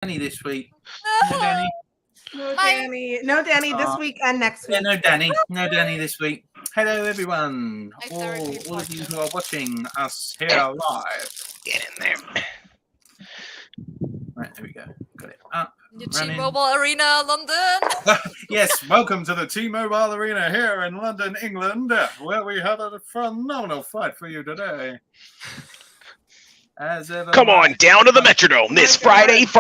Danny this week. No, Danny. No, Danny. No, Danny this week and next week. Yeah, no Danny. No Danny this week. Hello, everyone. All of you who are watching us here live. Get in there. Right, there we go. Got it up. The T-Mobile Arena, London. Yes, welcome to the T-Mobile Arena here in London, England, where we have a phenomenal fight for you today. As ever, come on, down to the metronome this Friday. You can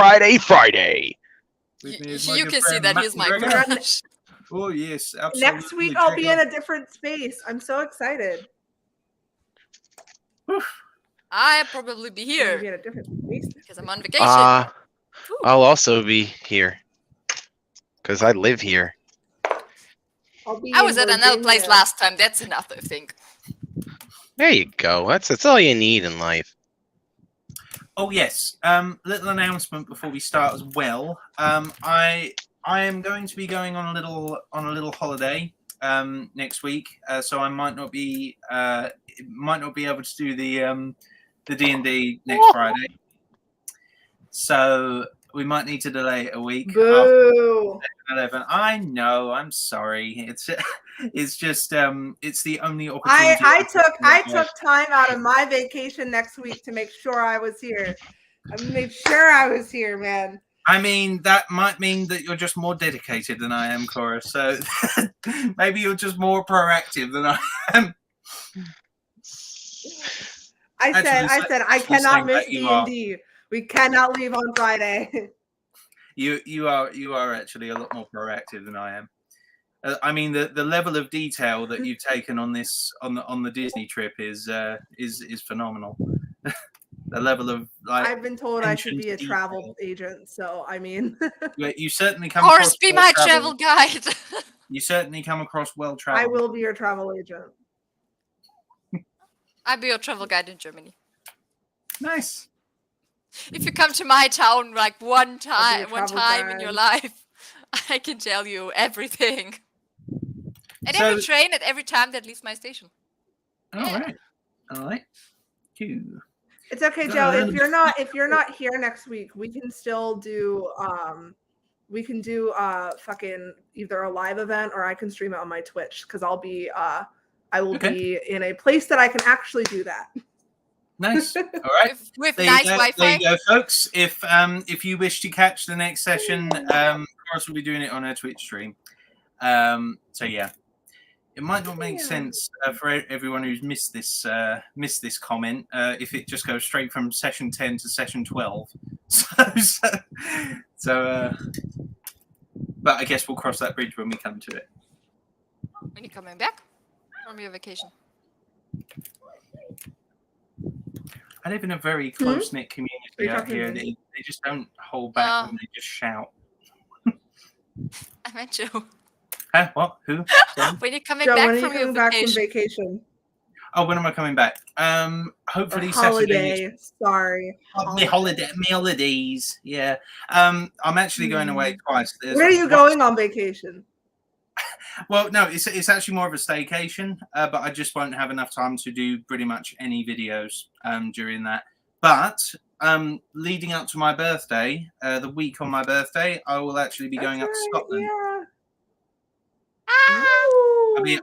see that he's my crush. Oh, yes, absolutely. Next week I'll be in a different space. I'm so excited. I'll probably be here Be in a different space because I'm on vacation. I'll also be here because I live here. I was at another place last time. That's enough, I think. There you go. That's all you need in life. Oh yes. Little announcement before we start as well. I am going to be going on a little holiday next week, so I might not be able to do the D&D next Friday. So we might need to delay it a week. Boo! 11. I know. I'm sorry. It's just it's the only opportunity. I took time out of my vacation next week to make sure I was here. I made sure I was here, man. I mean, that might mean that you're just more dedicated than I am, Cora. So maybe you're just more proactive than I am. I said I cannot miss D&D. We cannot leave on Friday. You are actually a lot more proactive than I am. I mean, the level of detail that you've taken on this on the Disney trip is phenomenal. The level of I've been told I should be a travel agent, so I mean, you certainly come. Or be my travel guide. You certainly come across well traveled. I will be your travel agent. I'll be your travel guide in Germany. Nice. If you come to my town like one time in your life, I can tell you everything. At every train, at every time that leaves my station. All right. Cool. It's okay, Joe. If you're not here next week, we can still do fucking either a live event or I can stream it on my Twitch because I will be in a place that I can actually do that. Nice. All right. With nice Wi-Fi. There you go, folks. If you wish to catch the next session, of course we'll be doing it on our Twitch stream. So yeah, it might not make sense for everyone who's missed this comment if it just goes straight from session 10 to session 12. So but I guess we'll cross that bridge when we come to it. When you coming back from your vacation? I live in a very close-knit community out here. They just don't hold back when they just shout. I meant you. Huh? What? Who? When you're coming back from your vacation? Oh, when am I coming back? Hopefully Saturday. Sorry. My holidays. Yeah. I'm actually going away twice. Where are you going on vacation? Well, no, it's actually more of a staycation, but I just won't have enough time to do pretty much any videos during that. But leading up to my birthday, the week on my birthday, I will actually be going up to Scotland. Yeah.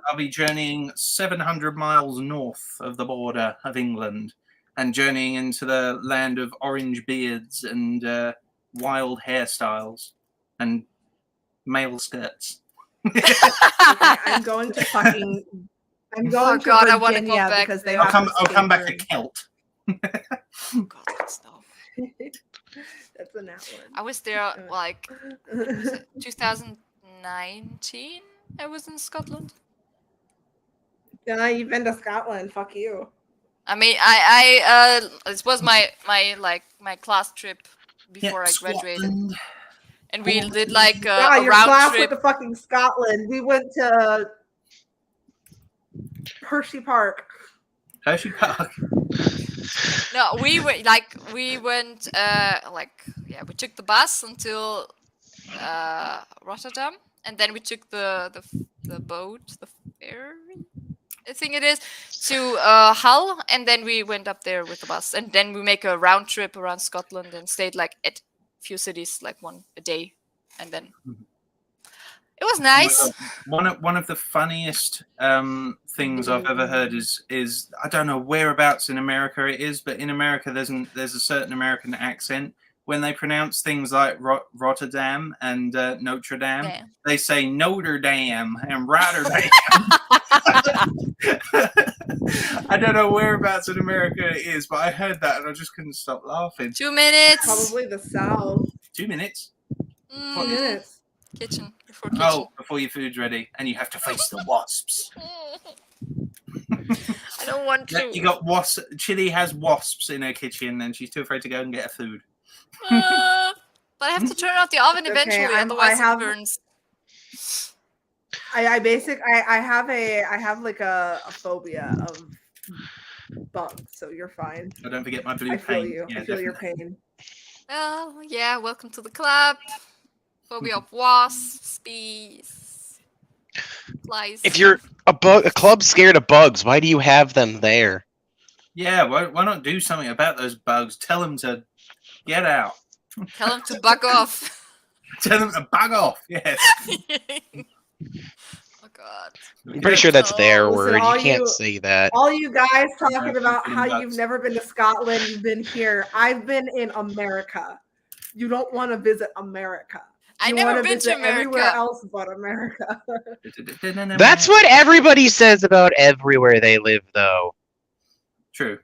I'll be journeying 700 miles north of the border of England and journeying into the land of orange beards and wild hairstyles and male skirts. I'm going to Virginia because they I'll come back a Celt. God, that's no. That's a nat one. I was there like 2019. I was in Scotland. Yeah, you've been to Scotland. Fuck you. I mean, I this was my class trip before I graduated. Scotland. And we did like a round class trip. With the fucking Scotland. We went to Hershey Park. Hershey Park. No, we went we took the bus until Rotterdam, and then we took the boat, the ferry, I think it is, to Hull, and then we went up there with the bus, and then we make a round trip around Scotland and stayed like at few cities, like one a day, and then Mhm. it was Oh my nice. God. One of the funniest things I've ever heard is I don't know whereabouts in America it is, but in America there's a certain American accent when they pronounce things like Rotterdam and Notre Dame. Yeah. They say Notre Dame and Rotterdam. I don't know whereabouts in America it is, but I heard that and I just couldn't stop laughing. 2 minutes. Probably the South. 2 minutes. 2 Mm, minutes. kitchen before kitchen. Oh, before your food's ready, and you have to face the wasps. I don't want Yeah, to. you got wasps. Chili has wasps in her kitchen, and she's too afraid to go and get her food. But I have to turn out the oven Okay, eventually, otherwise it burns. I have like a phobia of bugs, so you're fine. So don't forget my blue I feel paint. you. Yeah, I feel your definitely. pain. Well, yeah, welcome to the club. Phobia of wasps, bees, flies. If you're a club scared of bugs, why do you have them there? Yeah, why not do something about those bugs? Tell them to get out. Tell them to bug off. Tell them to bug off. Yes. Oh god. I'm pretty sure that's their Listen, word. all You can't you- say that. All you guys talking Yeah, about freaking how bugs. you've never been to Scotland, you've been here. I've been in America. You don't want to visit America. I You never wanna been to visit everywhere America. else but America. That's what everybody says about everywhere they live, though. True.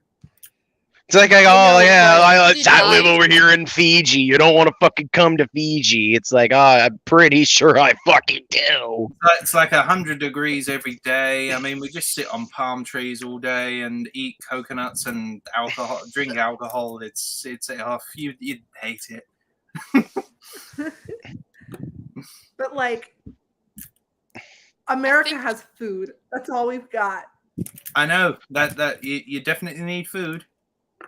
It's like, I oh know, yeah, but- I live over here in Fiji. You don't want to fucking come to Fiji. It's like, oh, I'm pretty sure I fucking do. It's like 100 degrees every day. I mean, we just sit on palm trees all day and eat coconuts and alcohol, drink alcohol. It's you'd hate it. But like, America has food. That's all we've got. I know that you definitely need food.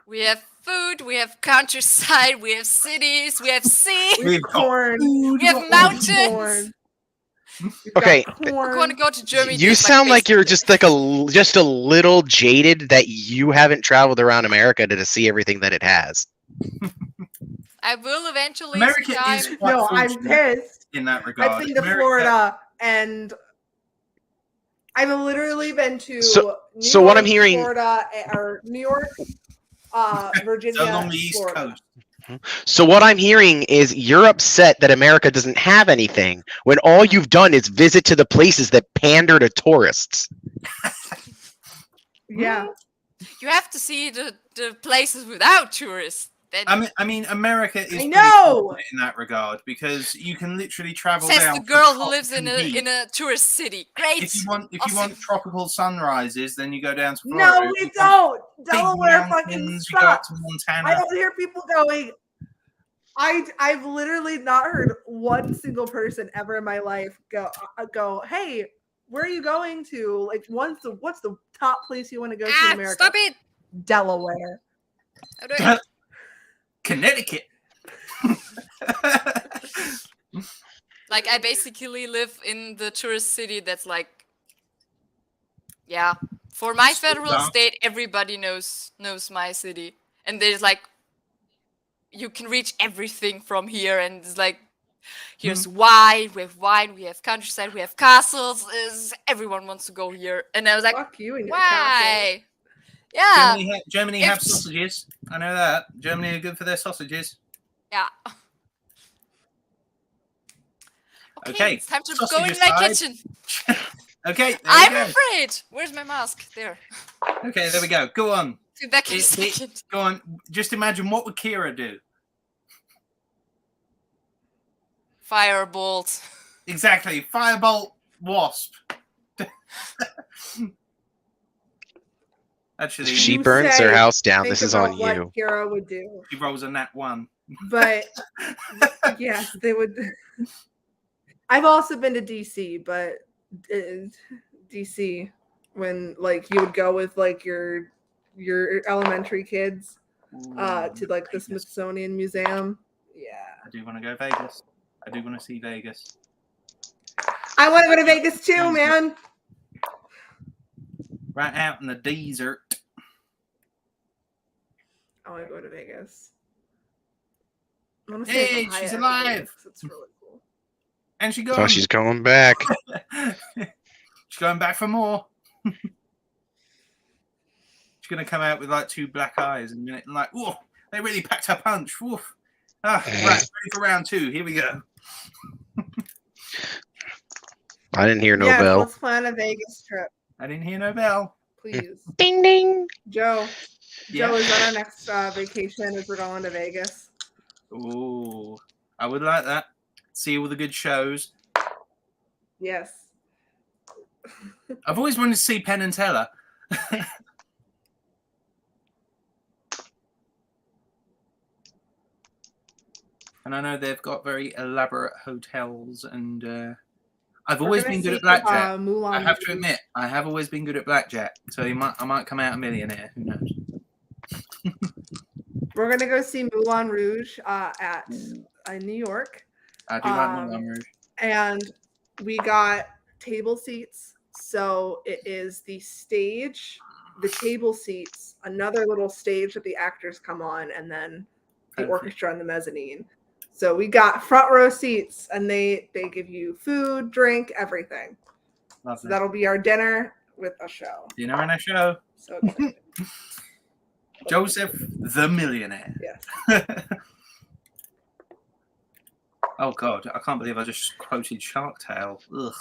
We have food, we have countryside, we have cities, we have sea, We've got corn. food, we have we've got mountains. Corn. We've Okay, got We're corn. going to go to Germany. You just sound like you're basically. just a little jaded that you haven't traveled around America to see everything that it has. I will eventually. America sometime. is quite No, I'm fortunate pissed. in that regard. I've been to America- Florida and I've literally been to So New what York, I'm hearing- Florida, or New York, Virginia, So along the East Florida. Coast. So what I'm hearing is you're upset that America doesn't have anything when all you've done is visit to the places that pander to tourists. Yeah. You have to see the places without tourists. Then I mean, America is I pretty know! fortunate in that regard because you can literally travel says down. the for girl who top lives in and beach. a tourist city. Great. If you want Awesome. tropical sunrises, then you go down to Florida. No, If we you want don't. big Delaware fucking mountains, you go out sucks. to Montana. I don't hear people going. I've literally not heard one single person ever in my life go. Hey, where are you going to? Like, what's the top place you want to go to in America? Stop it. Delaware. How do I- Connecticut. Like I basically live in the tourist city that's like, yeah. For my federal Yeah. state, everybody knows my city, and there's like, you can reach everything from here, and it's like, here's wine, we have countryside, we have castles. Everyone wants to go here, and I was like, Fuck you and your castle. why? Yeah, Germany have If- sausages. I know that. Germany are good for their sausages. yeah. Okay, It's time to sausage go in my aside. kitchen. Okay, there I'm we go. afraid. Where's my mask? There. Okay, there we go. Go on. Be back in a It- second. Go on. Just imagine what would Kira do? Firebolt. Exactly. Firebolt wasp. Actually, If she You burns her say, house down, Think this is about on what you. Kira would do. she rolls a nat 1. But yes, they would. I've also been to DC, but DC when like you would go with like your elementary kids to like the Smithsonian Museum. Yeah, I do want to go Vegas. I do want to see Vegas. I want to go to Vegas too, man. Right out in the desert. I want to go to Vegas. I want to Hey, say hi she's to alive. everybody, 'cause it's really cool. And she gone. Oh, she's going back. She's going back for more. She's gonna come out with like 2 black eyes in a minute, and like, whoa, they really packed her punch. Woof. Ah, right, ready for round 2. Here we go. I didn't hear no Yes, bell. let's plan a Vegas trip, I didn't hear no bell. please. Ding ding. Joe. Yeah. Joe, is that our next vacation? Is we're going to Vegas? Ooh, I would like that. See all the good shows. Yes. I've always wanted to see Penn and Teller. And I know they've got very elaborate hotels, and I've always been good at blackjack. Moulin I have to Rouge. admit, I have always been good at blackjack. So I might come out a millionaire. Who knows? We're gonna go see Moulin Rouge in New York, I do like Moulin Rouge. and we got table seats. So it is the stage, the table seats, another little stage that the actors come on, and then the Okay. orchestra and the mezzanine. So we got front row seats, and they give you food, drink, everything. So Lovely. that'll be our dinner with a show. Dinner and a show. So excited. Joseph the Millionaire. Yes. Oh God, I can't believe I just quoted Shark Tale. Ugh.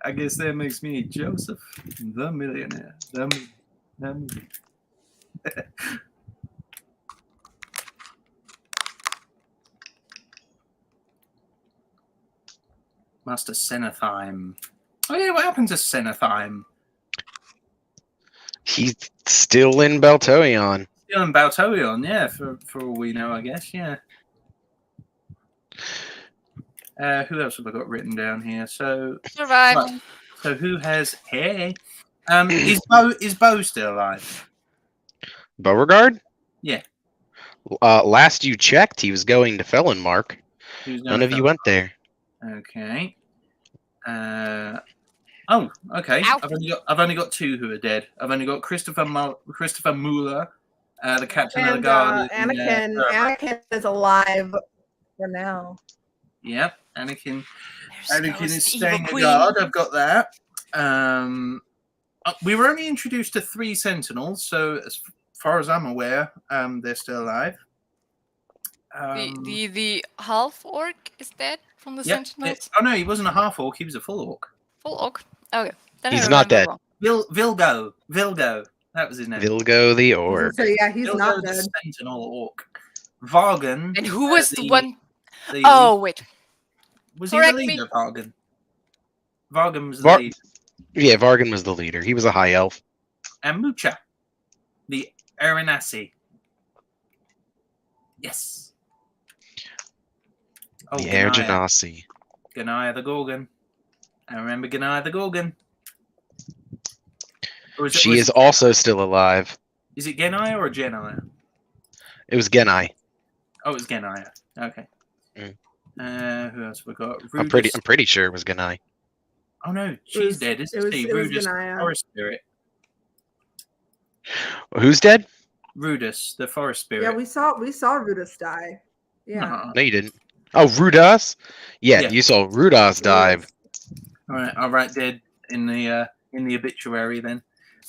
I guess that makes me Joseph the Millionaire. The Master Senethime. Oh yeah, what happened to Senethime? He's still in Beltoion. Still in Baltoion, yeah, for all we know, I guess, yeah. Who else have I got written down here? So, Survive. right, so who has hey? Is Bo still alive? Beauregard? Yeah. Last you checked, he was going to Felonmark. Who's None of you went there. Okay. Oh, okay. Ow. I've only got 2 who are dead. I've only got Christopher Mueller, the captain of the And guard. Anakin is alive for now. Yep, Anakin. There's Anakin Ghost is Evil staying a Queen. guard. I've got that. We were only introduced to 3 Sentinels, so as far as I'm aware, they're still alive. The half orc is dead from the Yep, Sentinels. oh no, he wasn't a half orc. He was a full orc. Full orc. Okay. Then I He's not remember dead. wrong. Vilgo. That was his name. Vilgo the Orc. So yeah, he's Vilgo not the dead. Sentinel orc. Vargan. And who was the one? the- Oh wait. Was he the correct me. leader, Vargan? Vargan was the Var- leader. Yeah, Vargan was the leader. He was a high elf. And Mucha, the Aranasi. Yes. Oh, The Ganaya. Ergenasi. Ganaya the Gorgon. I remember Ganaya the Gorgon. Or is it, She is also still alive. Is it Ganaya or Genaya? It was Genai. Oh, it's Ganaya. Okay. Who else have we got? I'm Rudis. pretty sure it was Genai. Oh no, she's dead, isn't she? It was Rudis, Ganaya. forest spirit. Who's dead? Rudis, the forest spirit. Yeah, we saw Rudis die. Yeah. Uh-huh. No, you didn't. Oh, Rudas? Yeah, Yeah. you saw Rudas die. All right, dead in the obituary then.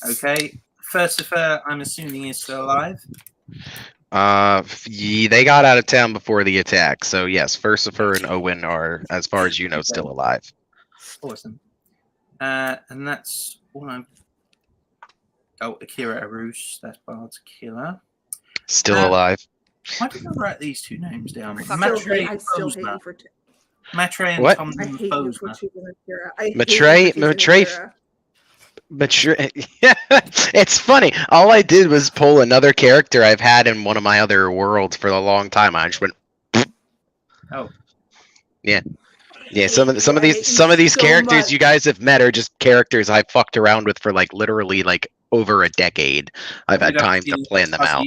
Okay, Furcifer, I'm assuming is still alive. They got out of town before the attack, so yes, Furcifer and Owen are, as far as you know, still alive. Awesome. And that's all I'm. Oh, Akira Arush, that's Bard's killer. Still alive. Why did I write these 2 names down? I still Matre hate you Posner. for Matre and What? Tom I hate you Posner. for choosing Akira. I hate Matre- you for choosing Matre- Akira. But sure, it's funny. All I did was pull another character I've had in one of my other worlds for a long time. I just went. Oh. Yeah. Some of these so characters much. you guys have met are just characters I fucked around with for like literally like over a decade. I've had time to plan them out.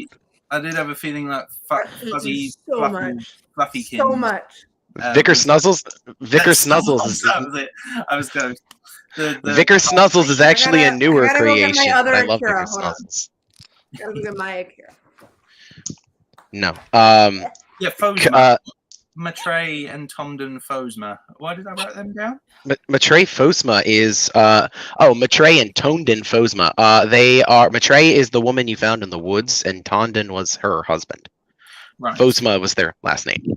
I did have a feeling like I hate you fuzzy, so much. fluffy So much. Vicar Snuzzles. Vicar Snuzzles is That was it. I was going. Vicar Snuzzles is actually a I newer gotta go get my creation. other I love Akira, Vicar hold on. Snuzzles. Gotta look at my Akira. No. Yeah, Fosma. Matre and Tomden Fosma. Why did I write them down? Matre Fosma is Matre and Tonden Fosma. Matre is the woman you found in the woods, and Tonden was her husband. Right. Fosma was their last name.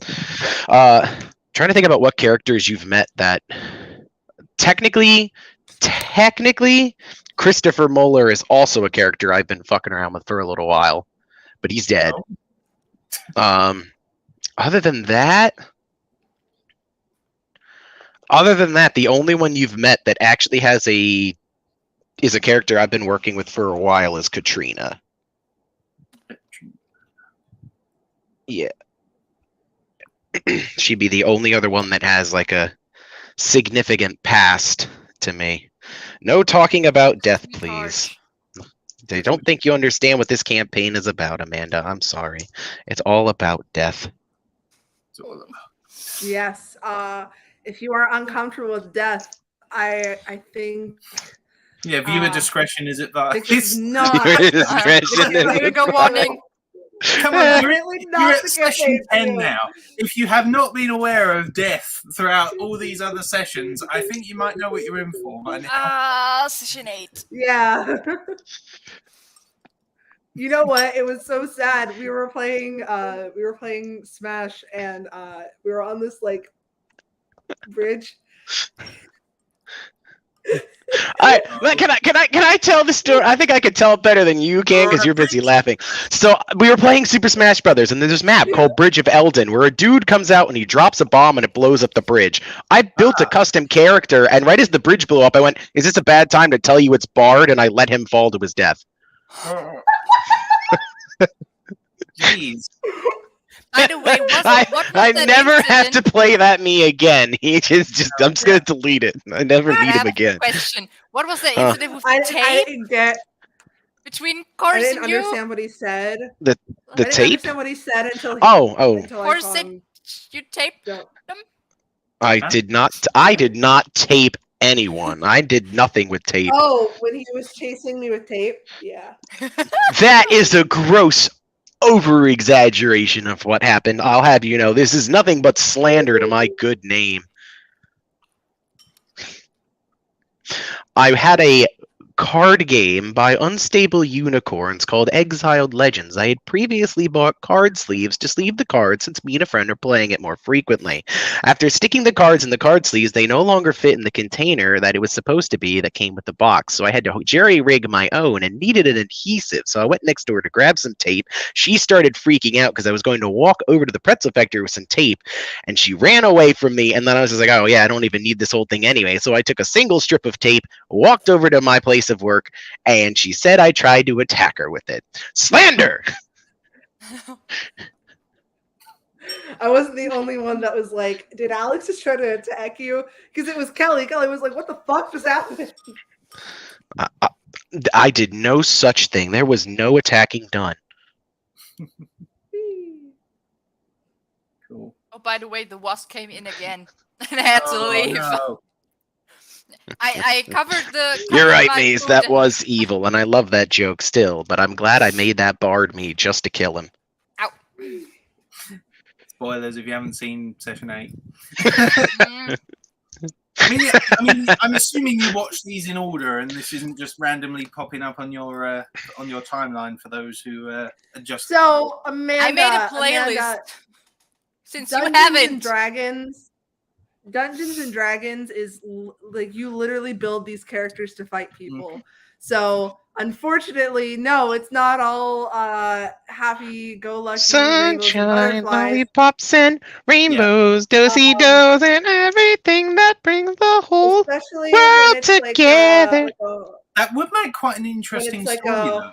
Trying to think about what characters you've met that technically Christopher Moeller is also a character I've been fucking around with for a little while, but he's dead. Oh. Other than that, the only one you've met that actually is a character I've been working with for a while is Katrina. Yeah. She'd be the only other one that has like a significant past to me. No talking about death, please. I don't think you understand what this campaign is about, Amanda. I'm sorry. It's all about death. Yes. If you are uncomfortable with death, I think. Yeah, viewer discretion is advised. It's not. Trigger warning. Come on, you're not at the session campaign 10 now. If you have not been aware of death throughout all these other sessions, I think you might know what you're in for by now. Session 8. Yeah. You know what? It was so sad. We were playing Smash, and we were on this like bridge. Can I tell the story? I think I could tell it better than you can because you're busy laughing. So we were playing Super Smash Brothers, and there's this map called Bridge of Elden, where a dude comes out and he drops a bomb and it blows up the bridge. I built a custom character, and right as the bridge blew up, I went, "Is this a bad time to tell you it's barred?" And I let him fall to his death. Jeez. By the way, what was I that never have to incident? play that me again. He just I'm just gonna delete it. I never I need have him a again. question. What was the Huh. incident with I the tape didn't get. between I Cors didn't and you? understand what he said. The I didn't tape? understand what he said until he. Oh. Until I Cors saw said him. you taped Don't. them? I did not tape anyone. I did nothing with tape. Oh, when he was chasing me with tape. Yeah. That is a gross over-exaggeration of what happened. I'll have you know, this is nothing but slander to my good name. I had a card game by Unstable Unicorns called Exiled Legends. I had previously bought card sleeves to sleeve the cards since me and a friend are playing it more frequently. After sticking the cards in the card sleeves, they no longer fit in the container that it was supposed to be that came with the box. So I had to jerry-rig my own and needed an adhesive. So I went next door to grab some tape. She started freaking out because I was going to walk over to the pretzel factory with some tape, and she ran away from me. And then I was just like, oh yeah, I don't even need this whole thing anyway. So I took a single strip of tape, walked over to my place of work, and she said I tried to attack her with it. Slander! I wasn't the only one that was like, did Alex just try to attack you? Because it was Kelly. Kelly was like, what the fuck just happened? I did no such thing. There was no attacking done. Cool. Oh, by the way, the wasp came in again, and I had to leave. No. I covered the. You're right, my Maze. food That and- was evil, and I love that joke still, but I'm glad I made that bard me just to kill him. Ow. Spoilers if you haven't seen session 8. Mm. I'm assuming you watch these in order, and this isn't just randomly popping up on your timeline for those who are just. So, Amanda, I made a playlist Amanda, since you Dungeons haven't. and Dragons. Dungeons and Dragons is like you literally build these characters to fight people. Mm-hmm. So unfortunately, no, it's not all happy-go-lucky Sunshine, rainbows and lollipops, and rainbows, do-si-dos, and everything that brings the whole especially world when it's together. That would make quite an interesting like story, a- though.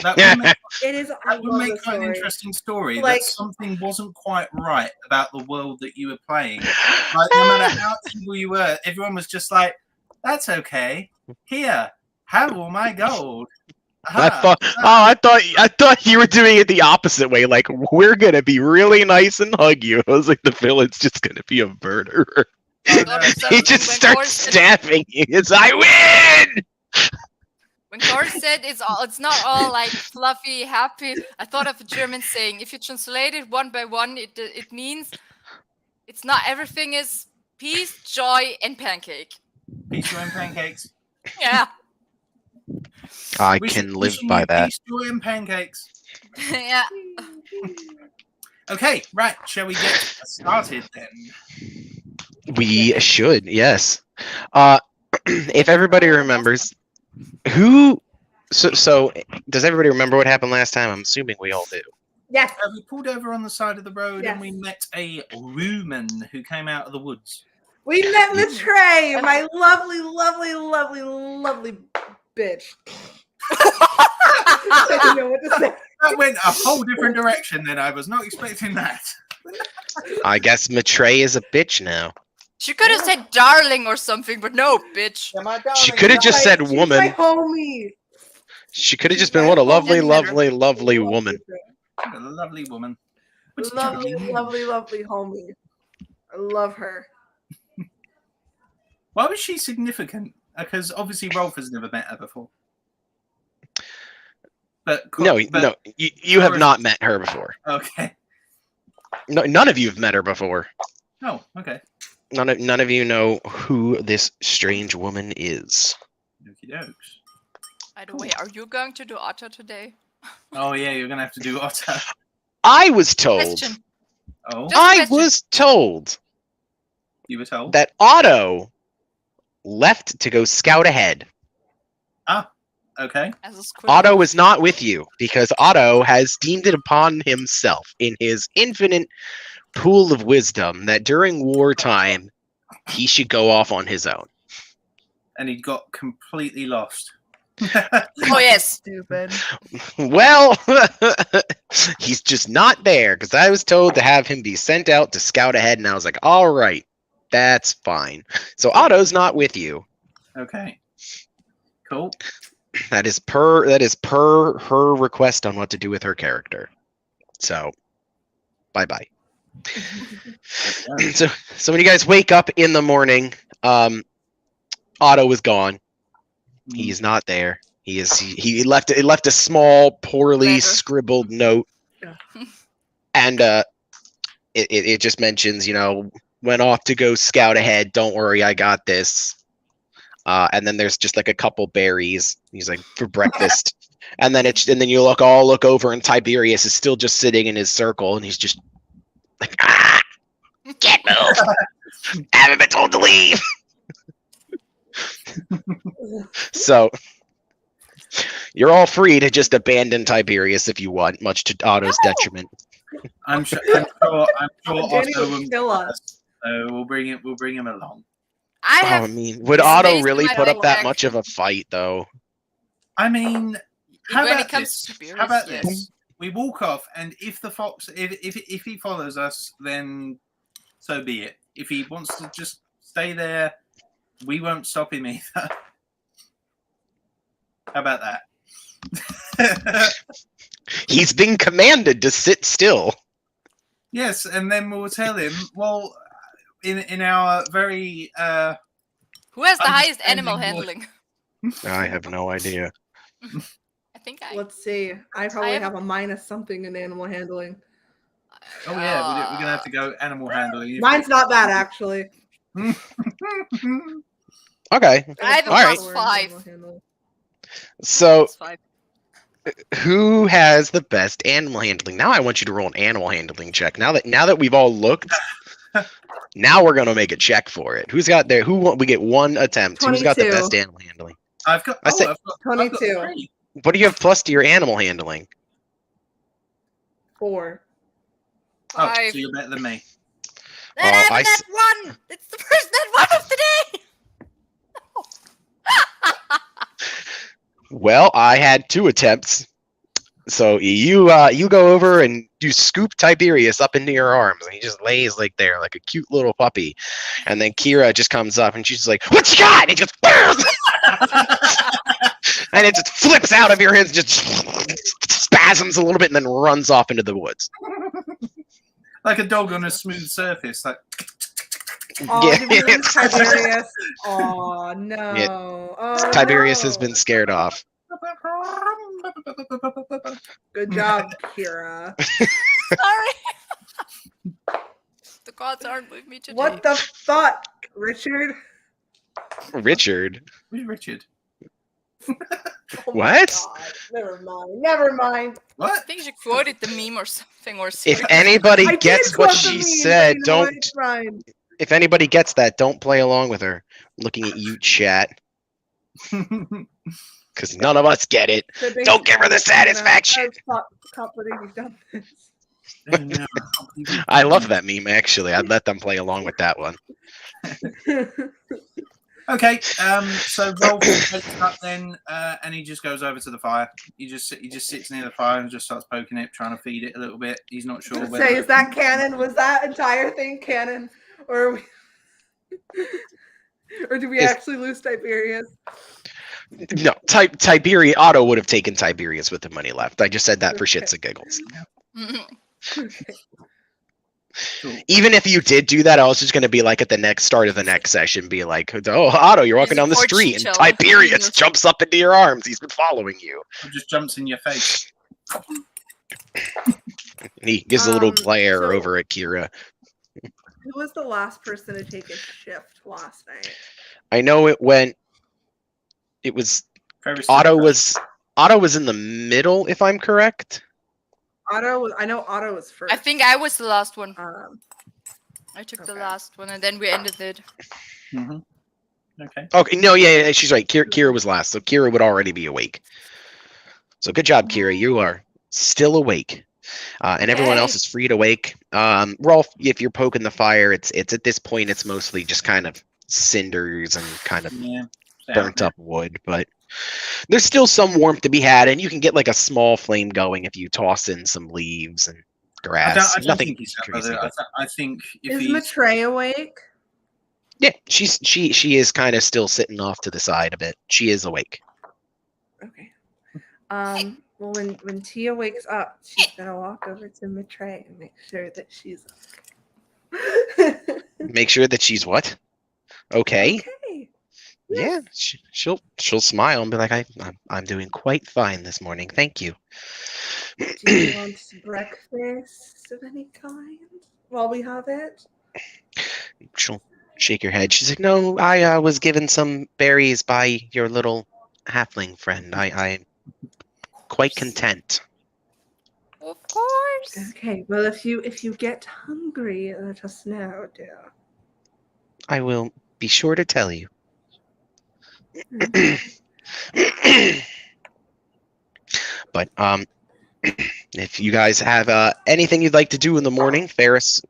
That would make, it is. I that would love make the quite an story. interesting story. Like- that something wasn't quite right about the world that you were playing. Like, no matter how evil you were, everyone was just like, "That's okay. Here, have all my gold." I thought you were doing it the opposite way. Like, we're gonna be really nice and hug you. I was like, the villain's just gonna be a murderer. I thought of He something just when starts Cors said- stabbing you. It's I win. When Cora said it's not all like fluffy, happy, I thought of a German saying. If you translate it one by one, it means it's not everything is peace, joy, and pancake. Peace, joy, and pancakes. Yeah. I can live by that. Peace, joy, and pancakes. Yeah. Okay, right. Shall we get started then? We should, yes. If everybody remembers, so does everybody remember what happened last time? I'm assuming we all do. Yes. We pulled over on the side of the road Yes. and we met a woman who came out of the woods. We met Matray, my lovely, lovely, lovely, lovely bitch. I didn't know what to say. That went a whole different direction then. I was not expecting that. I guess Matray is a bitch now. She could have said darling or something, but no, bitch. She could have just said She's woman. my homie. She could have just been what a lovely, lovely, lovely woman. A lovely woman. What's Lovely, Joey? lovely, lovely homie. I love her. Why was she significant? Because obviously Rolf has never met her before. But No, you have not met her before. Okay. No, none of you have met her before. Oh, okay. None of you know who this strange woman is. Okie dokes. By the way, are you going to do Otto today? Oh yeah, you're gonna have to do Otto. I was told. Question. Oh, Just- I question. was told you were told. that Otto left to go scout ahead. Okay. As a squid. Otto is not with you because Otto has deemed it upon himself in his infinite pool of wisdom that during wartime he should go off on his own. And he got completely lost. Oh yes. Stupid. Well, he's just not there because I was told to have him be sent out to scout ahead, and I was like, all right, that's fine. So Otto's not with you. Okay. Cool. That is per her request on what to do with her character. So, bye bye. So when you guys wake up in the morning, Otto is gone. He's not there. He left a small, poorly Letter. scribbled note, Yeah. and it just mentions, went off to go scout ahead. Don't worry, I got this. And then there's just like a couple berries. He's like for breakfast, and then you look over, and Tiberius is still just sitting in his circle, and he's just like, can't move. Haven't been told to leave. So you're all free to just abandon Tiberius if you want, much to Otto's detriment. I'm sure Danny Otto will will kill us. So we'll bring him along. I Oh, I have. mean, would It's Otto based really on put my up that leg. much of a fight, though? I mean, how When about it comes this? to Tiberius, How about yes. this? We walk off, and if the fox, if he follows us, then so be it. If he wants to just stay there, we won't stop him either. How about that? He's been commanded to sit still. Yes, and then we'll tell him. Well, in our very Who has the highest animal Understanding handling? I have no idea. I think I. Let's see. I probably have- have a minus something in animal handling. oh yeah, we're gonna have to go animal handling. Mine's not bad actually. Okay. I have a All right. plus 5. Animal handling. So, Plus 5. who has the best animal handling? Now I want you to roll an animal handling check. Now that we've all looked, now we're gonna make a check for it. Who's got there? We get one attempt. Who's got the 22. best animal handling? I've got. I said- I've got 22. 3. What do you have plus to your animal handling? 4. Oh, 5. so you're better than me. Then Oh, I have I a net 1. It's the first net 1 of the day. Well, I had 2 attempts. So you go over and you scoop Tiberius up into your arms, and he just lays like there like a cute little puppy. And then Kira just comes up and she's like, "What you got?" And he just and it just flips out of your hands, just spasms a little bit, and then runs off into the woods. Like a dog on a smooth surface. Like Oh, Yeah. did we lose Tiberius? Oh no. Yeah. Oh, Tiberius no. has been scared off. Good job, Kira. Sorry. The gods aren't with me today. What the fuck, Richard? Richard. Who's Richard? Oh What? My God. Never mind. Never mind. I What? think she quoted the meme or something, or If seriously. anybody I gets did what quote the she meme, said, but you know what? don't. It's fine. If anybody gets that, don't play along with her. I'm looking at you, chat, because none of us get it. The big Don't give her the fan, satisfaction. I can't believe you've done this. No, I love that meme, actually. I'd let them play along with that one. Okay, so Rolf wakes up then, and he just goes over to the fire. He just sits near the fire and just starts poking it, trying to feed it a little bit. He's not sure whether. Say, is that canon? Was that entire thing canon, or or do we Is- actually lose Tiberius? No, Tiberius Otto would have taken Tiberius with the money left. I just said that for shits and giggles. Okay. Cool. Even if you did do that, I was just going to be like at the next start of the next session, be like, "Oh, Otto, you're walking down the Support street, each and other. Tiberius jumps up into your arms. He's been following you." It just jumps in your face. And he gives a little glare so- over at Kira. Who was the last person to take a shift last night? I know it went. It was Very Otto simple. was in the middle, if I'm correct. Otto was. I know Otto was first. I think I was the last one. I took the okay. last one, and then we ended it. Mhm. Okay. Okay, no, yeah, she's right. Kira was last, so Kira would already be awake. So good job, Kira. You are still awake, and everyone Yay. else is free to wake. Rolf, if you're poking the fire, it's at this point it's mostly just kind of cinders and kind of Yeah. burnt up wood, but there's still some warmth to be had, and you can get like a small flame going if you toss in some leaves and grass. I don't Nothing think he's crazy. I think if Is he's Maitreya awake? Yeah, she is kind of still sitting off to the side a bit. She is awake. Okay. Well, when Tia wakes up, she's gonna walk over to Maitreya and make sure that she's okay. Make sure that she's what? Okay. Okay. Yeah, she'll smile and be like, I'm doing quite fine this morning. Thank you. Do you want breakfast of any kind while we have it? She'll shake her head. She's like, no, I was given some berries by your little halfling friend. I'm quite content. Of course. Okay. Well, if you get hungry, let us know, dear. I will be sure to tell you. But if you guys have anything you'd like to do in the morning, Ferris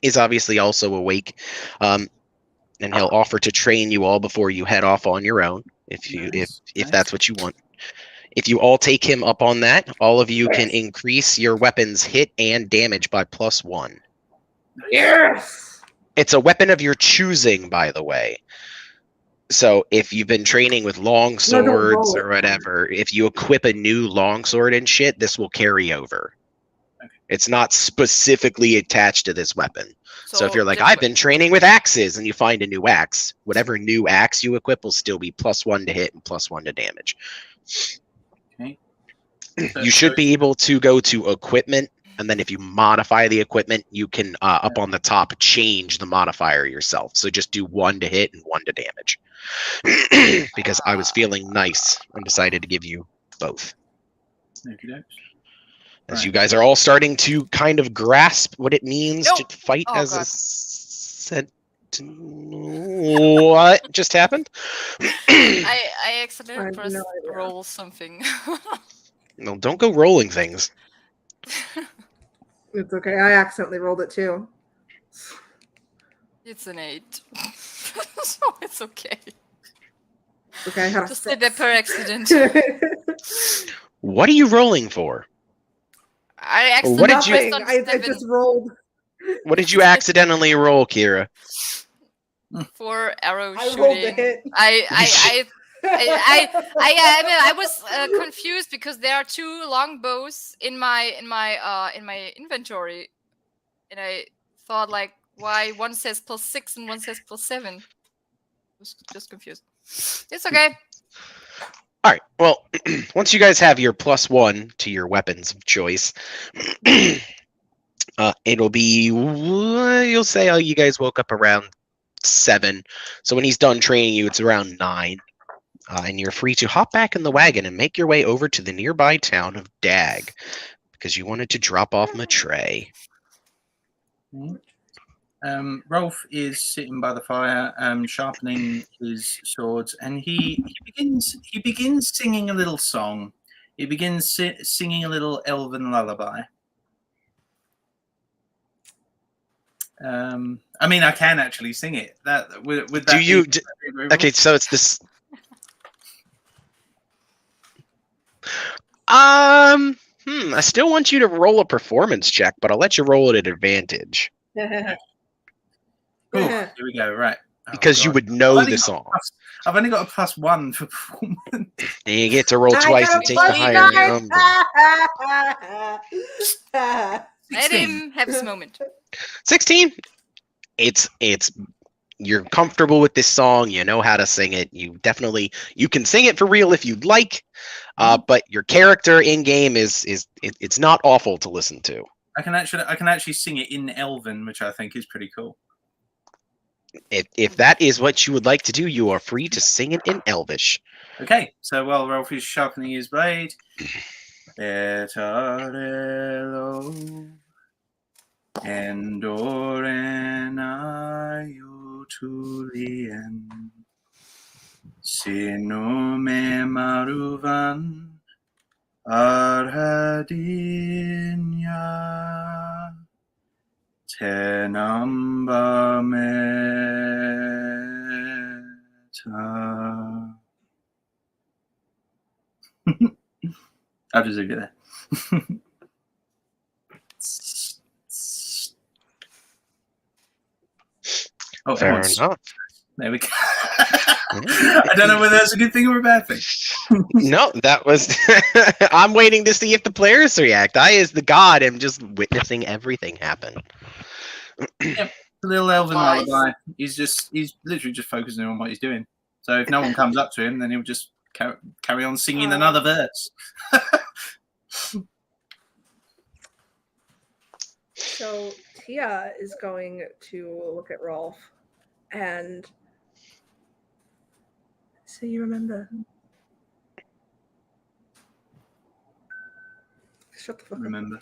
is obviously also awake, and he'll offer to train you all before you head off on your own, if Nice, if nice. that's what you want. If you all take him up on that, all of you can increase your weapon's hit and damage by +1. Yes. It's a weapon of your choosing, by the way. So if you've been training with long No, don't swords roll or it. whatever, if you equip a new longsword and shit, this will carry over. Okay. It's not specifically attached to this weapon. So if you're like, I've been training with axes, and you find a new axe, whatever new axe you equip will still be +1 to hit and +1 to damage. Okay. You should be able to go to equipment, and then if you modify the equipment, you can up on the top change the modifier yourself. So just do 1 to hit and 1 to damage. Because I was feeling nice and decided to give you both. Okey-dokes. As Right. you guys are all starting to kind of grasp what it means No. to fight Oh, as a God. What just happened? I accidentally I have pressed no idea. roll something. No, don't go rolling things. It's okay. I accidentally rolled it too. It's an 8. So it's okay. Okay, I had a Just 6. did it per accident. What are you rolling for? I What accidentally did you- pressed Nothing. on I 7 just rolled. What did you accidentally roll, Kira? for arrow I shooting. rolled the hit. I was confused because there are 2 longbows in my inventory, and I thought like, why one says +6 and one says +7? I was just confused. It's okay. All right. Well, once you guys have your +1 to your weapons of choice, it'll be. You'll say, oh, you guys woke up around 7. So when he's done training you, it's around 9. And you're free to hop back in the wagon and make your way over to the nearby town of Dag, because you wanted to drop off Matre. Rolf is sitting by the fire, sharpening his swords, and he begins singing a little song. He begins singing a little elven lullaby. I mean, I can actually sing it. That would that Do you? be Okay, so it's this. I still want you to roll a performance check, but I'll let you roll it at advantage Ooh, here we go. Right. Oh, because you God. would know the song. I've only got a +1 for performance. And you get to roll twice and take the higher number. Let 16. him have his moment. 16. It's you're comfortable with this song. You know how to sing it. You can sing it for real if you'd like. But your character in game it's not awful to listen to. I can actually sing it in Elven, which I think is pretty cool. If that is what you would like to do, you are free to sing it in Elvish. Okay, so while Rolf is sharpening his blade, Etarelo Endoren Ayutulien Sinome Maruvan Arhadinya Tenamba Meta. I'll just leave it there. Oh, Fair everyone's- enough. There we go. I don't know whether that's a good thing or a bad thing. No, that was. I'm waiting to see if the players react. I, as the god, am just witnessing everything happen. The little elven Nice. lullaby. He's literally just focusing on what he's doing. So if no one comes up to him, then he'll just carry on singing another verse. So Tia is going to look at Rolf and so you remember. Shut the fuck up. Remember?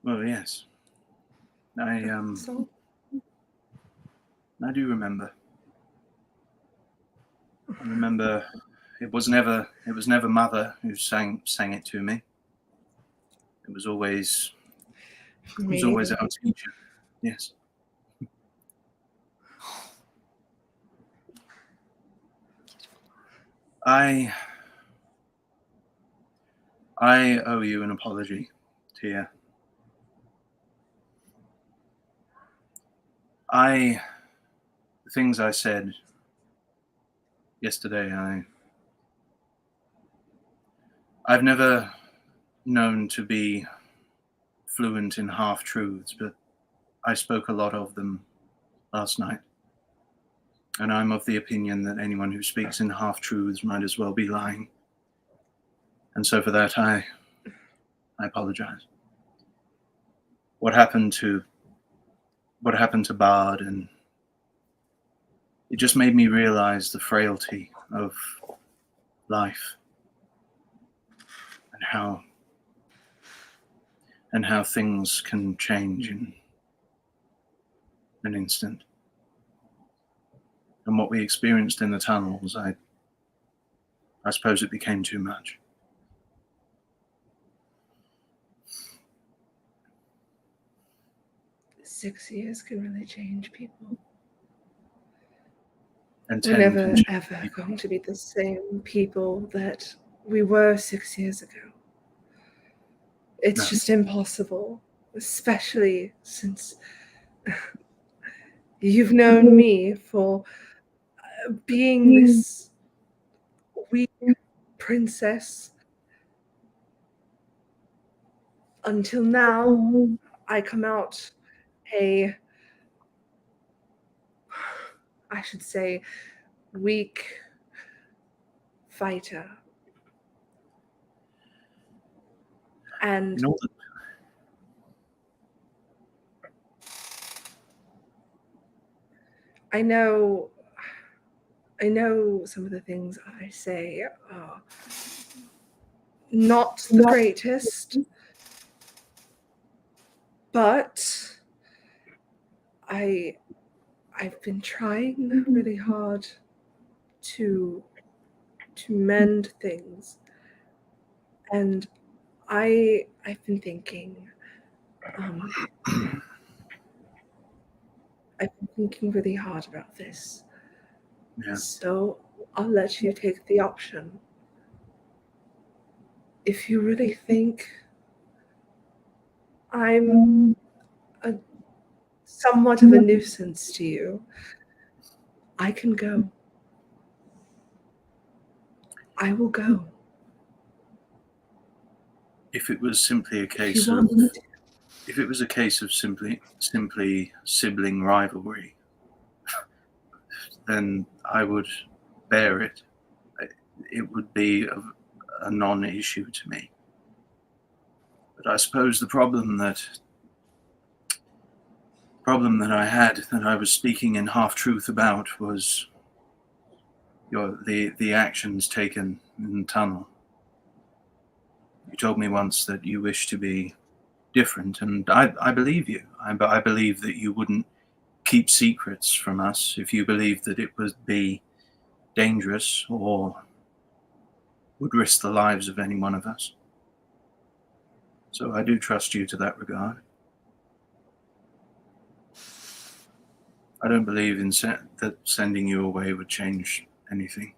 Well, yes. So I do remember. I remember it was never Mother who sang it to me. It was always our teacher. Yes. I owe you an apology, Tia. The things I said yesterday, I've never known to be fluent in half-truths, but I spoke a lot of them last night. And I'm of the opinion that anyone who speaks in half-truths might as well be lying. And so for that, I apologize. What happened to Bard, and it just made me realize the frailty of life and how things can change in an instant. And what we experienced in the tunnels, I suppose it became too much. "6 years can really change people. And We're 10 never can change ever people. going to be the same people that we were 6 years ago. It's No. just impossible, especially since you've known me for being this weak princess. Until now, I come out I should say, weak fighter. And In I know some of the things I say are not the greatest, but I've been trying really hard to mend things, and I've been thinking. I've been thinking really hard about this. Yeah. So I'll let you take the option. If you really think I'm somewhat of a nuisance to you, I can go. I will go. If it was simply a If case you of, want me to. if it was a case of simply sibling rivalry, then I would bear it. It would be a non-issue to me. But I suppose the problem that I had, that I was speaking in half-truth about, was the actions taken in the tunnel. You told me once that you wish to be different, and I believe you. I believe that you wouldn't keep secrets from us if you believed that it would be dangerous or would risk the lives of any one of us. So I do trust you to that regard. I don't believe in that sending you away would change anything.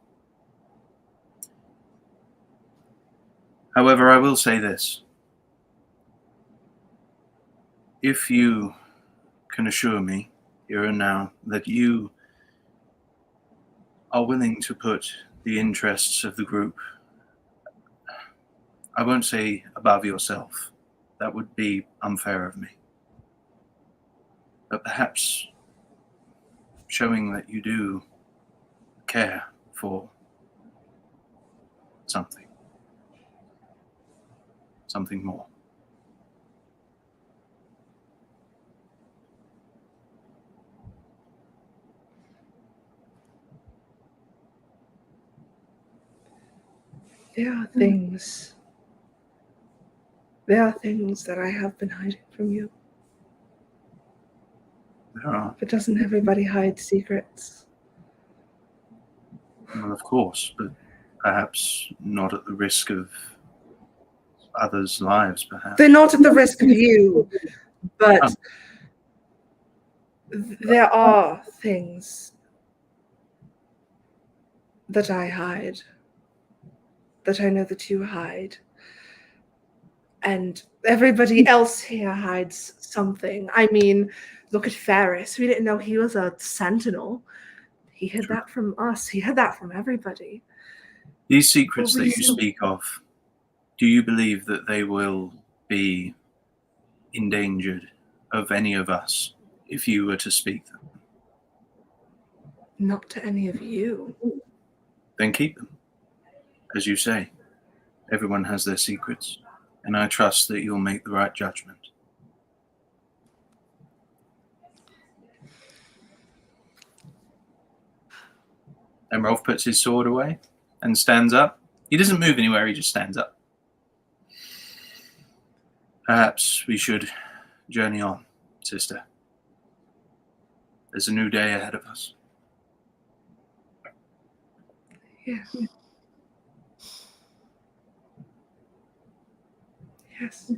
However, I will say this. If you can assure me, here and now, that you are willing to put the interests of the group, I won't say above yourself. That would be unfair of me. But perhaps showing that you do care for something more. There are things that I have been hiding from you. There are. But doesn't everybody hide secrets? Well, of course, but perhaps not at the risk of others' lives, perhaps. They're not at the risk of you, but there are things that I hide, that I know that you hide. And everybody else here hides something. I mean, look at Ferris. We didn't know he was a sentinel. He hid that from us. He hid that from everybody. These secrets that you speak of, do you believe that they will be endangered of any of us if you were to speak them? Not to any of you. Then keep them. As you say, everyone has their secrets, and I trust that you'll make the right judgment. And Rolf puts his sword away and stands up. He doesn't move anywhere, he just stands up. Perhaps we should journey on, sister. There's a new day ahead of us. Yes. Yes.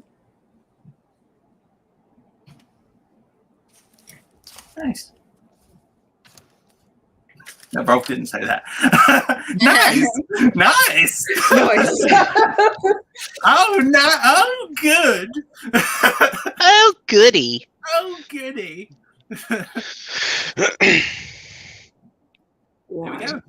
Nice. No, Rolf didn't say that. Nice. Nice. Nice. Oh, no. Oh, good. Oh, goody. Oh, goody. There we go.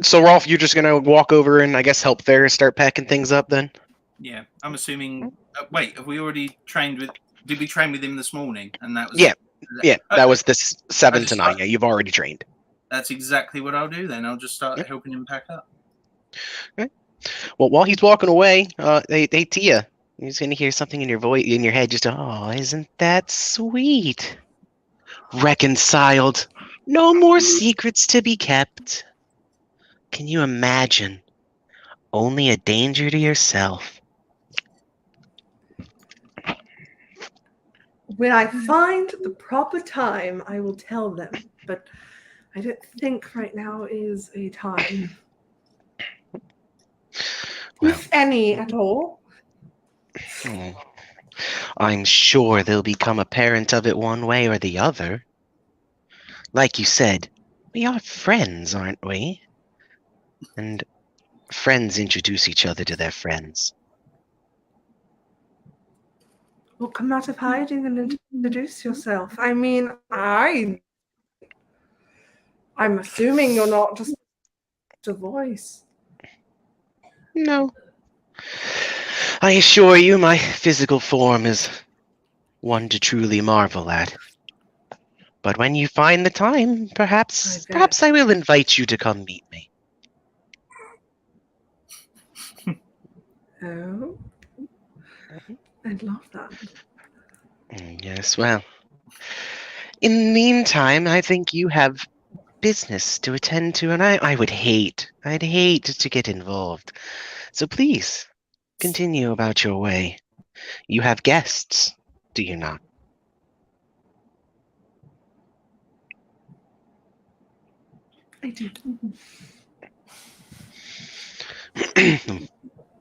So Rolf, you're just gonna walk over and I guess help Ferris start packing things up then? Yeah, I'm assuming. Wait, have we already trained with? Did we train with him this morning? And that was. Yeah. Yeah, that was the 7 to just 9. thought- Yeah, you've already trained. That's exactly what I'll do then. I'll just start Yep. helping him pack up. Well, while he's walking away, hey Tia, you're just gonna hear something in your voice, in your head, just oh, isn't that sweet? Reconciled. No more secrets to be kept. Can you imagine? Only a danger to yourself. When I find the proper time, I will tell them. But I don't think right now is a time. Well, If any at all. I'm sure they'll become apparent of it one way or the other. Like you said, we are friends, aren't we? And friends introduce each other to their friends. Well, come out of hiding and introduce yourself. I mean, I'm assuming you're not just a voice. No. I assure you, my physical form is one to truly marvel at. But when you find the time, perhaps I will invite you to come meet me. Oh, I'd love that. Yes, well. In the meantime, I think you have business to attend to, and I'd hate to get involved. So please, continue about your way. You have guests, do you not? I do.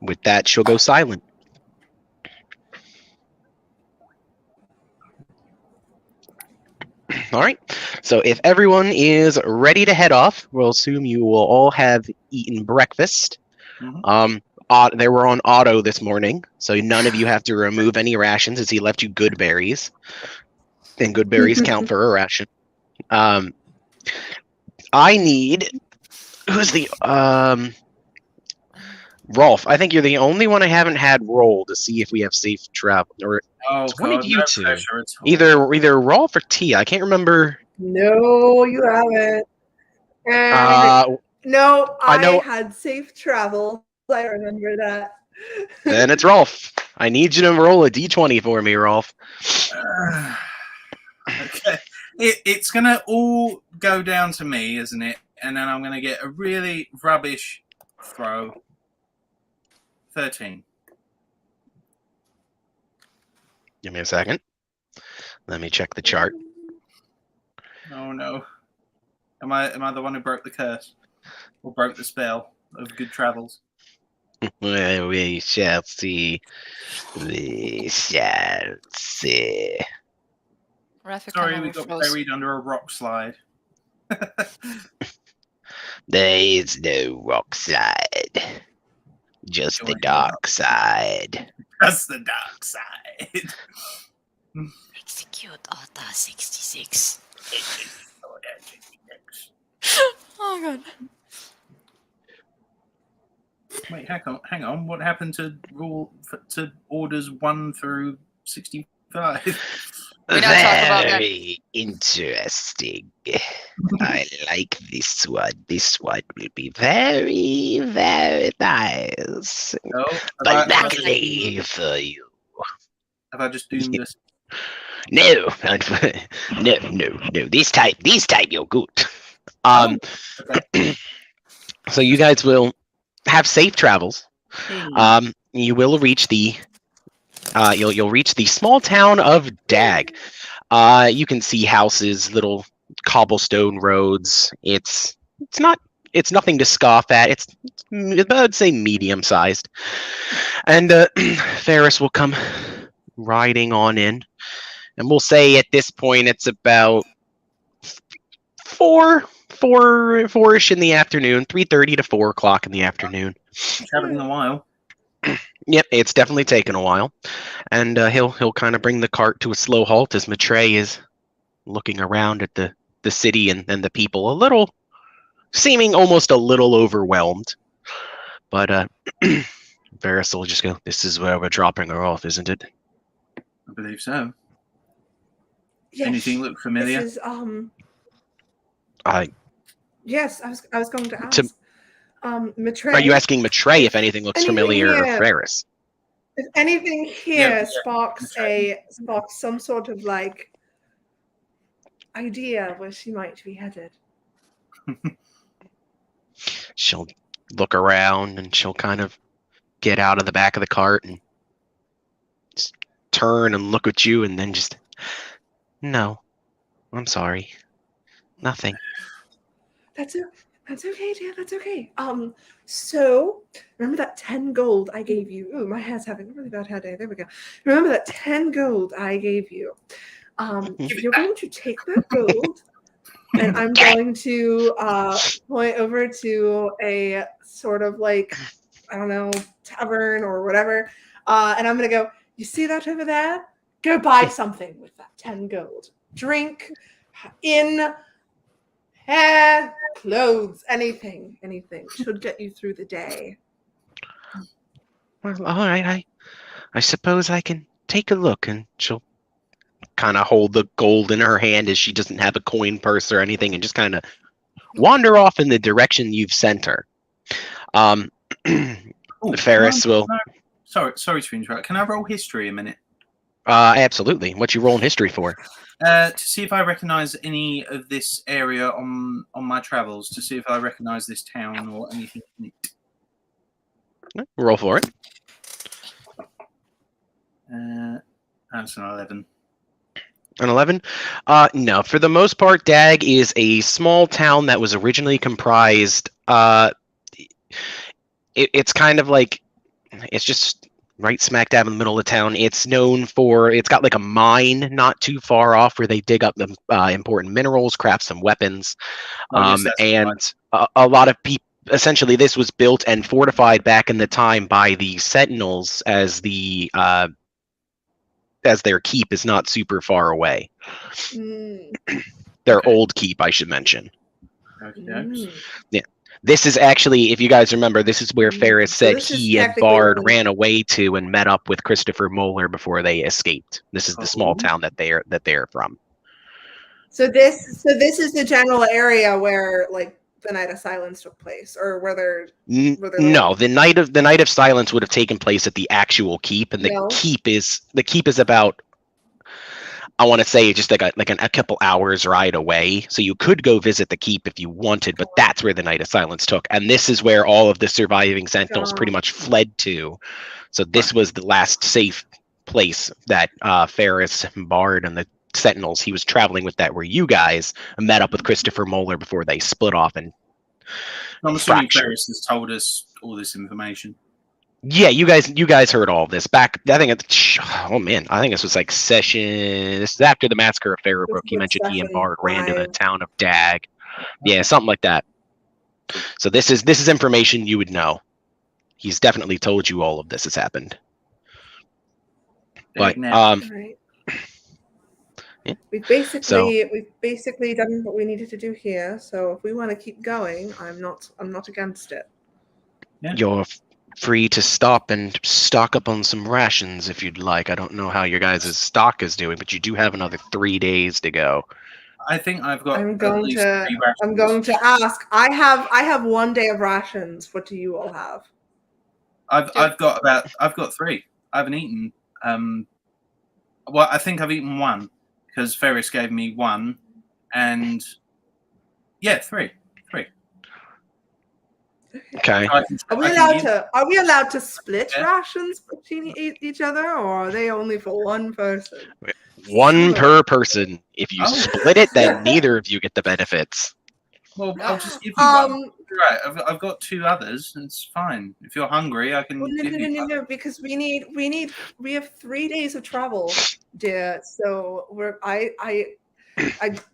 With that, she'll go silent. All right. So if everyone is ready to head off, we'll assume you will all have eaten breakfast. Mhm. They were on auto this morning, so none of you have to remove any rations as he left you good berries. And good berries count for a ration. I need... Who's the... Rolf, I think you're the only one I haven't had roll to see if we have safe travel. Or Oh, it's one of God, you no two. pressure at all. Either Rolf or Tia. I can't remember. No, you haven't. And no, I know. I had safe travel. I remember that. Then it's Rolf. I need you to roll a d20 for me, Rolf. Okay. It's going to all go down to me, isn't it? And then I'm going to get a really rubbish throw. 13. Give me a second. Let me check the chart. Oh, no. Am I the one who broke the curse? Or broke the spell of good travels? Well, we shall see. We shall see. Rafik Sorry, kinda we got froze. buried under a rock slide. There is no rock slide. Just the Join dark side. That's the dark side. Execute Order 66. Oh god. Wait, hang on. What happened to orders 1 through 65? We don't talk about that. Very interesting. I like this one. This one will be very, very nice. No, But luckily for you. have I just doomed us? No, no. This time you're good. Okay. So you guys will have safe travels. Hey. You will reach the you'll reach the small town of Dag. You can see houses, little cobblestone roads. It's nothing to scoff at. It's I'd say medium sized. And Ferris will come riding on in. And we'll say at this point it's about 4-ish in the afternoon, 3:30 to 4 o'clock in the afternoon. It's happened in a while. Yep, it's definitely taken a while, and he'll kind of bring the cart to a slow halt as Matre is looking around at the city and the people, seeming almost a little overwhelmed. But Varys will just go, "This is where we're dropping her off, isn't it?" I believe so. Yes. Anything look familiar? This is I Yes, I was going to To- ask. Matrey, Are you asking Matrey if anything looks anything familiar or here- Ferris? if anything Yeah, here sparks some sort of like idea where she might be headed. She'll look around and she'll kind of get out of the back of the cart and just turn and look at you and then just, no, I'm sorry. Nothing. That's okay, dear. That's okay. So remember that 10 gold I gave you? Ooh, my hair's having a really bad hair day. There we go. Remember that 10 gold I gave you? You're going to take that gold, and I'm going to point over to a sort of like, I don't know, tavern or whatever, and I'm gonna go. You see that over there? Go buy something with that 10 gold. Drink, in, hair, clothes, anything should get you through the day. Well, all right, I suppose I can take a look, and she'll kind of hold the gold in her hand as she doesn't have a coin purse or anything, and just kind of wander off in the direction you've sent her. Ooh, Ferris will. Sorry to interrupt. Can I roll history a minute? Absolutely. What you rolling history for? To see if I recognise any of this area on my travels. To see if I recognise this town or anything in it. Roll for it. That's an 11. An 11? No. For the most part, Dag is a small town that was originally comprised. It's kind of like, it's just right smack dab in the middle of town. It's known for, it's got like a mine not too far off where they dig up the important minerals, craft some weapons, and a lot of people. Essentially, this was built and fortified back in the time by the Sentinels as the as their keep is not super far away. Their old keep, I should mention. Yeah. This is actually, if you guys remember, this is where Ferris said he and Bard ran away to and met up with Christopher Moeller before they escaped. This is the small town that they're from. So this is the general area where like the Night of Silence took place, or where they're no, the night of Silence would have taken place at the actual keep, and the keep is about, I want to say, just like a couple hours ride away. So you could go visit the keep if you wanted, but that's where the Night of Silence took, and this is where all of the surviving Sentinels pretty much fled to. So this was the last safe place that Ferris, Bard, and the Sentinels he was traveling with that were you guys met up with Christopher Moeller before they split off and I'm assuming Ferris has told us all this information. Yeah, you guys heard all of this back. I think I think this was like session. This is after the massacre of Farrowbrook. He mentioned he and Bard ran to the town of Dag. Yeah, something like that. So this is information you would know. He's definitely told you all of this has happened. But yeah. We've basically done what we needed to do here. So if we want to keep going, I'm not against it. Yeah. You're free to stop and stock up on some rations if you'd like. I don't know how your guys' stock is doing, but you do have another 3 days to go. I think I've got. I'm going to ask. I have 1 day of rations. What do you all have? I've got 3. I haven't eaten. Well, I think I've eaten 1 because Ferris gave me 1, and 3. Okay. Are we allowed to split rations between each other, or are they only for one person? One per person. If you split it, then neither of you get the benefits. Well, I'll just give you 1. Right, I've got 2 others. It's fine. If you're hungry, I can. No, because we have 3 days of travel, dear. So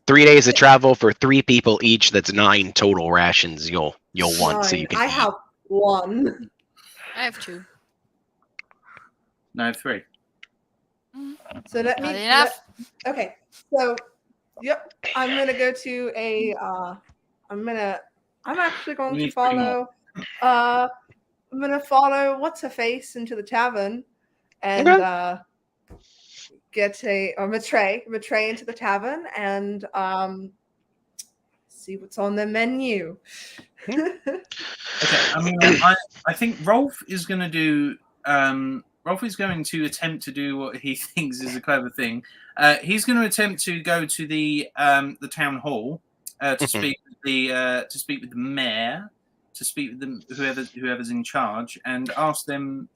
3 days of travel for 3 people each. That's 9 total rations. You'll want, so you can. I have 1. I have 2. No, 3. So let me. Okay, so yep, I'm gonna go to a. I'm actually going to follow. I'm gonna follow what's her face into the tavern, and get a Matre into the tavern and see what's on the menu. Okay, I mean, I think Rolf is going to do. Rolf is going to attempt to do what he thinks is a clever thing. He's going to attempt to go to the town hall to speak with the mayor, to speak with them, whoever's in charge, and ask them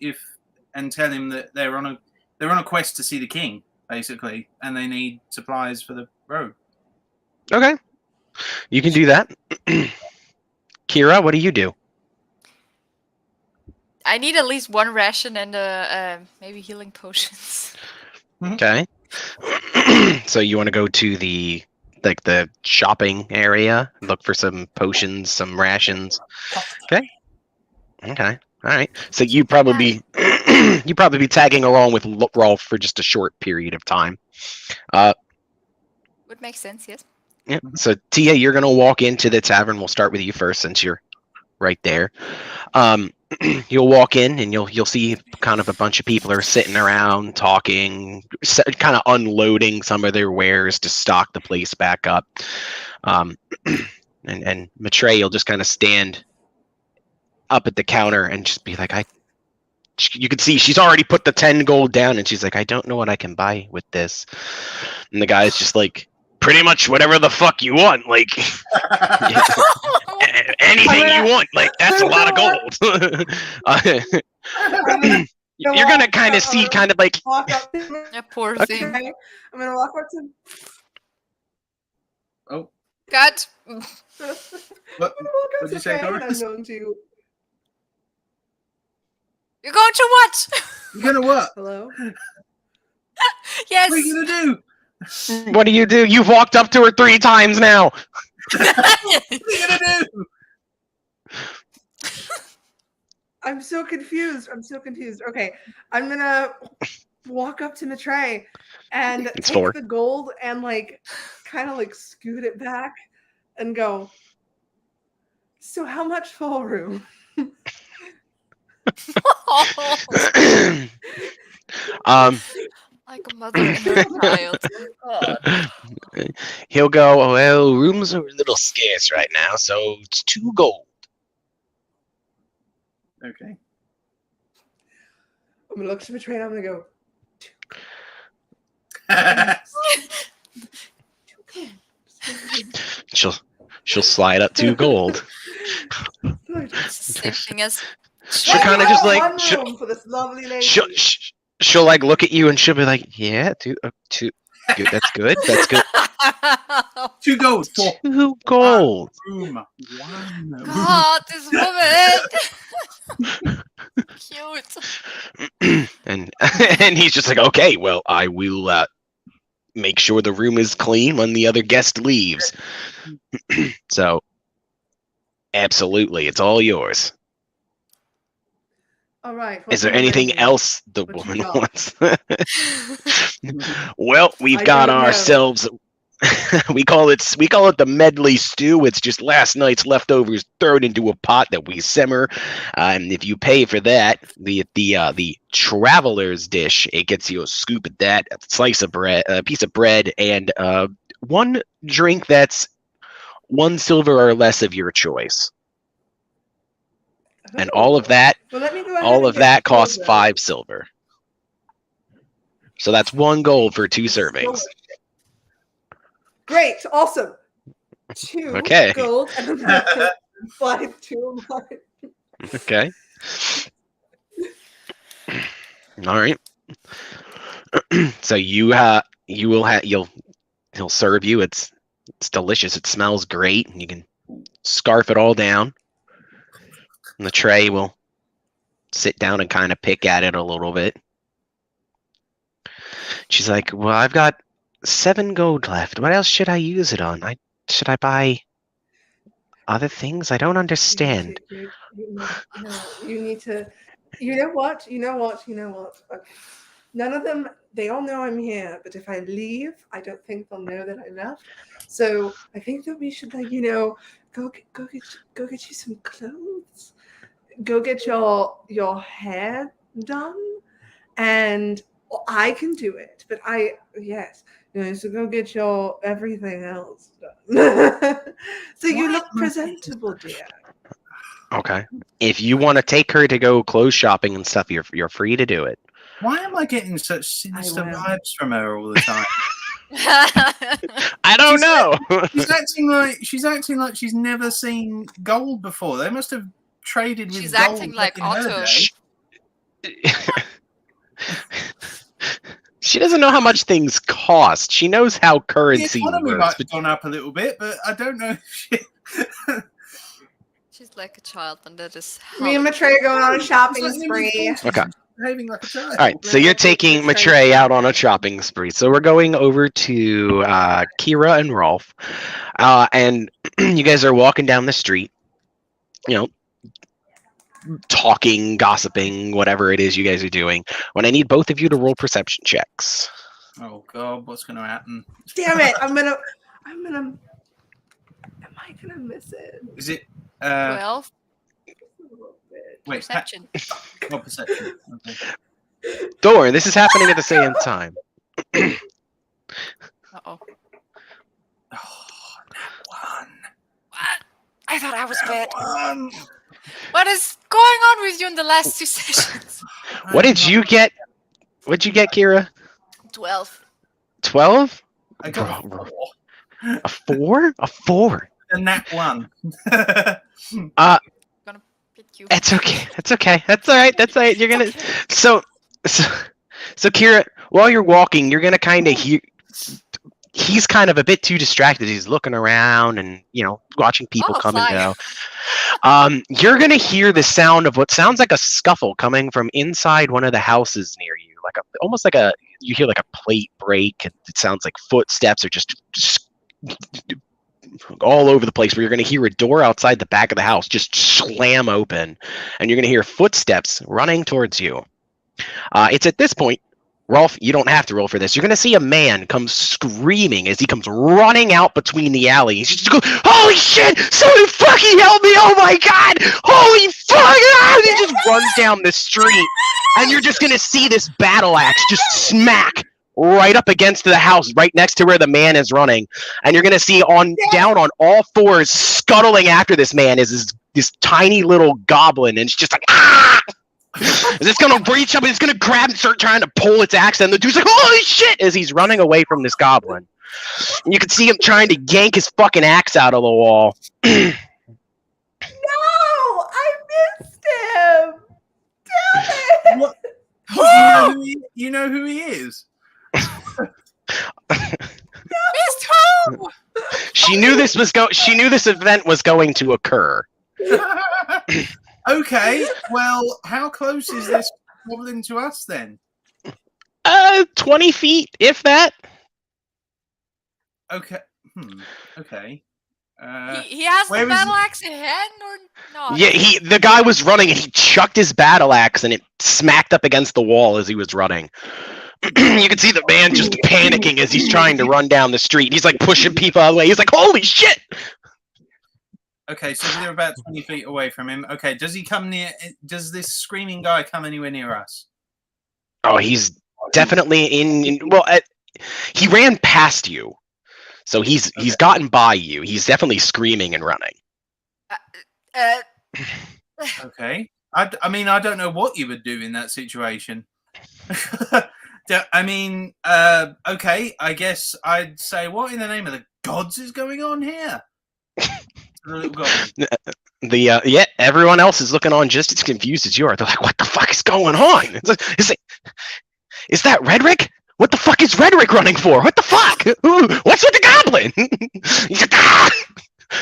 and tell him that they're on a quest to see the king, basically, and they need supplies for the road. Okay. You can do that. Kira, what do you do? I need at least one ration and maybe healing potions. Okay. So you want to go to the shopping area, look for some potions, some rations. Okay. Okay. All right. So you probably be tagging along with Rolf for just a short period of time. Would make sense, yes. Yeah. So Tia, you're gonna walk into the tavern. We'll start with you first since you're right there. You'll walk in and you'll see kind of a bunch of people are sitting around talking, kind of unloading some of their wares to stock the place back up. And Matre, you'll just kind of stand up at the counter and just be like, you can see she's already put the 10 gold down and she's like, I don't know what I can buy with this. And the guy's just like, pretty much whatever the fuck you want, like anything you want, like that's a lot of gold. You're gonna kind of see, kind of like, walk up to Yeah, poor Okay. thing. Okay, I'm gonna walk up to. Oh, Cut. what? I'm gonna walk up What'd to you say, Faye and I'm Doris? going to. You're going to what? You're gonna what? Hello. Yes. What are you gonna do? what do? You've walked up to her 3 times now. What are you gonna do? I'm so confused. Okay, I'm gonna walk up to Matre and It's take 4. the gold and like kind of like scoot it back and go. So how much full room? Like a mother and her child. Oh, God. He'll go, oh, well, rooms are a little scarce right now, so it's 2 gold. Okay. I'm gonna look to Matre and I'm gonna go. She'll slide up 2 gold. It's the same thing as She'll kind of just like, one room for this lovely lady. she'll like look at you and she'll be like, yeah, 2, good, that's good, that's good. 2 gold for 2 gold. room. 1 God, this woman. Cute. and he's just like, okay, well, I will make sure the room is clean when the other guest leaves. So, absolutely, it's all yours. All right. Is there what's on the anything menu? else the What you woman got? wants? Well, we've I got don't know. ourselves. we call it the medley stew. It's just last night's leftovers thrown into a pot that we simmer, and if you pay for that, the traveler's dish, it gets you a scoop of that, a slice of bread, a piece of bread, and 1 drink that's 1 silver or less of your choice. And all of that, Well, let me go ahead all and of get that the gold costs then. 5 silver. So that's 1 gold for 2 servings. Great, awesome. 2 Okay. gold and another 5 2 of mine. Okay. All right. So he'll serve you. It's delicious. It smells great. You can scarf it all down. And the tray will sit down and kind of pick at it a little bit. She's like, well, I've got 7 gold left. What else should I use it on? Should I buy other things? I don't understand. You need to. You know what? Okay. None of them. They all know I'm here. But if I leave, I don't think they'll know that I left. So I think that we should, like, go get you some clothes. Go get your hair done, and Well, I can do it, but yes. So go get your everything else done. So you Why look am I- presentable, dear. Okay. If you want to take her to go clothes shopping and stuff, you're free to do it. Why am I getting such sinister will. vibes from her all the time? I don't know. she's acting like she's never seen gold before. They must have traded with She's gold acting back like in her Otto. day. She doesn't know how much things cost. She knows how The currency economy works. might have gone up a little bit, but I don't know if she... She's like a child, and that is. Me and Matre are going on a shopping She's like spree. Okay. she's behaving like a child. All right, so you're taking Matre out on a shopping spree. So we're going over to Kira and Rolf, and you guys are walking down the street. Talking, gossiping, whatever it is you guys are doing. When I need both of you to roll perception checks. Oh God, what's going to happen? Damn it! Am I gonna miss it? Is it? 12 Wait, perception. what perception? Okay. Don't worry, this is happening at the same time. Uh-oh. Oh, that one. What? I thought I was bad. One. What is going on with you in the last 2 sessions? What did you get? What'd you get, Kira? 12. 12? I got a 4. A 4? A 4. And that one. Gonna pick you. It's okay. It's okay. That's all right. That's all right. You're gonna. So Kira, while you're walking, you're gonna kind of hear. He's kind of a bit too distracted. He's looking around and watching people come and go. You're gonna hear the sound of what sounds like a scuffle coming from inside one of the houses near you, almost like you hear like a plate break. And it sounds like footsteps are just all over the place. Where you're gonna hear a door outside the back of the house just slam open, and you're gonna hear footsteps running towards you. It's at this point, Rolf, you don't have to roll for this. You're going to see a man come screaming as he comes running out between the alleys. He's just going, holy shit! Somebody fucking help me! Oh my god! Holy fuck! Ah! He just runs down the street. And you're just going to see this battle axe just smack right up against the house, right next to where the man is running. And you're going to see down on all fours, scuttling after this man is this tiny little goblin. And it's just like, ah! Is this gonna reach up and it's gonna grab and start trying to pull its axe, and the dude's like, holy shit, as he's running away from this goblin. And you can see him trying to yank his fucking axe out of the wall. No! I missed him! Damn it! What? You know who he is? Missed who? She knew this event was going to occur. Okay, well, how close is this goblin to us then? 20 feet, if that. Okay. Okay. He has where the is battle it? axe in hand or not? Yeah, the guy was running and he chucked his battle axe and it smacked up against the wall as he was running. You can see the man just panicking as he's trying to run down the street. He's like pushing people out of the way. He's like, holy shit! Okay, so we're about 20 feet away from him. Okay, does he come near? Does this screaming guy come anywhere near us? Oh, he's definitely he ran past you. So he's gotten by you. He's definitely screaming and running. Okay. I mean, I don't know what you would do in that situation. I mean, okay, I guess I'd say, what in the name of the gods is going on here? The little goblin. Everyone else is looking on just as confused as you are. They're like, what the fuck is going on? Is that Redrick? What the fuck is Redrick running for? What the fuck? What's with the goblin? He's like, ah!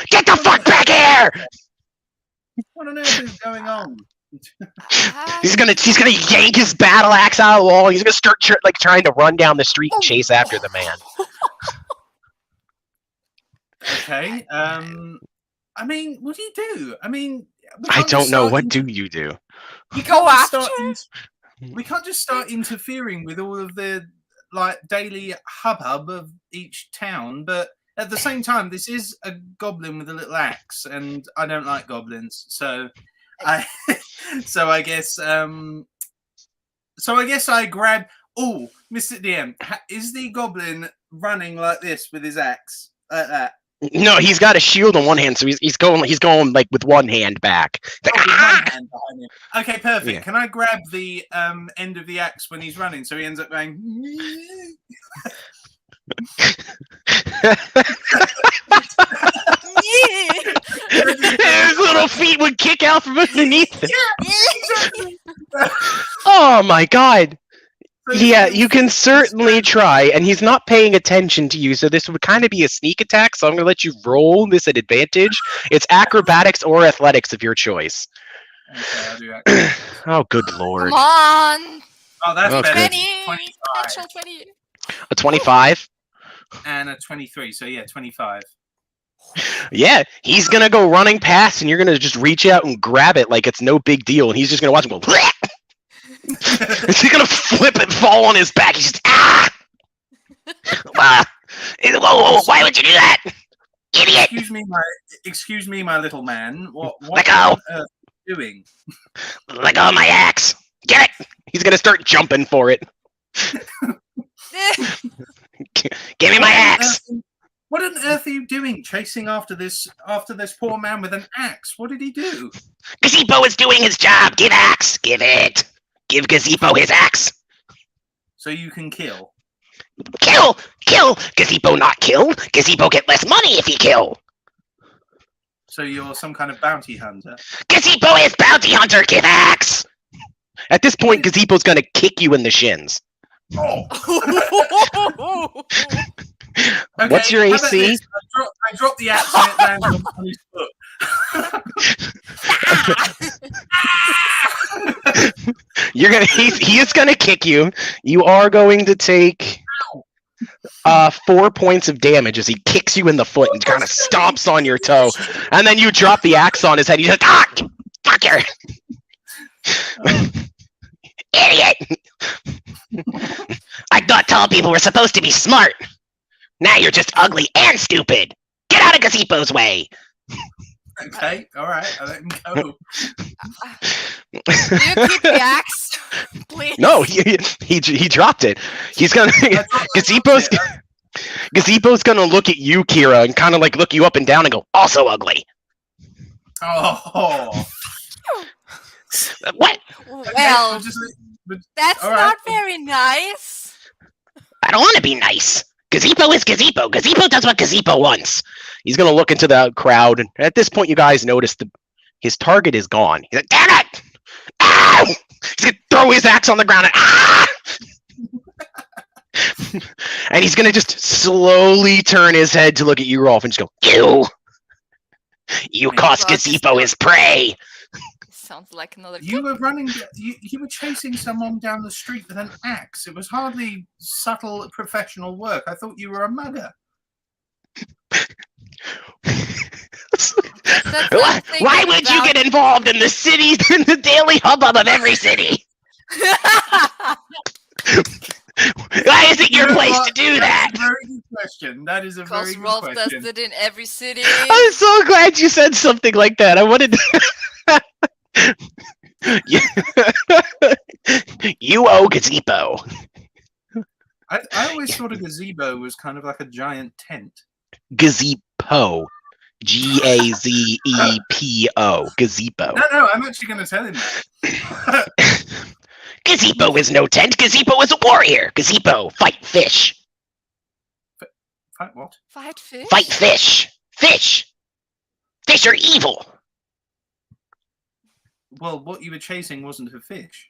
Get the fuck back here! What on earth is going on? He's gonna yank his battle axe out of the wall. He's gonna start trying to run down the street and chase after the man. Okay. I mean, what do you do? I mean, I don't know. What do you do? We Go can't after? we can't just start interfering with all of the daily hubbub of each town, but at the same time, this is a goblin with a little axe, and I don't like goblins, so I guess I grab. Oh, Mr. DM, is the goblin running like this with his axe? Like that? No, he's got a shield on one hand, so he's going like with one hand back. He's like, With one "Ah!" hand behind him. Okay, perfect. Yeah. Can I grab the end of the axe when he's running so he ends up going? His little feet would kick out from underneath it. Oh my god. Yeah, you can certainly try, and he's not paying attention to you, so this would kind of be a sneak attack, so I'm going to let you roll this at advantage. It's acrobatics or athletics of your choice. Okay, I'll do acrobatics. Oh, good lord. Come on. Oh, that's Oh, better. good. 20. 25. Natural 20. A 25? And a 23, so yeah, 25. Yeah, he's going to go running past, and you're going to just reach out and grab it like it's no big deal, and he's just going to watch him go, Bleh! He's going to flip and fall on his back. He's just, ah! Whoa, why would you do that? Idiot! Excuse me, my little man. What Let go. on earth are you doing? Let go of my axe. Get it! He's going to start jumping for it. Give me my axe. What on earth are you doing, chasing after this poor man with an axe? What did he do? Gazebo is doing his job. Give axe. Give it. Give Gazebo his axe. So you can kill. Kill. Gazebo not kill. Gazebo get less money if he kill. So you're some kind of bounty hunter. Gazebo is bounty hunter. Give axe. At this point, Gazebo's gonna kick you in the shins. Oh. Okay, What's your how about AC? this? I dropped the axe and it lands on his foot. He is gonna kick you. You are going to take 4 points of damage as he kicks you in the foot and kind of stomps on your toe, and then you drop the axe on his head. He's like, ah, fucker, idiot! I thought tall people were supposed to be smart. Now you're just ugly and stupid. Get out of Gazebo's way. Okay, all right, I'll let him go. Do you keep the axe, please? No, he dropped it. He's gonna Gazebo's gonna look at you, Kira, and kind of like look you up and down and go, also ugly. Oh. What? Well, that's all right. not very nice. I don't want to be nice. Gazebo is Gazebo. Gazebo does what Gazebo wants. He's gonna look into the crowd, and at this point, you guys notice his target is gone. He's like, "Damn it! Ow!" He's gonna throw his axe on the ground and ah! And he's gonna just slowly turn his head to look at you, Rolf, and just go, You cost Gazebo his prey." Sounds like another. You were running. You were chasing someone down the street with an axe. It was hardly subtle professional work. I thought you were a mugger. Why would you get involved in the cities, in the daily hubbub of every city? Why is it your place to do that? That's a very good question. That is a very good Rolf question. does it in every city. I'm so glad you said something like that. I wanted to... You owe Gazebo. I always thought a gazebo was kind of like a giant tent. Gazebo. Gazepo. Gazebo. No, I'm actually going to tell him that. Gazebo is no tent. Gazebo is a warrior. Gazebo, fight fish. Fight what? Fight fish. Fight fish. Fish. Fish are evil. Well, what you were chasing wasn't a fish.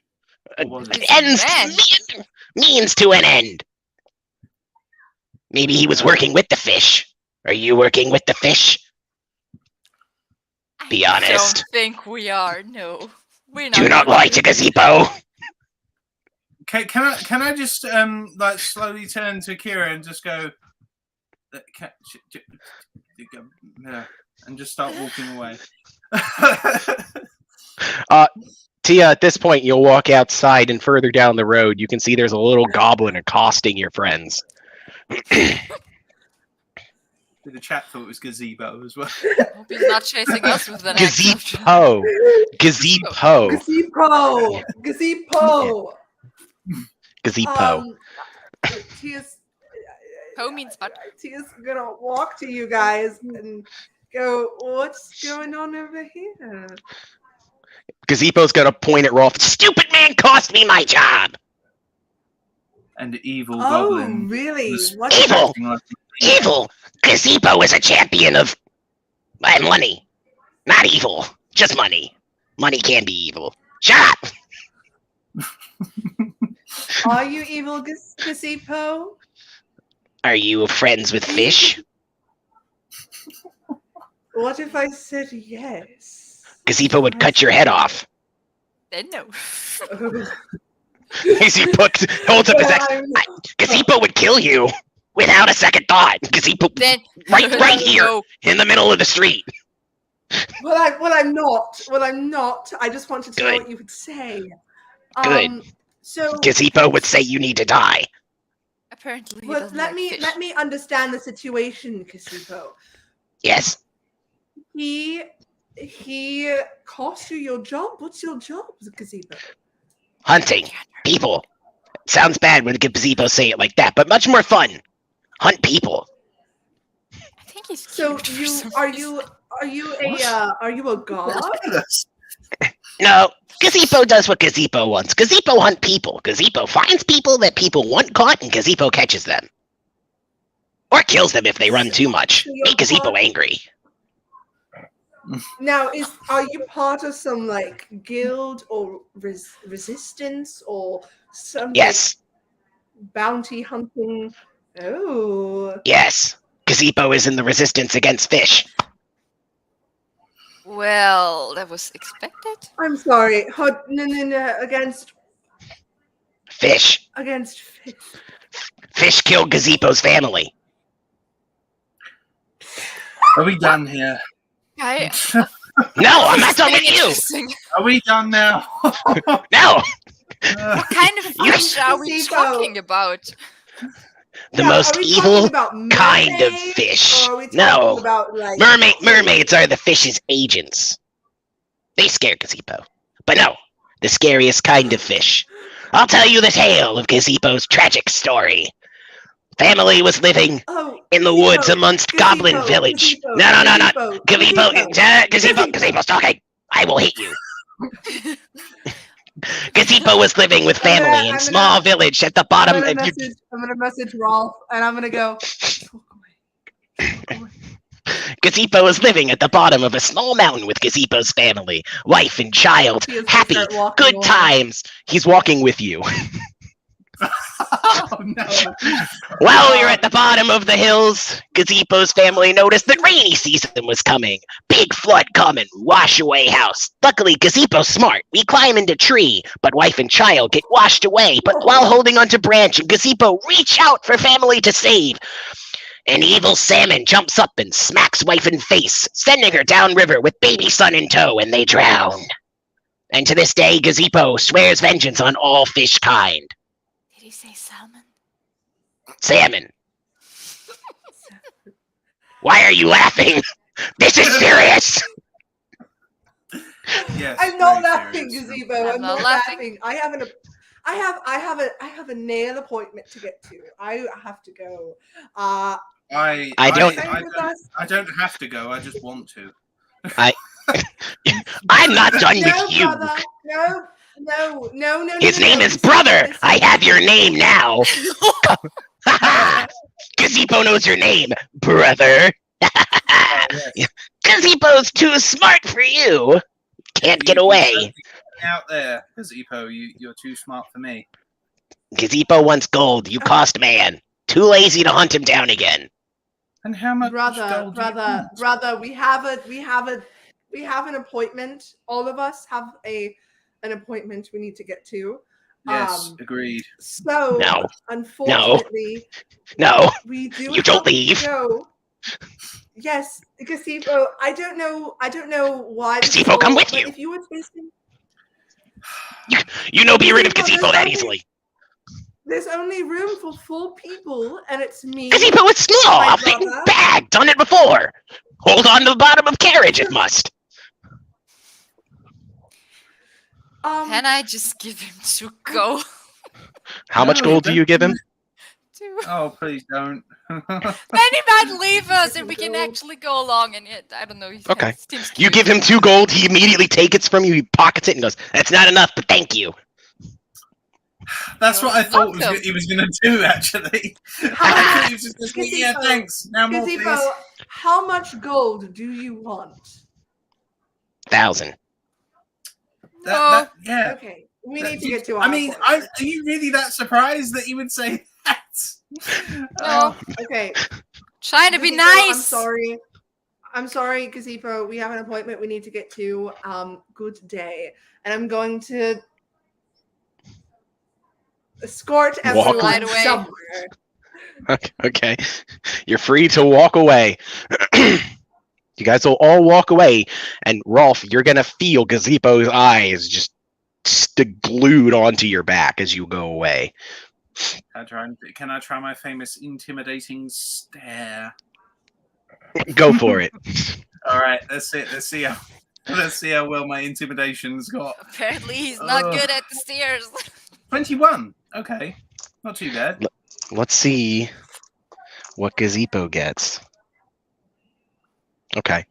Or was it? Means to an end. Maybe he was working with the fish. Are you working with the fish? Be honest. I don't think we are. No, we're not. Do not lie to Gazebo. Can I just like slowly turn to Kira and just go, and just start walking away. Tia, at this point, you'll walk outside, and further down the road, you can see there's a little goblin accosting your friends. The chat thought it was gazebo as well. Hope he's not chasing us with an axe. Gazebo. Gazebo. Gazebo. Tia's Po means butt. Tia's gonna walk to you guys and go, what's going on over here? Gazebo's gonna point at Rolf. Stupid man cost me my job! And the evil Oh, goblin. really? was What? Evil! acting like Evil! Gazebo is a champion of money. Not evil, just money. Money can be evil. Shut up! Are you evil, Gazebo? Are you friends with fish? What if I said yes? Gazebo would cut your head off. Then no. As he holds up his axe. Gazebo would kill you without a second thought. Gazebo Then right here no. in the middle of the street. Well, I'm not. Well, I'm not. I just wanted to know Good. what you would say. Good. So Gazebo would say you need to die. Apparently, he well, doesn't let like me fish. let me understand the situation, Gazebo. Yes. He cost you your job. What's your job, Gazebo? Hunting people. Sounds bad when Gazebo say it like that, but much more fun. Hunt people. I think he's So cute for you some are reason. you are you a god? No, Gazebo does what Gazebo wants. Gazebo hunt people. Gazebo finds people that people want caught, and Gazebo catches them. Or kills them if they run too much. So you're Make Gazebo part- angry. Now, are you part of some like guild or resistance or some Yes, like, bounty hunting? Oh, yes. Gazebo is in the resistance against fish. Well, that was expected. I'm sorry. No. Against Fish. fish. Fish killed Gazebo's family. Are we done here? I No, I'm not done with you. Interesting. Are we done now? No, Uh, What kind of You- fish are we Gazebo. talking about? the Yeah, most are we evil talking about kind of mermaids, fish. Or are we talking No. about like Mermaids are the fish's agents. They scare Gazebo. But no, the scariest kind of fish. I'll tell you the tale of Gazebo's tragic story. Family was living Oh, in the Gazebo, woods amongst Goblin Gazebo, Village. Gazebo, No. Gazebo, Gazebo's talking. I will hit you. Gazebo was living with I'm family gonna- in I'm a small village at the I'm bottom. gonna message Rolf, and I'm gonna go. Gazebo was living at the bottom of a small mountain with Gazebo's family, wife and child. He is gonna Happy, start walking good along. times. He's walking with you. oh no! While you're at the bottom of the hills, Gazebo's family noticed that rainy season was coming. Big flood coming, wash away house. Luckily, Gazebo's smart. We climb into tree, but wife and child get washed away. But while holding onto branch, and Gazebo reach out for family to save. An evil salmon jumps up and smacks wife in face, sending her downriver with baby son in tow, and they drown. And to this day, Gazebo swears vengeance on all fish kind. Did he say salmon? Salmon. Why are you laughing? This is serious. Yes, I'm not very laughing, serious. Gazebo. I'm I'm not not laughing. laughing. I have a nail appointment to get to. I have to go. I I don't- Stay with us. I don't have to go. I just want to. I'm not done No, with you. brother. No. His name is Listen, Brother. listen. I have your name now. Gazebo knows your name, Brother. Yes. Gazebo's too smart for you. Can't get away. Out there, Gazebo, you're too smart for me. Gazebo wants gold. You cost man. Too lazy to hunt him down again. And how much brother, gold do you want? brother. We have an appointment. All of us have an appointment we need to get to. Yes, agreed. So No. unfortunately, No, we do. You don't have to leave. go. Yes, Gazebo. I don't know why. this is Gazebo, come all, with but you. If you were facing, you know be rid of Gazebo, Gazebo that there's easily. there's only room for 4 people, and it's me. Gazebo is small. My I'll fit in brother. bag. Done it before. Hold on to the bottom of carriage if must. Can I just give him to go? How much gold do you give him? 2. Oh, please don't. Then he might leave us and we can actually go along and I don't know. Okay. Seems You cute. give him 2 gold, he immediately takes it from you, he pockets it and goes, "That's not enough, but thank you." That's what I thought welcome. he was going to do, actually. I thought he was just going to say, yeah, thanks. Now more, please. Gazebo, how much gold do you want? 1,000. Yeah. Okay, we need to get to. I mean, are you really that surprised that he would say that? No. Okay. Trying to be Gazebo, nice. I'm sorry, Gazebo. We have an appointment we need to get to. Good day. And I'm going to escort everyone Slide away. somewhere. Okay. You're free to walk away. You guys will all walk away, and Rolf, you're gonna feel Gazebo's eyes just glued onto your back as you go away. Can I try my famous intimidating stare? Go for it. All right, let's see how well my intimidation's got. Apparently he's not good at the stairs. 21. Okay, not too bad. Let's see what Gazebo gets. Okay.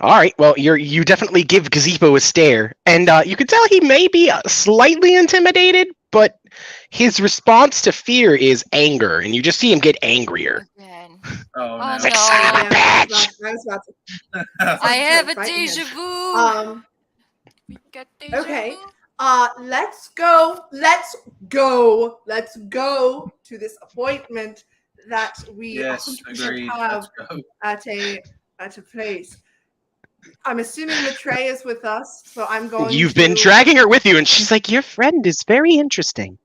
All right. Well, you definitely give Gazebo a stare, and you can tell he may be slightly intimidated, but his response to fear is anger, and you just see him get angrier. Again. Oh, no. It's like, son of a bitch! I was about to. I have a Fighting deja him. vu. We got deja Okay. vu. Let's go to this appointment that we Yes, 100% agreed. have Let's go. at a place. I'm assuming Maitreya is with us, so I'm going. You've been dragging her with you, and she's like, "Your friend is very interesting."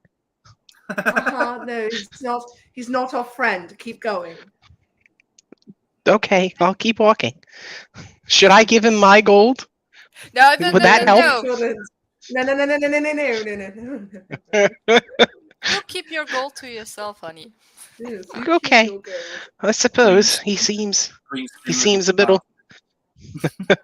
No, he's not. He's not our friend. Keep going. Okay, I'll keep walking. Should I give him my gold? No, Would that help? No. You keep your gold to yourself, honey. Yes, you Okay. keep your gold. I suppose he seems a little.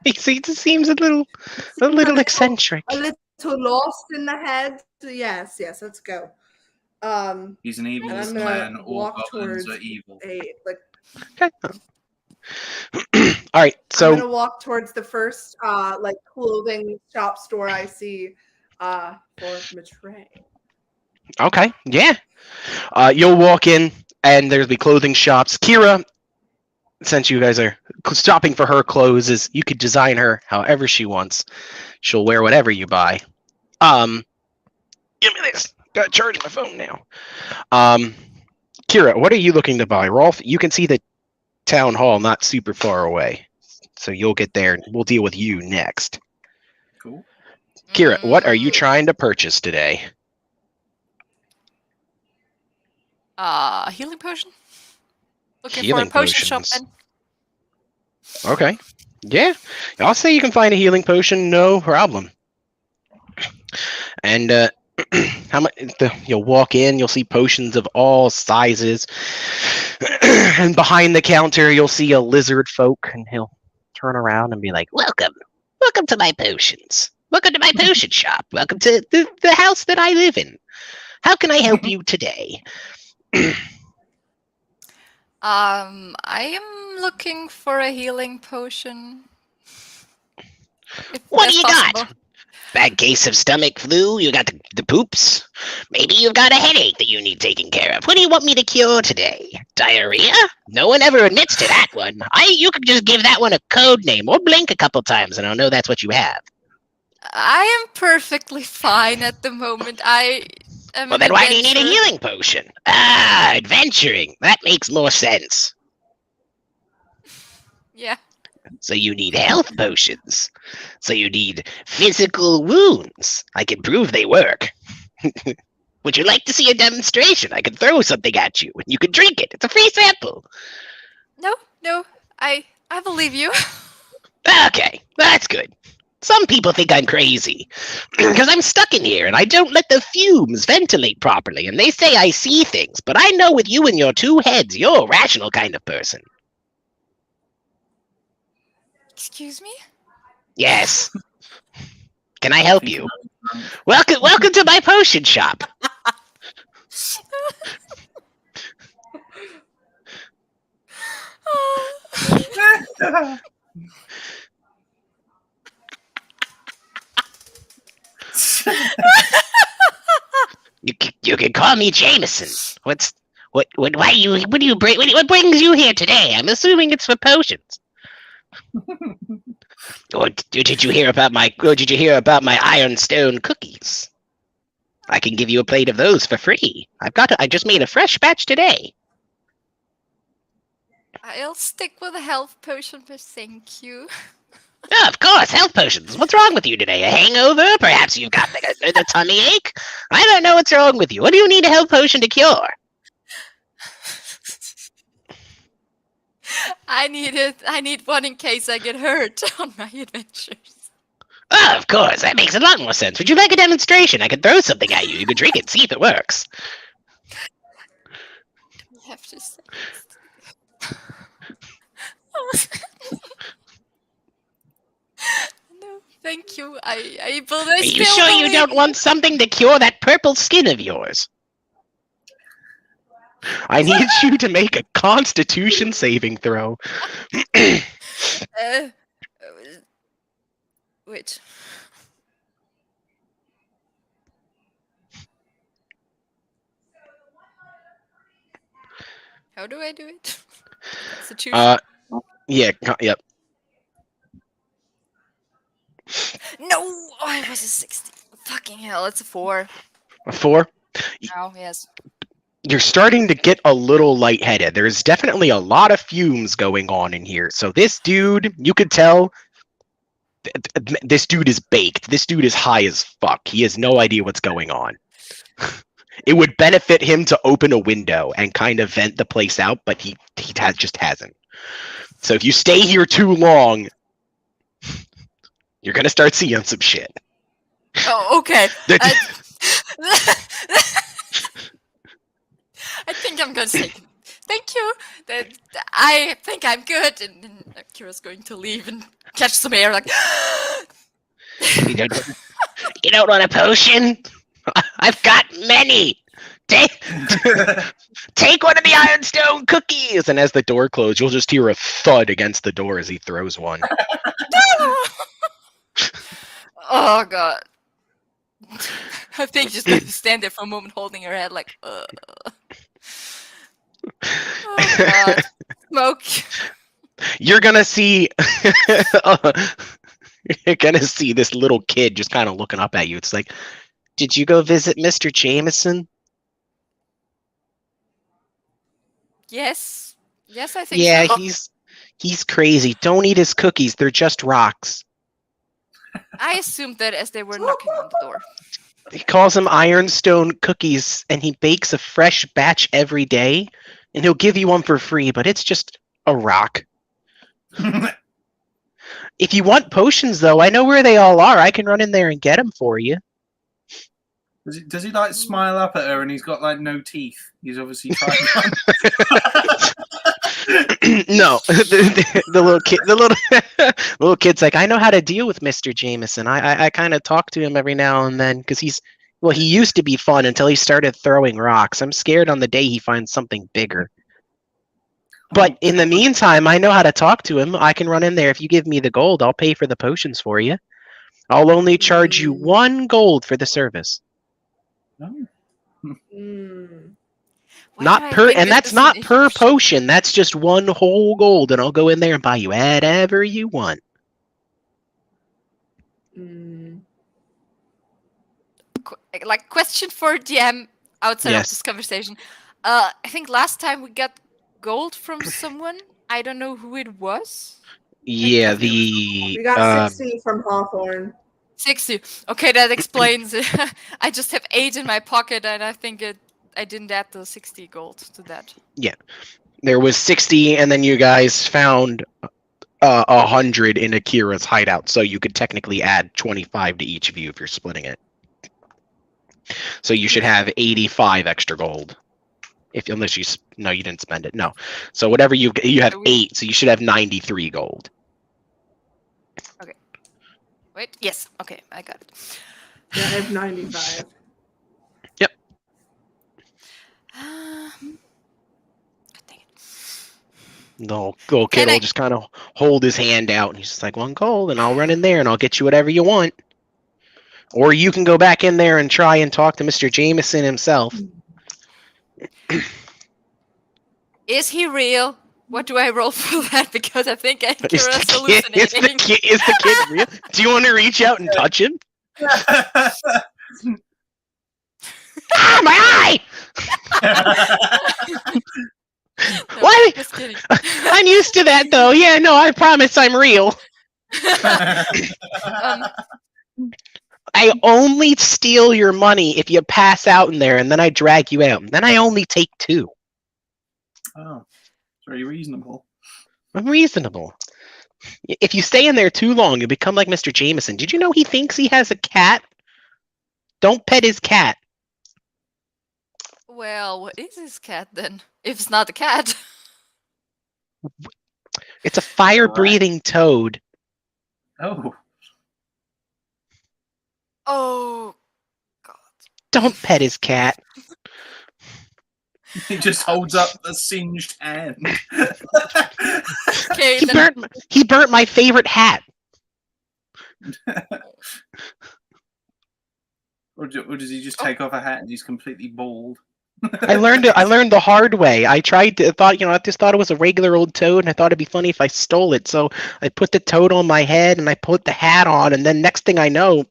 he seems a little eccentric. A little lost in the head. Yes, let's go. He's an evil And I'm gonna man. All walk goblins towards are evil. All right, so I'm gonna walk towards the first clothing shop store I see for Maitreya. okay, yeah. You'll walk in, and there'll be clothing shops. Kira, since you guys are shopping for her clothes, is you could design her however she wants. She'll wear whatever you buy. Give me this. Gotta charge my phone now. Kira, what are you looking to buy? Rolf, you can see the town hall not super far away, so you'll get there, and we'll deal with you next. Cool. Kira, what are you trying to purchase today? Healing potion. Looking Healing for a potion shop potions. then. Okay. Yeah. I'll say you can find a healing potion, no problem. And how much you'll walk in, you'll see potions of all sizes. And behind the counter you'll see a lizard folk, and he'll turn around and be like, "Welcome. Welcome to my potions. Welcome to my potion shop. Welcome to the house that I live in. How can I help you today?" I am looking for a healing potion. If What that's do you got? possible. Bad case of stomach flu? You got the poops? Maybe you've got a headache that you need taken care of. What do you want me to cure today? Diarrhea? No one ever admits to that one. You could just give that one a code name or blink a couple times and I'll know that's what you have. I am perfectly fine at the moment. Well, then why do you need a healing potion? Ah, adventuring. That makes more sense. Yeah. So you need health potions. So you need physical wounds. I can prove they work. Would you like to see a demonstration? I can throw something at you and you can drink it. It's a free sample. No. I believe you. Okay, that's good. Some people think I'm crazy because I'm stuck in here and I don't let the fumes ventilate properly, and they say I see things, but I know with you and your two heads, you're a rational kind of person. Excuse me? Yes. Can I help you? Welcome to my potion shop. You can call me Jameson. What brings you here today? I'm assuming it's for potions. Or did you hear about my ironstone cookies? I can give you a plate of those for free. I just made a fresh batch today. I'll stick with a health potion, but thank you. Oh, of course, health potions. What's wrong with you today? A hangover? Perhaps you've got a tummy ache? I don't know what's wrong with you. What do you need a health potion to cure? I need one in case I get hurt on my adventures. Oh, of course, that makes a lot more sense. Would you like a demonstration? I could throw something at you. You could drink it, see if it works. You have to say No, thank you. Are you sure you don't want something to cure that purple skin of yours? I need you to make a Constitution saving throw. Wait. How do I do it? Constitution. Yeah, yep. No! Oh, it was a 60. Fucking hell, it's a 4. A 4? Now, yes. You're starting to get a little lightheaded. There's definitely a lot of fumes going on in here. So this dude, you could tell, this dude is baked. This dude is high as fuck. He has no idea what's going on. It would benefit him to open a window and kind of vent the place out, but he just hasn't. So if you stay here too long, you're gonna start seeing some shit. Oh, okay. I think I'm gonna say thank you. I think I'm good, and then Kira's going to leave and catch some air. Like, You don't want a potion? I've got many. Take one of the ironstone cookies. And as the door closes, you'll just hear a thud against the door as he throws one. oh god. I think just going to stand there for a moment, holding her head, like, Oh god, smoke. You're gonna see. You're gonna see this little kid just kind of looking up at you. It's like, did you go visit Mr. Jameson? Yes, I think Yeah, so. he's crazy. Don't eat his cookies. They're just rocks. I assumed that as they were knocking on the door. He calls them ironstone cookies, and he bakes a fresh batch every day, and he'll give you one for free, but it's just a rock. If you want potions, though, I know where they all are. I can run in there and get them for you. Does he like smile up at her and he's got like no teeth? He's obviously trying. No, the little kid's like, I know how to deal with Mr. Jameson. I kind of talk to him every now and then because he used to be fun until he started throwing rocks. I'm scared on the day he finds something bigger. But in the meantime, I know how to talk to him. I can run in there. If you give me the gold, I'll pay for the potions for you. I'll only charge you 1 gold for the service. Not per, and that's not per potion. That's just 1 whole gold, and I'll go in there and buy you whatever you want. Like, question for DM outside of this conversation. I think last time we got gold from someone. I don't know who it was. Yeah, we got 60 from Hawthorne. 60. Okay, that explains it. I just have 8 in my pocket, and I think I didn't add the 60 gold to that. Yeah, there was 60, and then you guys found 100 in Akira's hideout, so you could technically add 25 to each of you if you're splitting it. So you should have 85 extra gold. Unless you didn't spend it. No. So whatever you have 8, so you should have 93 gold. Okay. Wait. Yes. Okay, I got it. Yeah, I have 95. Yep. The little kid Can will I- just kind of hold his hand out, and he's just like, 1 gold, and I'll run in there, and I'll get you whatever you want. Or you can go back in there and try and talk to Mr. Jameson himself. Is he real? What do I roll for that? Because I think Is Kira's the kid, hallucinating. is the kid real? Do you want to reach out and touch him? Ah, my eye! No, Why? just kidding. I'm used to that, though. Yeah, no, I promise I'm real. um, I only steal your money if you pass out in there, and then I drag you out. Then I only take 2. Oh, it's very reasonable. I'm reasonable. If you stay in there too long, you become like Mr. Jameson. Did you know he thinks he has a cat? Don't pet his cat. well, what is this cat then? If it's not a cat. It's a fire-breathing toad. Oh, Oh, God. Don't pet his cat. he just holds up a singed hand. Okay, He then burnt my favorite hat. Or does he just take off a hat and he's completely bald? I learned the hard way. I just thought it was a regular old toad, and I thought it'd be funny if I stole it. So I put the toad on my head, and I put the hat on, and then next thing I know,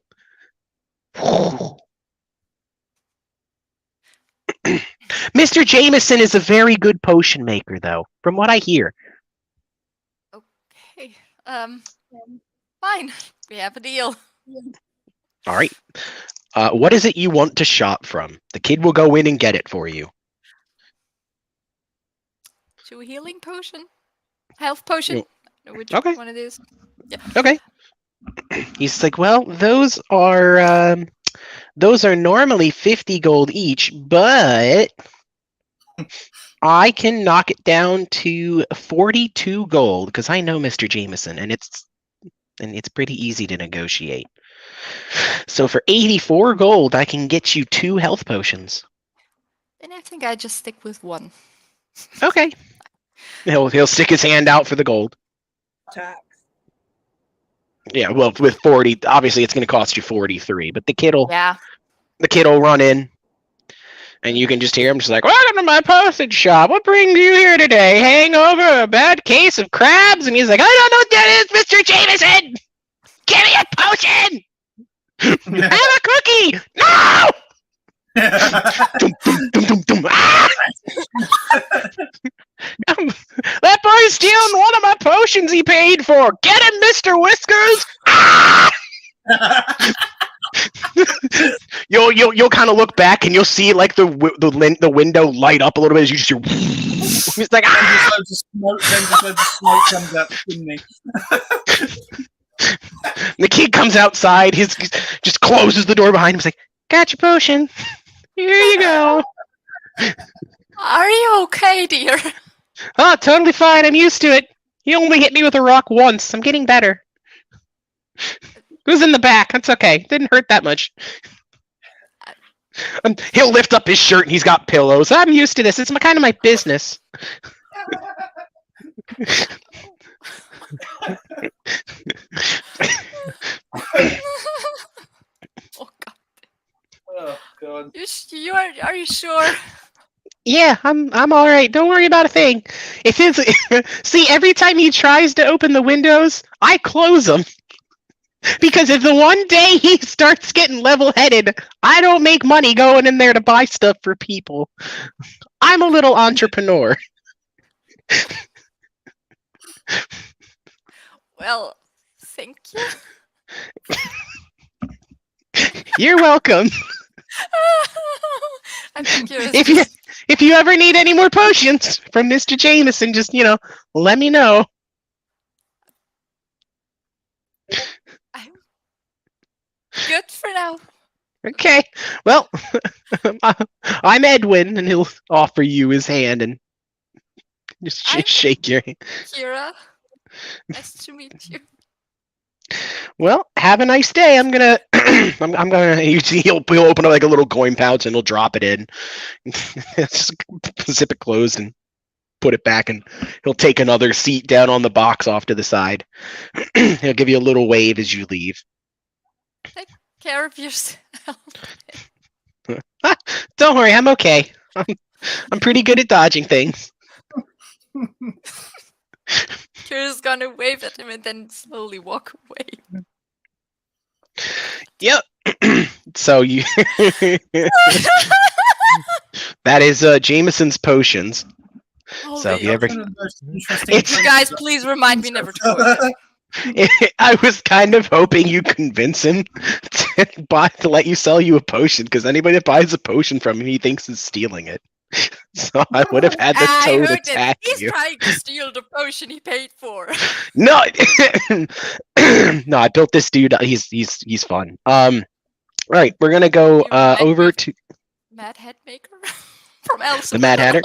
Mr. Jameson is a very good potion maker, though, from what I hear. okay. Fine. We have a deal. All right. What is it you want to shop from? The kid will go in and get it for you. To a healing potion? Health potion? Which Okay. one it is? Okay. He's like, well, those are normally 50 gold each, but I can knock it down to 42 gold because I know Mr. Jameson, and it's pretty easy to negotiate. So for 84 gold, I can get you 2 health potions. Then I think I just stick with 1. Okay. He'll stick his hand out for the gold. Tax. Yeah, well, with 40, obviously it's going to cost you 43, but the kid will Yeah. run in, and you can just hear him just like, welcome to my postage shop. What brings you here today? Hangover, a bad case of crabs? And he's like, I don't know what that is, Mr. Jameson! Give me a potion! Have a cookie! No! Dum, dum, dum, dum, dum. Ah! That boy's stealing one of my potions he paid for. Get him, Mr. Whiskers! Ah! You'll kind of look back and you'll see like the window light up a little bit as you just hear. It's like ah! Then just loads of smoke comes out the chimney. The kid comes outside. He just closes the door behind him. He's like, "Got your potion. Here you go." Are you okay, dear? Oh, totally fine. I'm used to it. He only hit me with a rock once. I'm getting better. It was in the back. That's okay. Didn't hurt that much. He'll lift up his shirt and he's got pillows. I'm used to this. It's kind of my business. Oh God. Oh God. Are you sure? Yeah, I'm all right. Don't worry about a thing. See, every time he tries to open the windows, I close them. Because if the one day he starts getting level-headed, I don't make money going in there to buy stuff for people. I'm a little entrepreneur. Well, thank you. You're welcome. I think you're. If you ever need any more potions from Mr. Jameson, just let me know. I'm good for now. Okay. Well, I'm Edwin, and he'll offer you his hand and just shake your hand. Kira, nice to meet you. Well, have a nice day. I'm gonna, he'll open up like a little coin pouch and he'll drop it in. Just zip it closed and put it back, and he'll take another seat down on the box off to the side. He'll give you a little wave as you leave. Care of yourself. Don't worry, I'm okay. I'm pretty good at dodging things. You're just gonna wave at him and then slowly walk away. Yep. So you that is Jameson's potions. So if you ever It's- You guys, please remind me never to quote it. I was kind of hoping you convince him to let you sell you a potion, because anybody that buys a potion from him, he thinks is stealing it. So I would have had the I toad heard it. attack He's you. trying to steal the potion he paid for. No, no, I built this dude. He's fun. Right, we're gonna go You remind me over of to Mad Head Maker from Elsa. the Mad Hatter.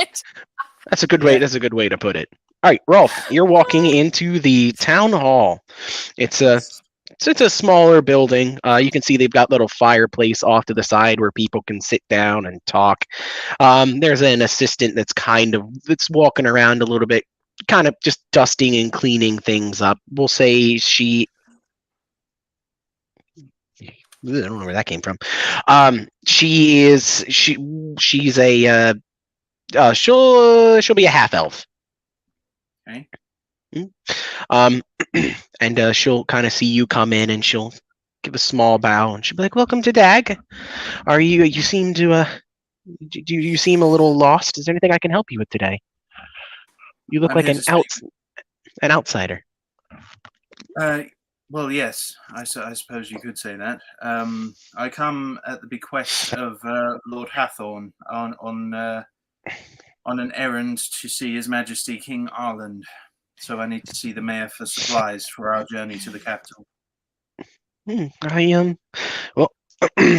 That's a good way. Yeah. That's a good way to put it. All right, Rolf, you're walking into the town hall. It's a smaller building. You can see they've got little fireplace off to the side where people can sit down and talk. There's an assistant that's walking around a little bit, kind of just dusting and cleaning things up. We'll say I don't know where that came from. She's a she'll be a half elf. Okay. And she'll kind of see you come in, and she'll give a small bow, and she'll be like, "Welcome to Dag. Are you seem to do you seem a little lost? Is there anything I can help you with today? You look I'm like here an to speak. an outsider." Well, yes, I suppose you could say that. I come at the bequest of Lord Hathorn on an errand to see His Majesty King Arland. So I need to see the mayor for supplies for our journey to the capital. Well,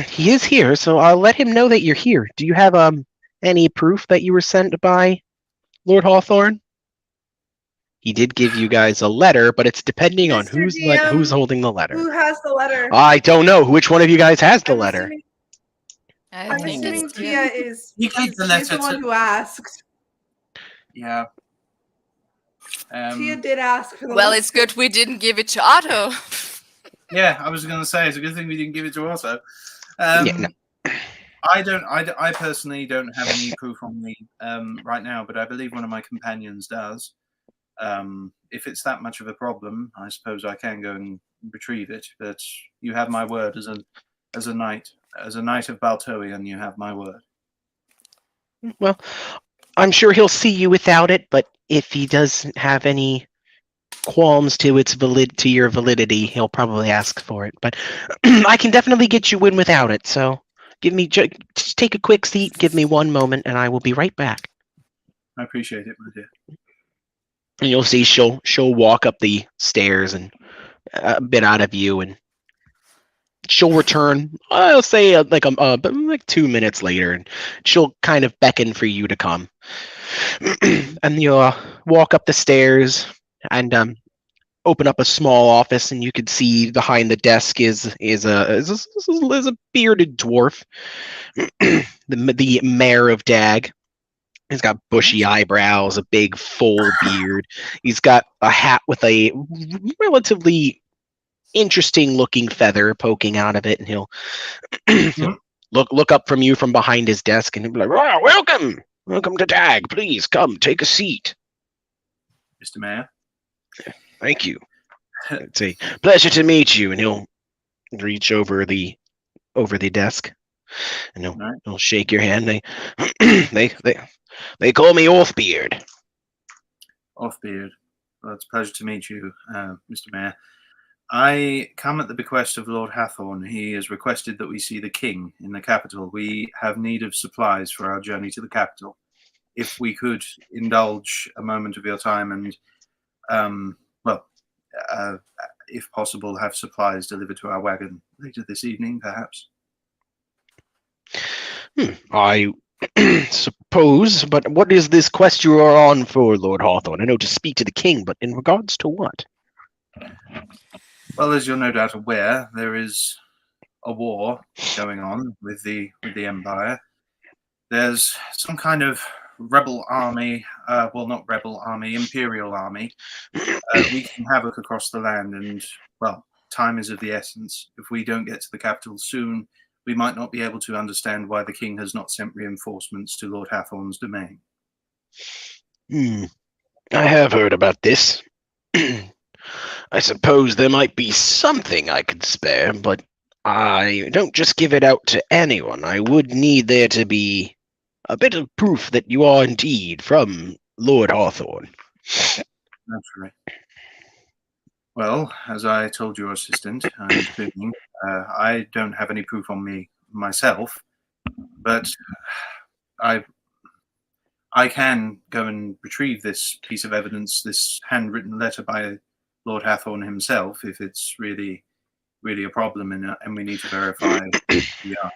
he is here, so I'll let him know that you're here. Do you have any proof that you were sent by Lord Hawthorne? He did give you guys a letter, but it's depending on Mr. who's DM, holding the letter. Who has the letter? I don't know which one of you guys has the I'm letter. assuming, I I'm think assuming it's Tia is. He gave She's the the letter one to- who asked. Yeah. Tia did ask for the Well, letter. it's good we didn't give it to Otto. Yeah, I was going to say it's a good thing we didn't give it to Otto. Yeah, no. I personally don't have any proof on me right now, but I believe one of my companions does. If it's that much of a problem, I suppose I can go and retrieve it. But you have my word as a knight of Baltoian. You have my word. Well, I'm sure he'll see you without it, but if he does have any qualms to your validity, he'll probably ask for it. But I can definitely get you in without it. So just take a quick seat. Give me one moment, and I will be right back. I appreciate it, my dear. And you'll see she'll walk up the stairs and a bit out of view, and she'll return. I'll say like 2 minutes later, and she'll kind of beckon for you to come. And you'll walk up the stairs and open up a small office, and you can see behind the desk is a bearded dwarf, the mayor of Dag. He's got bushy eyebrows, a big full beard. He's got a hat with a relatively interesting looking feather poking out of it, and he'll look up from you from behind his desk, and he'll be like, "Oh, welcome to Dag. Please come, take a seat." Mr. Mayor. Thank you. It's a pleasure to meet you. And he'll reach over the desk, and he'll shake your hand. They call me Orthbeard. Orthbeard. Well, it's a pleasure to meet you, Mr. Mayor. I come at the bequest of Lord Hathorn. He has requested that we see the king in the capital. We have need of supplies for our journey to the capital. If we could indulge a moment of your time and, if possible, have supplies delivered to our wagon later this evening, perhaps. I suppose, but what is this quest you are on for, Lord Hawthorne? I know to speak to the king, but in regards to what? Well, as you're no doubt aware, there is a war going on with the Empire. There's some kind of rebel army, well, not rebel army, imperial army, wreaking havoc across the land, and, well, time is of the essence. If we don't get to the capital soon, we might not be able to understand why the king has not sent reinforcements to Lord Hathorn's domain. I have heard about this. I suppose there might be something I could spare, but I don't just give it out to anyone. I would need there to be a bit of proof that you are indeed from Lord Hawthorne. Naturally. Well, as I told your assistant, I don't have any proof on me myself, but I can go and retrieve this piece of evidence, this handwritten letter by Lord Hathorne himself, if it's really a problem, and we need to verify who we are.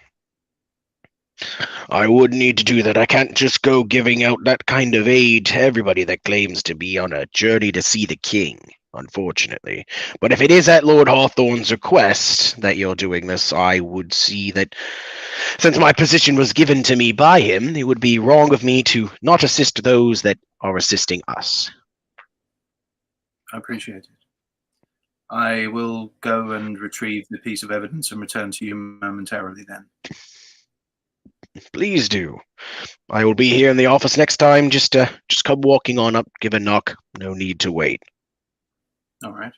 I would need to do that. I can't just go giving out that kind of aid to everybody that claims to be on a journey to see the king, unfortunately. But if it is at Lord Hawthorne's request that you're doing this, I would see that since my position was given to me by him, it would be wrong of me to not assist those that are assisting us. I appreciate it. I will go and retrieve the piece of evidence and return to you momentarily then. Please do. I will be here in the office next time. Just come walking on up, give a knock. No need to wait. All right.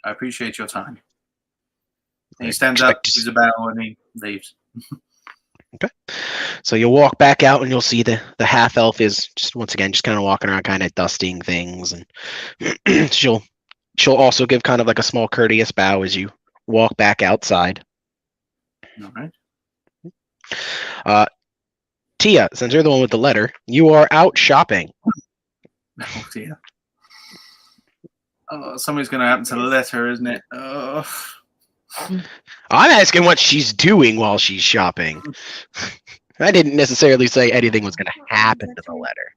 I appreciate your time. And he stands up, gives a bow, and he leaves. Okay. So you'll walk back out, and you'll see the half-elf is just once again just kind of walking around, kind of dusting things, and she'll also give kind of like a small courteous bow as you walk back outside. All right. Tia, since you're the one with the letter, you are out shopping. Oh dear. Oh, something's going to happen to the letter, isn't it? Oh. I'm asking what she's doing while she's shopping. I didn't necessarily say anything was going to happen to the letter.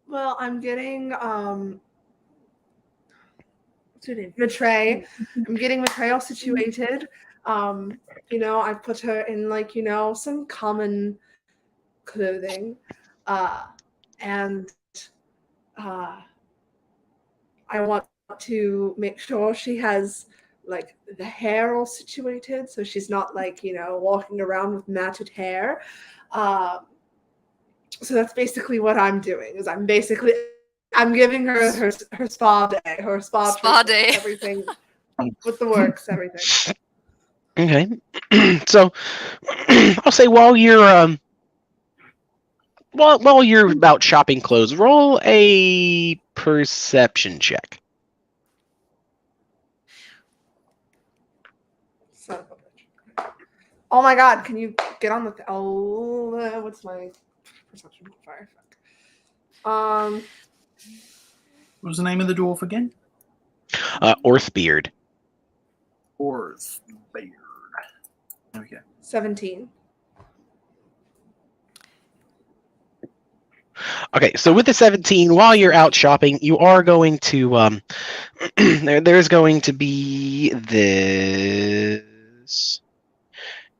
Well, I'm getting what's her name? Betray. I'm getting Betray all situated. I put her in some common clothing. And I want to make sure she has the hair all situated, so she's not walking around with matted hair. So that's basically what I'm doing. I'm giving her her spa day, her spa day, everything with the works, everything. Okay, so I'll say while you're about shopping clothes, roll a perception check. Son of a bitch. Oh my god, can you get on the what's my perception modifier? What was the name of the dwarf again? Orthbeard. Orthbeard. There we go. 17. Okay, so with the 17, while you're out shopping, you are going to there's going to be this.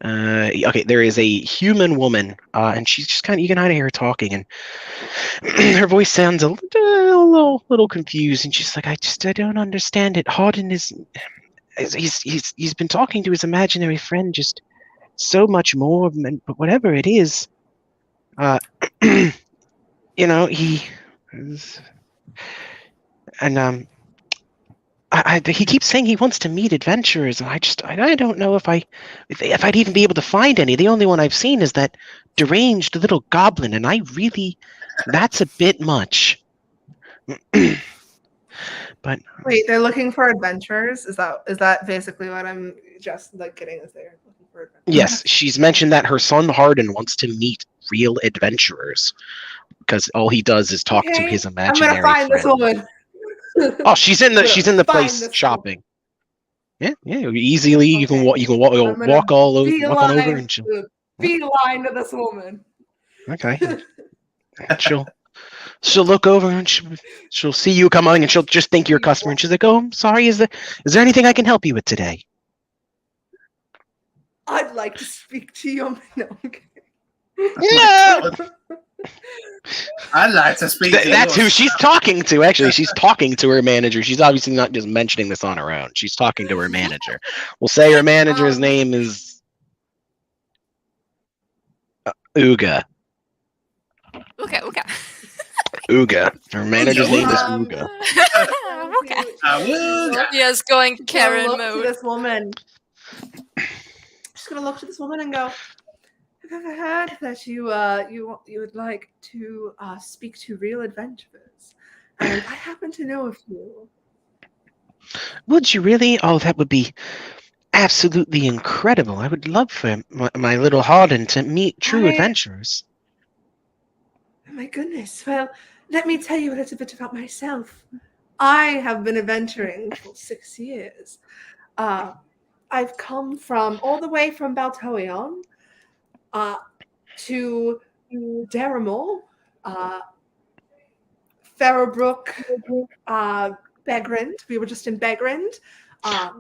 Okay, there is a human woman, and she's just you can kind of hear her talking, and her voice sounds a little confused, and she's like, I don't understand it. Hawden he's been talking to his imaginary friend just so much more, but whatever it is, he and he keeps saying he wants to meet adventurers, and I don't know if I'd even be able to find any. The only one I've seen is that deranged little goblin, and that's a bit much. But wait, they're looking for adventurers? Is that basically what I'm just getting? Is they're looking for adventurers? Yes, she's mentioned that her son Hardin wants to meet real adventurers because all he does is talk to his imaginary I'm gonna find friend. this woman. Oh, she's in the place shopping. Yeah, easily you can walk all over, walk on over, and beeline to this woman. Okay. She'll look over and she'll see you coming, and she'll just think you're a customer, and she's like, "Oh, I'm sorry. Is there anything I can help you with today?" I'd like to speak to you. No. No! I'd like to speak to That's who yours. she's talking to. Actually, she's talking to her manager. She's obviously not just mentioning this on her own. She's talking to her manager. We'll say her manager's name is Uga. Okay. Uga. Her manager's name is Um, Uga. Okay. Awooga. Yes, going Gonna Karen look to mode. this woman. Just gonna look to this woman and go. I've ever heard that you would like to speak to real adventurers, and I happen to know a few. Would you really? Oh, that would be absolutely incredible. I would love for my little Harden to meet true I- adventurers. Oh my goodness. Well, let me tell you a little bit about myself. I have been adventuring for 6 years. I've come from all the way from Baltoion to Derrimore, Farrowbrook, Begrand. We were just in Begrand.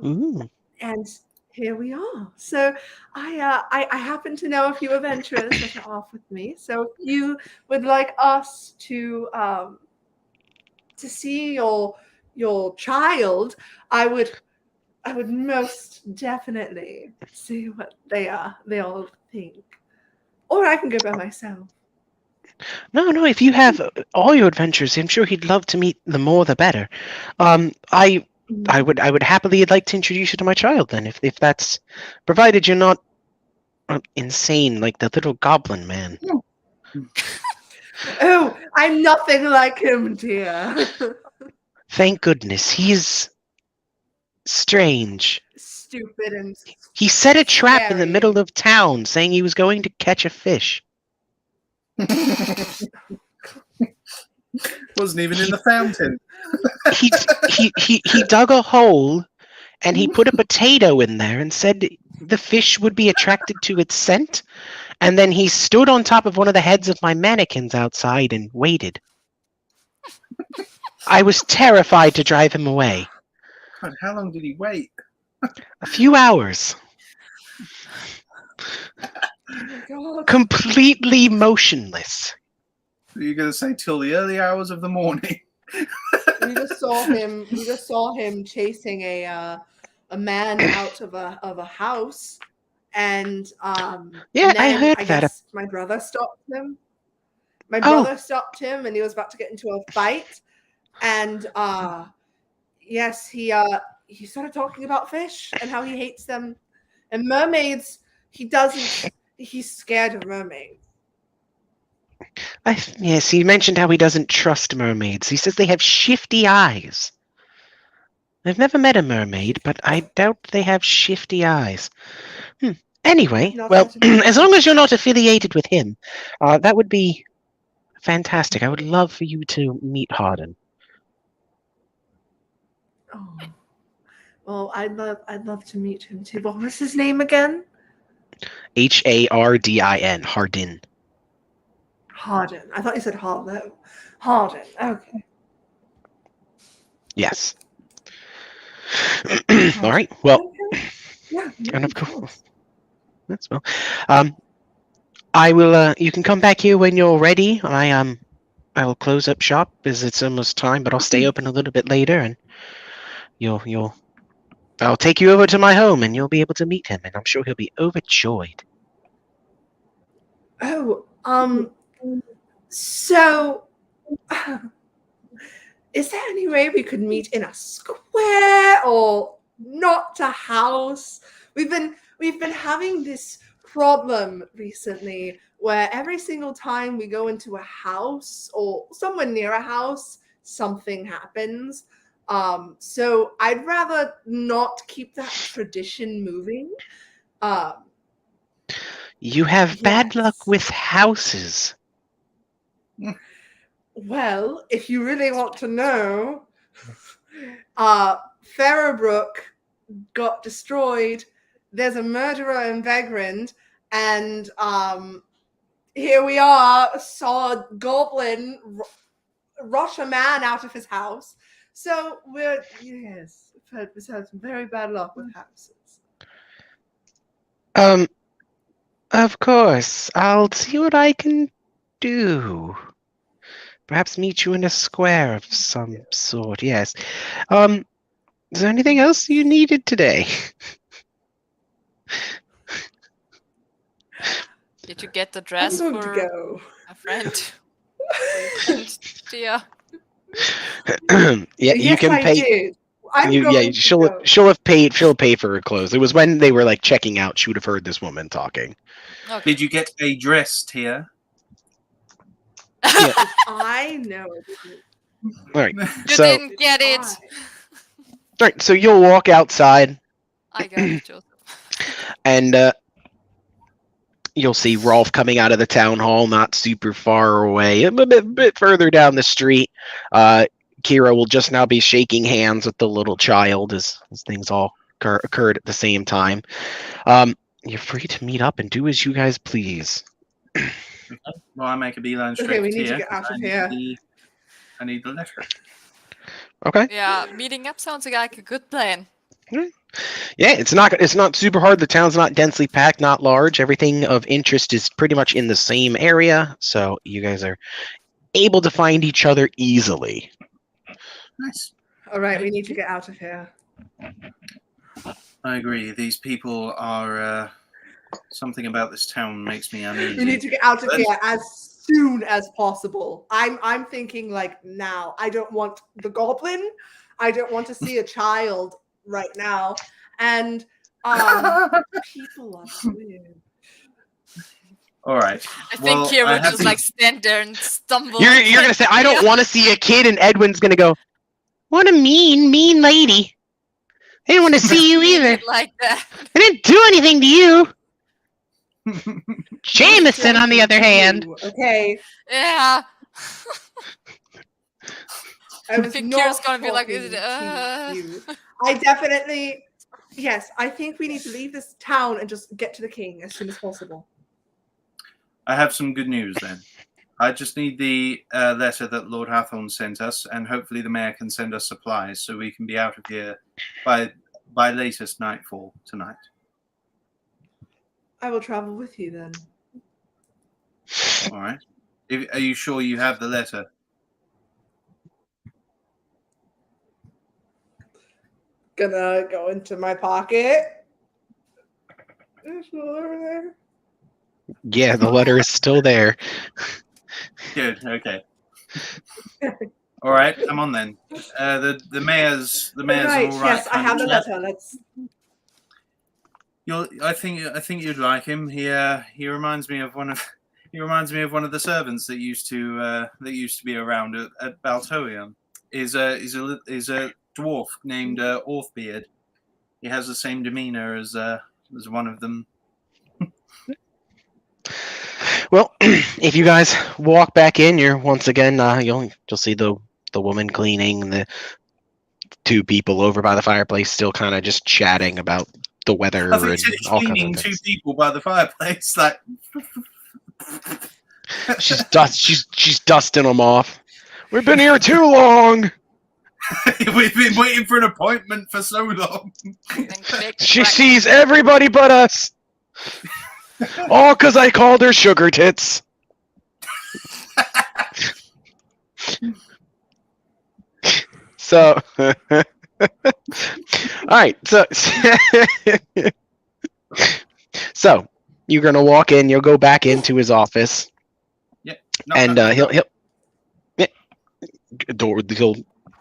Ooh. And here we are. So I happen to know a few adventurers that are off with me. So if you would like us to see your child, I would most definitely see what they all think. Or I can go by myself. No. If you have all your adventures, I'm sure he'd love to meet the more the better. I would happily like to introduce you to my child then, if that's provided you're not insane like the little goblin man. Oh, I'm nothing like him, dear. Thank goodness. He's strange. Stupid and He set a trap in the Scary. middle of town saying he was going to catch a fish. Wasn't even in the fountain. He dug a hole and he put a potato in there and said the fish would be attracted to its scent. And then he stood on top of one of the heads of my mannequins outside and waited. I was terrified to drive him away. God, how long did he wait? A few hours. oh my God. Completely motionless. Are you going to say till the early hours of the morning? We just saw him chasing a man out of a house, and Yeah, then I heard that. guess my brother stopped him. My Oh. brother stopped him, and he was about to get into a fight, and yes, he started talking about fish and how he hates them, and mermaids. He's scared of mermaids. Yes, he mentioned how he doesn't trust mermaids. He says they have shifty eyes. I've never met a mermaid, but I doubt they have shifty eyes. Anyway, Not well, that important. as long as you're not affiliated with him, that would be fantastic. I would love for you to meet Harden. Oh. Well, I'd love to meet him too. What was his name again? Hardin. Hardin. Harden. I thought you said Harlow. Harden. Okay. Yes. All right. Well, Okay. Yeah. and of course, that's well. I will. You can come back here when you're ready. I will close up shop as it's almost time, but I'll stay open a little bit later, and I'll take you over to my home, and you'll be able to meet him, and I'm sure he'll be overjoyed. Oh, so is there any way we could meet in a square or not a house? We've been having this problem recently where every single time we go into a house or somewhere near a house, something happens. So I'd rather not keep that tradition moving. You have bad luck Yes. with houses. Well, if you really want to know, Farrowbrook got destroyed. There's a murderer in Vagrant, and here we are, saw a goblin rush a man out of his house. So we've had some very bad luck with houses. Of course. I'll see what I can do. perhaps meet you in a square of some sort. Yes. Is there anything else you needed today? Did you get the I'm dress going to for go. a friend? For your friend, Tia? Yeah, you Yes, can I pay. did. I'm Yeah, going to she'll go. she'll have paid. She'll pay for her clothes. It was when they were like checking out. She would have heard this woman talking. Okay. Did you get a dress, Tia? Yeah. I know. I didn't. All right. You So, didn't get it. I- right. So you'll walk outside, I got it, Joseph. and you'll see Rolf coming out of the town hall, not super far away, a bit further down the street. Kira will just now be shaking hands with the little child as things all occurred at the same time. You're free to meet up and do as you guys please. Well, I make a beeline straight Okay, we to need to Tia. get out of I here. I need the letter. Okay. Yeah, meeting up sounds like a good plan. Yeah, it's not super hard. The town's not densely packed, not large. Everything of interest is pretty much in the same area, so you guys are able to find each other easily. Nice. All right, we need to get out of here. I agree. These people are. Something about this town makes me uneasy. We need to get out of But- here as soon as possible. I'm thinking like now. I don't want the goblin. I don't want to see a child right now. And people are weird. All right. I think Well, Kira I would have just to- like stand there and stumble. You're gonna say, I don't want to see a kid, and Edwin's gonna go, what a mean lady. I didn't want to see you either. Like that. I didn't do anything to you. Jameson, on the other hand. Okay. Yeah. I was think not Kira's gonna be like, is it, talking to you. I definitely, yes, I think we need to leave this town and just get to the king as soon as possible. I have some good news then. I just need the letter that Lord Hathorn sent us, and hopefully the mayor can send us supplies so we can be out of here by latest nightfall tonight. I will travel with you then. All right. Are you sure you have the letter? Gonna go into my pocket. It's still over there. Yeah, the letter is still there. Good. Okay. All right. Come on then. The mayor's Right, an all right. yes, I have the letter. Let's. I think you'd like him. He reminds me of one of the servants that used to be around at Baltoion. Is a dwarf named Orthbeard. He has the same demeanor as one of them. Well, if you guys walk back in, you're once again you'll see the woman cleaning and the two people over by the fireplace still kind of just chatting about the weather I think and she's all kinds cleaning of two things. people by the fireplace. Like She's dusting them off. We've been here too long. we've been waiting for an appointment for so long. She sees everybody but us. All because I called her sugar tits. So, all right. So you're gonna walk in. You'll go back into his office, No, and no, he'll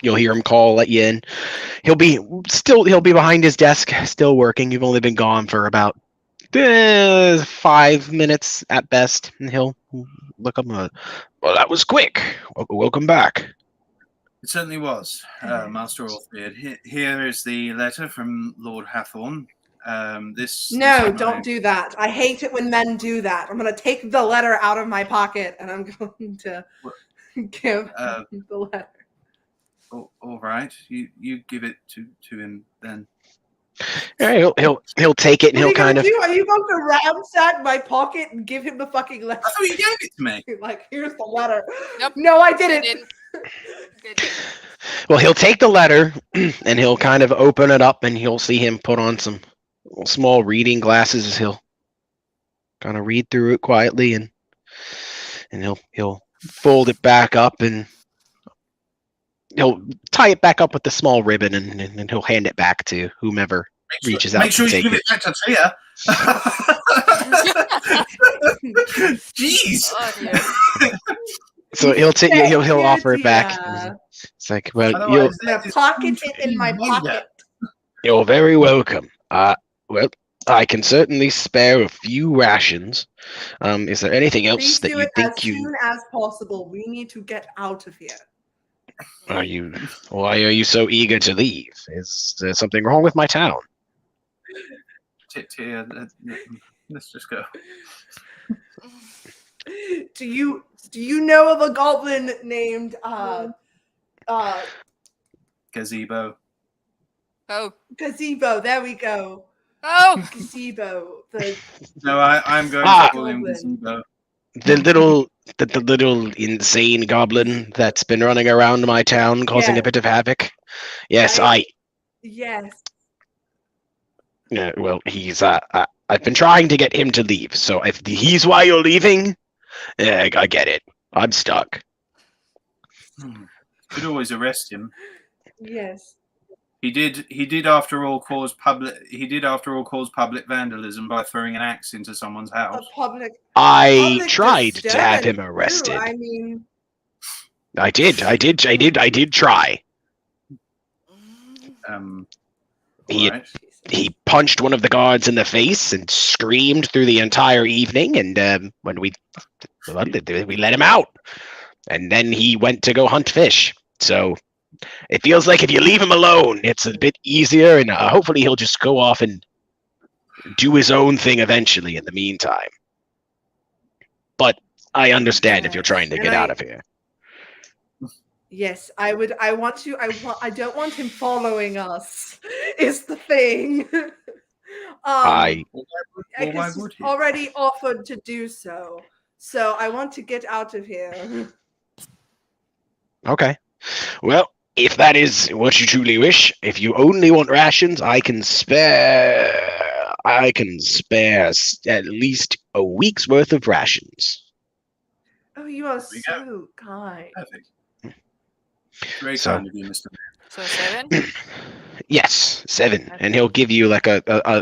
you'll hear him call, let you in. He'll be behind his desk, still working. You've only been gone for about 5 minutes at best, and he'll look up. Well, that was quick. Welcome back. It certainly was, Master Orthbeard. Here is the letter from Lord Hathorn. No, don't do that. I hate it when men do that. I'm gonna take the letter out of my pocket and I'm going to give the letter. All right, you give it to him then. Yeah, he'll take it and he'll What are you kind of. gonna do? Are you going to ransack my pocket and give him the fucking letter? I thought you gave it to me. Like, here's the letter. Nope. No, I They didn't. didn't. They didn't. Well, he'll take the letter and he'll kind of open it up, and you'll see him put on some small reading glasses. He'll kind of read through it quietly, and he'll fold it back up, and he'll tie it back up with the small ribbon, and he'll hand it back to whomever reaches out Make sure to you take give it. it back to Tia. Jeez. Oh dear. So he'll take Thank he'll you, offer it back. dear. It's like, well, Otherwise, I'm gonna this pocket food it in my is made pocket. you're very welcome. Well, I can certainly spare a few rations. Is there anything else Please that do you it as think you soon as possible. We need to get out of here. are you? Why are you so eager to leave? Is there something wrong with my town? Tia, let's just go. Do you know of a goblin named Gazebo. Oh. Gazebo? There we go. Oh. Gazebo. No, I'm going Ah. to call him Goblin. Gazebo. The little insane goblin that's been running around my town causing a Yes. bit of havoc. Yes, Yes. yeah, well, he's I've been trying to get him to leave. So if he's why you're leaving, I get it. I'm stuck. Could always arrest him. Yes. He did after all cause public vandalism by throwing an axe into someone's A house. public. I public tried to have him disturbance, arrested. too. I mean, I did try. He- Alright. He punched one of the guards in the face and screamed through the entire evening. And when we let him out, and then he went to go hunt fish. So it feels like if you leave him alone, it's a bit easier, and hopefully he'll just go off and do his own thing eventually. In the meantime, but I understand if you're trying to And get out of here. yes, I would. I don't want him following us. Is the thing. I Well, why Because would he's he? already offered to do so. So I want to get out of here. Okay. Well, if that is what you truly wish, if you only want rations, I can spare at least a week's worth of rations. Oh, you are we go. so kind. Perfect. Very So- kind of you, Mr. So 7. Yes, 7. And he'll give you like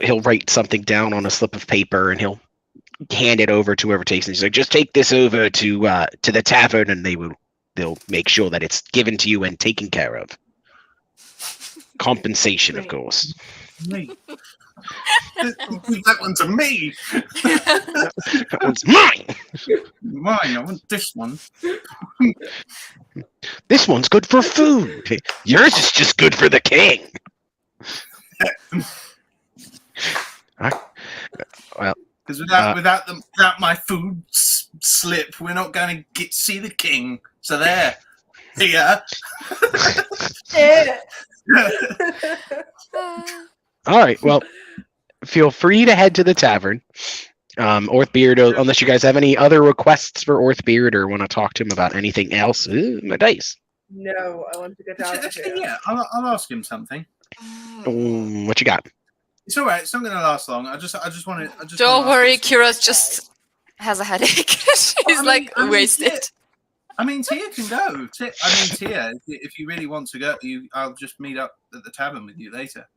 he'll write something down on a slip of paper, and he'll hand it over to whoever takes it. He's like, just take this over to the tavern, and they'll make sure that it's given to you and taken care of. Compensation, of Great. course. Me. Leave that one to me. That one's mine. Mine. I want this one. This one's good for food. Yours is just good for the king. Well, Because without my food slip, we're not going to see the king. So there. Yeah. Eh. all right. Well, feel free to head to the tavern. Orthbeard, unless you guys have any other requests for Orthbeard or want to talk to him about anything else. Ooh, my dice. No, I want to get out of Actually, here. yeah, I'll ask him something. What you got? It's all right. It's not going to last long. I just want to. Don't worry, Kira's just has a headache. She's I mean, wasted. I mean, Tia can go. Tia, if you really want to go, I'll just meet up at the tavern with you later.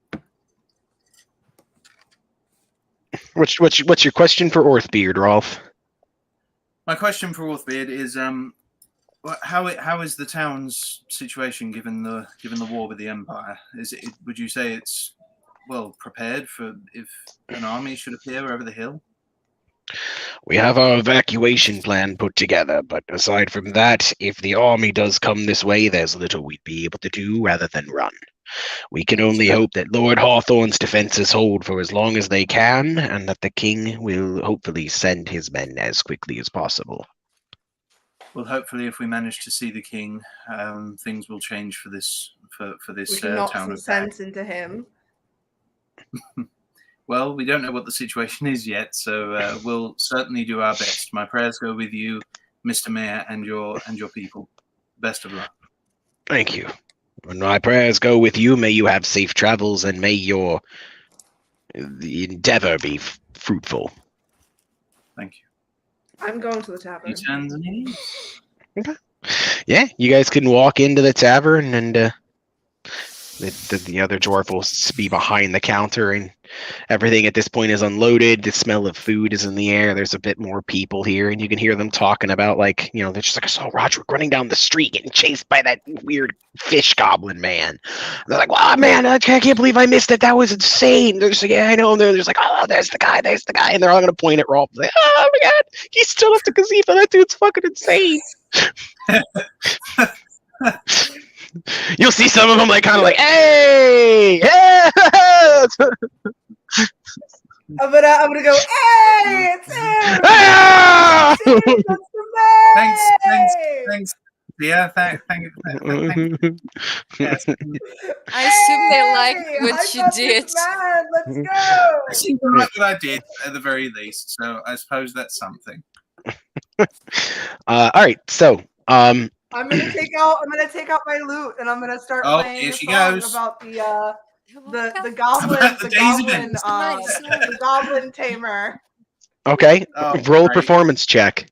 What's your question for Orthbeard, Rolf? My question for Orthbeard is, how is the town's situation given the war with the Empire? Would you say it's well prepared for if an army should appear over the hill? We have our evacuation plan put together, but aside from that, if the army does come this way, there's little we'd be able to do rather than run. We can only hope that Lord Hawthorne's defenses hold for as long as they can, and that the king will hopefully send his men as quickly as possible. Well, hopefully, if we manage to see the king, things will change for this We can knock town some of sense into him. Well, we don't know what the situation is yet, so we'll certainly do our best. My prayers go with you, Mr. Mayor, and your people. Best of luck. Thank you. And my prayers go with you. May you have safe travels, and may your endeavor be fruitful. Thank you. I'm going to the tavern. He turns and he leaves. Yeah, you guys can walk into the tavern, and the other dwarf will be behind the counter, and everything at this point is unloaded. The smell of food is in the air. There's a bit more people here, and you can hear them talking about, like, they're just like, I saw Roderick running down the street getting chased by that weird fish goblin man. And they're like, wow, man, I can't believe I missed it. That was insane. They're just like, yeah, I know. And they're just like, oh, there's the guy. And they're all going to point at Rolf. Like, oh, my God, he's still up to Kazifa. That dude's fucking insane. You'll see some of them like kind of like, hey, yeah. I'm gonna go, hey, it's him! Ah! It's him, that's the man! Thanks. Yeah, thank you. Yes. I assume they liked Hey, what I you got did. this man, let's go! I seem to like what I did at the very least, so I suppose that's something. All right, so I'm gonna take out my lute and I'm gonna start Oh, playing here a she song goes. about the goblin, About the days of the goblin tamer. okay, Oh, roll a great. performance check.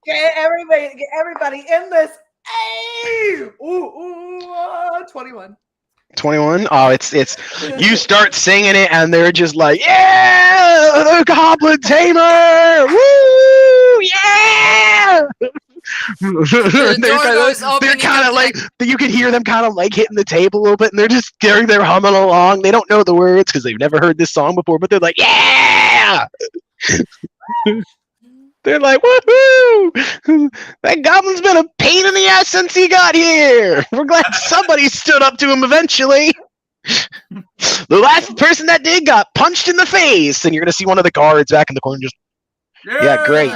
Get everybody in this. Hey! Ooh, 21. 21. Oh, it's you start singing it and they're just like, yeah, the goblin tamer, woo, yeah. They're kind of like, you can hear them kind of like hitting the table a little bit, and they're humming along. They don't know the words because they've never heard this song before, but they're like, yeah. They're like, woohoo! That goblin's been a pain in the ass since he got here. We're glad somebody stood up to him eventually. The last person that did got punched in the face, and you're gonna see one of the guards back in the corner just, yeah, great.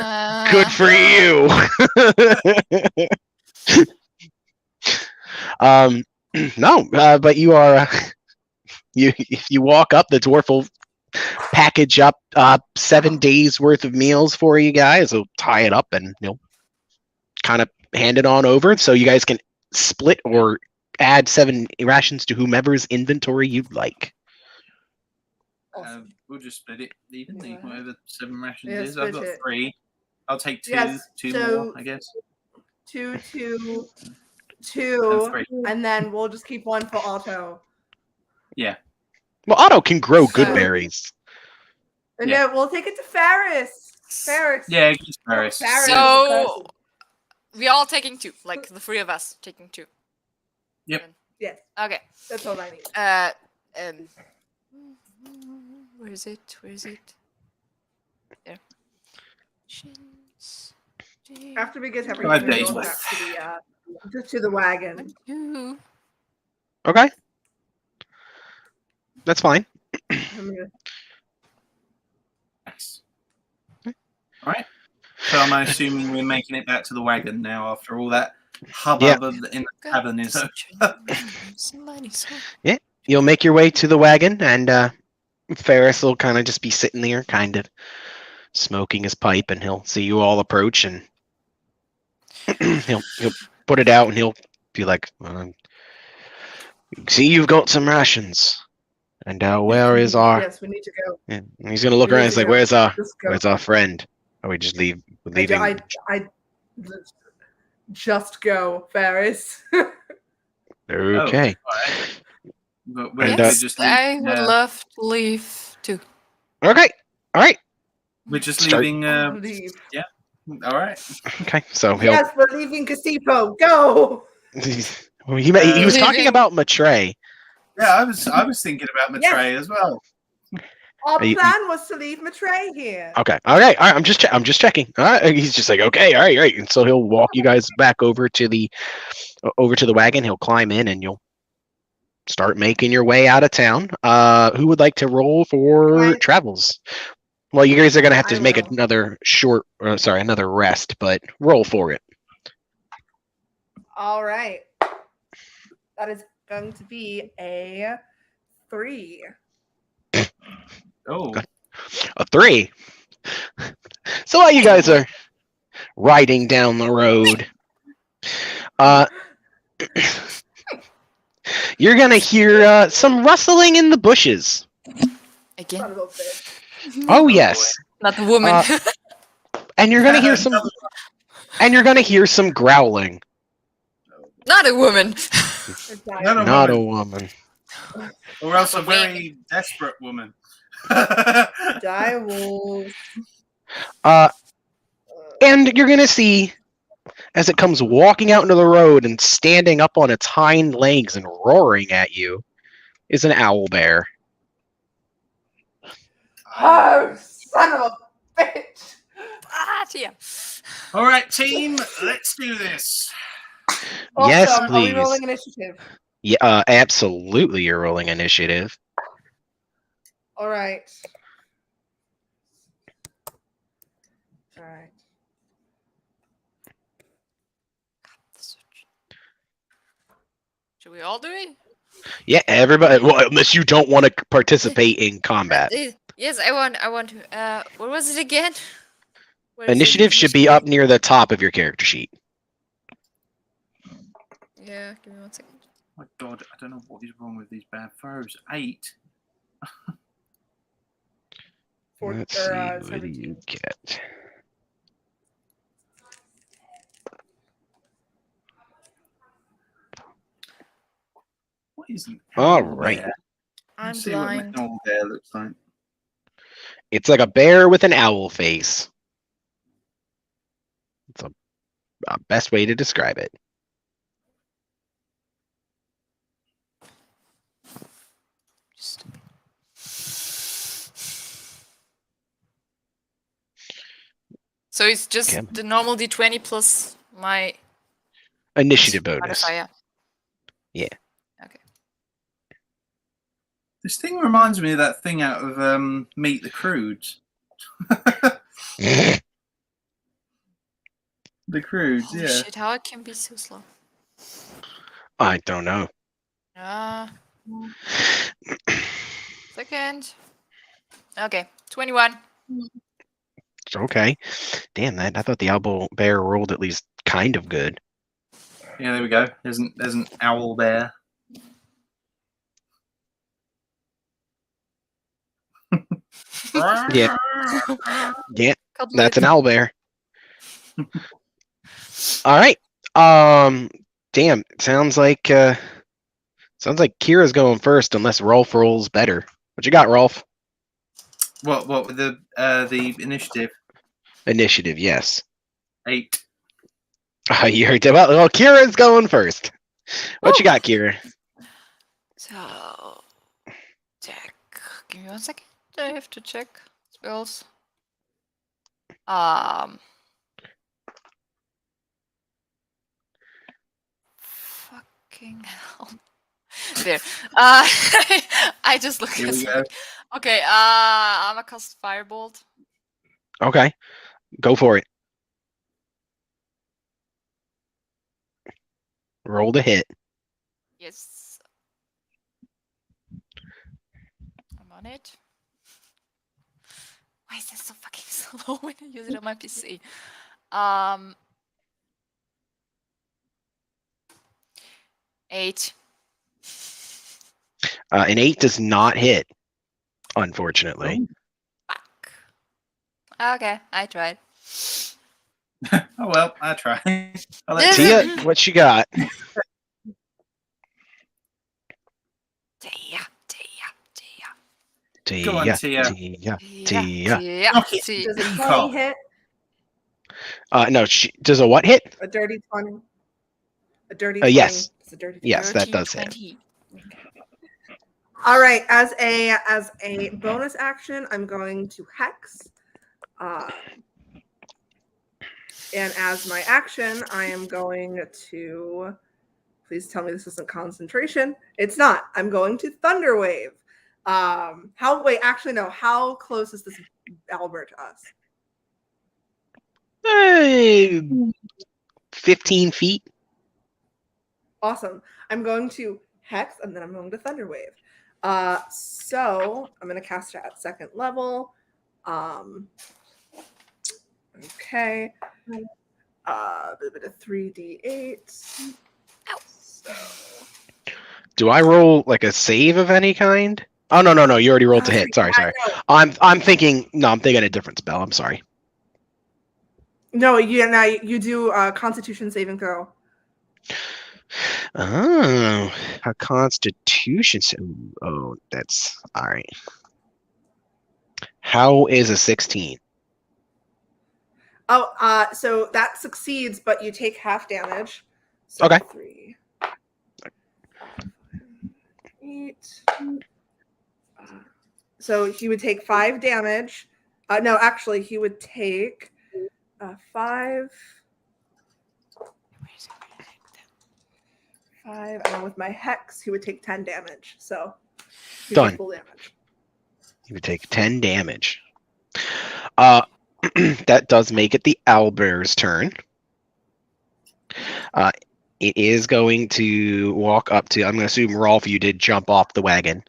Good for you. No, but you are if you walk up, the dwarf will package up 7 days worth of meals for you guys. He'll tie it up and kind of hand it on over, so you guys can split or add 7 rations to whomever's inventory you'd like. We'll just split it evenly, Yeah. whatever 7 rations Yeah, is. I've got split it. 3. I'll take 2, Yes, 2 so- more, I guess. 2, 2, And 2, 3. and then we'll just keep one for Otto. Well, Otto can grow good So- berries. And Yeah. then we'll take it to Ferris. Ferris. Yeah, just Paris. Ferris. So we all taking 2, like the 3 of us taking 2. Yes, Okay. that's all I need. Where is it? There. Shins, After we get 5 everything, days we'll go worth. back to the wagon. Two. Okay, that's fine. I'm gonna- Nice. Alright. So I'm assuming we're making it back to the wagon now after all that hubbub in the tavern is over. Somebody saw. You'll make your way to the wagon, and Ferris will kind of just be sitting there, kind of smoking his pipe, and he'll see you all approach, and he'll put it out, and he'll be like, "See, you've got some rations, and where is our?" Yes, we need to go. And he's gonna look We around. need He's to like, go. "Where's our Just go. friend? Are we just leaving?" I just go, Ferris. Okay. Alright. But we're And, Yes, just I leaving, would love to leave too. Okay. All right. we're just Start- leaving. Leave. Alright. Okay. So he'll. Yes, we're leaving Casipo. Go. Well, he was talking Leaving. about Matre. Yeah, I was thinking about Matre as well. Our Are you- plan was to leave Matre here. Okay. All right. I'm just checking. All right. He's just like, okay. All right. And so he'll walk you guys back over to the wagon. He'll climb in, and you'll start making your way out of town. Who would like to roll for I- travels? Well, you guys are gonna have to I make will. another another rest, but roll for it. All right. That is going to be a 3. Oh, A 3. So while you guys are riding down the road, you're gonna hear some rustling in the bushes. Again, Son of a bitch. Oh yes, not the woman. and you're gonna hear some. And you're gonna hear some growling. Not a woman. It's not- No, no. Not a woman. woman. Or else a Wait. very desperate woman. Die wolves. And you're gonna see as it comes walking out into the road and standing up on its hind legs and roaring at you is an owl bear. Oh, son of a bitch! Tia. All right, team, let's do this. Yes, Awesome. Are we please. rolling initiative? Yeah, absolutely. You're rolling initiative. All right. All right. Should we all do it? Yeah, everybody. Well, unless you don't want to participate in combat. Yes, I want to. What was it again? Where is it? Initiative should be up near the top of your character sheet. Yeah, give me 1 second. Oh my God, I don't know what is wrong with these bad throws. 8. Let's see. What do 17. you get? What is an All owl right. bear? I'm Let's see what an blind. owl bear looks like. It's like a bear with an owl face. It's a best way to describe it. So it's just Okay. the normal D20 plus my Initiative bonus. modifier. This thing reminds me of that thing out of Meet the Croods. The Croods, Holy yeah. shit, how it can be so slow. I don't know. Second. Okay, 21. It's okay. Damn that! I thought the owl bear rolled at least kind of good. Yeah, there we go. There's an owl bear. Yeah. Yeah, Couple that's it. an owl bear. All right. Damn. Sounds like Kira's going first, unless Rolf rolls better. What you got, Rolf? What with the initiative? Initiative, yes. 8. You heard about. Well, Kira's going first. What you got, Kira? So, check. Give me 1 second. I have to check spells. Fucking hell. There. I just looked Here at we go. something. Okay, I'm gonna cast Firebolt. Okay, go for it. Roll to hit. Yes. I'm on it. Why is this so fucking slow when I use it on my PC? 8. An 8 does not hit, unfortunately. Fuck. Okay, I tried. Oh well, I try. I'll let This Tia- Tia, what you got? Go on, Tia. Tia. Knock it. Does a Call. 20 hit? No, does a what hit? A dirty 20? A dirty 20? Yes. It's a dirty 20. Yes, that does hit. 20. All right, as a bonus action, I'm going to hex. And as my action, I am going to. Please tell me this isn't concentration. It's not. I'm going to thunder wave. Wait, actually no. How close is this Albert to us? Hey, 15 feet. Awesome. I'm going to hex and then I'm going to thunder wave. So I'm going to cast it at second level. Okay. 3d8. Do I roll like a save of any kind? Oh no, you already rolled to hit. Sorry. I'm thinking a different spell. I'm sorry. No, you do Constitution saving throw. Oh, a Constitution. Oh, that's all right. How is a 16? Oh, so that succeeds, but you take half damage. So Okay. 3, 8. So he would take 5 damage. No, actually, he would take 5. 5. And with my hex, he would take 10 damage. So he would Done. take full damage. You would take 10 damage. That does make it the owlbear's turn. It is going to walk up to. I'm going to assume Rolf, you did jump off the wagon.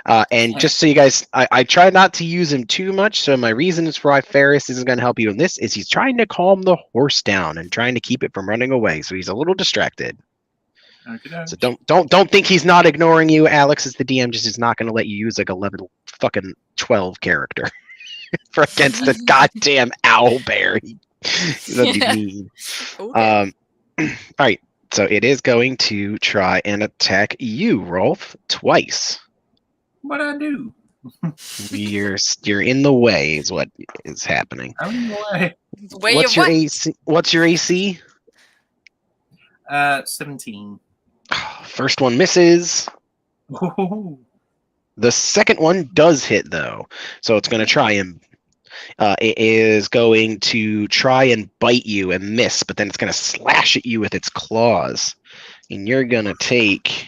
And just so you guys, I try not to use him too much. So my reasons for why Ferris isn't going to help you in this is he's trying to calm the horse down and trying to keep it from running away. So he's a little distracted. Okay. So don't think he's not ignoring you. Alex is the DM, just is not going to let you use like a level fucking 12 character for against the goddamn owlbear. That'd be mean. Okay. All right. So it is going to try and attack you, Rolf, twice. What'd I do? You're in the way is what is happening. I'm in the way. Where What's you your what? AC? What's your AC? 17. First one misses. Ooh. The second one does hit though, so it's going to try and it is going to try and bite you and miss, but then it's going to slash at you with its claws, and you're going to take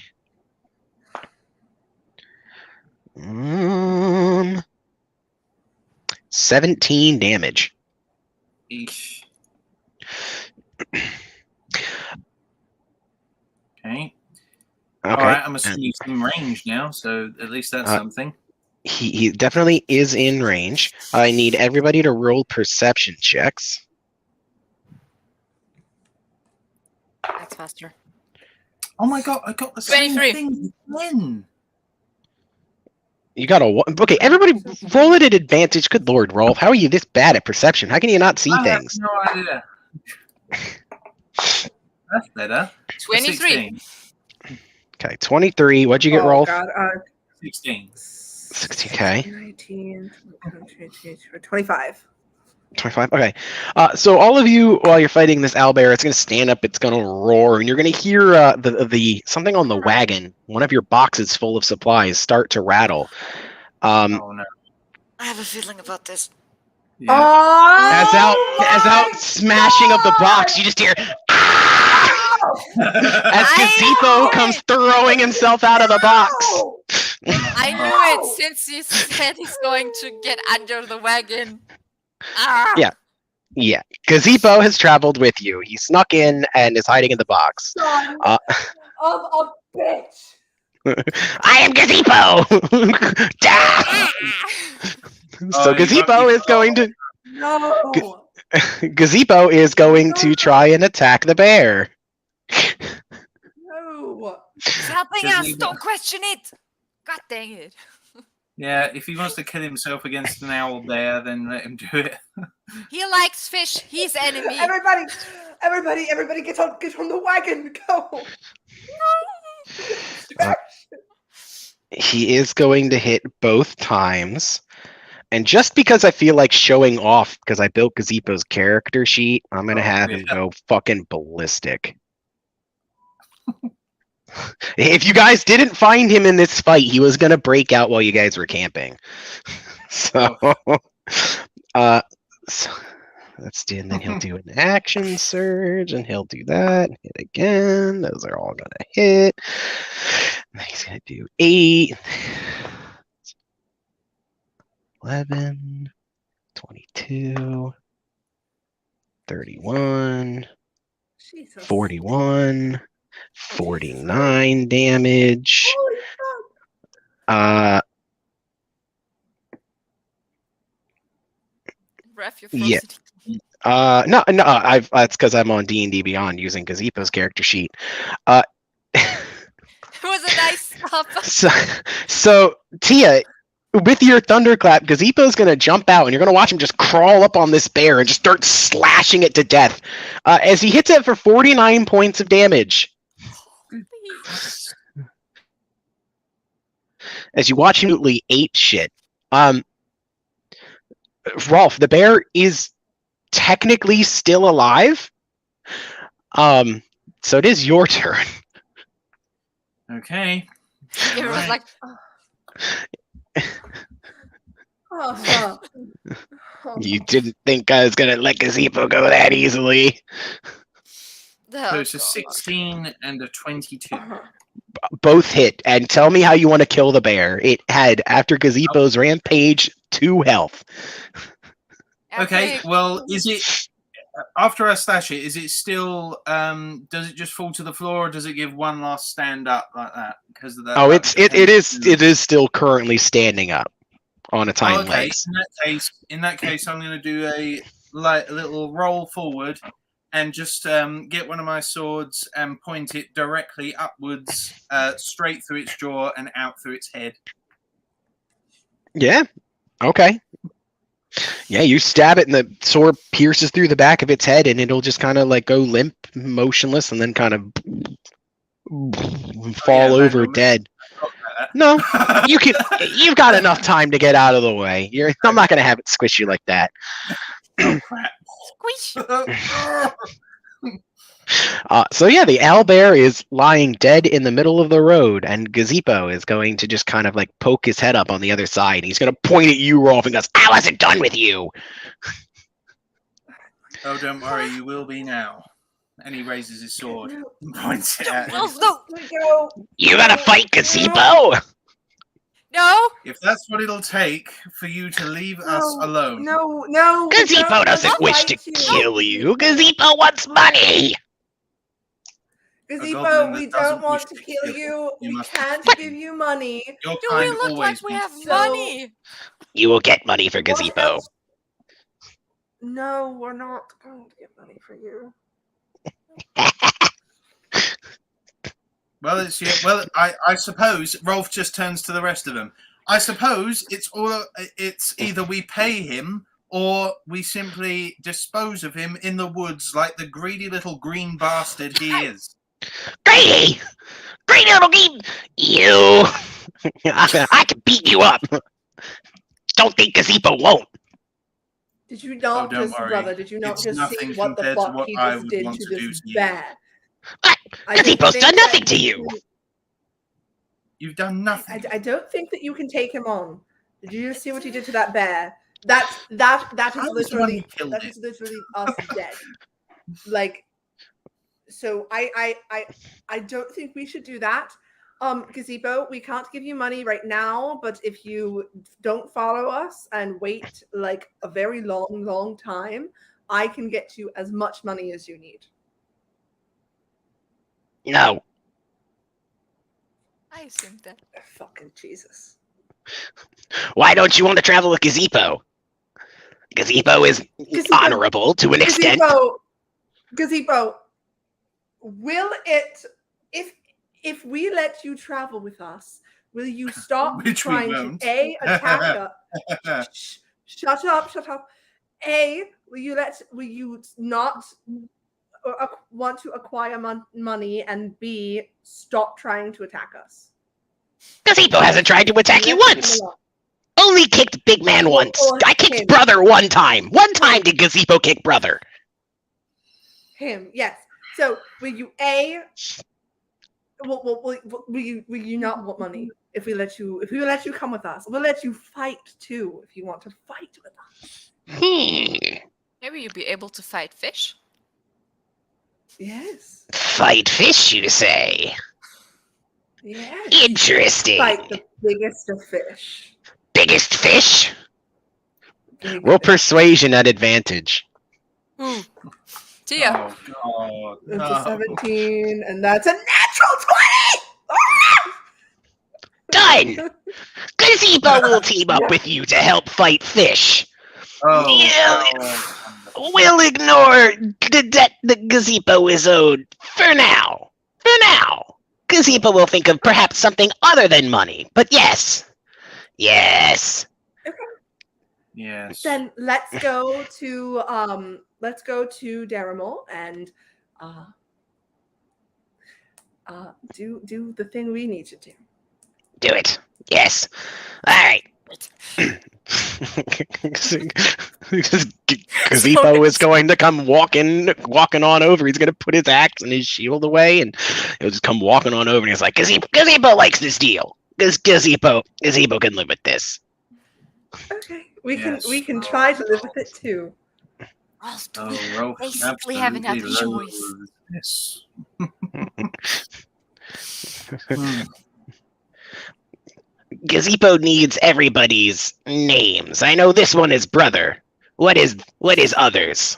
17 damage. Eesh. Okay. Okay. All right, I'm assuming he's in range now, so at least that's something. He definitely is in range. I need everybody to roll perception checks. That's faster. Oh my god, I got the 23. same thing again. You got a okay. Everybody, roll it at advantage. Good lord, Rolf, how are you this bad at perception? How can you not see I have things? no idea. That's better. 23. 16. Okay, 23. What'd you get, Oh, Rolf? God. 16. 60K. 19, 25. 25. Okay. So all of you, while you're fighting this owlbear, it's gonna stand up. It's gonna roar, and you're gonna hear the something on the wagon. One of your boxes full of supplies start to rattle. Oh no. I have a feeling about this. Yeah. Oh, As out smashing of the box, you just hear as Gazebo comes throwing himself out of the box. I knew it since you said he's going to get under the wagon. Ah. Yeah. Yeah, Gazebo has traveled with you. He snuck in and is hiding in the box. son Uh, of a bitch. I am Gazebo. Ah. So Gazebo is going to No. Gazebo is going to try and attack the bear. No. He's helping us. Gazebo. Don't question it. God dang it. Yeah, if he wants to kill himself against an owl bear, then let him do it. He likes fish. He's enemy. Everybody, get on the wagon. Go. He is going to hit both times. And just because I feel like showing off, because I built Gazebo's character sheet, I'm going to have him go fucking ballistic. If you guys didn't find him in this fight, he was going to break out while you guys were camping. So, so let's do, and then he'll do an action surge, and he'll do that, hit again. Those are all going to hit. And then he's going to do 8, 11, 22, 31, Jesus. 41, 49 damage. Holy fuck. Ref, you're Yeah. frozen. No, that's because I'm on D&D Beyond using Gazebo's character sheet. It was a nice stop. So Tia, with your thunderclap, Gazebo's going to jump out, and you're going to watch him just crawl up on this bear and just start slashing it to death. As he hits it for 49 points of damage. As you watch him absolutely ape shit. Rolf, the bear is technically still alive. So it is your turn. Okay. It was like, You didn't think I was going to let Gazebo go that easily. So it's a 16 and a 22. Both hit, and tell me how you want to kill the bear. It had, after Gazebo's rampage, 2 health. Okay, well, is it after I slash it? Is it still? Does it just fall to the floor, or does it give one last stand up like that? Because of that. Oh, it is still currently standing up on its hind legs. In that case, I'm going to do a little roll forward and just get one of my swords and point it directly upwards, straight through its jaw and out through its head. Yeah. Okay. Yeah, you stab it and the sword pierces through the back of its head and it'll just kind of like go limp, motionless, and then kind of fall over dead. No, you've got enough time to get out of the way. I'm not going to have it squish you like that. Oh, crap. squish. So yeah, the owlbear is lying dead in the middle of the road, and Gazebo is going to just kind of like poke his head up on the other side. He's going to point at you, Rolf, and goes, "I wasn't done with you." Oh, don't worry, you will be now. And he raises his sword and points it at him. No. You gotta fight, Gazebo. No. If that's what it'll take for you to leave us alone. No. Gazebo doesn't wish to kill you. Gazebo wants money. Gazebo, we don't want to kill you. We can't give you money. Your Do kind we look always like we wants have to- money? You will get money for Gazebo. No, we're not going to get money for you. Well, I suppose Rolf just turns to the rest of them. I suppose it's either we pay him or we simply dispose of him in the woods like the greedy little green bastard he is. Greedy little game. You. I can beat you up. Don't think Gazebo won't. Did you not don't just, worry. brother? Did you not It's just see nothing what the compared to fuck what he I just would did want to to do this to you. bear? Gazebo's done nothing to you. You've done nothing. I don't think that you can take him on. Did you just see what he did to that bear? That is literally us dead. Like, so I don't think we should do that. Gazebo, we can't give you money right now, but if you don't follow us and wait like a very long time, I can get you as much money as you need. No. I assumed that. Fucking Jesus. Why don't you want to travel with Gazebo? Gazebo is honorable to an extent. Gazebo, will it, if we let you travel with us, will you stop Which we trying to won't. attack us? Shut up. Will you not want to acquire money, and B, stop trying to attack us? Gazebo hasn't tried to attack you once. Only kicked big man once. I kicked brother one time. One time did Gazebo kick brother. Him, yes. So will you will you not want money if we let you come with us? We'll let you fight too if you want to fight with us. Maybe you'll be able to fight fish. Yes. Fight fish, you say? Yes. Interesting. Fight the biggest of fish. Biggest fish? Roll persuasion at advantage. Ooh. Tia. Oh, God. That's No. a 17, and that's a natural 20! Done! Gazebo will team up with you to help fight fish. We'll ignore the debt that Gazebo is owed for now. Gazebo will think of perhaps something other than money. But yes, Yes. Yes. Then let's go to Derrimore and do the thing we need to do. Do it. Yes. All right. Gazebo is going to come walking on over. He's going to put his axe and his shield away, and he'll just come walking on over. And he's like, Gazebo likes this deal. Gazebo can live with this. Okay, we Yes. can try to live with it too. Rolf, Oh, Rolf basically haven't had a absolutely choice. loves this. Gazebo needs everybody's names. I know this one is brother. What is others?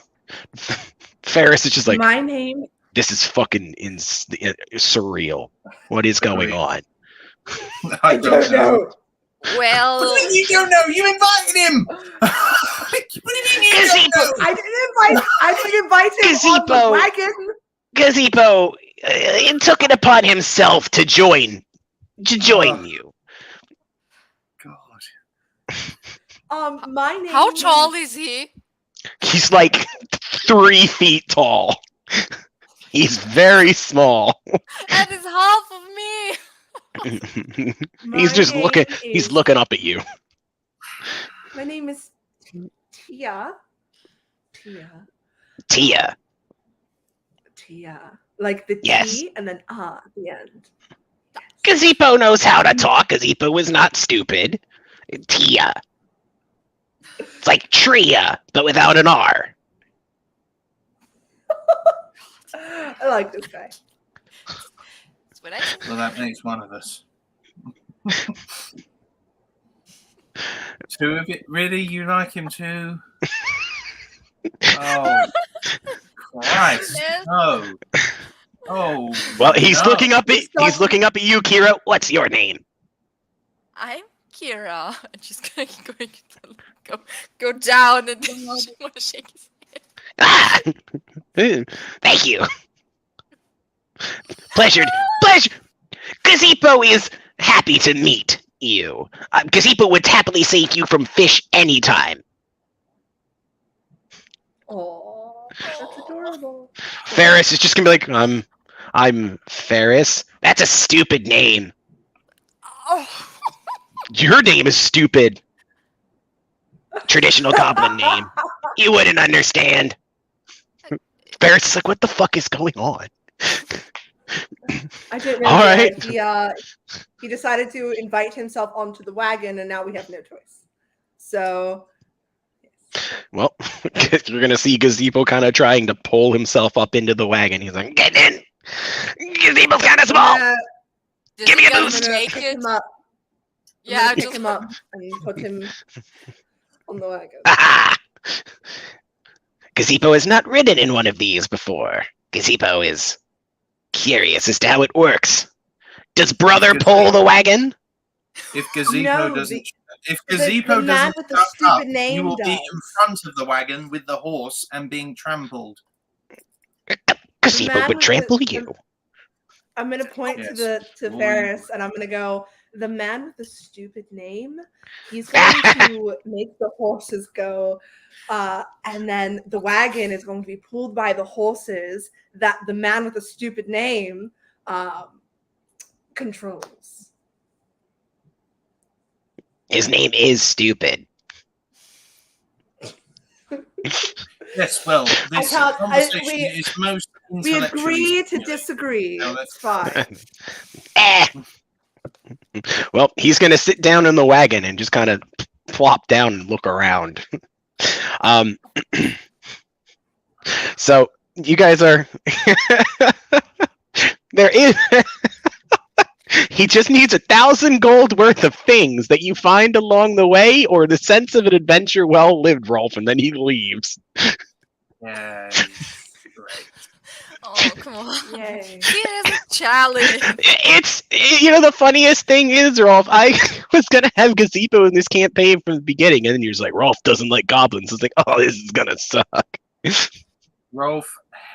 Ferris is just like, My name. this is fucking surreal. What is going on? I don't know. Well, What do you mean you don't know? You invited him. What do you mean you don't know? I didn't invite him on the Gazebo. wagon. Gazebo took it upon himself to join you. God. My name. how tall is he? He's like 3 feet tall. He's very small. That is half of me. He's just looking. He's looking up at you. My name is Tia. Tia. Like the Yes. T and then at the end. Gazebo knows how to talk. Gazebo is not stupid. Tia. It's like Tria, but without an R. I like this guy. That's what I think. Well, that makes one of us. Two of it? Really? You like him too? Oh, Christ! Yes. No. Oh. Well, he's no. looking up at you, Kira. What's your name? I'm Kira. And she's going to go down and she want to shake his hand. Ah, thank you. Pleasure. Gazebo is happy to meet you. Gazebo would happily save you from fish anytime. Oh, that's adorable. Ferris is just gonna be like, I'm Ferris. That's a stupid name. Oh. Your name is stupid. Traditional goblin name. You wouldn't understand. Ferris is like, what the fuck is going on? I didn't All realize right. he decided to invite himself onto the wagon, and now we have no choice. So, Well, you're gonna see Gazebo kind of trying to pull himself up into the wagon. He's like, get in. Gazebo's kind of small. Does Give me he a gonna boost. Make pick it? him up. Yeah, pick just him up and put him on the wagon. Gazebo has not ridden in one of these before. Gazebo is curious as to how it works. Does brother pull the wagon? If Gazebo No, doesn't, if the Gazebo man doesn't with the shut stupid up, name you will be in does. front of the wagon with the horse and being trampled. Gazebo man would with trample the- you. I'm gonna point Yes. to Boy. Ferris, and I'm gonna go. The man with the stupid name. He's going to make the horses go, and then the wagon is going to be pulled by the horses that the man with the stupid name controls. His name is stupid. Yes, well, this can't- conversation is most We intellectually agree to stimulating. disagree. No, It's fine. Well, he's gonna sit down in the wagon and just kind of plop down and look around. So you guys are there is he just needs 1,000 gold worth of things that you find along the way, or the sense of an adventure well lived, Rolf, and then he leaves. Yeah, great. oh come on. Yay. He has a challenge. It's the funniest thing is, Rolf, I was gonna have Gazebo in this campaign from the beginning, and then you're just like, Rolf doesn't like goblins. It's like, oh, this is gonna suck. Rolf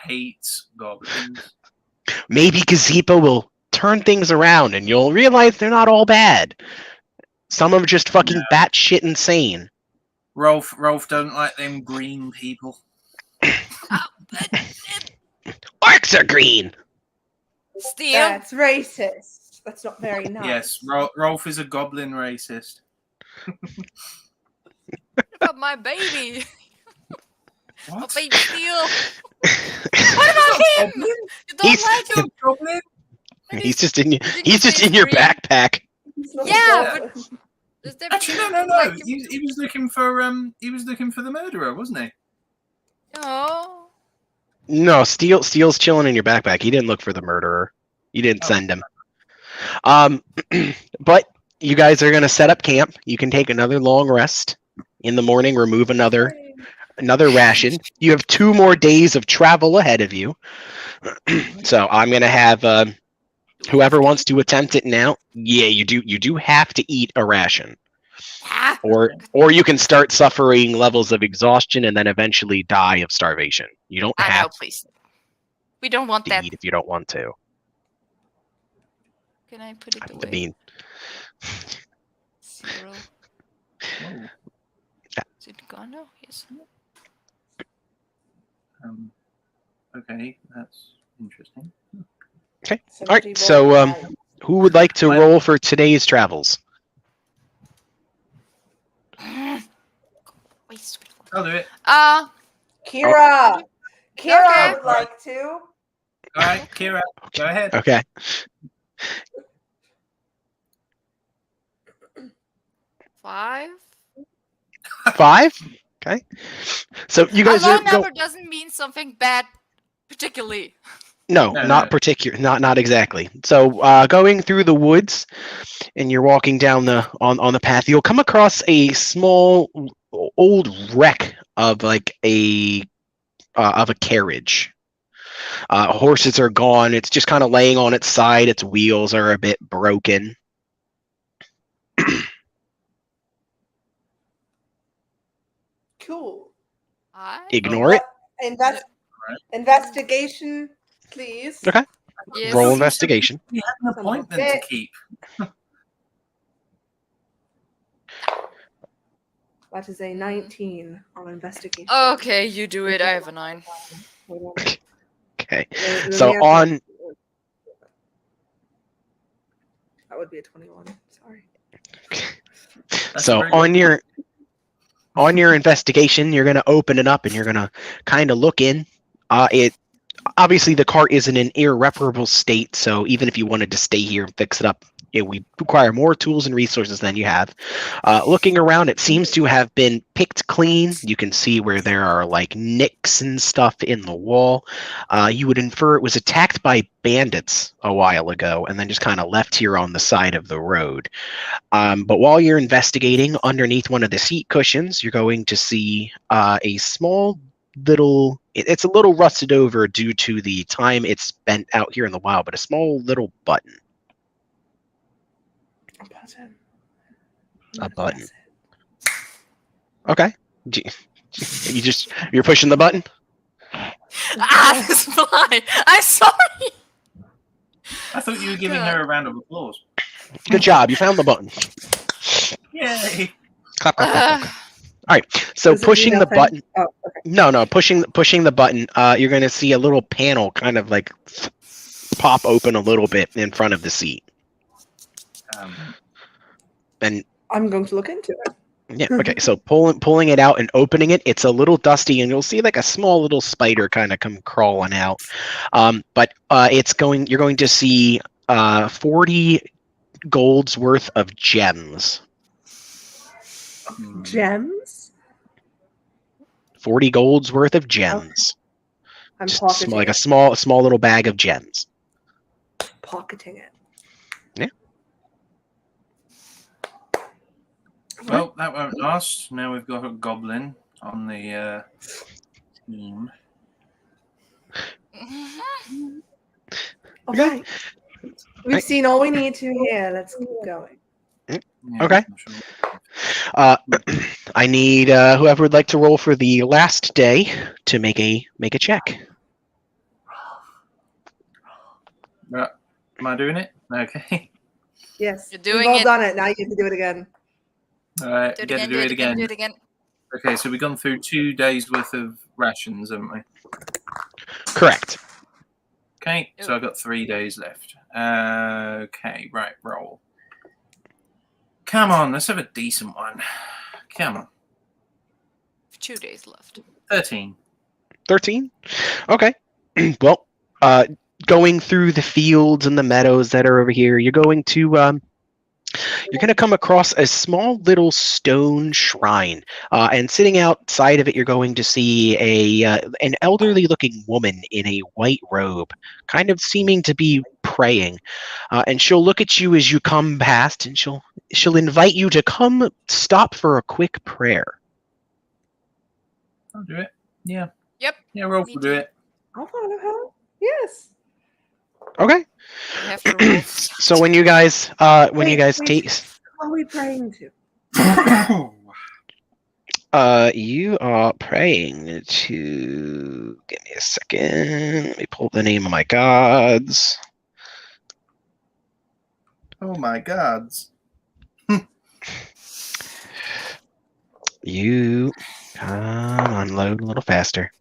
hates goblins. Maybe Gazebo will turn things around and you'll realize they're not all bad. Some are just fucking batshit insane. Rolf don't like them green people. Orcs are green. Steal. That's racist. That's not very nice. Yes, Rolf is a goblin racist. What about my baby? My What? baby Steal. What about him? You don't He's- like him? Goblin? He's just in. Did you He's just say in your green? backpack. It's not Yeah, a but is there Actually, people no. like him? He was looking for the murderer, wasn't he? Oh. No, Steel's chilling in your backpack. He didn't look for the murderer. You didn't Oh. send him. But you guys are gonna set up camp. You can take another long rest in the morning. Remove another ration. You have 2 more days of travel ahead of you. So I'm gonna have whoever wants to attempt it now. Yeah, you do. You do have to eat a ration, Ah, or you can start suffering levels of exhaustion and then eventually die of starvation. You don't I know, have please. We don't want to that. eat if you don't want to. Can I put it I away? mean, 0. Whoa. Is it gone now? Yes. Okay, that's interesting. all right. So who would like to roll for today's travels? Waste. I'll do it. Kira. Kira Okay. would like to. All right, Kira, go ahead. Okay. 5. 5. Okay. So you guys A low are go. number doesn't mean something bad, particularly. No, No, not no. particular. Not exactly. So going through the woods, and you're walking down the on the path, you'll come across a small old wreck of like a carriage. Horses are gone. It's just kind of laying on its side. Its wheels are a bit broken. Cool. Ignore it. Investigation, please. Okay. Yes. Roll investigation. We had an appointment to keep. That is a 19 on investigation. Okay, you do it. I have a 9. Okay. The So man- on That would be a 21. Sorry. That's so very good. on your investigation, you're gonna open it up and you're gonna kind of look in. It obviously the car is in an irreparable state, so even if you wanted to stay here and fix it up, it would require more tools and resources than you have. Looking around, it seems to have been picked clean. You can see where there are like nicks and stuff in the wall. You would infer it was attacked by bandits a while ago and then just kind of left here on the side of the road. But while you're investigating, underneath one of the seat cushions, you're going to see a small little, it's a little rusted over due to the time it's spent out here in the wild, but a small little button. A button. Okay. You're pushing the button? Ah, this fly! I'm sorry! I thought you were giving her a round of applause. Good job. You found the button. Yay! Clap, clap, clap, clap, clap. All right. So Does it do pushing the nothing? button. Oh, okay. No, pushing the button. You're going to see a little panel kind of like pop open a little bit in front of the seat. And I'm going to look into it. yeah, okay. So pulling it out and opening it, it's a little dusty, and you'll see like a small little spider kind of come crawling out. But you're going to see 40 gold's worth of gems. Gems? 40 gold's worth of gems. I'm Just pocketing like a it. small little bag of gems. Pocketing it. Yeah. Well, that won't last. Now we've got a goblin on the team. Okay. We've seen all we need to here. Let's keep going. Yeah, Okay. I'm sure. I need whoever would like to roll for the last day to make a check. Right. Am I doing it? Okay. Yes. You're doing We've all it. done it. Now you get to do it again. All right, Do you it got to again, do it again. do it again. Okay, so we've gone through 2 days worth of rations, haven't we? Correct. Okay, so I've got 3 days left. Okay, right, roll. Come on, let's have a decent one. Come on. 2 days left. 13. 13? Okay. Well, going through the fields and the meadows that are over here, you're going to come across a small little stone shrine, and sitting outside of it, you're going to see an elderly-looking woman in a white robe, kind of seeming to be praying. And she'll look at you as you come past, and she'll invite you to come stop for a quick prayer. I'll do it. Yeah. Yep. Yeah, Rolf Me will too. do it. I'll follow him. Yes. Okay. We have to roll. So when you guys take. What are we praying to? You are praying to. Give me a second. Let me pull the name of my gods. Oh my gods. You come unload a little faster.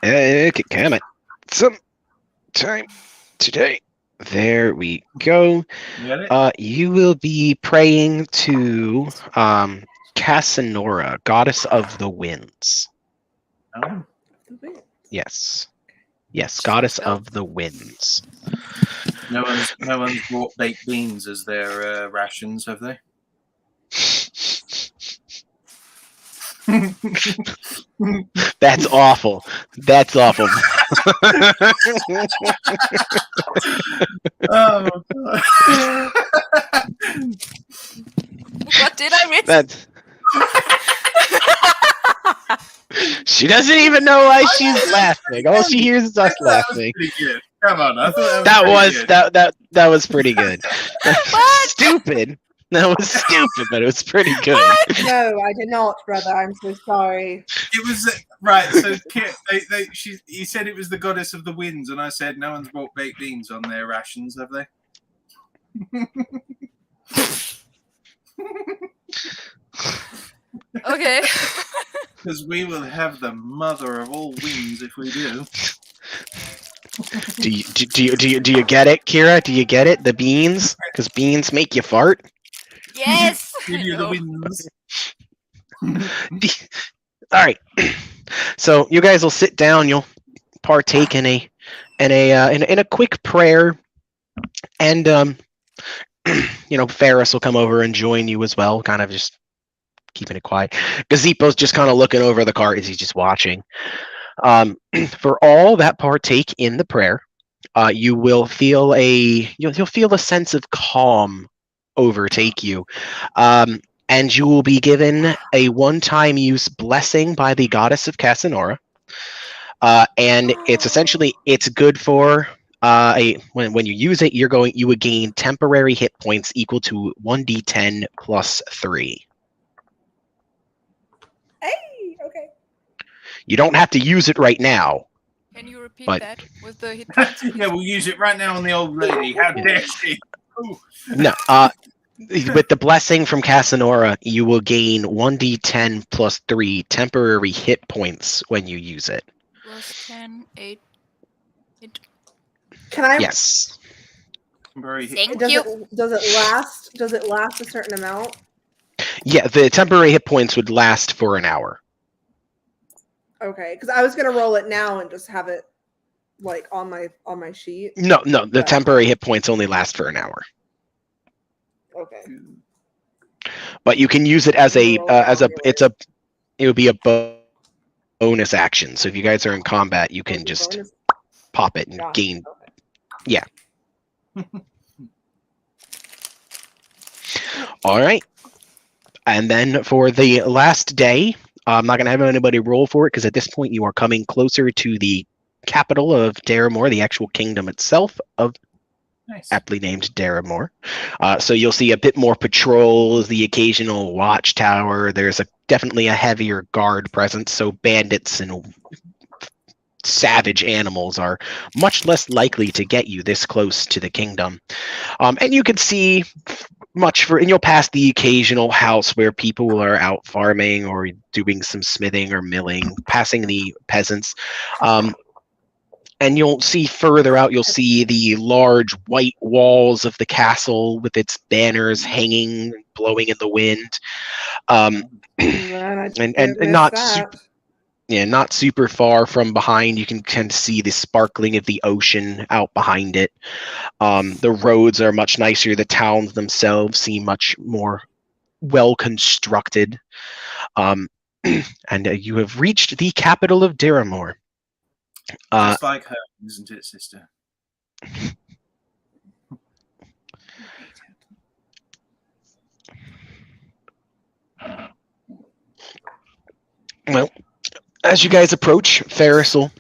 Okay, come on. Some time today. There we go. You got it? You will be praying to Casanora, goddess of the winds. Oh. Yes. Yes, goddess of the winds. No one's brought baked beans as their rations, have they? That's awful. That's awful. Oh God. What did I miss? That's... She doesn't even know why she's laughing. All she hears is us laughing. Pretty good. Come on, I thought That was pretty good. Stupid. That was stupid, but it was pretty good. No, I did not, brother. I'm so sorry. It was right. So he said it was the goddess of the winds, and I said no one's brought baked beans on their rations, have they? Okay. Because we will have the mother of all winds if we do. Do you get it, Kira? Do you get it? The beans? Because beans make you fart? Yes. Give you the No. winds. All right. So you guys will sit down. You'll partake in a quick prayer, and Ferris will come over and join you as well. Kind of just keeping it quiet. Gazebo's just kind of looking over the cart as he's just watching. For all that partake in the prayer, you will feel you'll feel a sense of calm overtake you, and you will be given a one-time use blessing by the goddess of Casanora, and it's good for when you use it, you would gain temporary hit points equal to 1d10 plus 3. Hey, okay. You don't have to use it right now. Can you repeat But- that with the hit points? Yeah, we'll use it right now on the old lady. How dare she? Ooh. No, with the blessing from Casanora, you will gain 1d10 plus 3 temporary hit points when you use it. Plus 10, 8. Can I? Yes. Very Thank Does you. does it last? Does it last a certain amount? Yeah, the temporary hit points would last for an hour. Okay, because I was gonna roll it now and just have it like on my sheet. No, the Yeah. temporary hit points only last for an hour. Okay. But you can use it as it would be a bonus action. So if you guys are in combat, you can just Bonus? pop it and Gotcha. gain. Okay. All right. And then for the last day, I'm not going to have anybody roll for it because at this point you are coming closer to the capital of Derrimore, the actual kingdom itself of nice. aptly named Derrimore. So you'll see a bit more patrols, the occasional watchtower. There's definitely a heavier guard presence, so bandits and savage animals are much less likely to get you this close to the kingdom. And you can see and you'll pass the occasional house where people are out farming or doing some smithing or milling, passing the peasants. And you'll see further out, you'll see the large white walls of the castle with its banners hanging, blowing in the wind. Man, And not super far from behind, you can kind of see the sparkling of the ocean out behind it. The roads are much nicer. The towns themselves seem much more well constructed. And you have reached the capital of Derrimore. Just like her, isn't it, sister? Well, as you guys approach, Ferris will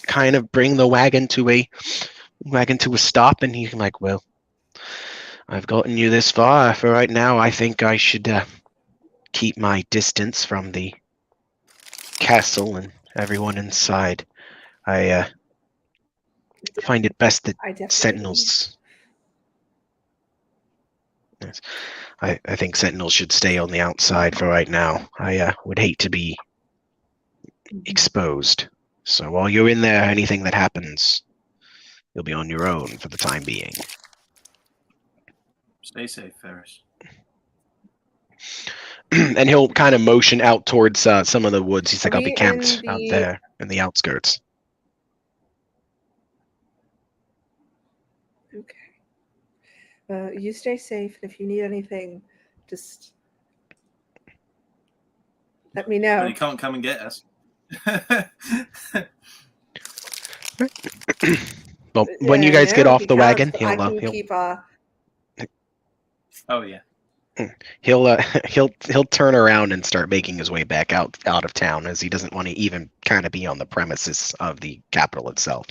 kind of bring the wagon to a stop, and he's like, "Well, I've gotten you this far. For right now, I think I should keep my distance from the castle and everyone inside. I find it best that sentinels. Yes, I think sentinels should stay on the outside for right now. I would hate to be exposed. So while you're in there, anything that happens, you'll be on your own for the time being." Stay safe, Ferris. And he'll kind of motion out towards some of the woods. He's like, "I'll be camped out the- there in the outskirts." Okay. You stay safe, and if you need anything, just let me know. Well, you can't come and get us. Well, when you guys get off the wagon, I can he'll keep. Oh yeah. he'll turn around and start making his way back out of town, as he doesn't want to even kind of be on the premises of the capital itself.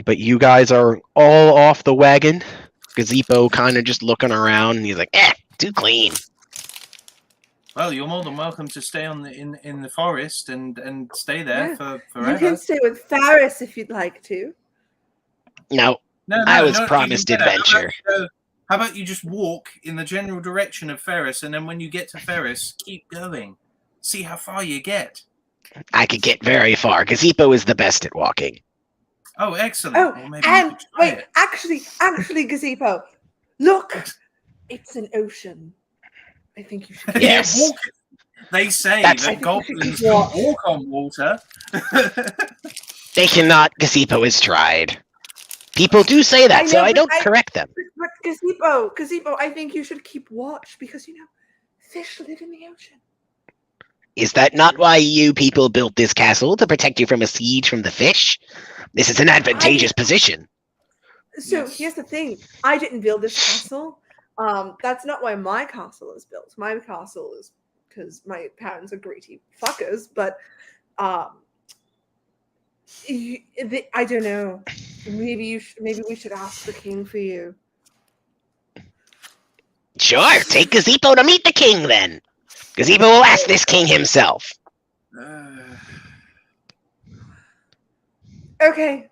But you guys are all off the wagon. Gazebo kind of just looking around, and he's like, too clean. Well, you're more than welcome to stay in the forest and stay there for forever. You can stay with Ferris if you'd like to. No, I was promised adventure. How about you just walk in the general direction of Ferris, and then when you get to Ferris, keep going. See how far you get. I could get very far. Gazebo is the best at walking. Oh, excellent. Oh, well, maybe and wait, it. actually, Gazebo, look, it's an ocean. I think you should. Yes. They say That's- that goblins can walk on water. They cannot. Gazebo is tried. People do say that, so I don't correct them. But Gazebo, I think you should keep watch because fish live in the ocean. Is that not why you people built this castle, to protect you from a siege from the fish? This is an advantageous position. So Yes. here's the thing: I didn't build this castle. That's not why my castle is built. My castle is because my parents are greedy fuckers. But I don't know. Maybe we should ask the king for you. Sure, take Gazebo to meet the king, then. Gazebo will ask this king himself. Okay.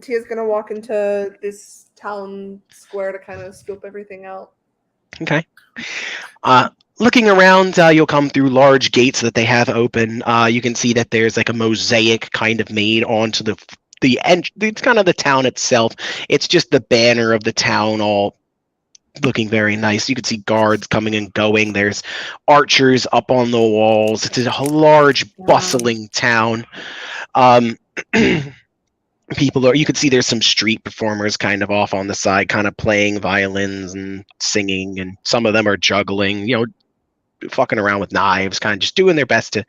Tia's gonna walk into this town square to kind of scope everything out. Okay. Looking around, you'll come through large gates that they have open. You can see that there's like a mosaic kind of made onto the end. It's kind of the town itself. It's just the banner of the town, all looking very nice. You can see guards coming and going. There's archers up on the walls. It's a large, bustling town. You could see there's some street performers kind of off on the side, kind of playing violins and singing, and some of them are juggling, fucking around with knives, kind of just doing their best to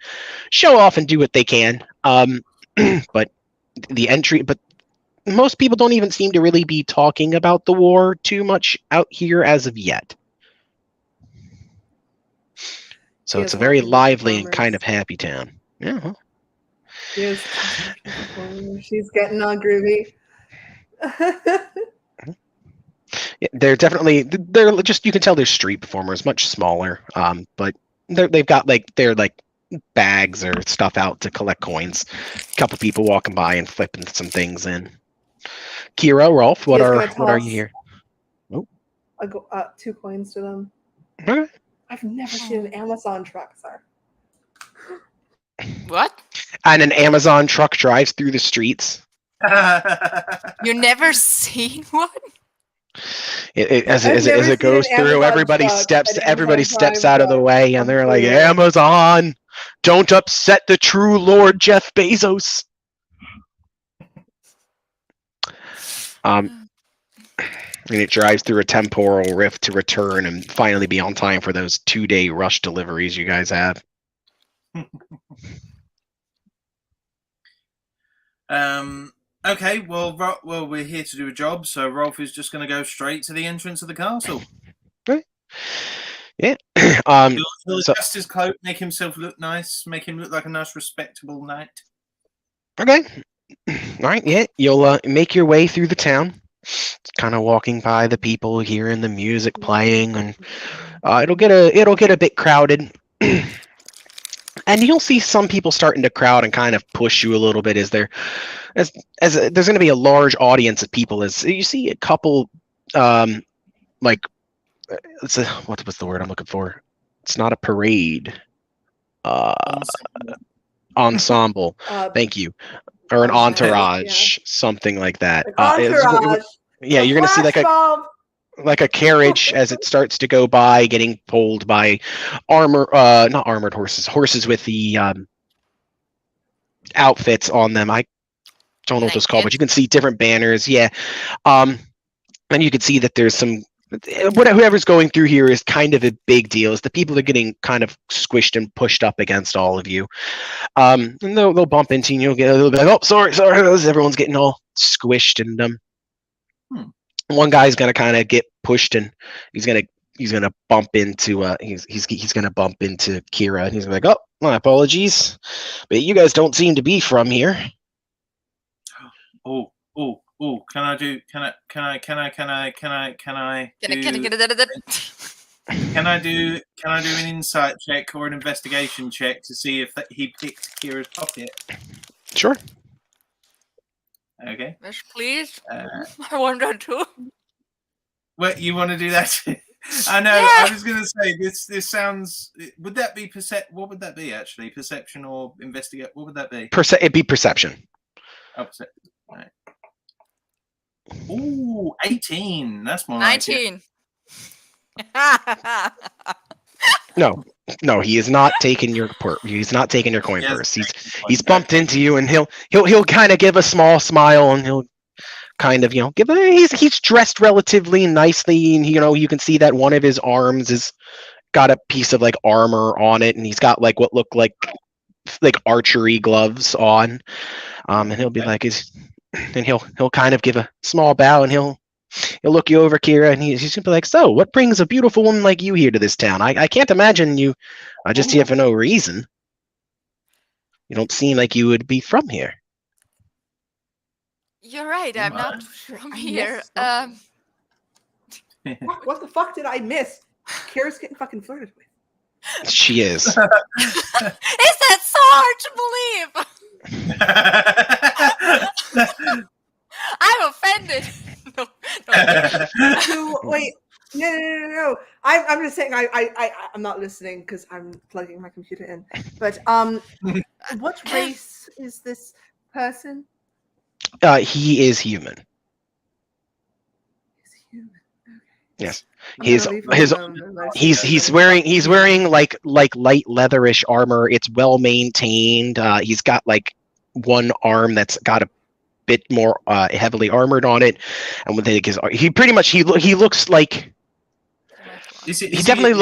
show off and do what they can. But most people don't even seem to really be talking about the war too much out here as of yet. So it's a very lively and kind of happy town. Yeah. Huh? She's getting all groovy. Yeah, they're just, you can tell they're street performers, much smaller. But they're bags or stuff out to collect coins. A couple people walking by and flipping some things in. Kira, Rolf, what He is are gonna what are toss- you here? I go 2 coins to them. Okay. I've never seen an Amazon truck, sir. What? And an Amazon truck drives through the streets. You never seen one? As I've never it seen goes an through, Amazon everybody truck, steps an Amazon out of the truck way, and come they're like, through. Amazon, don't upset the true Lord Jeff Bezos. And it drives through a temporal rift to return and finally be on time for those 2-day rush deliveries you guys have. Okay, well, we're here to do a job, so Rolf is just going to go straight to the entrance of the castle. Yeah. He'll so- adjust his cloak, make himself look nice, make him look like a nice, respectable knight. Okay. All right. Yeah. You'll make your way through the town, kind of walking by the people, hearing the music playing, and it'll get a bit crowded. And you'll see some people starting to crowd and kind of push you a little bit as there's going to be a large audience of people. As you see a couple, like what's the word I'm looking for? It's not a parade. Ensemble. Thank you. Or an entourage, something like that. Entourage. Yeah, you're gonna see like a carriage as it starts to go by, getting pulled by not armored horses with the outfits on them. I don't know what those called, but you can see different banners. Yeah, and you can see that there's some. Whoever's going through here is kind of a big deal. As the people are getting kind of squished and pushed up against all of you, and they'll bump into you. You'll get a little bit. Oh, sorry. Everyone's getting all squished, and one guy's gonna kind of get pushed, and he's gonna bump into he's gonna bump into Kira, and he's gonna be like, oh, my apologies, but you guys don't seem to be from here. Oh, can I do an insight check or an investigation check to see if he picked Kira's pocket? Sure. Okay. Yes, please. I want that too. What, you want to do that? I know. Yeah. I was going to say this sounds. Would that be What would that be actually? Perception or investigate? What would that be? It'd be perception. Oh, perception. Right. Ooh, 18. That's more 19. No, he is not taking your He's not taking your coin purse. He's bumped into you, and he'll kind of give a small smile, and he'll kind of give he's dressed relatively nicely, and you can see that one of his arms is got a piece of like armor on it, and he's got like what look like archery gloves on, and he'll be like and he'll kind of give a small bow, and he'll look you over, Kira, and he's gonna be like, so what brings a beautiful woman like you here to this town? I can't imagine you just here for no reason. You don't seem like you would be from here. You're right, I'm not from here. What the fuck did I miss? Kira's getting fucking flirted with. She is. Is that so hard to believe? I'm offended. No. Wait, no. I'm just saying I'm not listening because I'm plugging my computer in. But what race is this person? He is human. He's human. Okay. Yes. He's wearing like light leatherish armor. It's well maintained. He's got like one arm that's got a bit more heavily armored on it, and with his he pretty much he looks like he definitely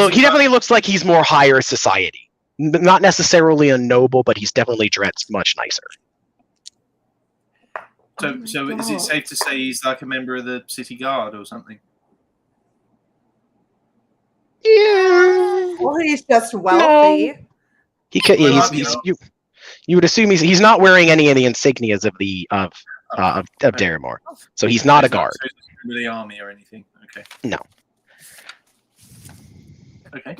looks like he's more higher society. Not necessarily a noble, but he's definitely dressed much nicer. So is it safe to say he's like a member of the city guard or something? Yeah. Well, he's just wealthy. No. He could. Yeah, you would assume he's not wearing any of the insignias of the of Derrimore, so he's not a guard. So he's not in the army or anything. Okay. No. Okay.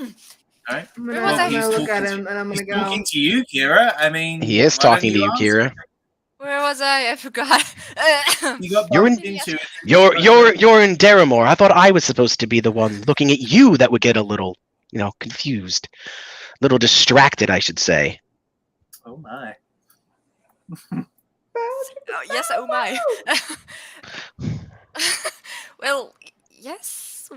All right. I'm Where gonna, was I? I'm gonna look He's at talking him and I'm He's gonna go. talking to you, Kira. I mean, He is why don't talking to you, answer? Kira. Where was I forgot. You got You're in- bumped into it. You're in Derrimore. I thought I was supposed to be the one looking at you that would get a little, confused, little distracted, I should say. Oh my. Oh, yes, oh my. Well, yes,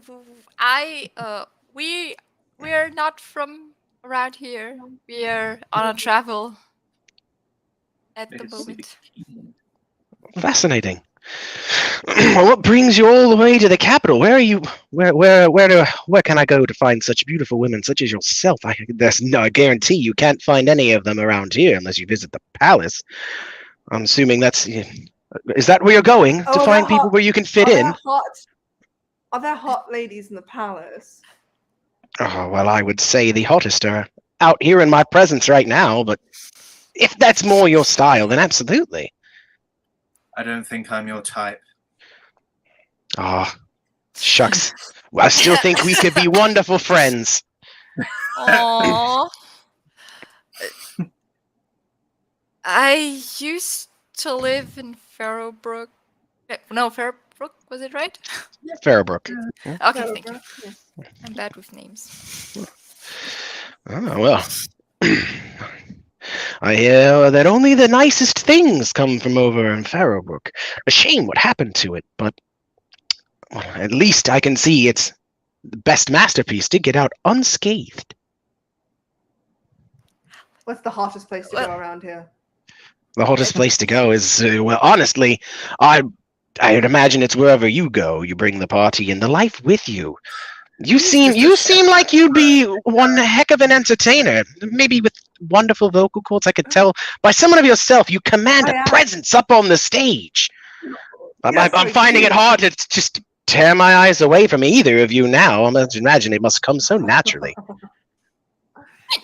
we're not from around here. We're on a travel at the moment. Fascinating. Well, what brings you all the way to the capital? Where are you? Where can I go to find such beautiful women such as yourself? I guarantee you can't find any of them around here unless you visit the palace. I'm assuming is that where you're going to find people where you can fit in? Are there hot ladies in the palace? Oh, well, I would say the hottest are out here in my presence right now, but if that's more your style, then absolutely. I don't think I'm your type. Oh, shucks. Well, I still think we could be wonderful friends. Aww. I used to live in Farrowbrook. No, Farrowbrook, was it right? Farrowbrook. Okay, thank you. I'm bad with names. Oh, well. I hear that only the nicest things come from over in Farrowbrook. A shame what happened to it, but at least I can see its best masterpiece did get out unscathed. What's the hottest place to go around here? The hottest place to go is, well, honestly, I'd imagine it's wherever you go. You bring the party and the life with you. You seem like you'd be one heck of an entertainer. Maybe with wonderful vocal cords. I could tell by someone of yourself. You command a presence up on the stage. Yes, I'm finding it hard to just tear my eyes away from either of you now. I imagine it must come so naturally.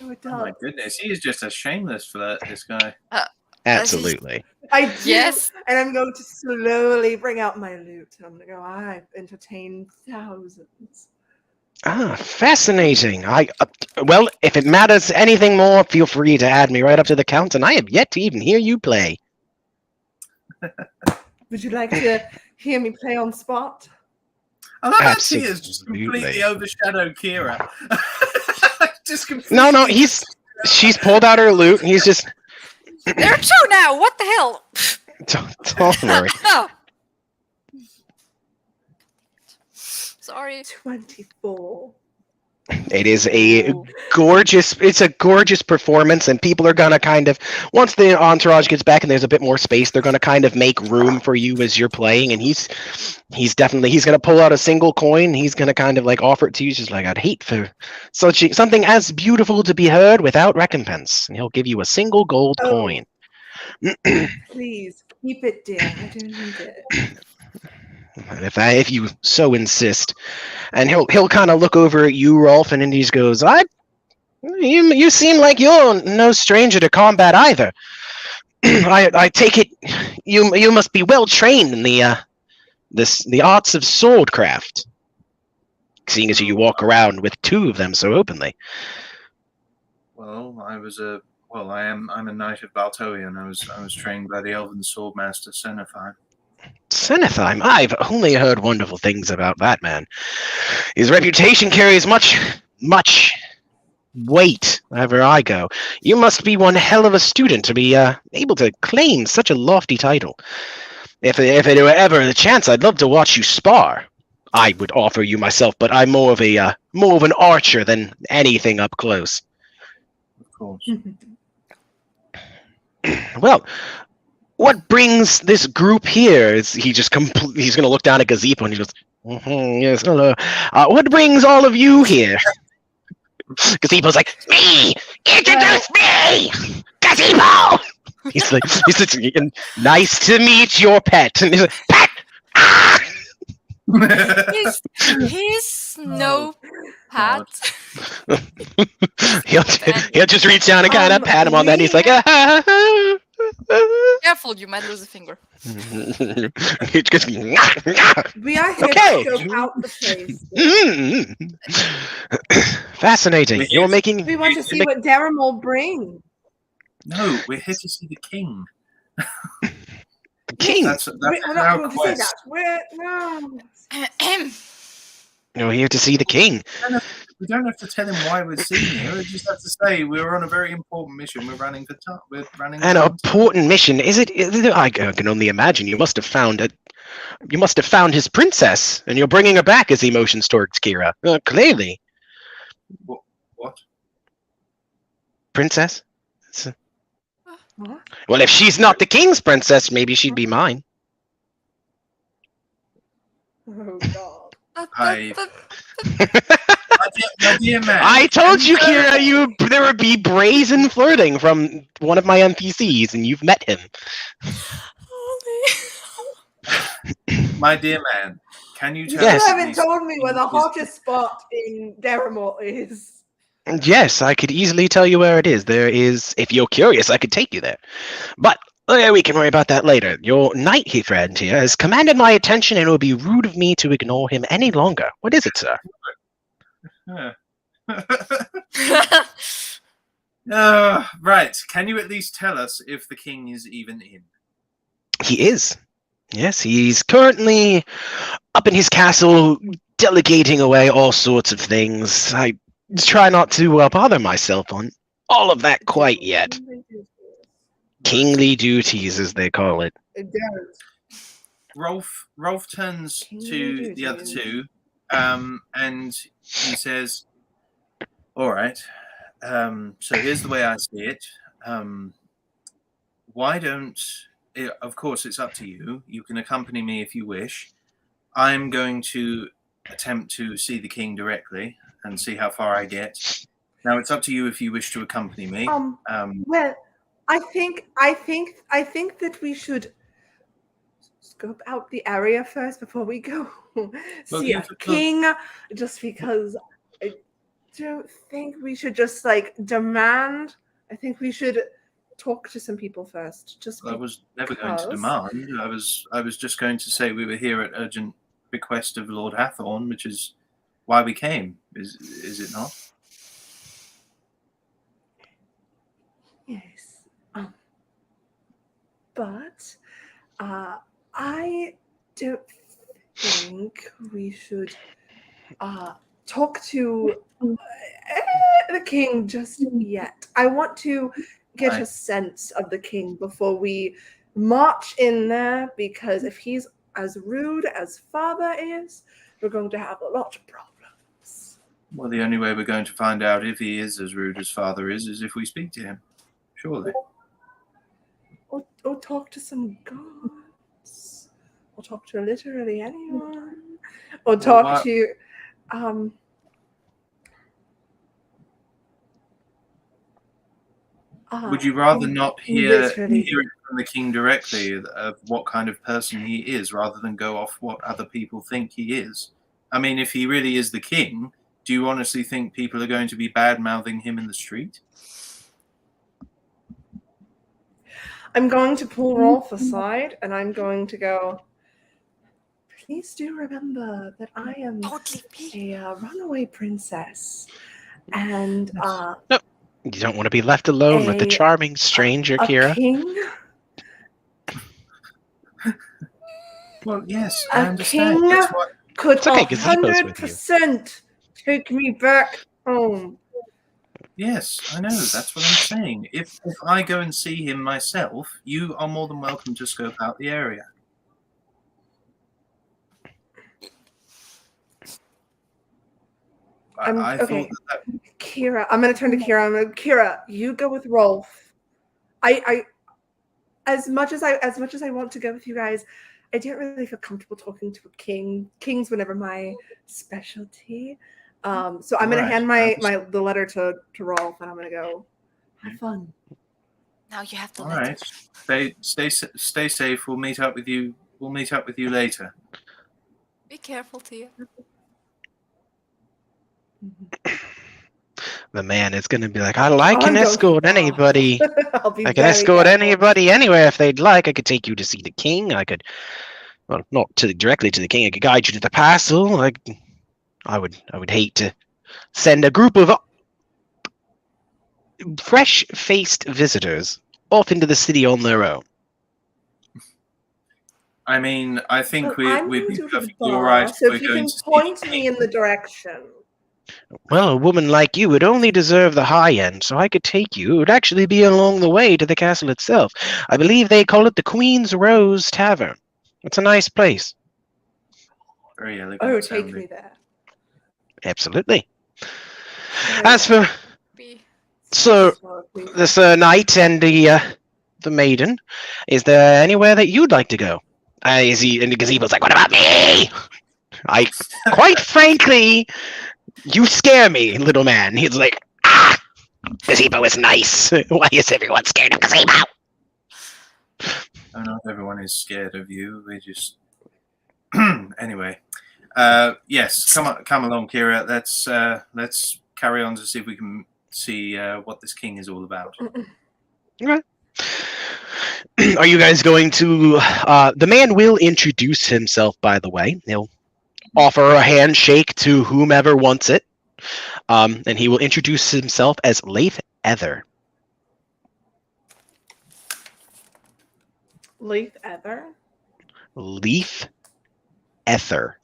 It Oh my does. goodness, he is just a shameless for that. This guy. Absolutely. I do, Yes. and I'm going to slowly bring out my lute. And I'm going to go, I've entertained thousands. Ah, fascinating. Well, if it matters anything more, feel free to add me right up to the count, and I have yet to even hear you play. Would you like to hear me play on spot? I love how she has just Absolutely. completely overshadowed Kira. Just completely. No, she's pulled out her lute, and he's just... There are two now. What the hell? Don't worry. Oh. Sorry. 24. It is a gorgeous performance, and people are gonna kind of, once the entourage gets back and there's a bit more space, they're gonna kind of make room for you as you're playing, and he's gonna pull out a single coin, he's gonna kind of like offer it to you, just like, I'd hate for something as beautiful to be heard without recompense, and he'll give you a single gold coin. Please, keep it, dear. I don't need it. If you so insist. And he'll kind of look over at you, Rolf, and he just goes, you seem like you're no stranger to combat either. I take it you must be well trained in the arts of swordcraft, seeing as you walk around with two of them so openly. Well, I'm a knight of Baltoian. I was trained by the elven swordmaster Senethime. Senethime? I've only heard wonderful things about that man. His reputation carries much weight wherever I go. You must be one hell of a student to be able to claim such a lofty title. If it were ever the chance, I'd love to watch you spar. I would offer you myself, but I'm more of an archer than anything up close. Of course. Well, what brings this group here is he's going to look down at Gazebo and he goes, yes, hello. What brings all of you here? Gazebo's like, me! Introduce me! Gazebo! He's like, nice to meet your pet. And he's like, pet! Ah! He's no pat. he'll just reach down and kind of pat him on that. And he's like, Careful, you might lose a finger. It just We are here Okay. to scope out the place. Fascinating. We're You're here- making We want to see what Derrimore brings. No, we're here to see the king. the king. That's We're not our going to say that. quest. You're here to see the king. We don't have to tell him why we're seen here. We just have to say we're on a very important mission. We're running for time. We're running. An for time. important mission. Is it? I can only imagine. You must have found it. You must have found his princess, and you're bringing her back. As he motions towards Kira. Clearly, What? princess. What? Well, if she's not the king's princess, maybe she'd be mine. Oh God. My dear man. I told you, Kira, there would be brazen flirting from one of my NPCs, and you've met him. My dear man, can you tell Yes. us? You at haven't least- told me where the hottest spot in Derrimore is. Yes, I could easily tell you where it is. There is, if you're curious, I could take you there. But we can worry about that later. Your knight friend here has commanded my attention, and it would be rude of me to ignore him any longer. What is it, sir? Right. Can you at least tell us if the king is even in? He is. Yes, he's currently up in his castle, delegating away all sorts of things. I try not to bother myself on all of that quite yet. Kingly duties, as they call it. It does. Rolf turns Kingly to the other duties. two, and he says, "All right. So here's the way I see it. Why don't? Of course, it's up to you. You can accompany me if you wish. I'm going to attempt to see the king directly and see how far I get. Now it's up to you if you wish to accompany me. Well, I think that we should scope out the area first before we go see a king. Just because I don't think we should just demand. I think we should talk to some people first. I was never going to because- demand. I was just going to say we were here at urgent request of Lord Hathorn, which is why we came. Is it not? Yes. But I don't think we should talk to the king just yet. I want to get a Right. sense of the king before we march in there, because if he's as rude as father is, we're going to have a lot of problems. Well, the only way we're going to find out if he is as rude as father is if we speak to him. Surely. Or talk to some gods. Or talk to literally anyone. Or talk why- to Would you rather not hear literally. it from the king directly of what kind of person he is, rather than go off what other people think he is? I mean, if he really is the king, do you honestly think people are going to be bad-mouthing him in the street? I'm going to pull Rolf aside and I'm going to go, please do remember that I am Totally. a runaway princess. And You don't want to be left alone with the A- charming stranger, a Kira. king, Well, yes, A I understand. king? That's what. could It's okay, Gazebo's with you. 100% take me back home. Yes, I know. That's what I'm saying. If I go and see him myself, you are more than welcome to scope out the area. I okay. thought that Kira, I'm going to turn to Kira. Kira, you go with Rolf. I as much as I want to go with you guys, I don't really feel comfortable talking to a king. Kings were never my specialty. So I'm going to Right. hand the letter to Rolf, and I'm going to go have fun. Now you have to all let right. Stay safe. We'll meet up with you. We'll meet up with you later. Be careful, Tia. The man is going to be like, I can don't escort care. anybody. I'll be I can very escort careful. anybody anywhere if they'd like. I could take you to see the king. I could, well, not directly to the king. I could guide you to the castle. I would hate to send a group of fresh-faced visitors off into the city on their own. I mean, I think Well, I'm we'd going be to the perfectly bar, all right if so we're if you going can to see point the me in the direction. Well, a woman like you would only deserve the high end, so I could take you. It would actually be along the way to the castle itself. I believe they call it the Queen's Rose Tavern. It's a nice place. Very elegant Oh, take sounding. me there. Absolutely. Very As for Be- So, historically- this knight and the maiden, is there anywhere that you'd like to go? And the gazebo's like, what about me? Quite frankly, you scare me, little man. He's like, gazebo is nice. Why is everyone scared of gazebo? Oh, not everyone is scared of you. They just anyway. Yes, come along, Kira. Let's carry on to see if we can see what this king is all about. Okay. Are you guys going to? The man will introduce himself. By the way, he'll offer a handshake to whomever wants it, and he will introduce himself as Leith Ether. Leith Ether? Leith Ether.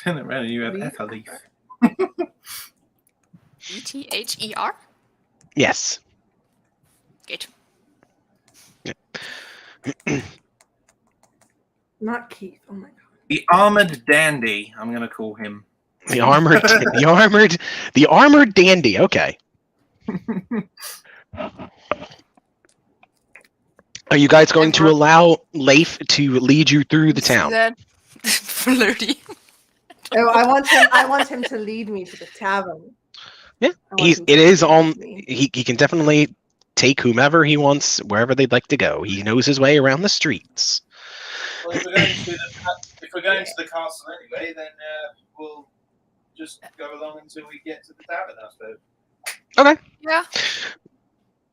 Turn it around and you have Leith Etherleaf. ETHER? Yes. Good. Not Keith. Oh my god. The armored dandy. I'm going to call him. The armored dandy. Okay. Are you guys going to allow Leif to lead you through the town? That flirty. Oh, I want him to lead me to the tavern. Yeah, I want him to it is on. lead me. He can definitely take whomever he wants wherever they'd like to go. He knows his way around the streets. Well, if we're going to the castle anyway, then we'll just go along until we get to the tavern, I suppose. Okay. Yeah.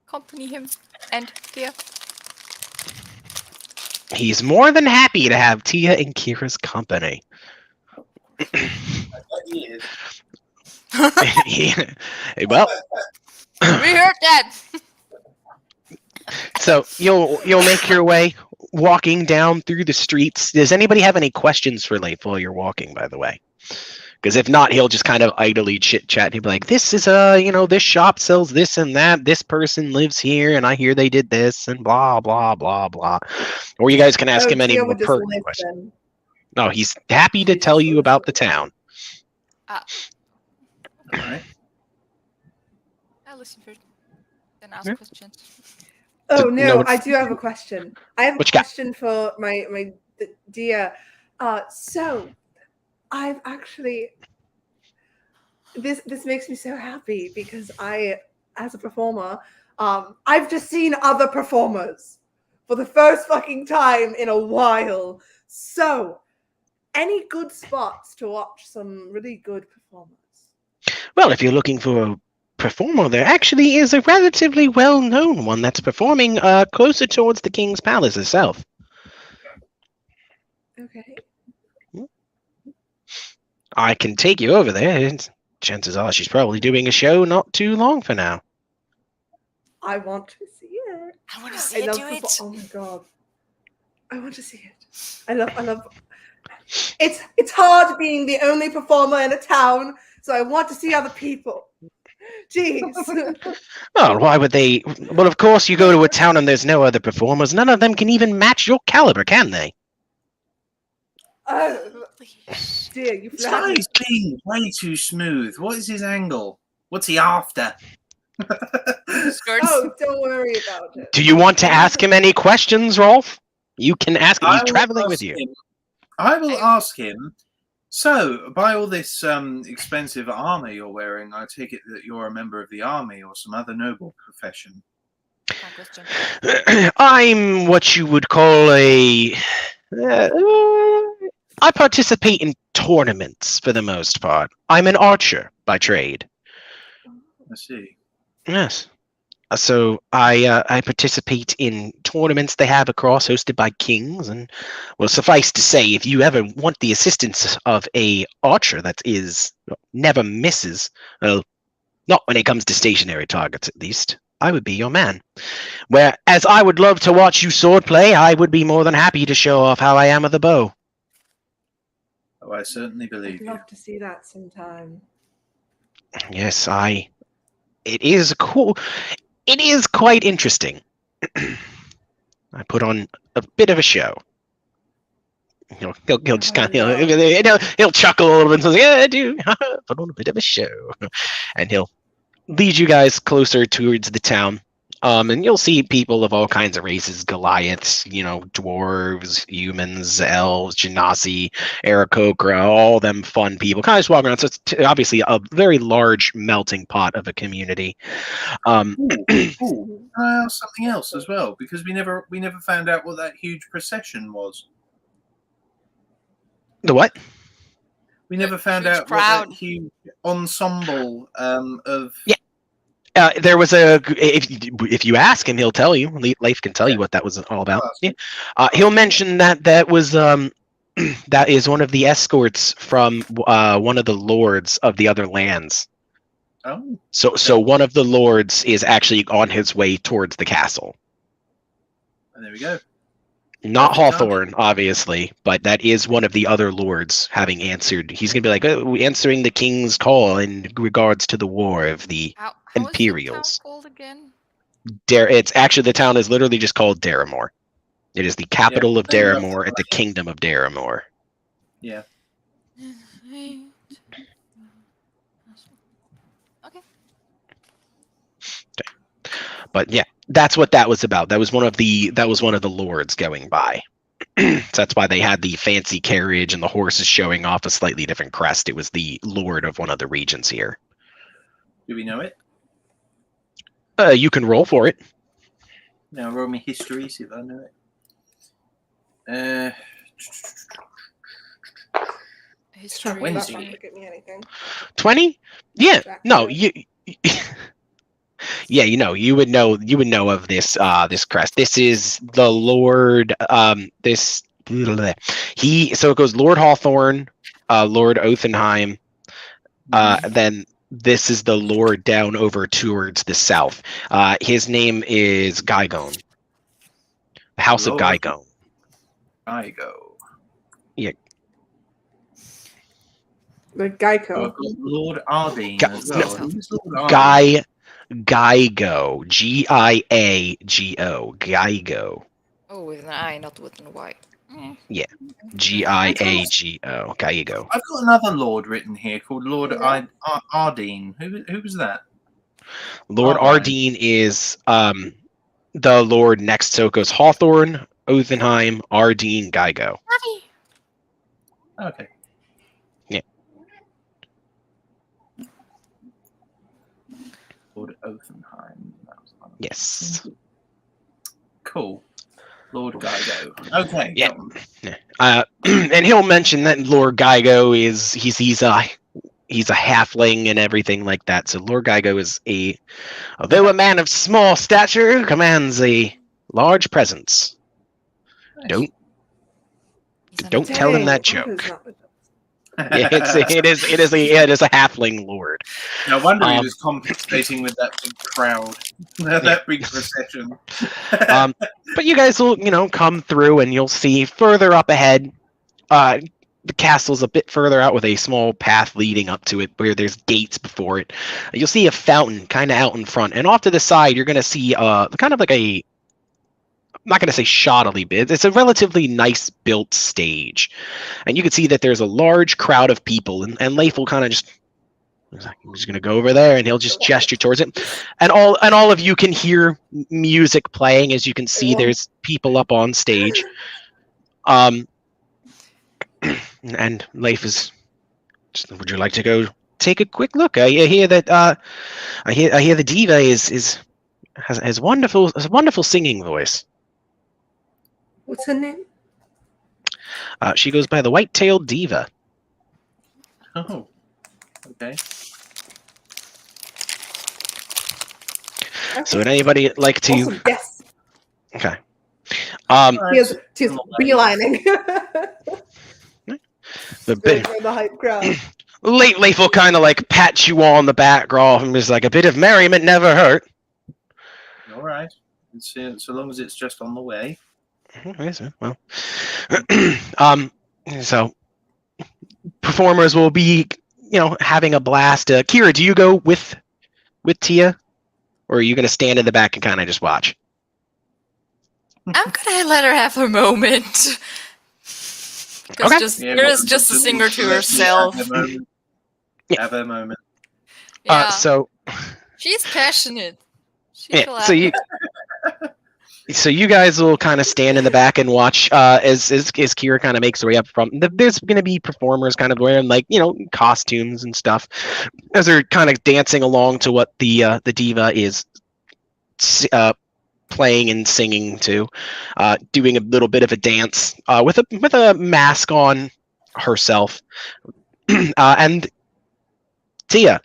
Accompany him and Tia. He's more than happy to have Tia and Kira's company. I bet he is. Well, We heard that. so you'll make your way walking down through the streets. Does anybody have any questions for Leif while you're walking, by the way? Because if not, he'll just kind of idly chit chat. He'll be like, "This is this shop sells this and that. This person lives here, and I hear they did this and blah blah blah blah." Or you guys can ask him any Tia more would just pertinent questions. listen. No, he's happy to tell you about the town. All right. I'll listen first. Then ask Yeah. questions. Oh So, no, no, I do have a question. I have a What you got? question for my dear. So I've actually this makes me so happy because I, as a performer, I've just seen other performers for the first fucking time in a while. So, any good spots to watch some really good performers? Well, if you're looking for a performer, there actually is a relatively well-known one that's performing closer towards the King's Palace itself. Okay. I can take you over there. Chances are she's probably doing a show not too long for now. I want to see it. I want to see you do it. Oh my god. I want to see it. I love it's hard being the only performer in a town, so I want to see other people. Jeez. Well, why would they? Well, of course, you go to a town and there's no other performers. None of them can even match your caliber, can they? Dear, you This flatter me. guy's being way too smooth. What is his angle? What's he after? Skirts. Oh, don't worry about it. Do you want to ask him any questions, Rolf? You can ask him. I He's will traveling with ask you. him- I will ask him. So, by all this expensive armor you're wearing, I take it that you're a member of the army or some other noble profession. Fun question. I'm what you would call a. I participate in tournaments for the most part. I'm an archer by trade. I see. Yes. So I participate in tournaments they have across, hosted by kings, and well, suffice to say, if you ever want the assistance of a archer that is never misses, well, not when it comes to stationary targets at least, I would be your man. Whereas I would love to watch you swordplay, I would be more than happy to show off how I am with the bow. Oh, I certainly I'd believe you. love to see that sometime. Yes, it is cool. It is quite interesting. I put on a bit of a show. He'll just kind of he'll chuckle a little bit and say, "Yeah, I do. Put on a bit of a show," and he'll lead you guys closer towards the town. And you'll see people of all kinds of races: Goliaths, dwarves, humans, elves, Genasi, Aarakocra, all them fun people. Kind of just walking around. So it's obviously a very large melting pot of a community. Ooh. Can I ask something else as well? Because we never found out what that huge procession was. The what? We never found huge out crowd. what that huge ensemble of. Yeah. There was if you ask him, he'll tell you. Leif can tell you what that was all about. Yeah. He'll mention that was that is one of the escorts from one of the lords of the other lands. Oh. So one of the lords is actually on his way towards the castle. And there we go. Not Perfect Hawthorne, obviously, but that is one of the other lords having answered. He's going to be like, answering the king's call in regards to the war of the How Imperials. is the town called again? It's actually, the town is literally just called Derrimore. It is the capital of I love Derrimore at the kingdom of Derrimore. Yeah. Okay. But yeah, that's what that was about. That was one of the lords going by. So that's why they had the fancy carriage and the horses showing off a slightly different crest. It was the lord of one of the regions here. Do we know it? You can roll for it. Now roll me history, see if I know it. History. Wednesday. Not gonna get me anything. 20? Yeah. Jack No, Jack. you yeah, you would know of this crest. This is the Lord so it goes Lord Hawthorne, Lord Othenheim, then this is the Lord down over towards the south. His name is Gaigon. The House of Lord. Gaigon. Geigo. The Geico. Oh, I've got Lord Ardeen as No. well. Who's Lord Ardeen? Gaigo. Giago. Gaigo. Oh, with an I, not with an Y. Giago. Gaigo. I've got another Lord written here called Lord Yeah. Ardeen. Who was that? Lord Ardeen is the Lord next. So it goes Hawthorne, Othenheim, Ardeen, Gaigo. Okay. Yeah. Lord Othenheim. Yes. Cool. Lord Geigo. Okay. Yeah. go on. And he'll mention that Lord Geigo is he's a halfling and everything like that. So Lord Geigo is although a man of small stature, commands a large presence. Nice. Don't tell him that Dang, joke. is not- Yeah, it is a halfling lord. No wonder he was compensating with that big crowd, that big procession. But you guys will, come through and you'll see further up ahead. The castle's a bit further out with a small path leading up to it where there's gates before it. You'll see a fountain kind of out in front, and off to the side you're going to see kind of like I'm not going to say shoddily bit. It's a relatively nice built stage. And you can see that there's a large crowd of people, and Leif will kind of he's just going to go over there, and he'll just gesture towards it. And all of you can hear music playing. As you can see, there's people up on stage. And Leif is would you like to go take a quick look? I hear that I hear the diva has a wonderful singing voice. What's her name? She goes by the White-Tailed Diva. Oh. Okay. So would anybody like to? Awesome. Yes. Okay. He's beelining. The Straight for the hype crowd. late Leaf will kind of like pat you all on the back, Rolf, and is like, a bit of merriment never hurt. All right. So long as it's just on the way. Okay, so, well, so performers will be, having a blast. Kira, do you go with Tia, or are you gonna stand in the back and kind of just watch? I'm gonna let her have her moment. Because Okay. Kira's just a singer to herself. Have a moment. Yeah. Have a moment. Yeah. So She's passionate. yeah, so you guys will kind of stand in the back and watch as Kira kind of makes her way up from. There's going to be performers kind of wearing costumes and stuff as they're kind of dancing along to what the diva is playing and singing to, doing a little bit of a dance with a mask on herself. And Tia,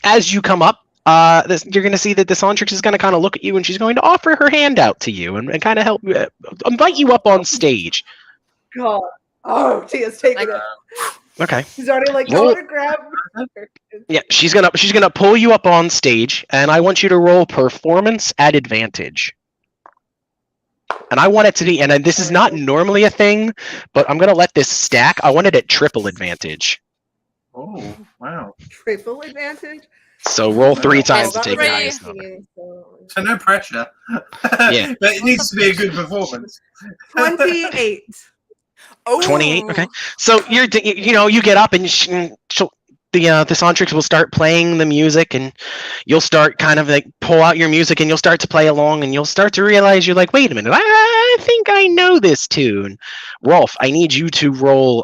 as you come up, you're going to see that the Sontrix is going to kind of look at you, and she's going to offer her hand out to you and kind of help invite you up on stage. God. Oh, Tia's taking it. Okay. He's already Roll. going to grab. Yeah, she's gonna pull you up on stage, and I want you to roll performance at advantage. And I want it to be, and this is not normally a thing, but I'm gonna let this stack. I want it at triple advantage. Oh, wow. Triple advantage. So roll 3 times to Well, take the three. highest number. So no pressure. Yeah. But it needs to be a good performance. 28. Oh. 28. Okay. So you get up and the Sontrix will start playing the music, and you'll start kind of like pull out your music, and you'll start to play along, and you'll start to realize you're like, wait a minute, I think I know this tune. Rolf, I need you to roll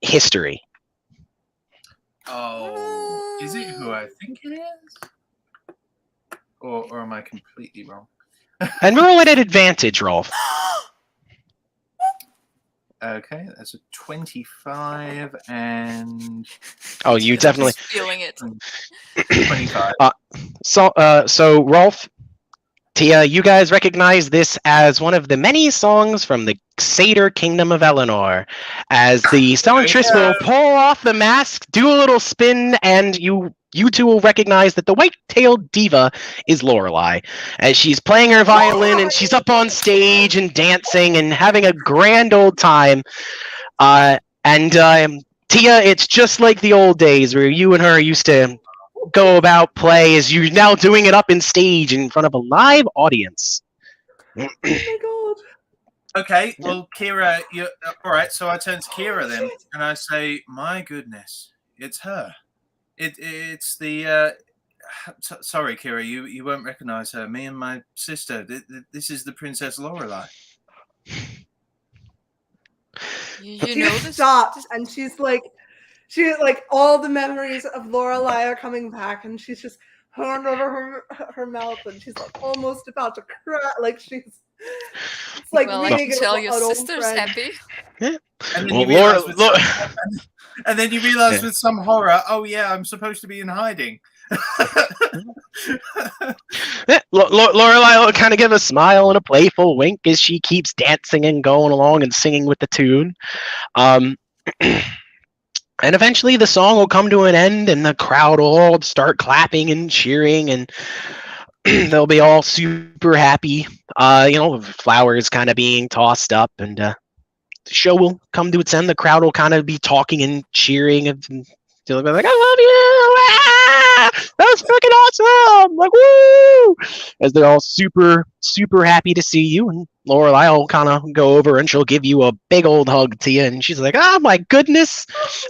history. Oh, is it who I think it is? Or am I completely wrong? And roll it at advantage, Rolf. Okay, that's a 25 and Oh, you definitely. Just feeling it. 25. So Rolf, Tia, you guys recognize this as one of the many songs from the Satyr Kingdom of Eleanor, as the Sontrix will pull off the mask, do a little spin, and you two will recognize that the white-tailed diva is Lorelei, as she's playing her violin, and she's up on stage and dancing and having a grand old time. Tia, it's just like the old days where you and her used to go about play, as you're now doing it up in stage in front of a live audience. Oh my god. Okay, well, Kira, you all right? So I turn to Kira then, and I say, "My goodness, it's her. It's the. Sorry, Kira, you won't recognize her. Me and my sister. This is the Princess Lorelei." You know this. Stops, and she's like, all the memories of Lorelei are coming back, and she's just hand over her mouth, and she's like almost about to cry. Like she's. It's like Well, I reading can tell your an old sister's friend. happy. And then Well, you realize, Laura- and then you realize with some horror, oh yeah, I'm supposed to be in hiding. Lorelei will kind of give a smile and a playful wink as she keeps dancing and going along and singing with the tune. And eventually the song will come to an end, and the crowd will all start clapping and cheering, and they'll be all super happy. Flowers kind of being tossed up, and the show will come to its end. The crowd will kind of be talking and cheering, and they'll be like, "I love you! Ah, that's freaking awesome! Like, woo!" As they're all super, super happy to see you. And Lorelei will kind of go over and she'll give you a big old hug, Tia, and she's like, "Oh my goodness,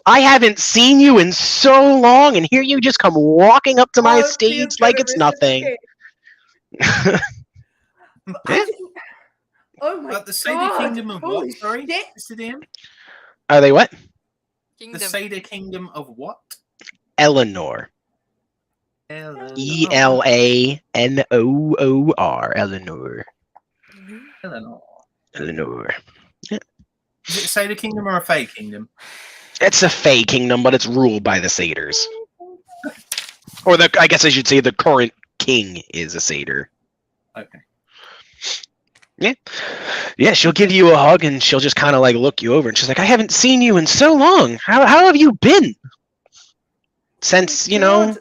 I haven't seen you in so long, and here you just come walking up to my Oh, stage Tia's like gonna it's nothing." Oh my But the Satyr god! Kingdom of what? Holy Sorry, shit. Mr. DM? Are they what? The Kingdom. Satyr Kingdom of what? Eleanor. Eleanor. Elanor. Eleanor. Eleanor. Eleanor. Is it a Satyr Kingdom or a Fae Kingdom? It's a Fae kingdom, but it's ruled by the satyrs. Or I guess I should say the current king is a satyr. Okay. Yeah, she'll give you a hug and she'll just kind of like look you over and she's like, I haven't seen you in so long. How have you been? Since, you know,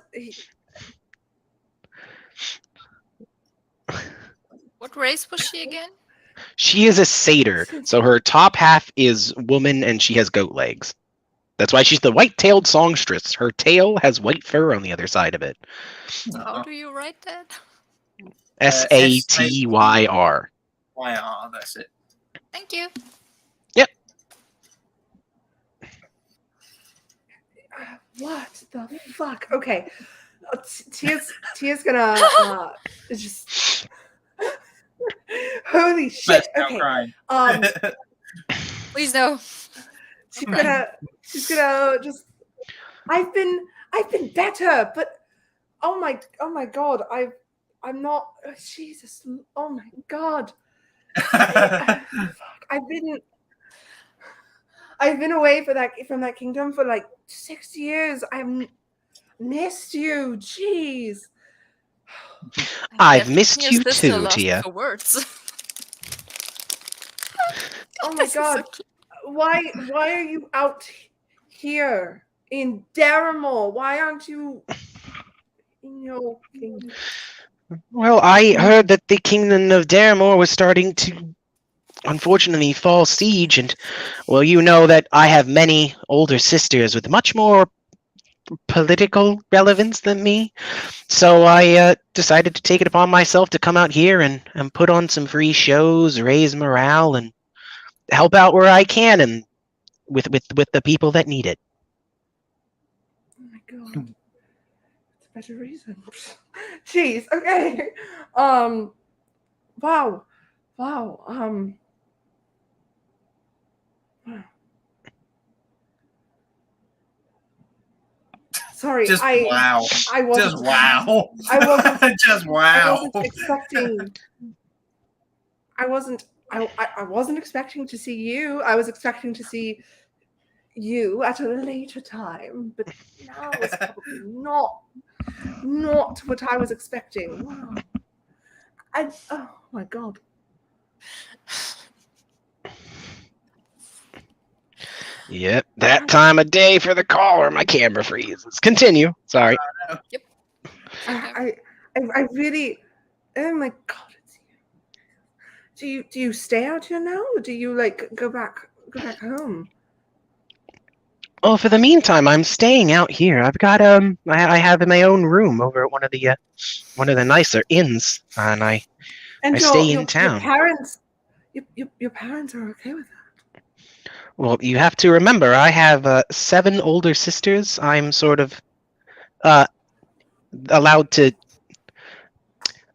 What race was she again? she is a satyr. So her top half is woman and she has goat legs. That's why she's the white-tailed songstress. Her tail has white fur on the other side of it. How do you write that? Satyr. YR, that's it. Thank you. What the fuck? Okay. Tia's gonna just holy shit. Let's Okay. crying. Please no. She's gonna just I've been better, but oh my god, I'm not Jesus, oh my god. Fuck, I've been away from that kingdom for like 6 years. I've missed you. Jeez. I've That missed is you this too, the lost Tia. for words. Oh my This is so god. cute. Why are you out here in Derrimore? Why aren't you in your kingdom? Well, I heard that the kingdom of Derrimore was starting to, unfortunately, fall siege, and, well, you know that I have many older sisters with much more political relevance than me, so I decided to take it upon myself to come out here and put on some free shows, raise morale, and help out where I can, and with the people that need it. Oh my god. It's a better reason. Jeez, okay. Wow. Sorry, Just I wow. wasn't Just wow. I wasn't Just I wow. wasn't expecting I wasn't expecting to see you. I was expecting to see you at a later time, but now it's probably not what I was expecting. Wow. Oh my god. Yep, that time of day for the call or my camera freezes. Continue. Sorry. I really, oh my god, it's you. Do you stay out here now, or do you like go back home? Well, for the meantime, I'm staying out here. I've got I have my own room over at one of the nicer inns, and I stay in town. Your parents are okay with that. Well, you have to remember, I have 7 older sisters. I'm sort of allowed to.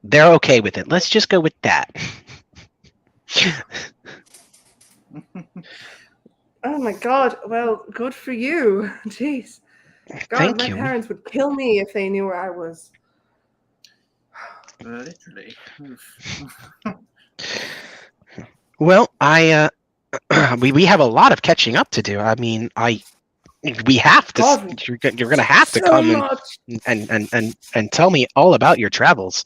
They're okay with it. Let's just go with that. Oh my god. Well, good for you. Jeez. God, Thank my you. parents would kill me if they knew where I was. Literally. Well, we have a lot of catching up to do. I mean, we have to. God, You're gonna have to so come much. and tell me all about your travels.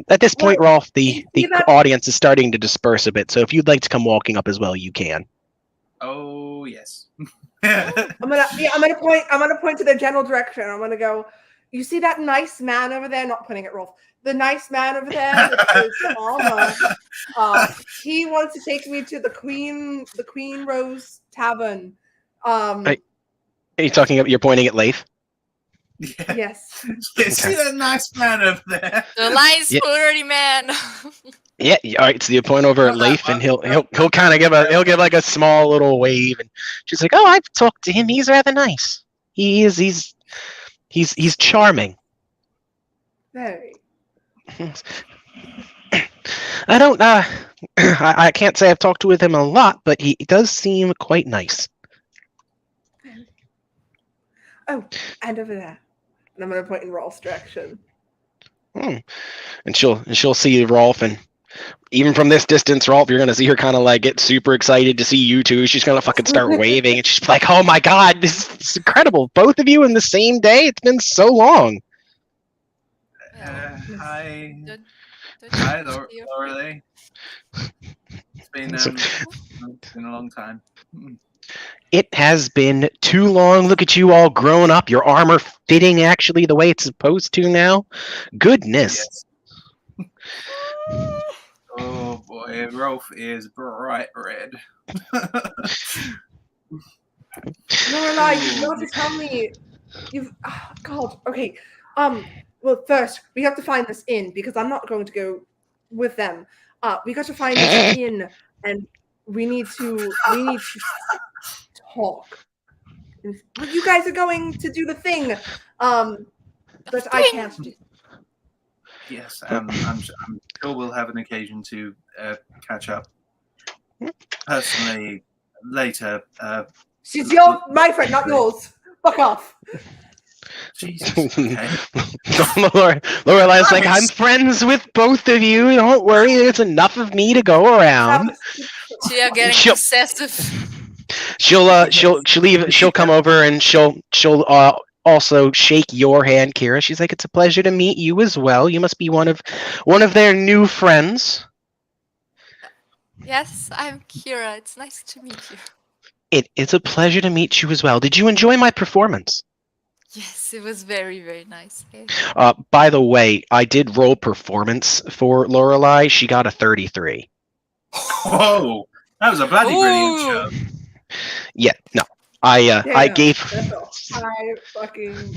At this point, Well, Rolf, the that- audience is starting to disperse a bit. So if you'd like to come walking up as well, you can. Oh yes. I'm gonna point to the general direction. I'm gonna go. You see that nice man over there? Not pointing at Rolf. The nice man over there with his armor. He wants to take me to the Queen Rose Tavern. Are you talking? You're pointing at Leif. Yeah. Yes. Yeah, see that nice man over there? The nice Yeah. flirty man. Yeah. All right. So you point over at Leif, and he'll kind of give like a small little wave, and she's like, "Oh, I've talked to him. He's rather nice. He's charming." Very. I don't. I can't say I've talked with him a lot, but he does seem quite nice. Oh, and over there. And I'm gonna point in Rolf's direction. And she'll see Rolf, and even from this distance, Rolf, you're gonna see her kind of like get super excited to see you two. She's gonna fucking start waving, and she's like, "Oh my god, this is incredible! Both of you in the same day. It's been so long." Oh Hi. Don't Hi, you see your Lorelei. It's been a long time. It has been too long. Look at you all grown up. Your armor fitting actually the way it's supposed to now. Goodness. Yes. Oh boy, Rolf is bright red. Lorelai, you have to tell me. God. Okay. Well, first we have to find this inn because I'm not going to go with them. We got to find this inn, and we need to talk. Well, you guys are going to do the thing. But I can't do. Yes, I'm sure we'll have an occasion to catch up personally later. She's my friend, not yours. Fuck off. Jesus. Okay. Lorelai's like, I'm friends with both of you. Don't worry, there's enough of me to go around. She are getting She'll- possessive. She'll come over and she'll also shake your hand, Kira. She's like, it's a pleasure to meet you as well. You must be one of their new friends. Yes, I'm Kira. It's nice to meet you. It is a pleasure to meet you as well. Did you enjoy my performance? Yes, it was very, very nice. By the way, I did roll performance for Lorelai. She got a 33. Whoa, that was a bloody brilliant show. Yeah, no. I gave. I fucking.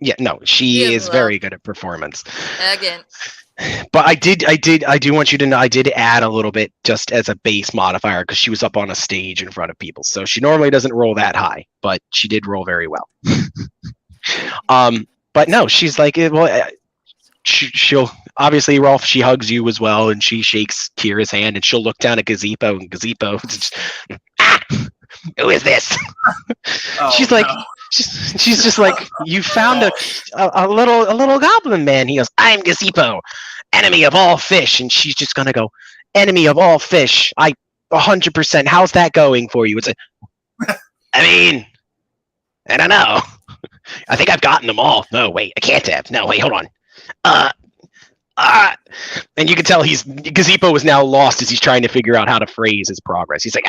Yeah, no. She Give is love. very good at performance. Again. But I do want you to know I did add a little bit just as a base modifier because she was up on a stage in front of people. So she normally doesn't roll that high, but she did roll very well. But no, she's like, well, she'll obviously, Rolf, she hugs you as well, and she shakes Kira's hand, and she'll look down at Gazebo, and Gazebo, who is this? Oh, She's like, no. she's just like, you found a little goblin man. He goes, I'm Gazebo, enemy of all fish, and she's just gonna go, enemy of all fish. 100%. How's that going for you? It's I mean, I don't know. I think I've gotten them all. No, wait, I can't have. No, wait, hold on. And you can tell Gazebo is now lost as he's trying to figure out how to phrase his progress. He's like,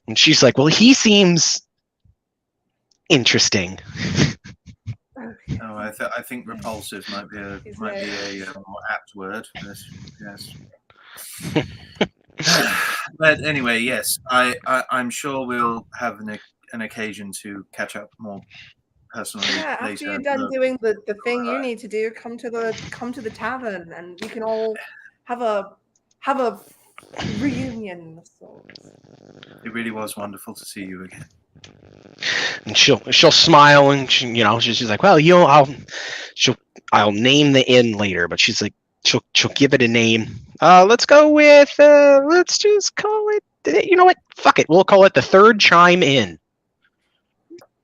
and she's like, well, he seems interesting. Oh, I think repulsive might be a more apt word. Yes. But anyway, yes, I'm sure we'll have an occasion to catch up more personally Yeah, after later. you're done doing the thing you need to do, come to the tavern, and we can all have a reunion of sorts. It really was wonderful to see you again. And she'll smile, and she's like, well, I'll name the inn later, but she's like, she'll give it a name. Let's go with let's just call it. You know what? Fuck it. We'll call it the Third Chime Inn.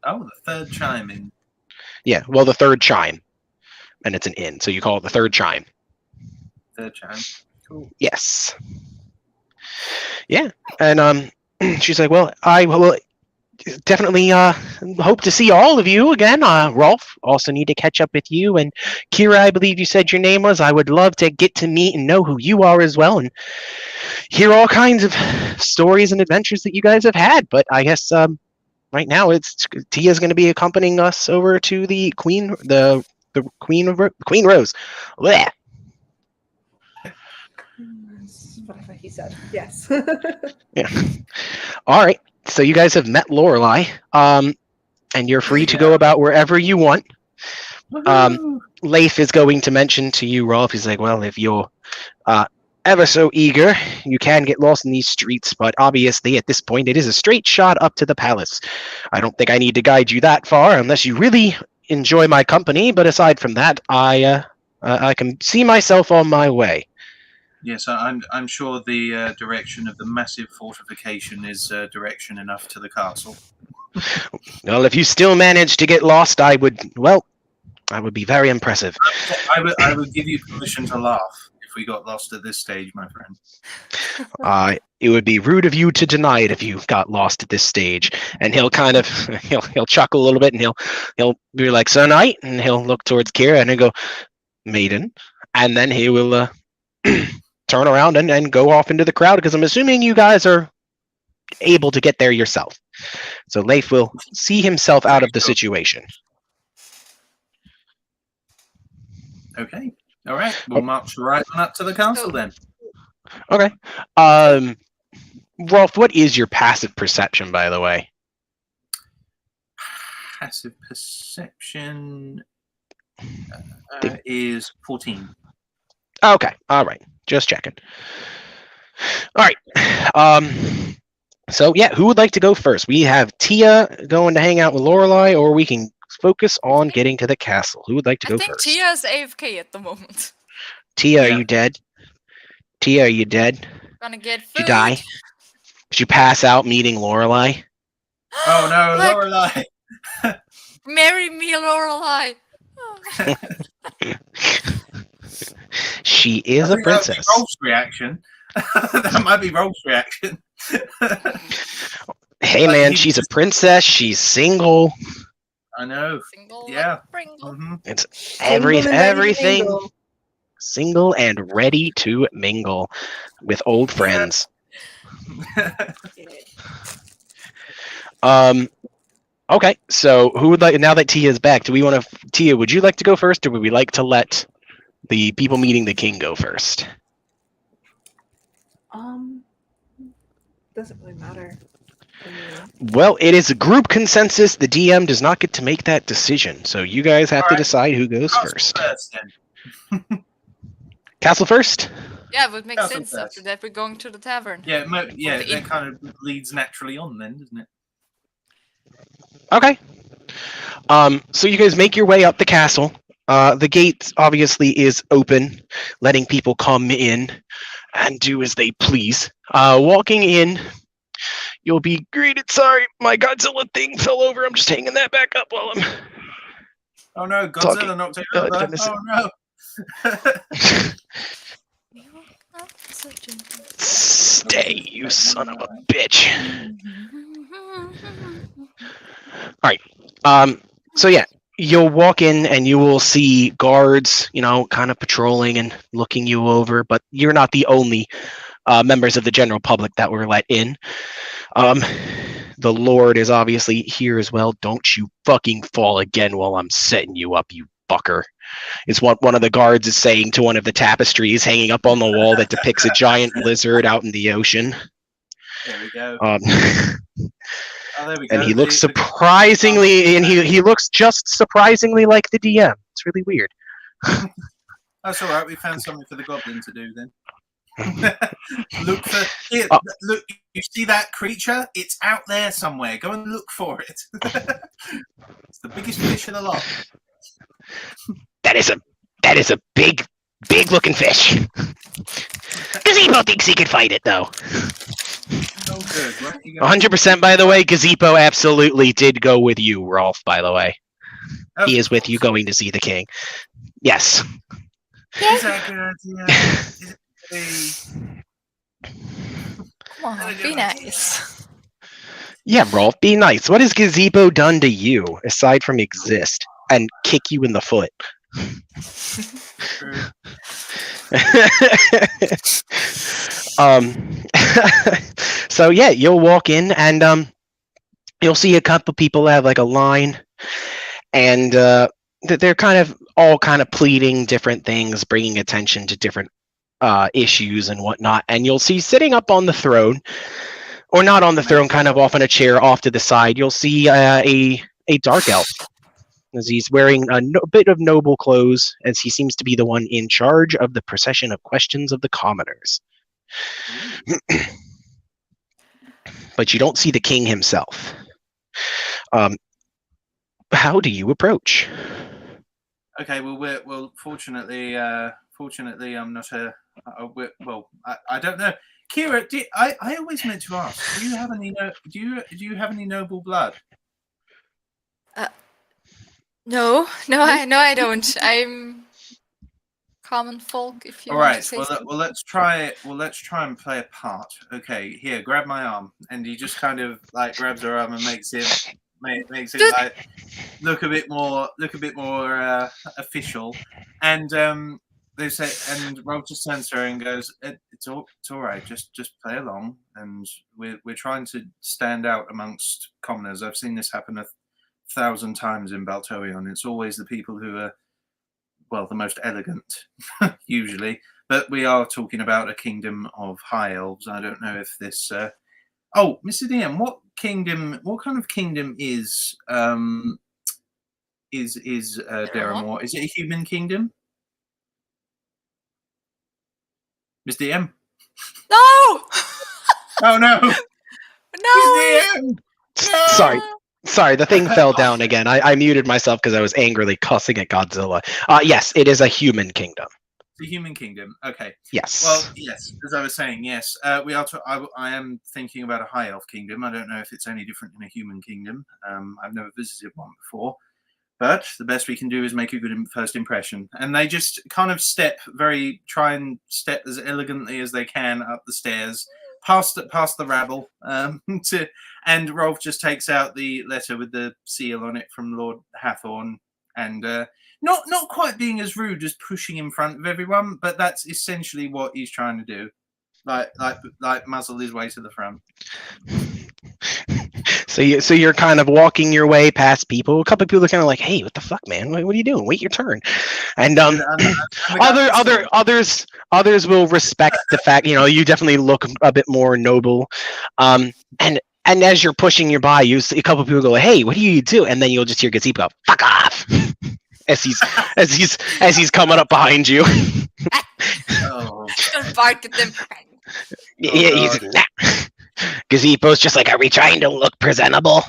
Oh, the Third Chime Inn. Yeah, well, the Third Chime, and it's an inn, so you call it the Third Chime. Third Chime. Cool. Yes. Yeah, and she's like, well, I will definitely hope to see all of you again. Rolf, also need to catch up with you, and Kira, I believe you said your name was. I would love to get to meet and know who you are as well, and hear all kinds of stories and adventures that you guys have had. But I guess right now Tia's going to be accompanying us over to the Queen Rose. Blech. Whatever he said. Yes. Yeah. All right. So you guys have met Lorelai, and you're free to go about wherever you want. Leif is going to mention to you, Rolf, he's like, well, if you're ever so eager, you can get lost in these streets, but obviously at this point it is a straight shot up to the palace. I don't think I need to guide you that far unless you really enjoy my company, but aside from that, I can see myself on my way. Yes, I'm sure the direction of the massive fortification is direction enough to the castle. Well, if you still manage to get lost, I would be very impressive. I would give you permission to laugh we got lost at this stage, my friend. It would be rude of you to deny it if you got lost at this stage. And he'll kind of he'll chuckle a little bit, and he'll be like, "Sir Knight," and he'll look towards Kira and he'll go, "Maiden," and then he will turn around and go off into the crowd, because I'm assuming you guys are able to get there yourself. So Leif will see himself out of the situation. Okay. All right. We'll march right on up to the castle then. Okay. Rolf, what is your passive perception, by the way? Passive perception is 14. Okay. All right. Just checking. All right. So yeah, who would like to go first? We have Tia going to hang out with Lorelei, or we can focus on getting to the castle. Who would like to go I think first? Tia is AFK at the moment. Tia, are Yeah. you dead? Tia, are you dead? Gonna get food. Did you die? Did you pass out meeting Lorelei? Oh no, Like- Lorelei! Marry me, Lorelei. She is a princess. That Rolf's reaction. That might be Rolf's reaction. Hey Like, man, he she's a just- princess. She's single. I know. Single Yeah. like Pringle. hmm It's Single and ready to everything mingle. single and ready to mingle with old friends. Okay, so who would like, now that Tia's back, do we want to, Tia, would you like to go first, or would we like to let the people meeting the king go first? Doesn't really matter. I mean, Well, it is a group consensus. The DM does not get to make that decision, so you guys have to Alright. decide who goes Castle first. then. Castle first? Yeah, it would make That's sense okay. after that we're going to the tavern. Yeah, the that kind of leads naturally on then, doesn't it? Okay. So you guys make your way up the castle. The gate obviously is open, letting people come in and do as they please. Walking in, you'll be greeted. Sorry, my Godzilla thing fell over. I'm just hanging that back up while I'm. Oh no, Talking- Godzilla knocked it uh, over. trying to say- Oh no. Stay, you son of a bitch. So yeah, you'll walk in and you will see guards, kind of patrolling and looking you over, but you're not the only members of the general public that were let in. The Lord is obviously here as well. Don't you fucking fall again while I'm setting you up, you fucker. Is what one of the guards is saying to one of the tapestries hanging up on the wall that depicts a giant lizard out in the ocean. There we go. Um, Oh, there we go. and he looks The- surprisingly, and he looks just surprisingly like the DM. It's really weird. That's all right. We found something for the goblin to do then. Look for here. Oh. Look, you see that creature? It's out there somewhere. Go and look for it. It's the biggest fish in the lot. That is a big looking fish. Gazebo thinks he could fight it though. Oh, good. Where are you going? 100%. By the way, Gazebo absolutely did go with you, Rolf. By the way, Oh, he is with you going to see the king. Yes. Is that a good idea? Is it Come on, be nice. Yeah, Rolf, be nice. What has Gazebo done to you aside from exist and kick you in the foot? true? So yeah, you'll walk in and you'll see a couple people have like a line, and they're all kind of pleading different things, bringing attention to different issues and whatnot. And you'll see sitting up on the throne, or not on the throne, kind of off on a chair off to the side, you'll see a dark elf, as he's wearing a bit of noble clothes, as he seems to be the one in charge of the procession of questions of the commoners. But you don't see the king himself. How do you approach? Okay. Well, fortunately, I'm not a. I don't know. Kira, I always meant to ask. Do you have any? Do you have any noble blood? No, I don't. I'm common folk, if you All want to right. say Well, something. let's try. Well, let's try and play a part. Okay. Here, grab my arm, and he just kind of like grabs her arm and makes it like look a bit more official. And they say, and Rob just turns to her and goes, it's all right. Just play along, and we're trying to stand out amongst commoners. I've seen this happen 1,000 times in Baltorion. It's always the people who are, well, the most elegant, usually. But we are talking about a kingdom of high elves. I don't know if this. Oh, Mr. DM, what kind of kingdom is Derrimore? Is it a human kingdom? Miss DM? No! Oh no! No! Miss DM! No! Sorry, the thing fell down again. I muted myself because I was angrily cussing at Godzilla. Yes, it is a human kingdom. The human kingdom. Okay. Yes. Well, yes. As I was saying, yes. We are. I am thinking about a high elf kingdom. I don't know if it's any different in a human kingdom. I've never visited one before, but the best we can do is make a good first impression. And they just kind of try and step as elegantly as they can up the stairs, past the rabble. And Rolf just takes out the letter with the seal on it from Lord Hathorn, and. Not quite being as rude as pushing in front of everyone, but that's essentially what he's trying to do, like muzzle his way to the front. So you're kind of walking your way past people. A couple of people are kind of like, "Hey, what the fuck, man? What are you doing? Wait your turn." And others will respect the fact, you definitely look a bit more noble. And as you're pushing your by, you see a couple of people go, "Hey, what do you do?" And then you'll just hear Gazebo go, "Fuck off." As he's coming up behind you. Oh. Don't bark at them. Yeah, he's Gazebo's just like, "Are we trying to look presentable?"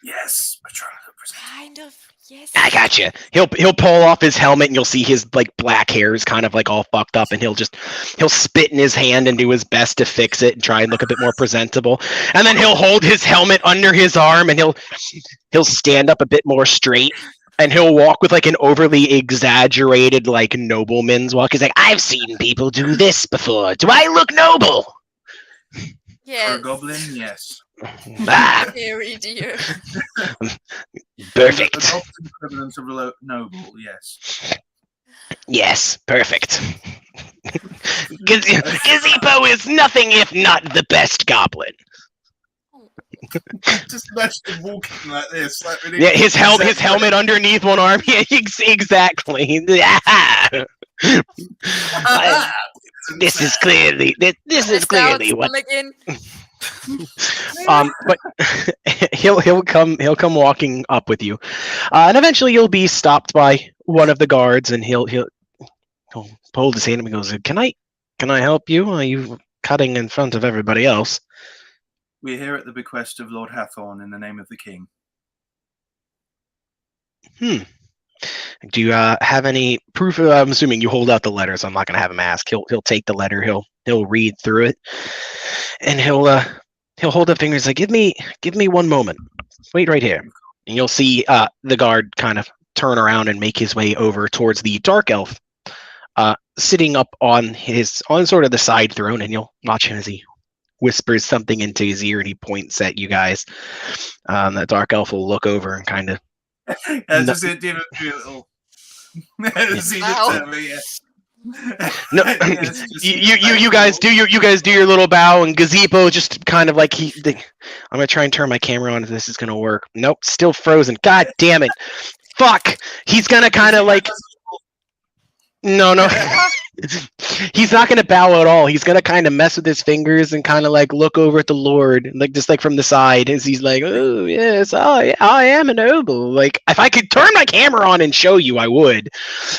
Yes, we're trying to look presentable. Kind of. Yes. I got you. He'll pull off his helmet, and you'll see his like black hair is kind of like all fucked up, and he'll spit in his hand and do his best to fix it and try and look a bit more presentable. And then he'll hold his helmet under his arm, and he'll stand up a bit more straight. And he'll walk with like an overly exaggerated like nobleman's walk. He's like, "I've seen people do this before. Do I look noble?" Yes. For a goblin, yes. Very dear. Perfect. The goblin equivalent of noble, yes. Yes, perfect. Gazebo is nothing if not the best goblin. Just imagine him walking like this. Like really, Yeah, his helmet underneath one arm. Yeah, exactly. This is clearly what. But he'll come walking up with you, and eventually you'll be stopped by one of the guards, and he'll hold his hand and he goes, Can I help you? Are you cutting in front of everybody else?" We're here at the bequest of Lord Hathorn in the name of the king. Do you have any proof? I'm assuming you hold out the letter, so I'm not going to have him ask. He'll take the letter. He'll read through it, and he'll hold up fingers like, give me 1 moment. Wait right here. And you'll see the guard kind of turn around and make his way over towards the dark elf, sitting up on sort of the side throne, and you'll watch him as he whispers something into his ear, and he points at you guys. That dark elf will look over and kind of just do a little. See the me, yeah. No, you guys do your little bow, and Gazebo just kind of like I'm gonna try and turn my camera on if this is gonna work. Nope, still frozen. God damn it! Fuck! He's gonna kind of like. No. He's not going to bow at all. He's going to kind of mess with his fingers and kind of like look over at the Lord, like just like from the side, as he's like, "Oh yes, I am a noble." Like if I could turn my camera on and show you, I would.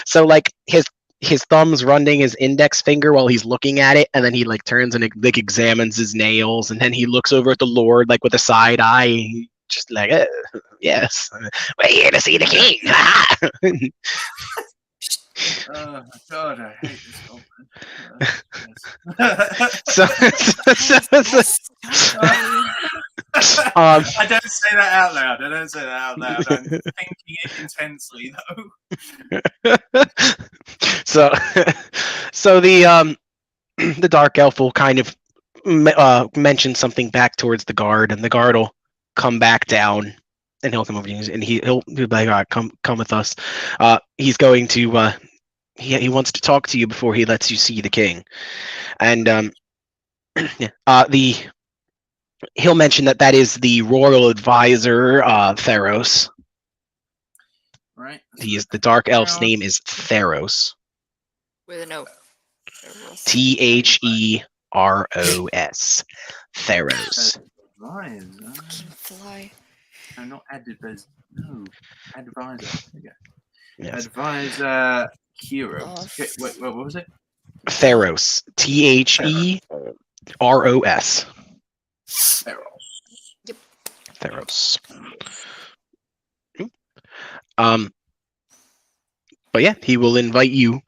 So like his thumb's running his index finger while he's looking at it, and then he like turns and like examines his nails, and then he looks over at the Lord like with a side eye, just like, "Yes, we're here to see the king." Oh God, I hate this goblin. I don't say that out loud. I don't say that out loud. I'm thinking it intensely, though. so, so the dark elf will kind of mention something back towards the guard, and the guard will come back down, and he'll come over to you, and he'll be like, "All right, come with us." He's going to he wants to talk to you before he lets you see the king, and he'll mention that is the royal advisor, Theros. Right. He is the dark elf's name is Theros. With an O. Theros. Theros. Advisor. Fly. No, not advisor. No, advisor. There you go. Yes. Advisor Heroes. Okay, wait, what was it? Theros. Theros. Theros. But yeah, he will invite you.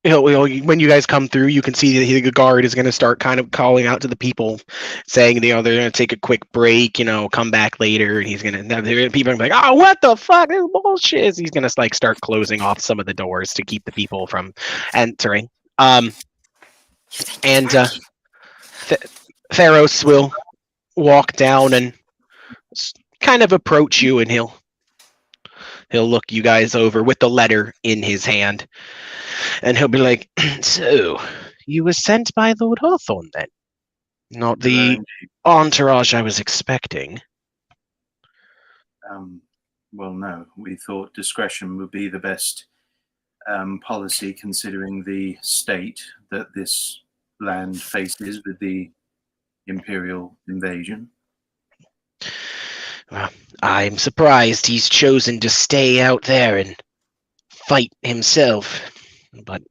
When you guys come through, you can see the guard is going to start kind of calling out to the people, saying they're going to take a quick break, come back later. And he's going to people are like, "Oh, what the fuck? This is bullshit." He's going to like start closing off some of the doors to keep the people from entering. And Theros will walk down and kind of approach you, and he'll look you guys over with the letter in his hand, and he'll be like, "So, you were sent by Lord Hawthorne, then? Not the entourage I was expecting." Well, no. We thought discretion would be the best policy, considering the state that this land faces with the Imperial invasion. Well, I'm surprised he's chosen to stay out there and fight himself, but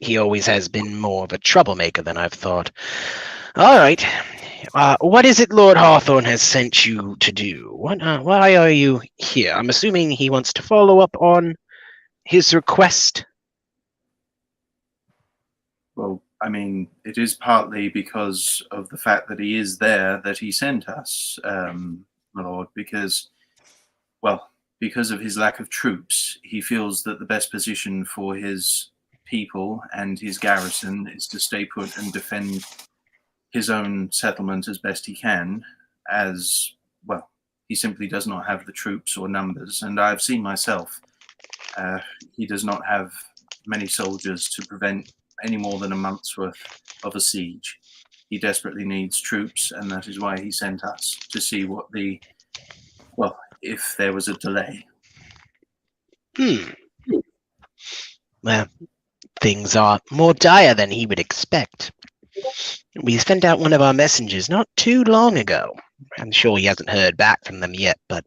he always has been more of a troublemaker than I've thought. All right. What is it Lord Hawthorne has sent you to do? Why are you here? I'm assuming he wants to follow up on his request. Well, I mean, it is partly because of the fact that he is there that he sent us, my lord, because of his lack of troops. He feels that the best position for his people and his garrison is to stay put and defend his own settlement as best he can, as well. He simply does not have the troops or numbers, and I've seen myself. He does not have many soldiers to prevent any more than a month's worth of a siege. He desperately needs troops, and that is why he sent us to see if there was a delay. Well, things are more dire than he would expect. We sent out one of our messengers not too long ago. I'm sure he hasn't heard back from them yet, but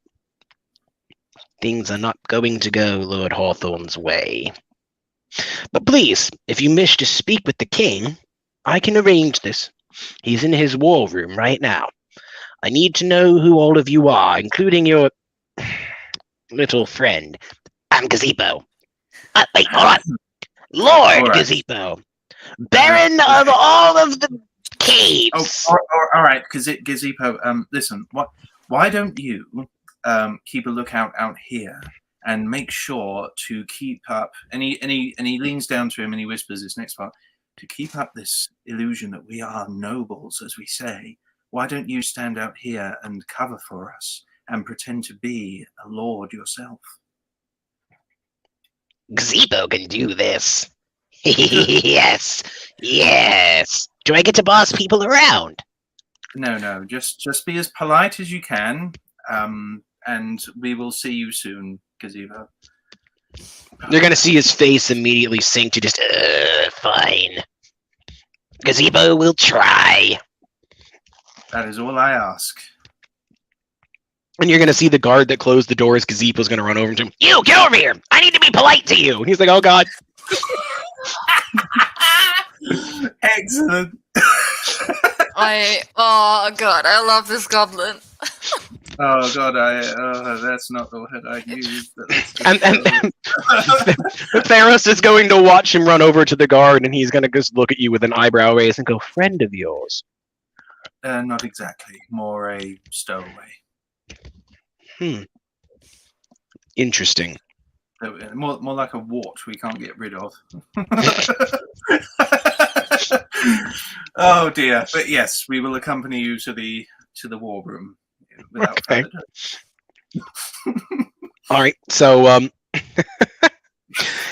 things are not going to go Lord Hawthorne's way. But please, if you wish to speak with the king, I can arrange this. He's in his war room right now. I need to know who all of you are, including your little friend. I'm Gazebo. Wait, hold on. Lord Gazebo. Baron of all of the caves. All right, Gazebo. Listen. Why don't you keep a lookout out here and make sure to keep up? And he leans down to him and he whispers this next part: to keep up this illusion that we are nobles, as we say. Why don't you stand out here and cover for us and pretend to be a lord yourself? Gazebo can do this. Yes. Do I get to boss people around? No. Just be as polite as you can, and we will see you soon, Gazebo. You're gonna see his face immediately sink to just, fine. Gazebo will try. That is all I ask. And you're gonna see the guard that closed the doors. Gazebo's gonna run over to him. You, get over here! I need to be polite to you! And he's like, oh god. Excellent. Oh god, I love this goblin. Oh god, that's not the word I used. And Theros is going to watch him run over to the guard, and he's gonna just look at you with an eyebrow raise and go, friend of yours. Not exactly. More a stowaway. Interesting. More like a wart we can't get rid of. Oh dear. But yes, we will accompany you to the war room without Okay. further ado. All right. So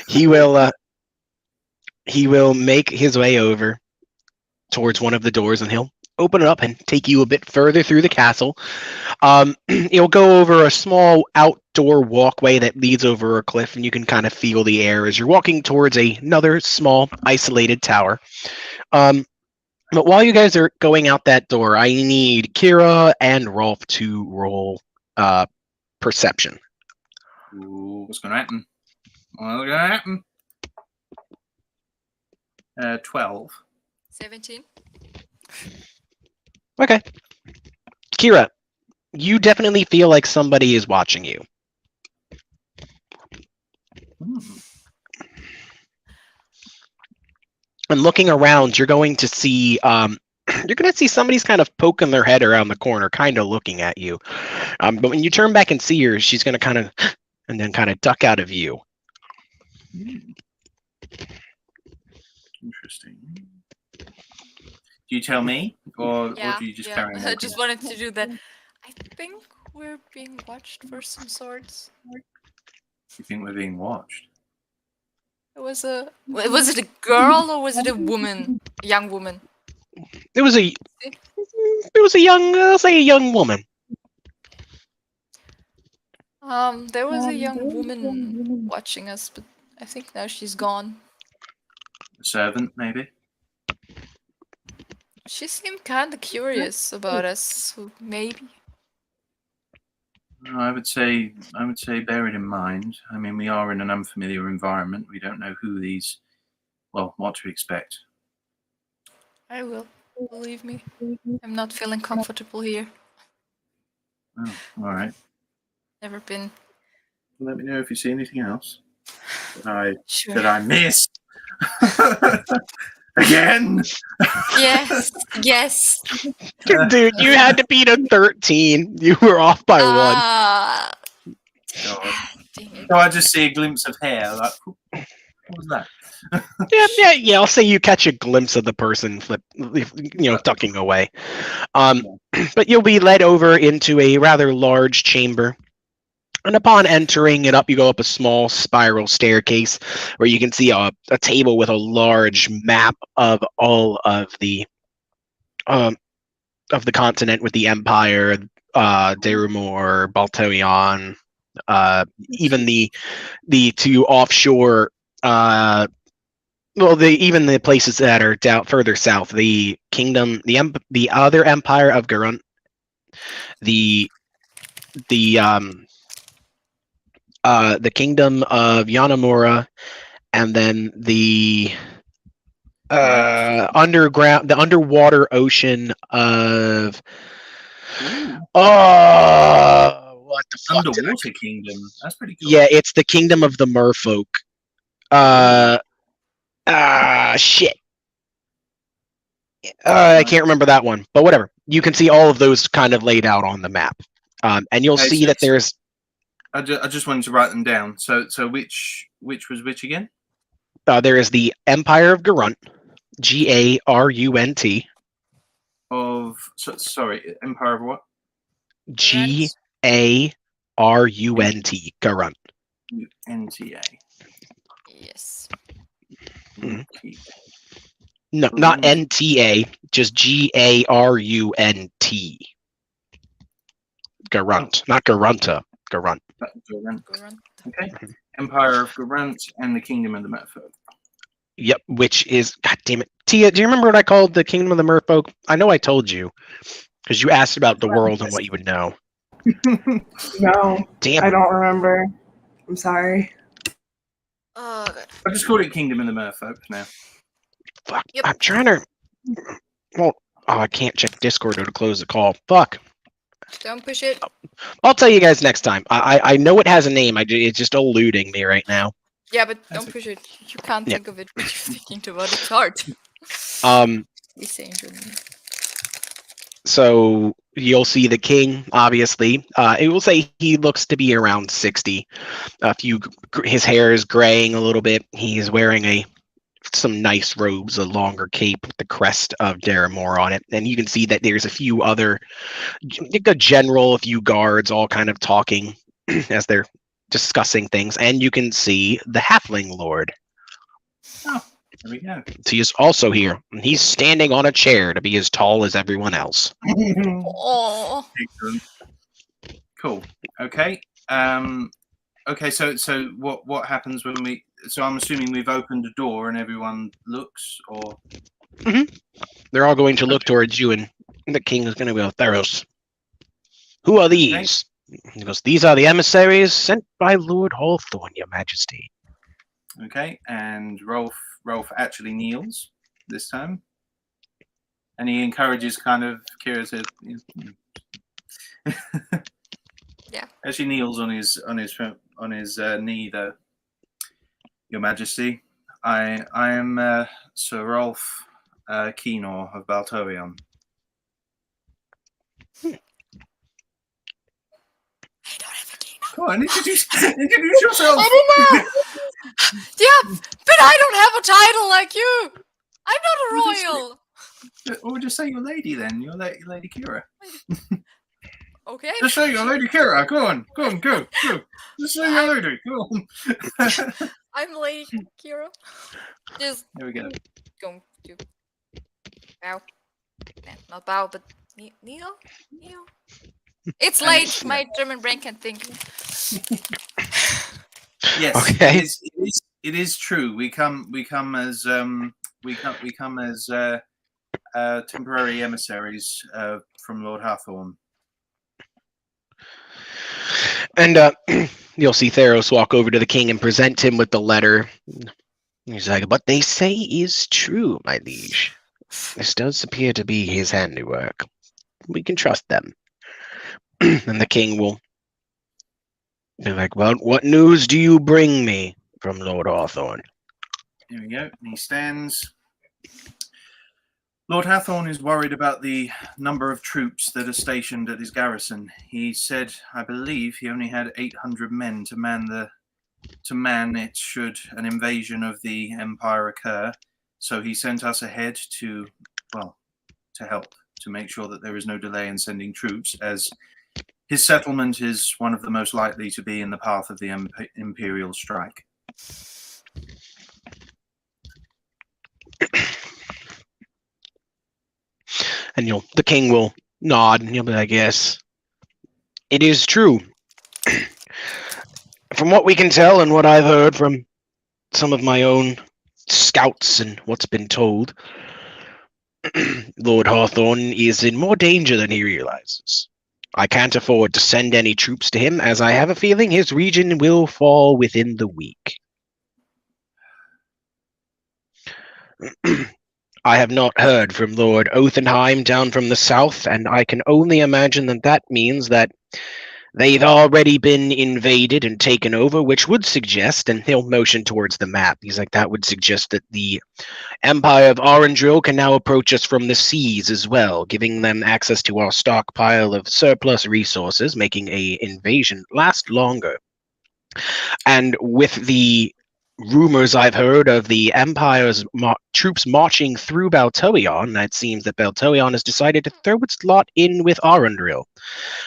he will make his way over towards one of the doors, and he'll open it up and take you a bit further through the castle. You'll go over a small outdoor walkway that leads over a cliff, and you can kind of feel the air as you're walking towards another small, isolated tower. But while you guys are going out that door, I need Kira and Rolf to roll perception. Ooh, what's going to happen? What's going to happen? 12. 17. Okay. Kira, you definitely feel like somebody is watching you. And looking around, you're going to see somebody's kind of poking their head around the corner, kind of looking at you. But when you turn back and see her, she's going to kind of and then kind of duck out of view. Interesting. Do you tell me, or do you just carry on? I just wanted to do that. I think we're being watched for some sorts. You think we're being watched? Was it a girl or was it a woman? A young woman? It was a young, I'll say a young woman. There was a young woman watching us, but I think now she's gone. A servant, maybe? She seemed kind of curious about us, so maybe. I would say bear it in mind. I mean, we are in an unfamiliar environment. We don't know what to expect. I will. Believe me. I'm not feeling comfortable here. Oh, all right. Never been. Let me know if you see anything else Sure. that I missed. Again? Yes. Dude, you had to beat a 13. You were off by one. God. Dang it. So I just see a glimpse of hair. Like, what was that? Yeah. I'll say you catch a glimpse of the person ducking away. But you'll be led over into a rather large chamber. And upon entering it up, you go up a small spiral staircase where you can see a table with a large map of all of the continent, with the Empire, Derrimore, Baltoion, even the two offshore, even the places that are down further south, the kingdom, the other Empire of Garunt, the kingdom of Yanamura, and then the underwater ocean of what the fuck? Underwater Kingdom. That's pretty cool. Yeah, it's the kingdom of the merfolk. Shit. I can't remember that one, but whatever. You can see all of those kind of laid out on the map, and you'll see that there's. I just wanted to write them down. So which was which again? There is the Empire of Garunt, Garunt. Sorry, Empire of what? Garunt, Garunt. NTA. Yes. Mm-hmm. No, not NTA, just Garunt. Garunt, not Garunta. Garunt. Okay. Empire of Garunt and the Kingdom of the Merfolk. Yep, which is, god damn it. Tia, do you remember what I called the Kingdom of the Merfolk? I know I told you, because you asked about the world and what you would know. No, Damn. I don't remember. I'm sorry. Oh, good. I just called it Kingdom of the Merfolk now. Fuck, Yep. I'm trying to... Well, I can't check Discord to close the call. Fuck. Don't push it. I'll tell you guys next time. I know it has a name. It's just eluding me right now. Yeah, but don't push it. You can't think of it when you're thinking about it. It's hard. We say in Germany. So you'll see the king, obviously. It will say he looks to be around 60. His hair is graying a little bit. He's wearing some nice robes, a longer cape with the crest of Derrimore on it. And you can see that there's a few other, a general, a few guards all kind of talking as they're discussing things. And you can see the halfling lord. Oh, there we go. He is also here. And he's standing on a chair to be as tall as everyone else. Oh. Excellent. Cool. Okay. Okay. So what happens when we? So I'm assuming we've opened a door and everyone looks, or They're all going to look towards you, and the king is going to go, Theros. Who are these? He goes, these are the emissaries sent by Lord Hawthorne, your majesty. okay. And Rolf actually kneels this time, and he encourages kind of Kira to. Yeah. As she kneels on his knee, though. Your Majesty, I am Sir Rolf Keenor of Baltorion. I don't have a key. Go on, introduce yourself. I don't know. Yeah, but I don't have a title like you. I'm not a royal. Or just say your lady then. Your Lady Kira. Okay. Just say your Lady Kira. Go on. Go. Just say your lady. Go on. I'm Lady Kira. Just There we go. going to bow. Nah, not bow, but kneel. It's late. My German brain can't think. Yes. Okay. It is true. We come as temporary emissaries from Lord Hawthorne. And you'll see Theros walk over to the king and present him with the letter. He's like, what they say is true, my liege. This does appear to be his handiwork. We can trust them. And the king will be like, well, what news do you bring me from Lord Hawthorne? Here we go. And he stands. Lord Hathorn is worried about the number of troops that are stationed at his garrison. He said, I believe, he only had 800 men to man it should an invasion of the Empire occur. So he sent us ahead to help, to make sure that there is no delay in sending troops, as his settlement is one of the most likely to be in the path of the Imperial strike. And the king will nod, and he'll be like, yes, it is true. From what we can tell and what I've heard from some of my own scouts and what's been told, Lord Hawthorne is in more danger than he realizes. I can't afford to send any troops to him, as I have a feeling his region will fall within the week. I have not heard from Lord Othenheim down from the south, and I can only imagine that means that they've already been invaded and taken over, which would suggest, and he'll motion towards the map, he's like, that would suggest that the Empire of Arundril can now approach us from the seas as well, giving them access to our stockpile of surplus resources, making an invasion last longer. And with the rumors I've heard of the Empire's troops marching through Baltorion, it seems that Baltorion has decided to throw its lot in with Arundril.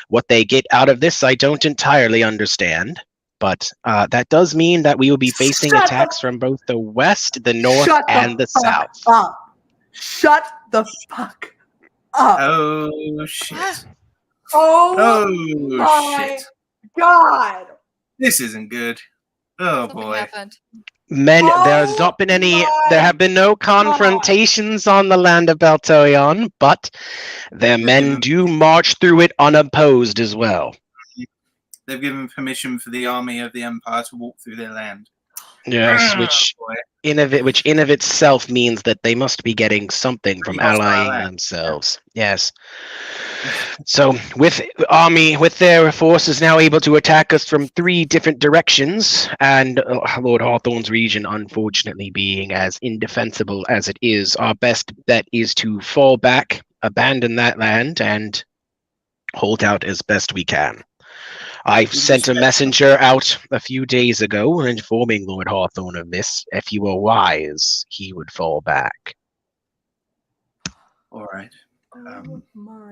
What they get out of this, I don't entirely understand, but that does mean that we will be facing attacks from both the west, the north, and the south. Shut the fuck up. Oh, shit. Oh my shit. God. This isn't good. Oh, Something boy. happened. Men, there's not been any, there have been no confrontations on the land of Baltorion, but their men do march through it unopposed as well. They've given permission for the army of the Empire to walk through their land. Yes, which in of itself means that they must be getting something from allying themselves. Yes. So with their forces now able to attack us from 3 different directions, and Lord Hawthorne's region unfortunately being as indefensible as it is, our best bet is to fall back abandon that land and hold out as best we can. I sent a messenger out a few days ago informing Lord Hawthorne of this. If he were wise, he would fall back. All right. Oh my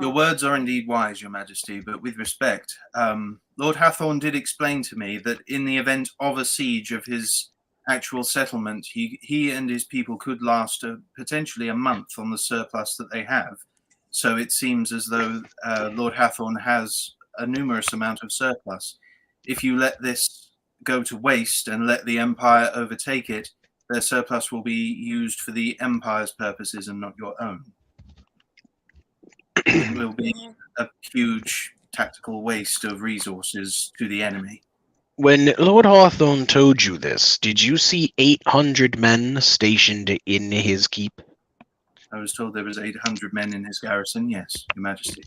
Your words are indeed wise, Your Majesty, but with respect, Lord Hathorn did explain to me that in the event of a siege of his actual settlement, he and his people could last potentially a month on the surplus that they have. So it seems as though Lord Hathorn has a numerous amount of surplus. If you let this go to waste and let the Empire overtake it, their surplus will be used for the Empire's purposes and not your own. It will be a huge tactical waste of resources to the enemy. When Lord Hawthorne told you this, did you see 800 men stationed in his keep? I was told there was 800 men in his garrison, yes, Your Majesty.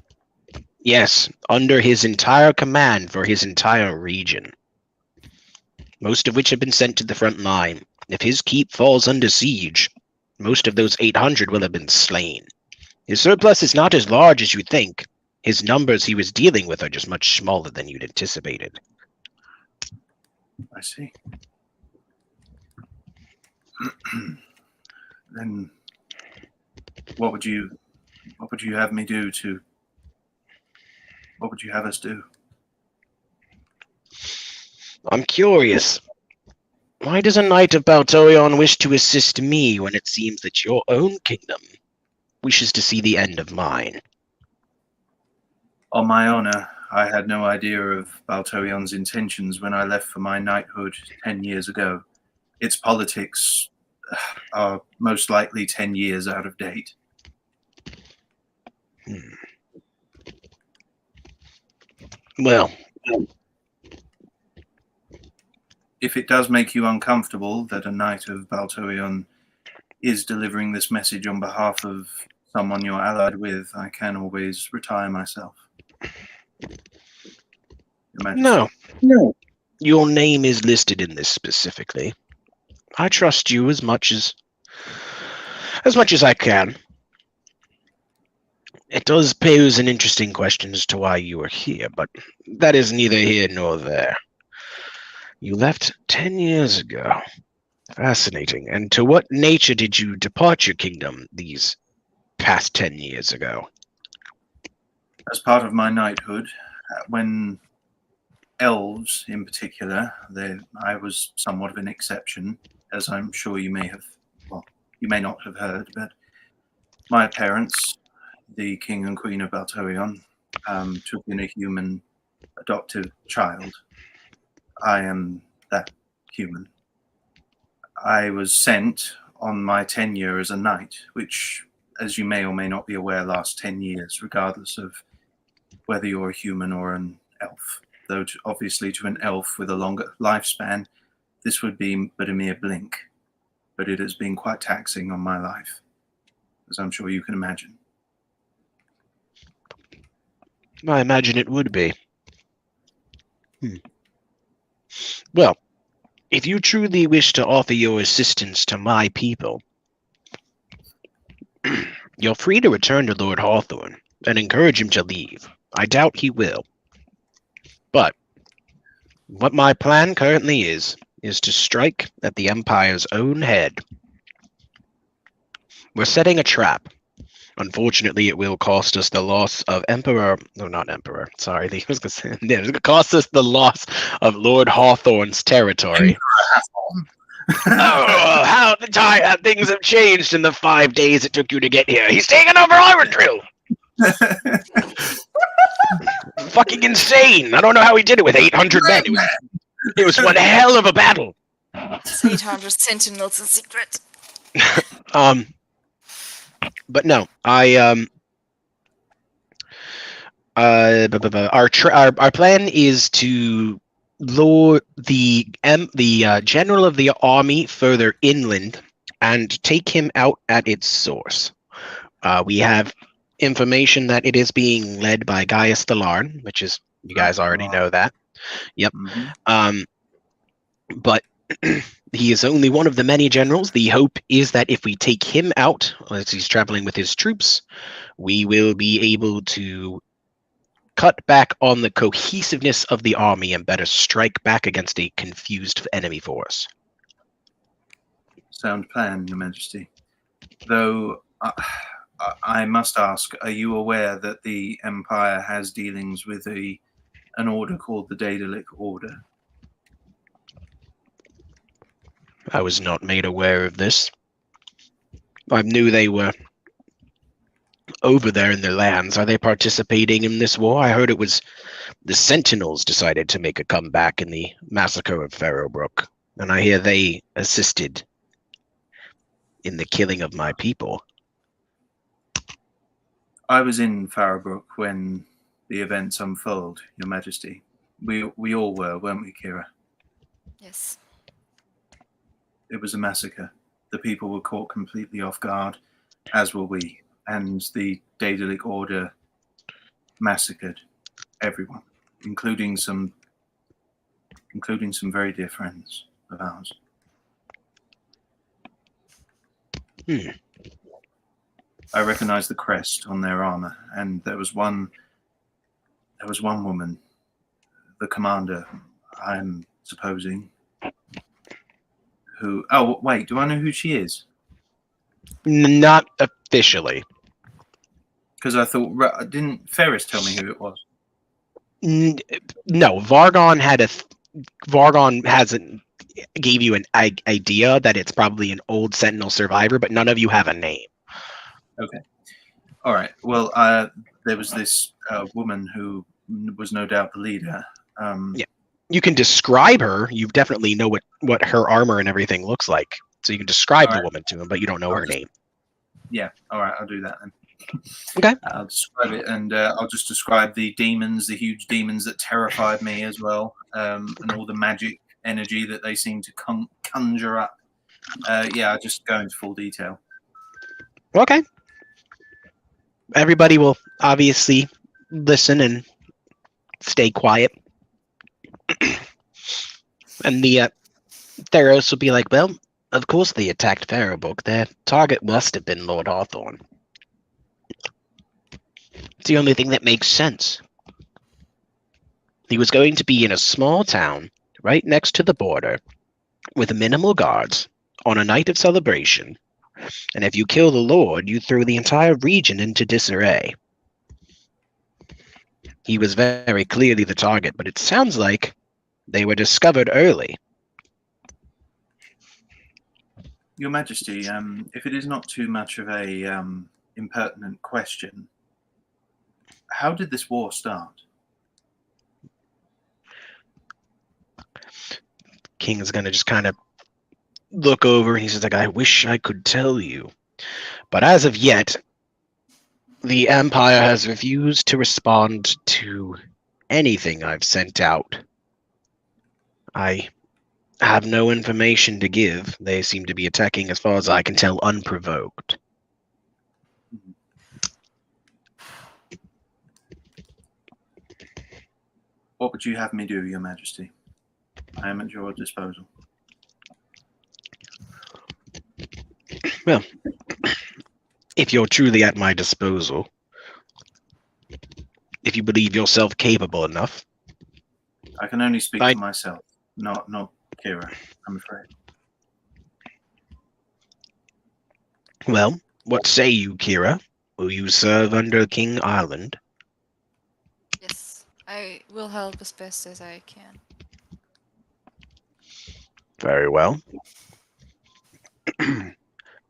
Yes, under his entire command for his entire region. Most of which have been sent to the front line. If his keep falls under siege, most of those 800 will have been slain. His surplus is not as large as you think. His numbers he was dealing with are just much smaller than you'd anticipated. I see. Then what would you have me do to... What would you have us do? I'm curious. Why does a knight of Baltorion wish to assist me when it seems that your own kingdom wishes to see the end of mine? On my honor, I had no idea of Baltorion's intentions when I left for my knighthood 10 years ago. Its politics are most likely 10 years out of date. Well, if it does make you uncomfortable that a knight of Baltorion is delivering this message on behalf of someone you're allied with, I can always retire myself. No. Your name is listed in this specifically. I trust you as much as I can. It does pose an interesting question as to why you are here, but that is neither here nor there. You left 10 years ago. Fascinating. And to what nature did you depart your kingdom these past 10 years ago? As part of my knighthood, when elves in particular, I was somewhat of an exception, as I'm sure you may not have heard, but my parents, the King and Queen of Baltorion, took in a human adoptive child. I am that human. I was sent on my tenure as a knight, which, as you may or may not be aware, lasts 10 years, regardless of whether you're a human or an elf. Though obviously to an elf with a longer lifespan, this would be but a mere blink. But it has been quite taxing on my life, as I'm sure you can imagine. I imagine it would be. Well, if you truly wish to offer your assistance to my people, you're free to return to Lord Hawthorne and encourage him to leave. I doubt he will. But what my plan currently is to strike at the Empire's own head. We're setting a trap. Unfortunately, it will cost us the loss of it was going to cost us the loss of Lord Hawthorne's territory. Oh, how things have changed in the 5 days it took you to get here. He's taken over Irondrill. Fucking insane. I don't know how he did it with 800 men. It was one hell of a battle. It's 800 sentinels in secret. But no, our plan is to lure the general of the army further inland and take him out at its source. We have information that it is being led by Gaius the Larn, which is, you guys already know that. Yep. Mm-hmm. But He is only one of the many generals. The hope is that if we take him out, as he's traveling with his troops, we will be able to cut back on the cohesiveness of the army and better strike back against a confused enemy force. Sound plan, Your Majesty. Though I must ask, are you aware that the Empire has dealings with an order called the Daedalic Order? I was not made aware of this. I knew they were over there in their lands. Are they participating in this war? I heard it was the Sentinels decided to make a comeback in the massacre of Farrowbrook, and I hear they assisted in the killing of my people. I was in Farrowbrook when the events unfold, Your Majesty. We all were, weren't we, Kira? Yes. It was a massacre. The people were caught completely off guard, as were we. And the Daedalic Order massacred everyone, including some very dear friends of ours. I recognized the crest on their armor, and there was one woman, the commander, I'm supposing, who... Oh, wait, do I know who she is? Not officially. Because I thought... Didn't Ferris tell me who it was? No, Vargon hasn't gave you an idea that it's probably an old Sentinel survivor, but none of you have a name. Okay. All right. Well, there was this woman who was no doubt the leader. Yeah. You can describe her. You definitely know what her armor and everything looks like. So you can describe the woman to him, but you don't know her name. Yeah. All right. I'll do that then. Okay. I'll describe it, and I'll just describe the demons, the huge demons that terrified me as well, and all the magic energy that they seem to conjure up. Yeah, I'll just go into full detail. Okay. Everybody will obviously listen and stay quiet. And the Theros will be like, well, of course they attacked Farrowbrook. Their target must have been Lord Hawthorne. It's the only thing that makes sense. He was going to be in a small town right next to the border with minimal guards on a night of celebration. And if you kill the Lord, you throw the entire region into disarray. He was very clearly the target, but it sounds like they were discovered early. Your Majesty, if it is not too much of a impertinent question, how did this war start? King is going to just kind of look over and he says, like, I wish I could tell you. But as of yet, the Empire has refused to respond to anything I've sent out. I have no information to give. They seem to be attacking, as far as I can tell, unprovoked. What would you have me do, Your Majesty? I am at your disposal. Well, if you're truly at my disposal, if you believe yourself capable enough. I can only speak for myself, not Kira, I'm afraid. Well, what say you, Kira? Will you serve under King Ireland? Yes, I will help as best as I can. Very well.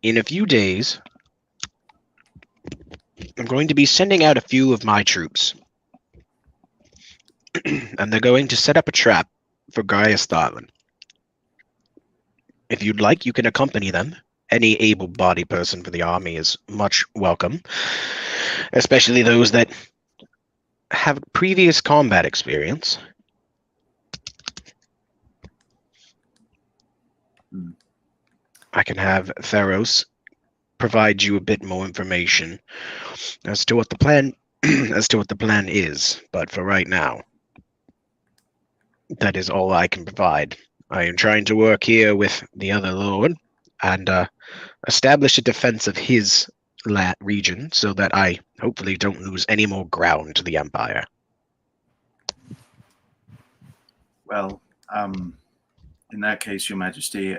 In a few days, I'm going to be sending out a few of my troops. And they're going to set up a trap for Gaius Island. If you'd like, you can accompany them. Any able-bodied person for the army is much welcome, especially those that have previous combat experience. I can have Theros provide you a bit more information as to what the plan is, but for right now, that is all I can provide. I am trying to work here with the other lord and establish a defense of his region so that I hopefully don't lose any more ground to the Empire. Well, in that case, Your Majesty,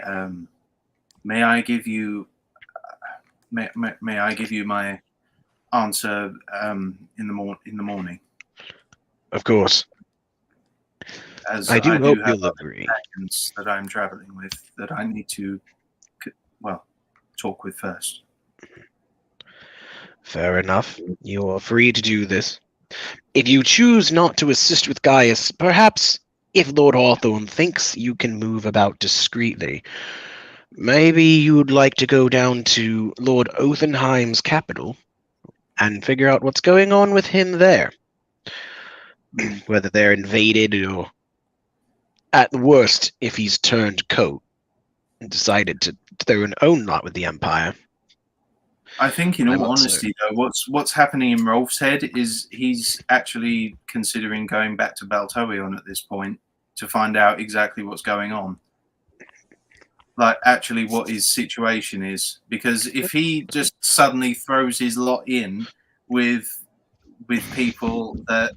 may I give you may I give you my answer in the morning? Of course. As I do hope have you'll other agree. companions that I'm traveling with that I need to, talk with first. Fair enough. You are free to do this. If you choose not to assist with Gaius, perhaps if Lord Hawthorne thinks you can move about discreetly, maybe you would like to go down to Lord Othenheim's capital and figure out what's going on with him there. Whether they're invaded or, at the worst, if he's turned coat and decided to throw an own lot with the Empire. I think, in I'm all not honesty, though, what's happening in Rolf's head is he's actually considering going back to Baltoion at this point to find out exactly what's going on. Like, actually what his situation is. Because if he just suddenly throws his lot in with people that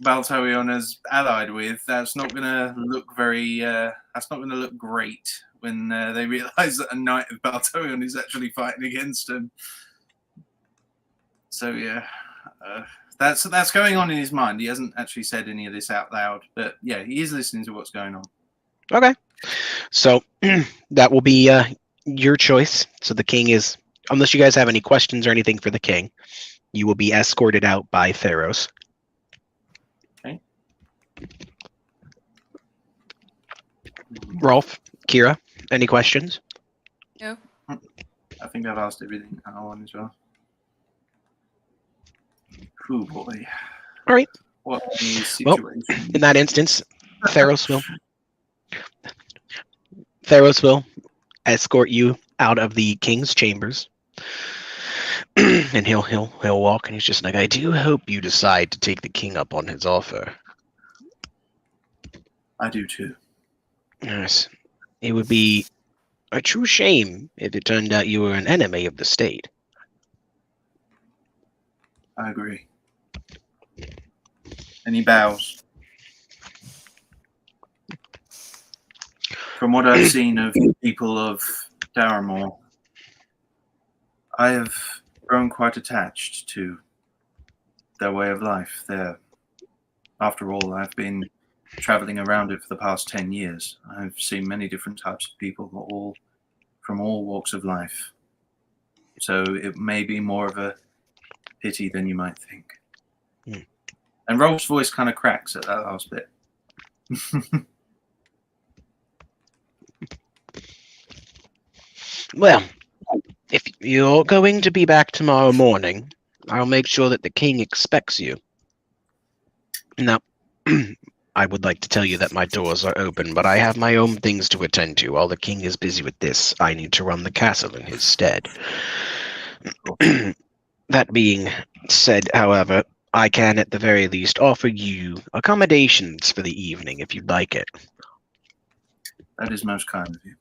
Baltoion has allied with, that's not going to look that's not going to look great when they realise that a knight of Baltoion is actually fighting against him. So yeah, that's going on in his mind. He hasn't actually said any of this out loud, but yeah, he is listening to what's going on. Okay, so that will be your choice. So the king is, unless you guys have any questions or anything for the king, you will be escorted out by Theros. Okay. Rolf, Kira, any questions? No. I think I've asked everything I want as well. Oh boy. All right. What a situation. Well, in that instance, Theros will escort you out of the king's chambers, and he'll walk, and he's just like, I do hope you decide to take the king up on his offer. I do too. Yes, it would be a true shame if it turned out you were an enemy of the state. I agree. And he bows. From what I've seen of the people of Derrimore, I have grown quite attached to their way of life there. After all, I've been traveling around it for the past 10 years. I've seen many different types of people, all from all walks of life. So it may be more of a pity than you might think. And Rolf's voice kind of cracks at that last bit. Well, if you're going to be back tomorrow morning, I'll make sure that the king expects you. Now, I would like to tell you that my doors are open, but I have my own things to attend to. While the king is busy with this, I need to run the castle in his stead. That being said, however, I can at the very least offer you accommodations for the evening if you'd like it. That is most kind of you.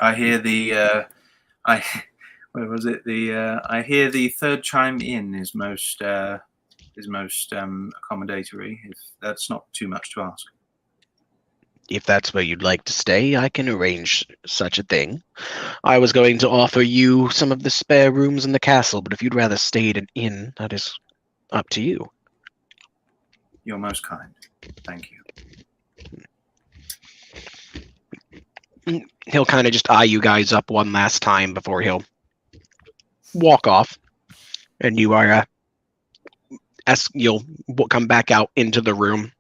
I hear I hear the third chime in is most accommodatory. If that's not too much to ask. If that's where you'd like to stay, I can arrange such a thing. I was going to offer you some of the spare rooms in the castle, but if you'd rather stay at an inn, that is up to you. You're most kind. Thank you. He'll kind of just eye you guys up one last time before he'll walk off, and you are you'll come back out into the room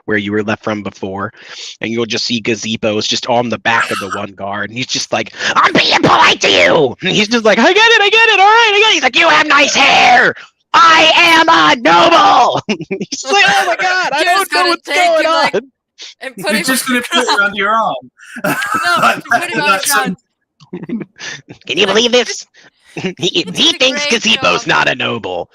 where you were left from before, and you'll just see Gazebo's just on the back of the one guard, and he's just like, I'm being polite to you! And he's just like, I get it, all right, I get it. He's like, you have nice hair! I am a noble! He's like, oh my god, I don't know what's going on! And put You're him just going to put it around your arm. No, put him on his ground. Can you believe this? He did a thinks great Gazebo's job. not a noble.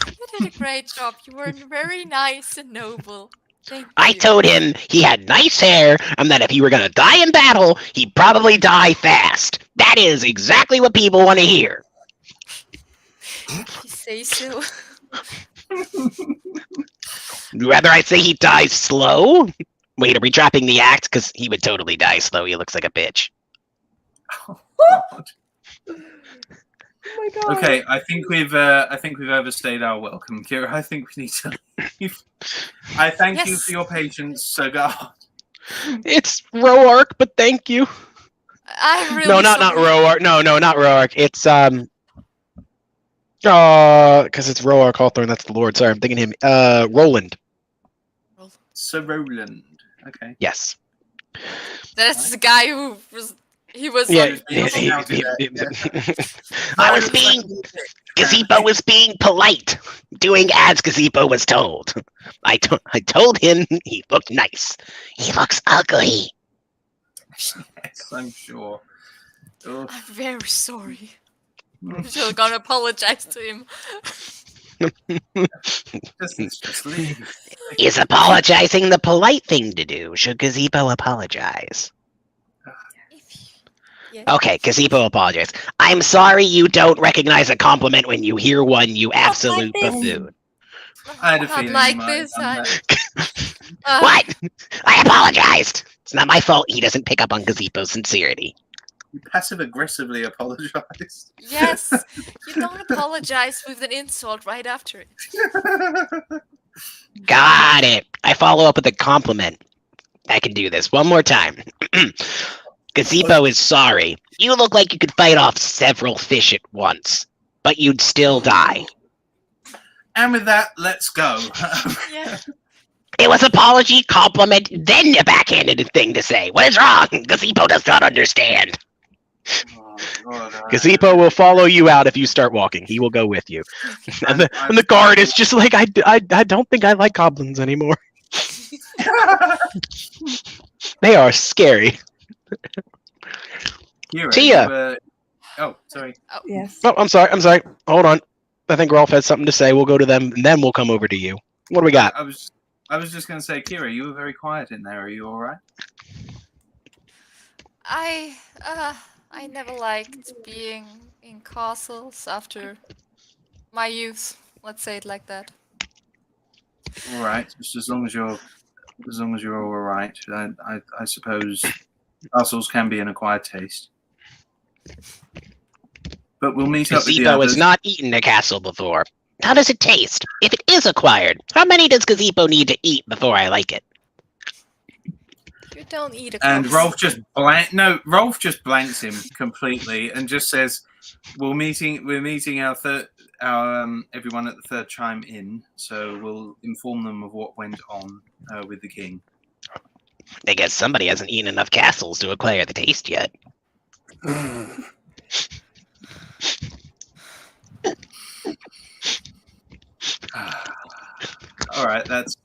You did a great job. You were very nice and noble. Thank I you. told him he had nice hair and that if he were going to die in battle, he'd probably die fast. That is exactly what people want to hear. If you say so. Rather I say he dies slow? Wait, are we dropping the act? Because he would totally die slow. He looks like a bitch. Oh, God. Oh my god. Okay, I think we've overstayed our welcome, Kira. I think we need to leave. I thank you for your patience, Sir God. It's Roark, but thank you. I'm really No, not sorry. Roark. No, not Roark. It's because it's Roark Hawthorne. That's the Lord. Sorry, I'm thinking him. Roland. Sir Roland. Okay. Yes. That's the guy who was. He was. Yeah. being shouted I was being. Gazebo was being polite, doing as Gazebo was told. I told him he looked nice. He looks ugly. Yes, I'm sure. Ugh. I'm very sorry. I'm still gonna apologize to him. Just leave. Is apologizing the polite thing to do? Should Gazebo apologize? Yeah. Okay, Gazebo apologize. I'm sorry you don't recognize a compliment when you hear one, you absolute this. buffoon. I had a Not feeling like you might have this. done that. What? I apologized. It's not my fault he doesn't pick up on Gazebo's sincerity. You passive aggressively apologized. Yes, you don't apologize with an insult right after it. Got it. I follow up with a compliment. I can do this one more time. Gazebo is sorry. You look like you could fight off several fish at once, but you'd still die. And with that, let's go. Yeah. It was apology, compliment, then a backhanded thing to say. What is wrong? Gazebo does not understand. Oh, God, Gazebo will follow you out if you start walking. He will go with you. And the guard is just like, I don't think I like goblins anymore. They are scary. Kira, Tia. Oh, sorry. Yes. Oh, I'm sorry. Hold on. I think Rolf has something to say. We'll go to them, and then we'll come over to you. What do we got? I was just going to say, Kira, you were very quiet in there. Are you all right? I never liked being in castles after my youth. Let's say it like that. All right. Just as long as you're all right. I suppose castles can be an acquired taste. But we'll meet up with the Gazebo others. has not eaten a castle before. How does it taste? If it is acquired, how many does Gazebo need to eat before I like it? You don't eat a And castle. Rolf just blanks him completely and just says, we're meeting our everyone at the third chime in, so we'll inform them of what went on with the king. I guess somebody hasn't eaten enough castles to acquire the taste yet. All right, that's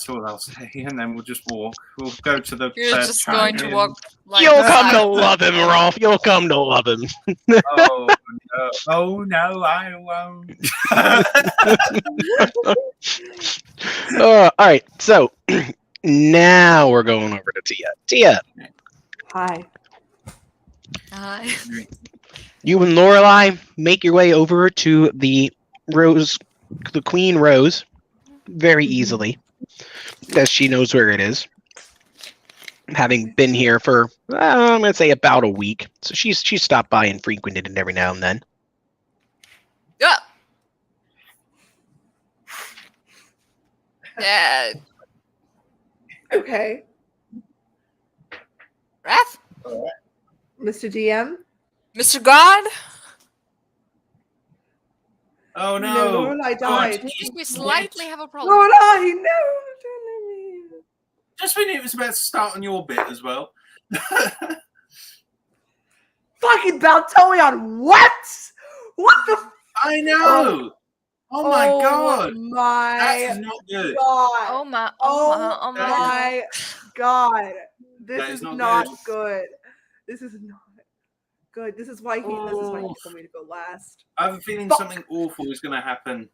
all I'll say, and then we'll just walk. We'll go to the You're third just chime going to in. walk like You'll come to side- love him, Rolf. You'll come to love him. Oh no, I won't. All right, so now we're going over to Tia. Tia, Hi. Hi. you and Lorelai make your way over to the Queen Rose, very easily, as she knows where it is. Having been here for, I'm going to say about a week. So she's stopped by and frequented it every now and then. Yeah. Yeah. Okay. Raph? Mr. DM? Mr. God? Oh No, no! I died. I think we slightly have a problem. No, no, no. Just when it was about to start on your bit as well. Fucking Baltoion, what? What the I know. Oh my god! my That is not good. god. Oh my, Oh my. my god. This That is is not not good. good. This is not good. This is why he told me to go last. I have a feeling Fuck. something awful is going to happen.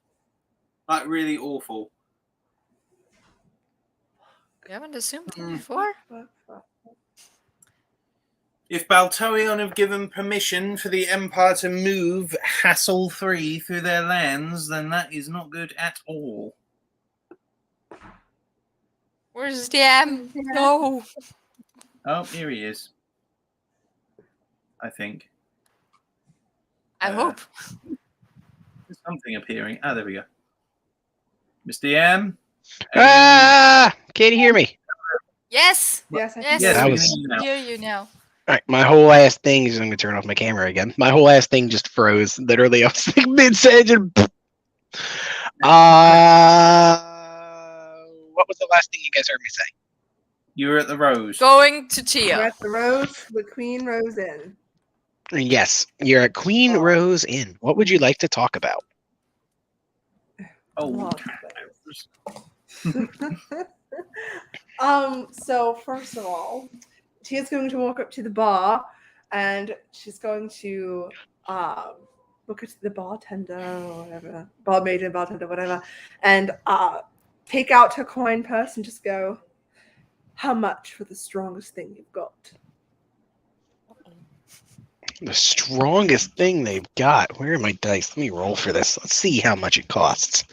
Like really awful. You haven't assumed him Mm. before? If Baltoion have given permission for the Empire to move hassle-free through their lands, then that is not good at all. Where's the M? No. Oh, here he is. I think. I hope. There's something appearing. Ah, there we go. Mr. M? Ah! Can you hear me? Yes. Yes, I Yes. Yes, That we was- can hear you now. Hear you now. All right, my whole ass thing. I'm going to turn off my camera again. My whole ass thing just froze. Literally, I was like mid-sentence. And what was the last thing you guys heard me say? You were at the Rose. Going to We're Tia. at the Rose, the Queen Rose Inn. Yes, you're at Queen Oh. Rose Inn. What would you like to talk about? Oh, Lots of So first of all, Tia's going to walk up to the bar and she's going to look at the bartender or whatever, barmaid, bartender, whatever, and take out her coin purse and just go, "How much for the strongest thing you've got?" The strongest thing they've got. Where are my dice? Let me roll for this. Let's see how much it costs.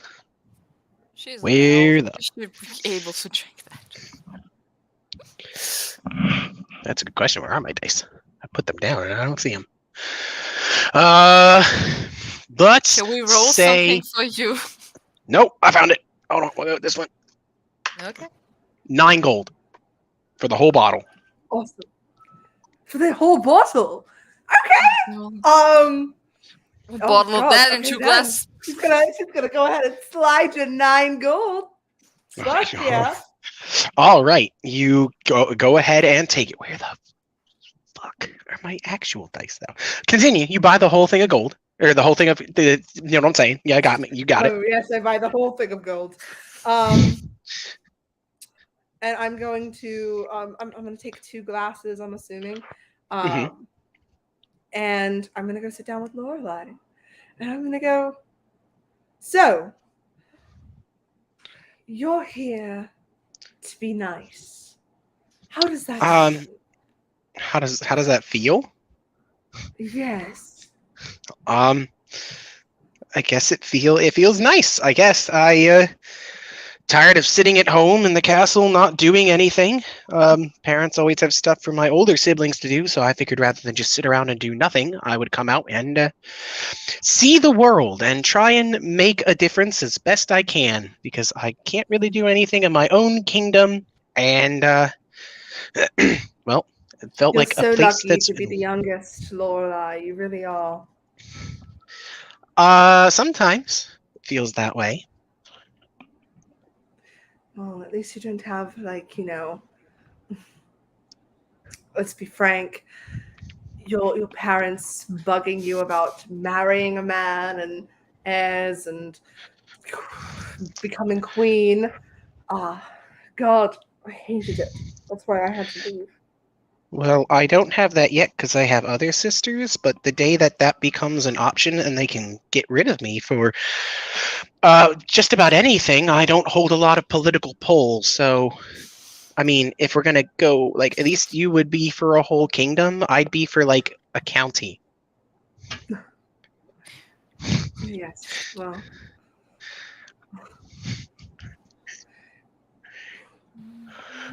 She's Where an elf. the- She should be able to drink that. That's a good question. Where are my dice? I put them down and I don't see them. Let's Can we roll say... something for you? Nope, I found it. Hold on, we'll go with this one. Okay. 9 gold for the whole bottle. Awesome. For the whole bottle. Okay. A Oh, bottle of God, that in okay, 2 then. glass. She's gonna go ahead and slide you 9 gold. Fuck Oh, yeah. All right, you go ahead and take it. Where the fuck are my actual dice though? Continue. You buy the whole thing of gold, or the whole thing of the. You know what I'm saying? Yeah, I got me. You got it. Oh yes, I buy the whole thing of gold. And I'm going to I'm going to take 2 glasses. I'm assuming, and I'm going to go sit down with Lorelai, and I'm going to go. So you're here to be nice. How does that? Feel? How does that feel? Yes. I guess it feels nice. I guess tired of sitting at home in the castle not doing anything. Parents always have stuff for my older siblings to do, so I figured rather than just sit around and do nothing, I would come out and see the world and try and make a difference as best I can, because I can't really do anything in my own kingdom, and well, it felt You're like so a place lucky that's to be the youngest, Lorelai. You really are. sometimes it feels that way. Well, at least you don't have, like, let's be frank, your parents bugging you about marrying a man and heirs and becoming queen. God, I hated it. That's why I had to leave. Well, I don't have that yet because I have other sisters, but the day that becomes an option and they can get rid of me for just about anything, I don't hold a lot of political pull. So, I mean, if we're going to go, like, at least you would be for a whole kingdom. I'd be for, like, a county. Yes, well.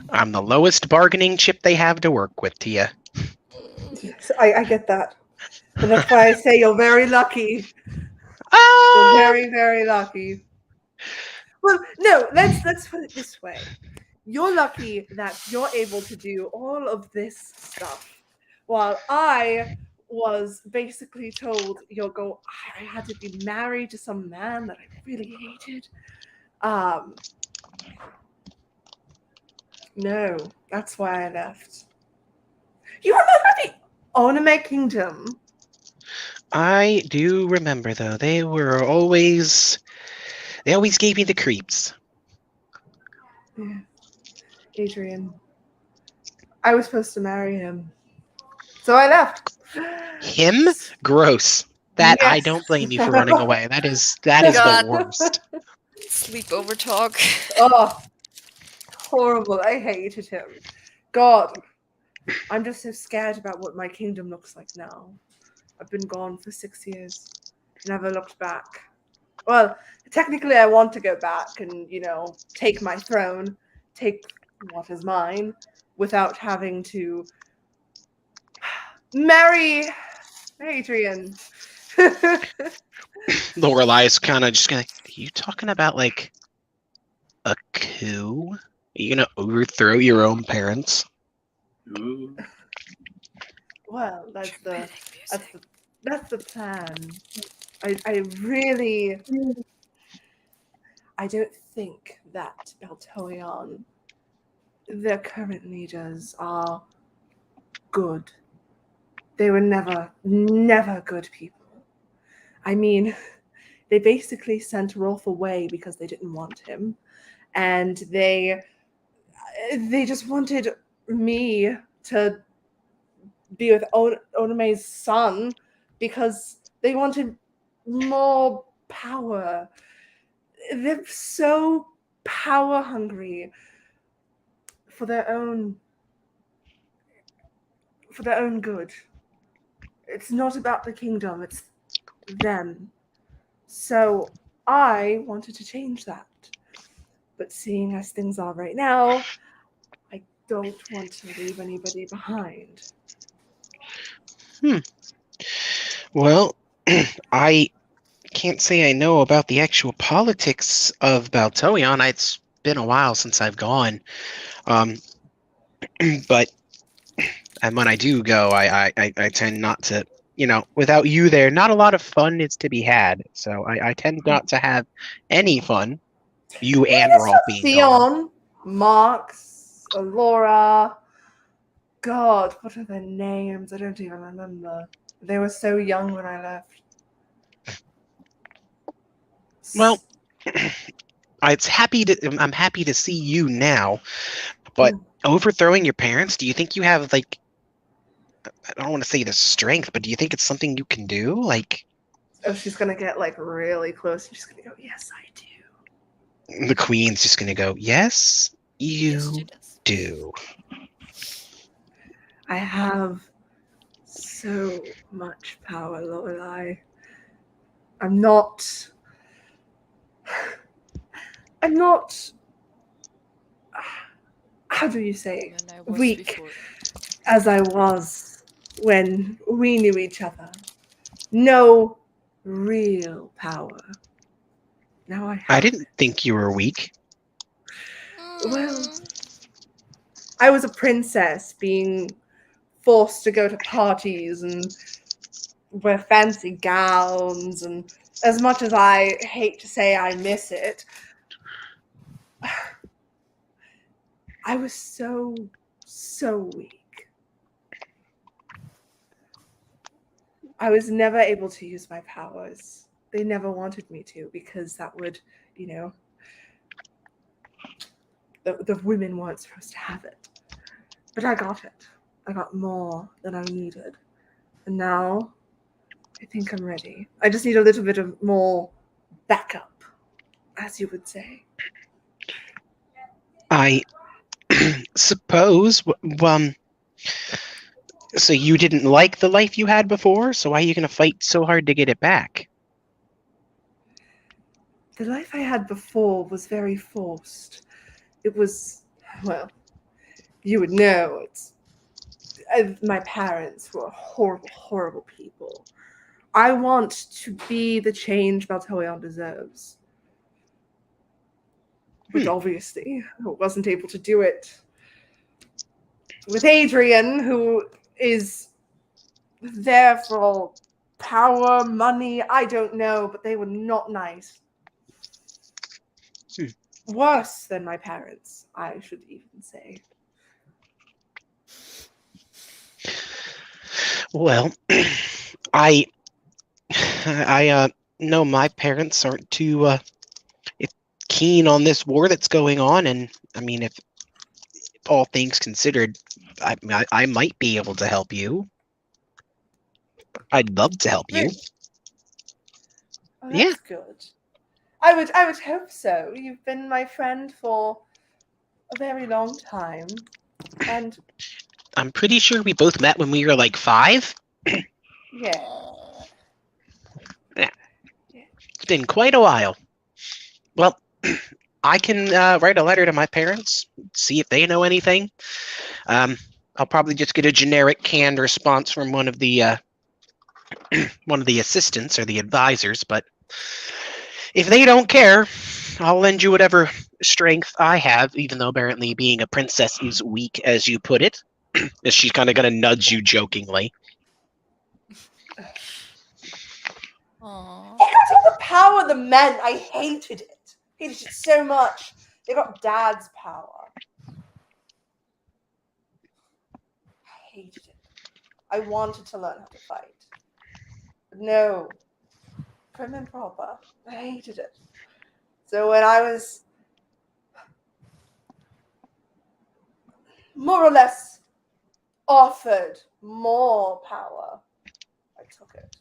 I'm the lowest bargaining chip they have to work with, Tia. Yes, I get that. And that's why I say you're very lucky. You're very, very lucky. Well, no, let's put it this way. You're lucky that you're able to do all of this stuff, while I was basically told I had to be married to some man that I really hated. No, that's why I left. You remember the Oname Kingdom? I do remember, though. They always gave me the creeps. Yeah. Adrian. I was supposed to marry him. So I left. Him? Gross. That I Yes. don't blame you for running away. That is God. the worst. Sleepover talk. Oh, horrible. I hated him. God, I'm just so scared about what my kingdom looks like now. I've been gone for 6 years. Never looked back. Well, technically I want to go back and, take my throne, take what is mine, without having to marry Adrian. Lorelai's kind of just gonna. Are you talking about like a coup? Are you gonna overthrow your own parents? Ooh. Well, that's the Music. that's the plan. I really, I don't think that Beltoion, their current leaders, are good. They were never good people. I mean, they basically sent Rolf away because they didn't want him, and they just wanted me to be with Onome's son because they wanted more power. They're so power hungry for their own good. It's not about the kingdom, it's them. So I wanted to change that. But seeing as things are right now, I don't want to leave anybody behind. Well, I can't say I know about the actual politics of Baltoion. It's been a while since I've gone. But and when I do go, I tend not to, without you there, not a lot of fun is to be had. So I tend not to have any fun. You and Rolf being gone. Theon, Marx, Laura. God, what are their names? I don't even remember. They were so young when I left. Well, I'm happy to see you now, but overthrowing your parents, do you think you have like, I don't want to say the strength, but do you think it's something you can do? Like, oh, she's gonna get like really close. She's gonna go, yes, I do. the queen's just gonna go, yes, you Yes, she does. do. I have so much power, Lorelai. I'm not. How do you say? When I was Weak before. as I was when we knew each other. No real power. Now I have. I didn't think you were weak. Well, I was a princess being forced to go to parties and wear fancy gowns, and as much as I hate to say I miss it, I was so weak. I was never able to use my powers. They never wanted me to because that would, the women weren't supposed to have it. But I got it. I got more than I needed. And now I think I'm ready. I just need a little bit of more backup, as you would say. I suppose. So you didn't like the life you had before, so why are you going to fight so hard to get it back? The life I had before was very forced. It was, well, you would know. My parents were horrible, horrible people. I want to be the change Baltoion deserves. But obviously, I wasn't able to do it with Adrian, who is there for all power, money, I don't know, but they were not nice. Worse than my parents, I should even say. Well, I know my parents aren't too keen on this war that's going on, and I mean, if all things considered, I might be able to help you. I'd love to help you. Oh, that's good. I would hope so. You've been my friend for a very long time. And I'm pretty sure we both met when we were like 5. yeah. It's been quite a while. Well, I can write a letter to my parents, see if they know anything. I'll probably just get a generic canned response from one of the assistants or the advisors, but if they don't care, I'll lend you whatever strength I have, even though apparently being a princess is weak, as you put it. Is she's kind of going to nudge you jokingly. Aww. It got all the power of the men. I hated it. Hated it so much. They got Dad's power. I hated it. I wanted to learn how to fight. But no. Prim and proper. I hated it. So when I was more or less offered more power, I took it.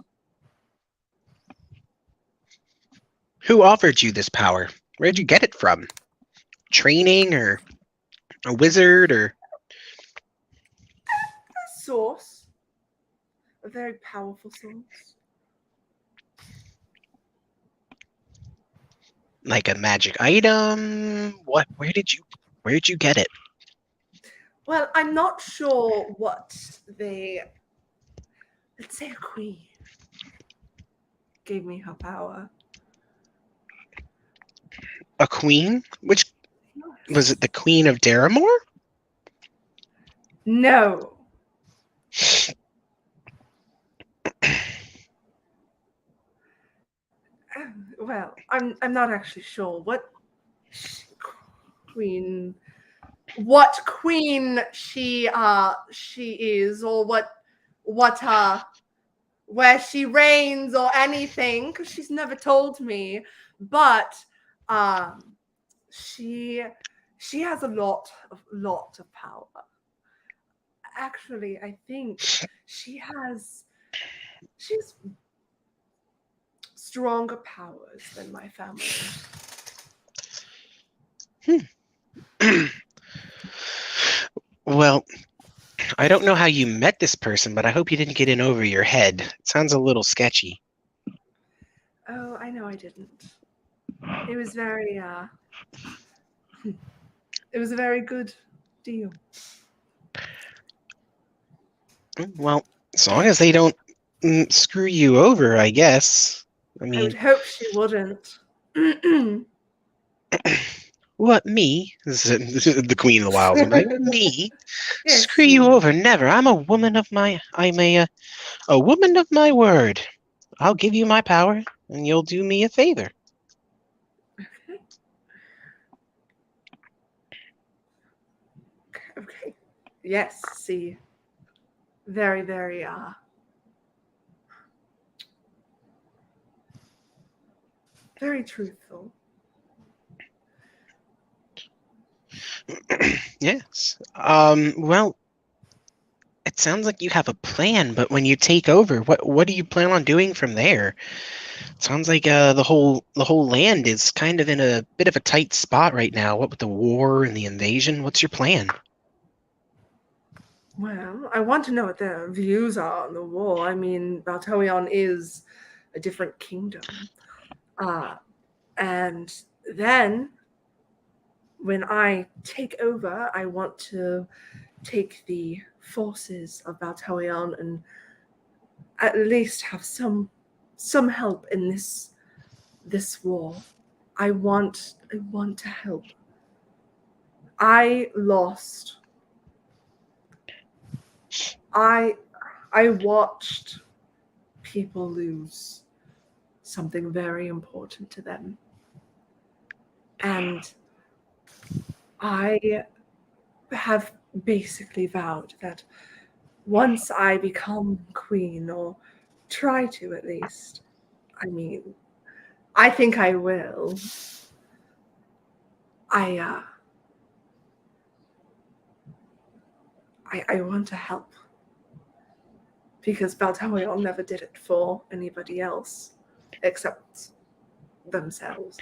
Who offered you this power? Where'd you get it from? Training or a wizard or... A source. A very powerful source. like a magic item? What? Where did you get it? Well, I'm not sure what let's say a queen gave me her power. A queen? Which was it? The Queen of Derrimore? No. Well, I'm not actually sure what queen she is, or what where she reigns or anything, because she's never told me. But she has a lot of power. Actually, I think she's stronger powers than my family. Well, I don't know how you met this person, but I hope you didn't get in over your head. It sounds a little sketchy. Oh, I know I didn't. It was very it was a very good deal. Well, as long as they don't screw you over, I guess. I I mean, would hope she wouldn't. what, me? This is the Queen of the Wilds. I'm like, me? Yes, Screw you over, never. I'm a woman of my woman of my word. I'll give you my power, and you'll do me a favor. Okay. Yes, see. Very, very very truthful. Yes. Well, it sounds like you have a plan, but when you take over, what do you plan on doing from there? It sounds like the whole land is kind of in a bit of a tight spot right now. What with the war and the invasion, what's your plan? Well, I want to know what their views are on the war. I mean, Baltoion is a different kingdom. And then when I take over, I want to take the forces of Baltoion and at least have some help in this war. I want to help. I lost. I watched people lose something very important to them. And I have basically vowed that once I become queen, or try to at least, I mean, I think I will, I want to help. Because Baltoion never did it for anybody else except themselves.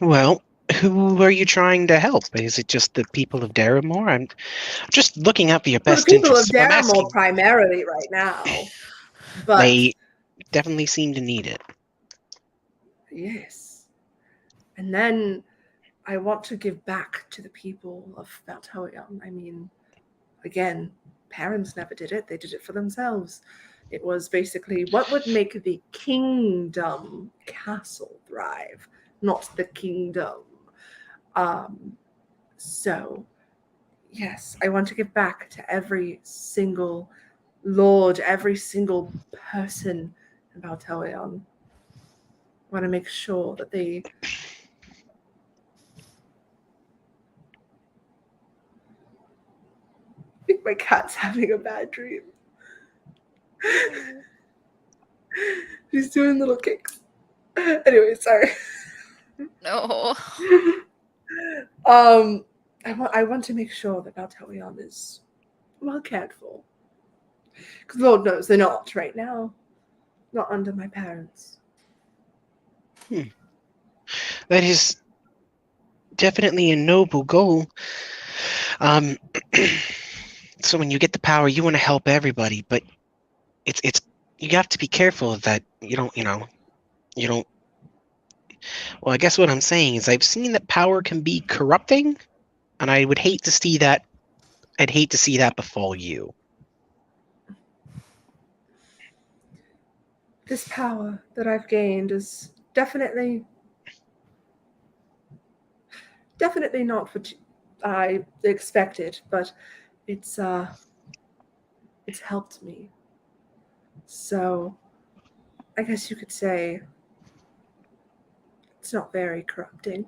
Well, who are you trying to help? Is it just the people of Derrimore? I'm just looking out for your For the best people of interests. If I'm Derrimore asking, primarily right now. But they definitely seem to need it. yes. And then I want to give back to the people of Valtoion. I mean, again, parents never did it. They did it for themselves. It was basically what would make the kingdom castle thrive, not the kingdom. So, yes, I want to give back to every single lord, every single person in Valtoion. I want to make sure that they I think my cat's having a bad dream. She's doing little kicks. Anyway, sorry. No. I want to make sure that Valtoion is well cared for. Because Lord knows they're not right now. Not under my parents. That is definitely a noble goal. So when you get the power, you want to help everybody, but it's you have to be careful of that. You don't. Well, I guess what I'm saying is I've seen that power can be corrupting, and I would hate to see that. I'd hate to see that befall you. This power that I've gained is definitely not what I expected, but it's helped me. So I guess you could say it's not very corrupting.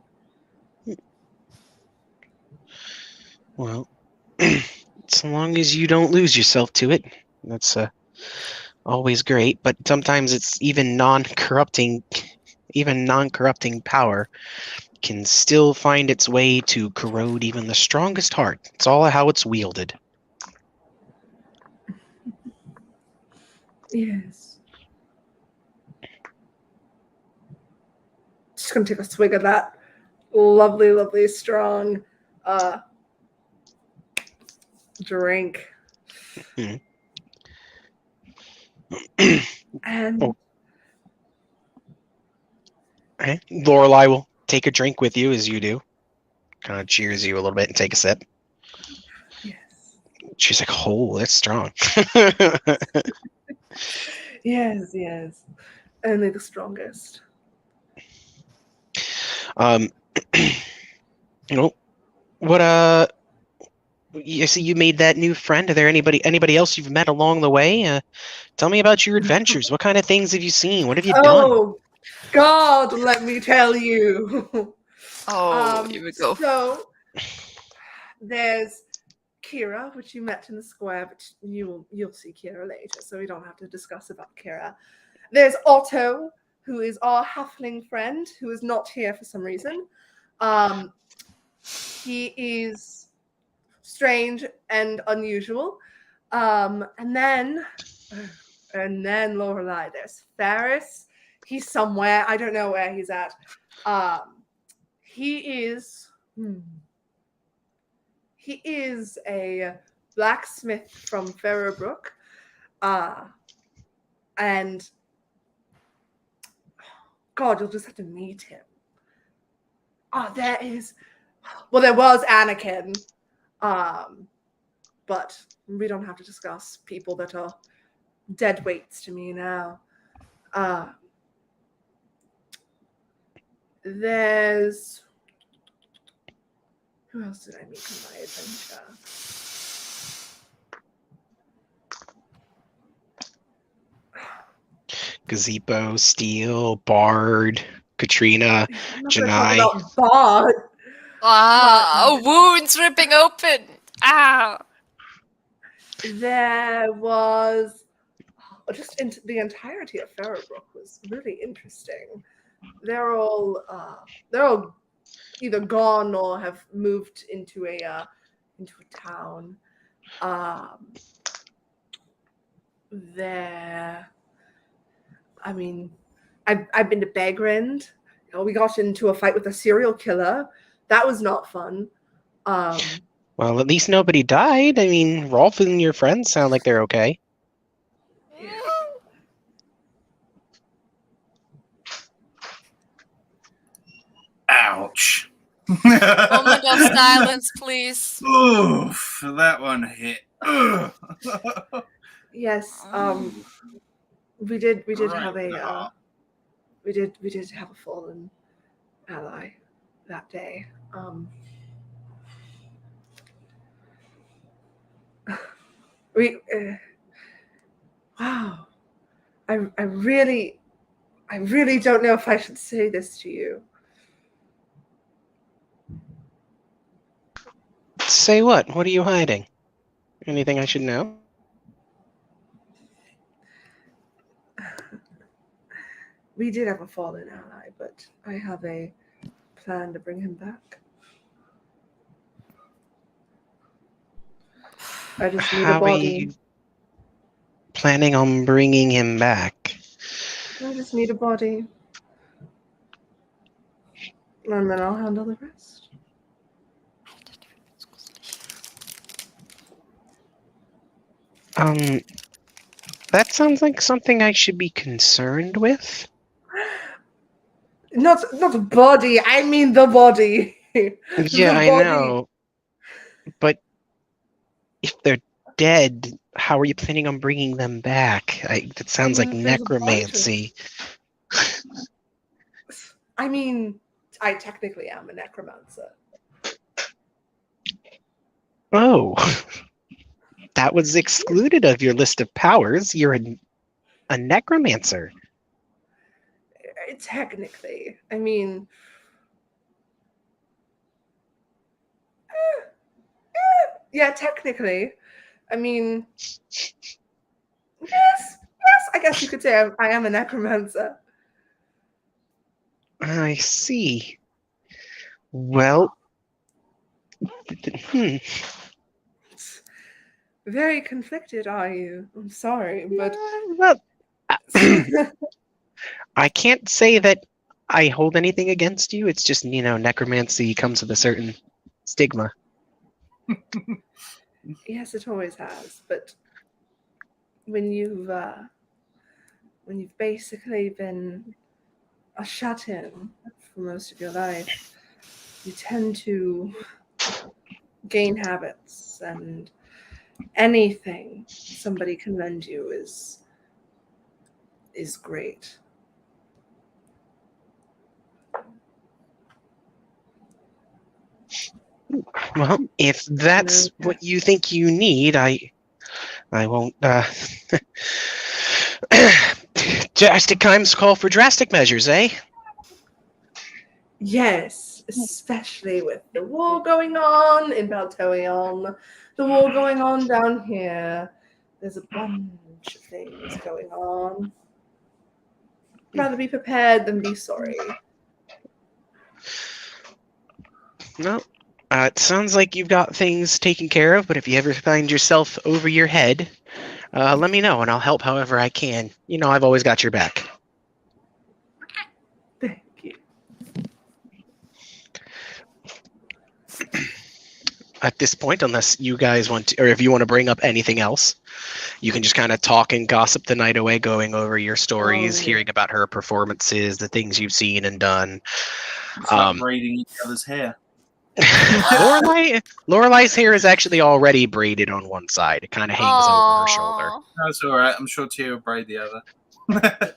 Well, so long as you don't lose yourself to it, that's always great. But sometimes it's even non-corrupting power can still find its way to corrode even the strongest heart. It's all how it's wielded. Yes. Just gonna take a swig of that lovely, lovely, strong drink. Mhm. And Oh. Okay. Lorelai will take a drink with you as you do. Kind of cheers you a little bit and take a sip. yes. She's like, "Oh, that's strong." Yes. Only the strongest. You know what? You see, you made that new friend. Are there anybody else you've met along the way? Tell me about your adventures. What kind of things have you seen? What have you done? Oh God, let me tell you. Oh, here we go. So there's Kira, which you met in the square, but you'll see Kira later, so we don't have to discuss about Kira. There's Otto, who is our halfling friend, who is not here for some reason. He is strange and unusual. And then Lorelai, there's Ferris. He's somewhere. I don't know where he's at. He is a blacksmith from Farrowbrook. And God, you'll just have to meet him. There was Anakin. But we don't have to discuss people that are dead weights to me now. There's who else did I meet in my adventure? Gazebo, Steel, Bard, Katrina, I'm not going to talk Janai. about Bard. Wounds ripping open. There was just the entirety of Farrowbrook was really interesting. They're all either gone or have moved into a town. I've been to Begrind. we got into a fight with a serial killer. That was not fun. Well, at least nobody died. I mean, Rolf and your friends sound like they're okay. Ouch. Moment of silence, please. Oof, that one hit. Ugh. Yes, we did Right have in the a heart. we did have a fallen ally that day. We wow. I really don't know if I should say this to you. Say what? What are you hiding? Anything I should know? We did have a fallen ally, but I have a plan to bring him back. I just need a How are body. you planning on bringing him back? I just need a body. And then I'll handle the rest. That sounds like something I should be concerned with. Not a body, I mean the body. Yeah, The I body. know. But if they're dead, how are you planning on bringing them back? That sounds like There's a bunch of- necromancy. I mean, I technically am a necromancer. Oh, that was excluded of your list of powers. You're a necromancer. Technically. I mean, yeah, technically. I mean, yes, I guess you could say I am a necromancer. I see. Well, Very conflicted, are you? I'm sorry, but well, I can't say that I hold anything against you. It's just, necromancy comes with a certain stigma. yes, it always has. But when you've basically been a shut-in for most of your life, you tend to gain habits, and anything somebody can lend you is great. Well, if that's Okay. what you think you need, I won't. Drastic times call for drastic measures, eh? Yes, especially with the war going on in Baltoion, the war going on down here. There's a bunch of things going on. Rather be prepared than be sorry. No. It sounds like you've got things taken care of, but if you ever find yourself over your head, let me know and I'll help however I can. I've always got your back. Thank you. At this point, unless you guys want to, or if you want to bring up anything else, you can just kind of talk and gossip the night away, going over your stories, yeah. hearing about her performances, the things you've seen and done. It's like braiding each other's hair. Lorelai's hair is actually already braided on one side. It kind of hangs over her shoulder. Aw. That's all right. I'm sure Tia will braid the other.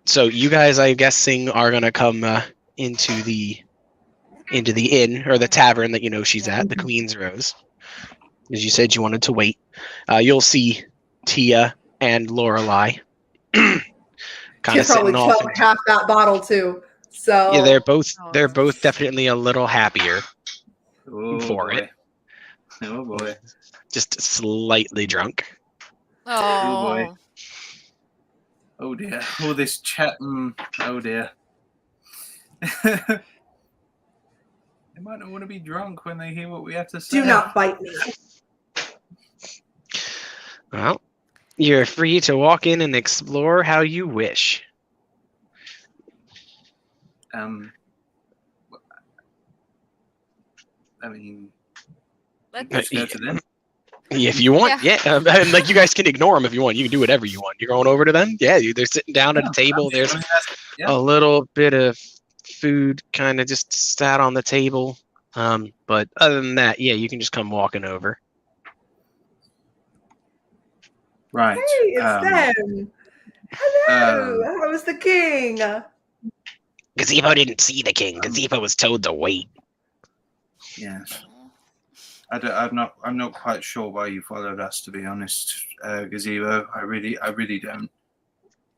So you guys, I'm guessing, are gonna come into the inn or the tavern that she's at, the Queen's Rose. As you said, you wanted to wait. You'll see Tia and Lorelai kind She of probably sitting off. chugged half that bottle too. So Yeah, they're both definitely a little happier for it. Oh boy. Just slightly drunk. Oh boy. Oh. Oh dear. All this chat. Oh dear. They might not want to be drunk when they hear what we have to say. do not bite me. Well, you're free to walk in and explore how you wish. I mean, Let's let's go to them. If you want, yeah. And like you guys can ignore them if you want. You can do whatever you want. You're going over to them. Yeah, they're sitting down at a table. There's Yeah. a little bit of food kind of just sat on the table. But other than that, yeah, you can just come walking over. Right. Hey, it's them. Hello. How was the king? Gazebo didn't see the king. Gazebo was told to wait. Yes. I'm not quite sure why you followed us, to be honest, Gazebo. I really don't.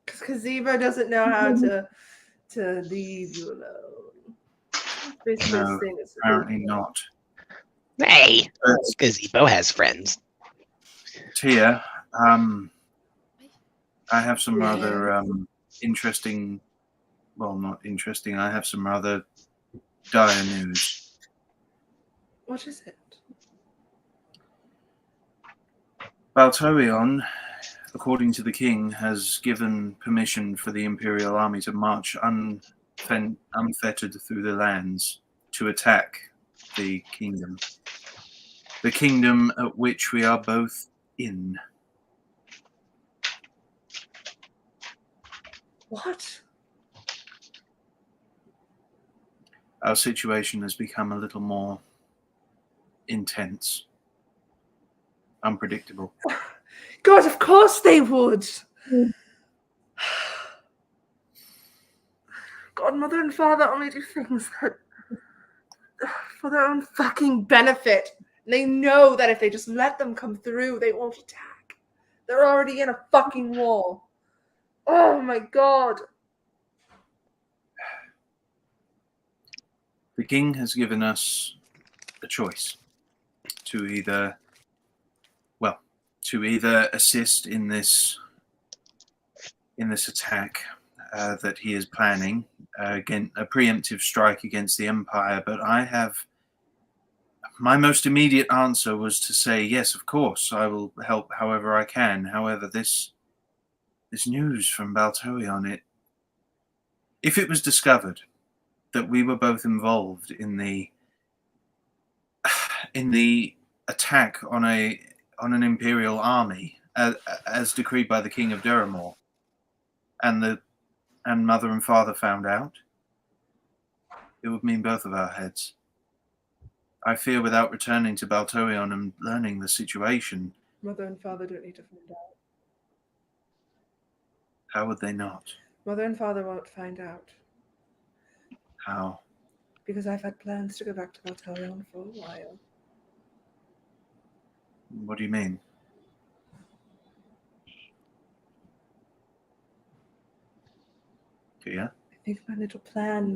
Because Gazebo doesn't know how to leave you alone. Basically, No, his thing is apparently not. Hey, Gazebo has friends. Tia, I have some rather interesting. Well, not interesting. I have some rather dire news. What is it? Baltorion, according to the king, has given permission for the Imperial army to march unfettered through the lands to attack the kingdom. The kingdom at which we are both in. What? Our situation has become a little more intense, unpredictable. God, of course they would. God, mother and father only do things that for their own fucking benefit. They know that if they just let them come through, they won't attack. They're already in a fucking wall. Oh my god. The king has given us a choice to either assist in this attack that he is planning, again a preemptive strike against the Empire. But my most immediate answer was to say yes, of course, I will help however I can. However, this news from Baltorion, if it was discovered that we were both involved in the attack on an Imperial army, as decreed by the King of Derrimore, and mother and father found out, it would mean both of our heads. I fear without returning to Baltorion and learning the situation. Mother and father don't need to find out. How would they not? Mother and father won't find out. How? Because I've had plans to go back to Baltorion for a while. What do you mean? Yeah. I think my little plan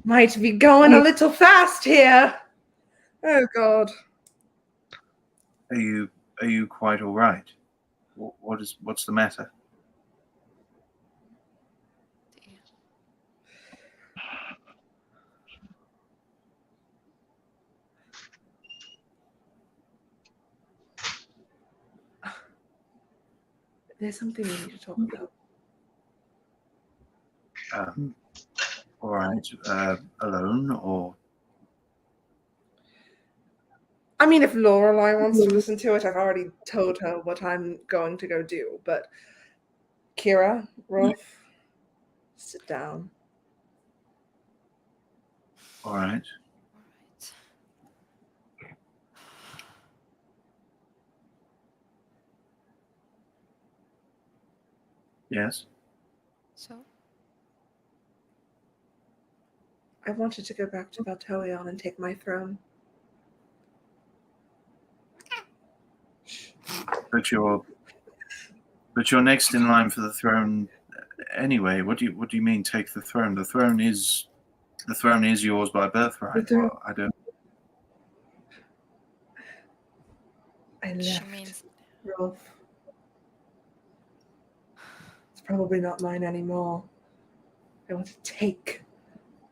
might be going a little fast here. Oh god. Are you quite all right? What's the matter? There's something we need to talk about. All right. Alone or? I mean, if Lorelai wants to listen to it, I've already told her what I'm going to go do. But Kira, Rolf, sit down. All right. Yes. So I wanted to go back to Baltorion and take my throne. But you're next in line for the throne anyway. What do you mean take the throne? The throne is yours by birthright. Well, I don't. I she left means Rolf. It's probably not mine anymore. I want to take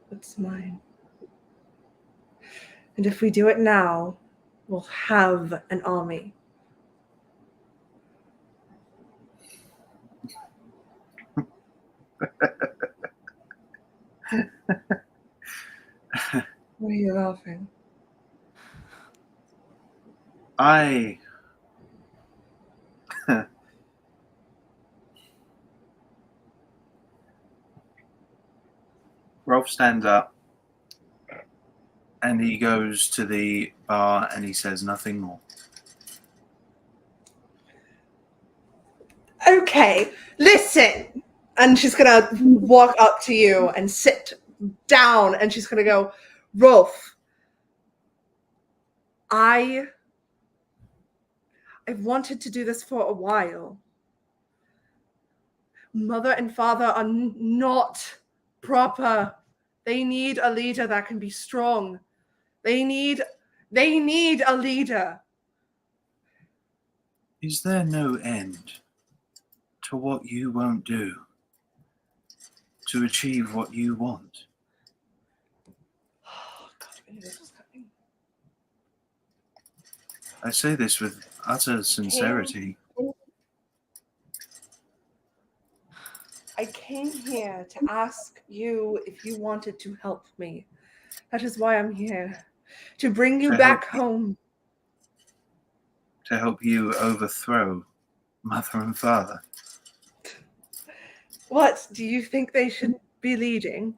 what's mine. And if we do it now, we'll have an army. are you laughing? Rolf stands up and he goes to the bar and he says nothing more. Okay, listen. And she's gonna walk up to you and sit down, and she's gonna go, Rolf, I've wanted to do this for a while. Mother and father are not proper. They need a leader that can be strong. They need a leader. Is there no end to what you won't do to achieve what you want? Oh, God, I knew this was coming. I say this with utter sincerity. I came here to ask you if you wanted to help me. That is why I'm here. To bring you To back help you. home. To help you overthrow mother and father. What do you think they should be leading?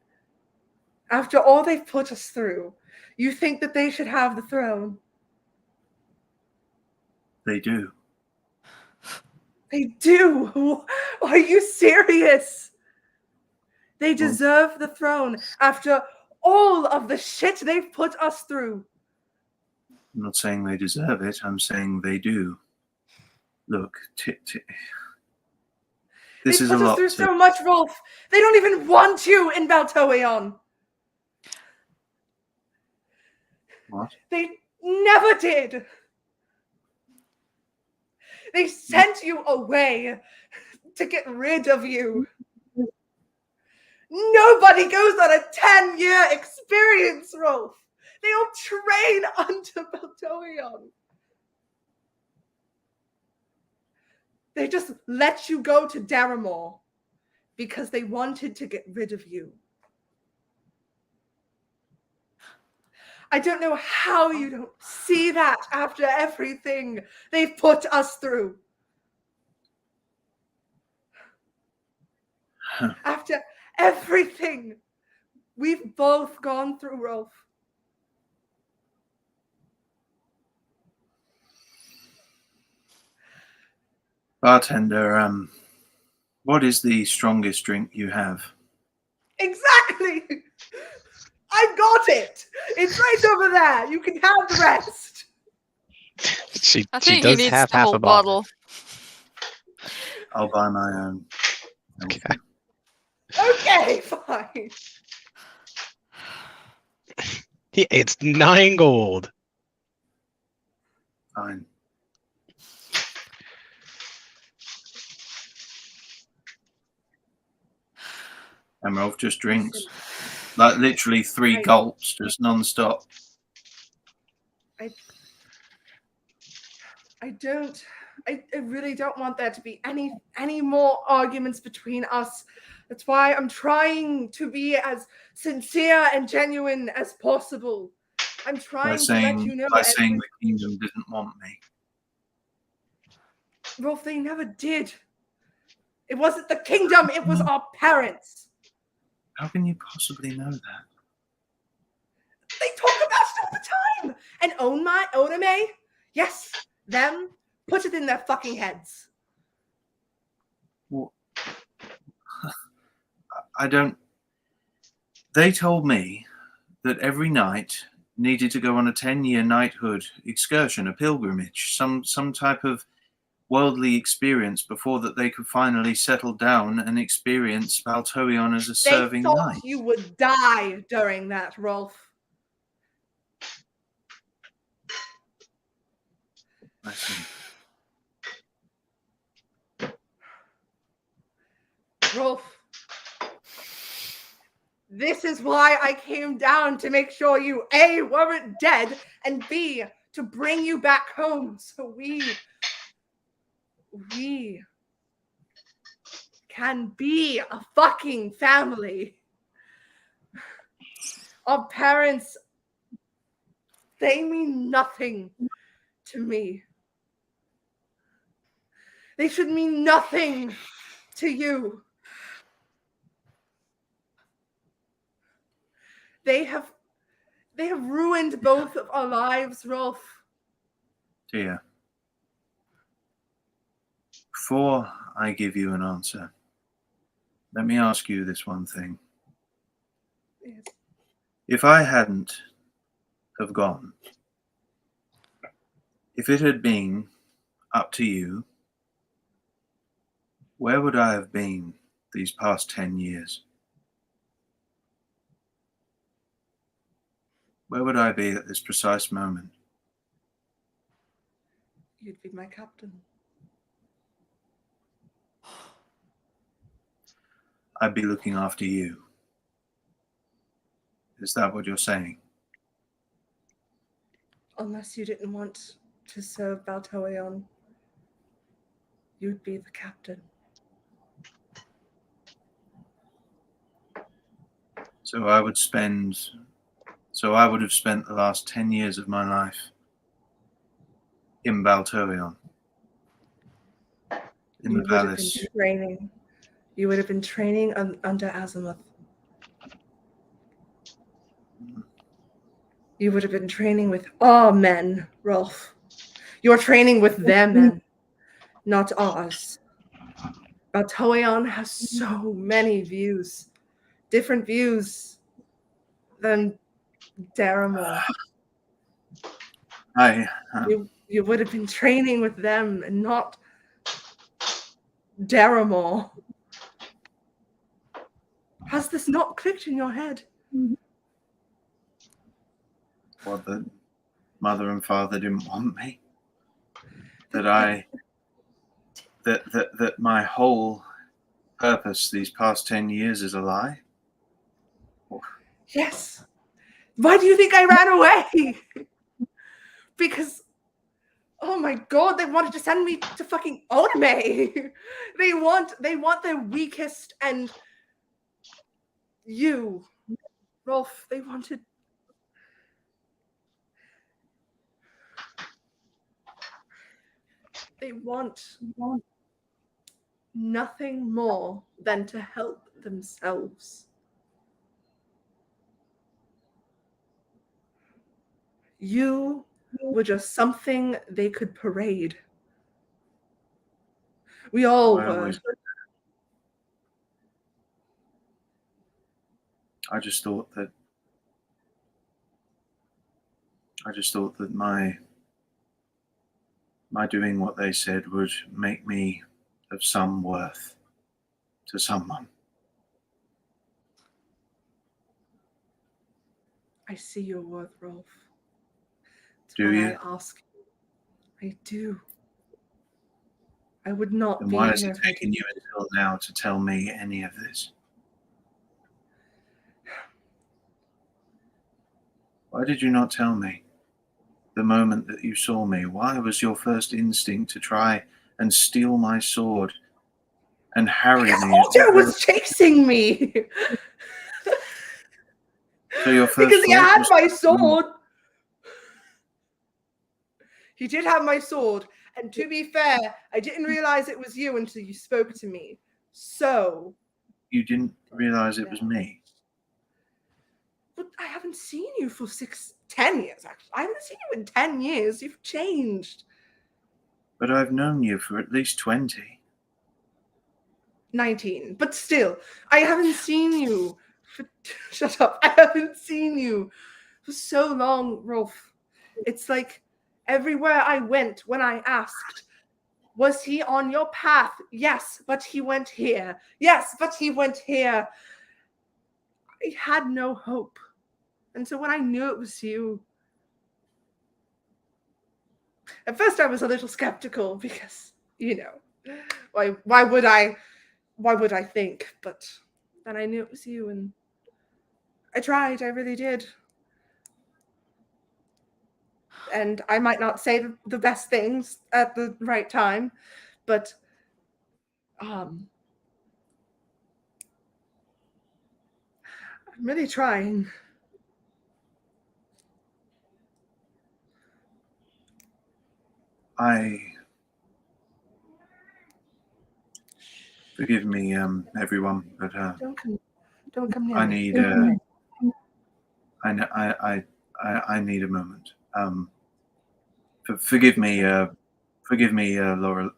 After all they've put us through, you think that they should have the throne? They do. They do. Are you serious? They deserve the throne after all of the shit they've put us through. I'm not saying they deserve it. I'm saying they do. Look, this is a They put us lot. through so much, Rolf. They don't even want you in Baltoion. What? They never did. They sent you away to get rid of you. Nobody goes on a 10-year experience, Rolf. They all train under Baltoion. They just let you go to Derrimore because they wanted to get rid of you. I don't know how you don't see that after everything they've put us through. After everything we've both gone through, Rolf. Bartender, what is the strongest drink you have? Exactly. I've got it. It's right over there. You can have the rest. She I think he does needs have the half whole a bottle. I'll buy my own. Okay. Okay, fine. It's 9 gold. Fine. And Rolf just drinks. Like literally 3 gulps, just non-stop. I really don't want there to be any more arguments between us. That's why I'm trying to be as sincere and genuine as possible. I'm trying to let you know. By saying the kingdom didn't want me. Rolf, they never did. It wasn't the kingdom, it was our parents. How can you possibly know that? They talk about it all the time. And Oname, yes, them, put it in their fucking heads. Well, I don't. They told me that every knight needed to go on a 10-year knighthood excursion, a pilgrimage, some type of worldly experience before that they could finally settle down and experience Baltoion as a serving They thought knight. you would die during that, Rolf. I see. Rolf, this is why I came down, to make sure you A, weren't dead, and B, to bring you back home so we can be a fucking family. Our parents They mean nothing to me. They should mean nothing to you. They have ruined both of our lives, Rolf. Dear, before I give you an answer, let me ask you this one thing. Yes. If I hadn't have gone, if it had been up to you, where would I have been these past 10 years? Where would I be at this precise moment? You'd be my captain. I'd be looking after you. Is that what you're saying? Unless you didn't want to serve Baltoeon, you'd be the captain. So I would have spent the last 10 years of my life in Baltoeon, in the You would have been palace. training. You would have been training under Azimuth. You would have been training with our men, Rolf. You're training with their men, not ours. Baltoeon has so many views, different views than Derrimore. You would have been training with them and not Derrimore. Has this not clicked in your head? What, that mother and father didn't want me? That my whole purpose these past 10 years is a lie? Yes. Why do you think I ran away? Because, oh my god, they wanted to send me to fucking Oname. They want their weakest, and you, Rolf, they want nothing more than to help themselves. You were just something they could parade. We all were. I just thought that my doing what they said would make me of some worth to someone. I see your worth, Rolf. That's Do why you? I ask you. I do. I would not Then be why has here it if I taken you until now to tell me any of this? Why did you not tell me the moment that you saw me? Why was your first instinct to try and steal my sword and harry Because me? Ojo was chasing me. So your first because he thought had was my sword. He did have my sword. And to be fair, I didn't realize it was you until you spoke to me. So. You didn't realize it was me? But I haven't seen you for 10 years, actually. I haven't seen you in 10 years. You've changed. But I've known you for at least 20. 19. But still, I haven't seen you for... Shut up. I haven't seen you for so long, Rolf. It's like everywhere I went when I asked, was he on your path? Yes, but he went here. Yes, but he went here. I had no hope. And so when I knew it was you, at first I was a little skeptical because, why would I think? But then I knew it was you, and I tried, I really did. And I might not say the best things at the right time, but I'm really trying. Forgive me, everyone, but Don't come near I me. need I need a moment. Forgive me, Lorelei.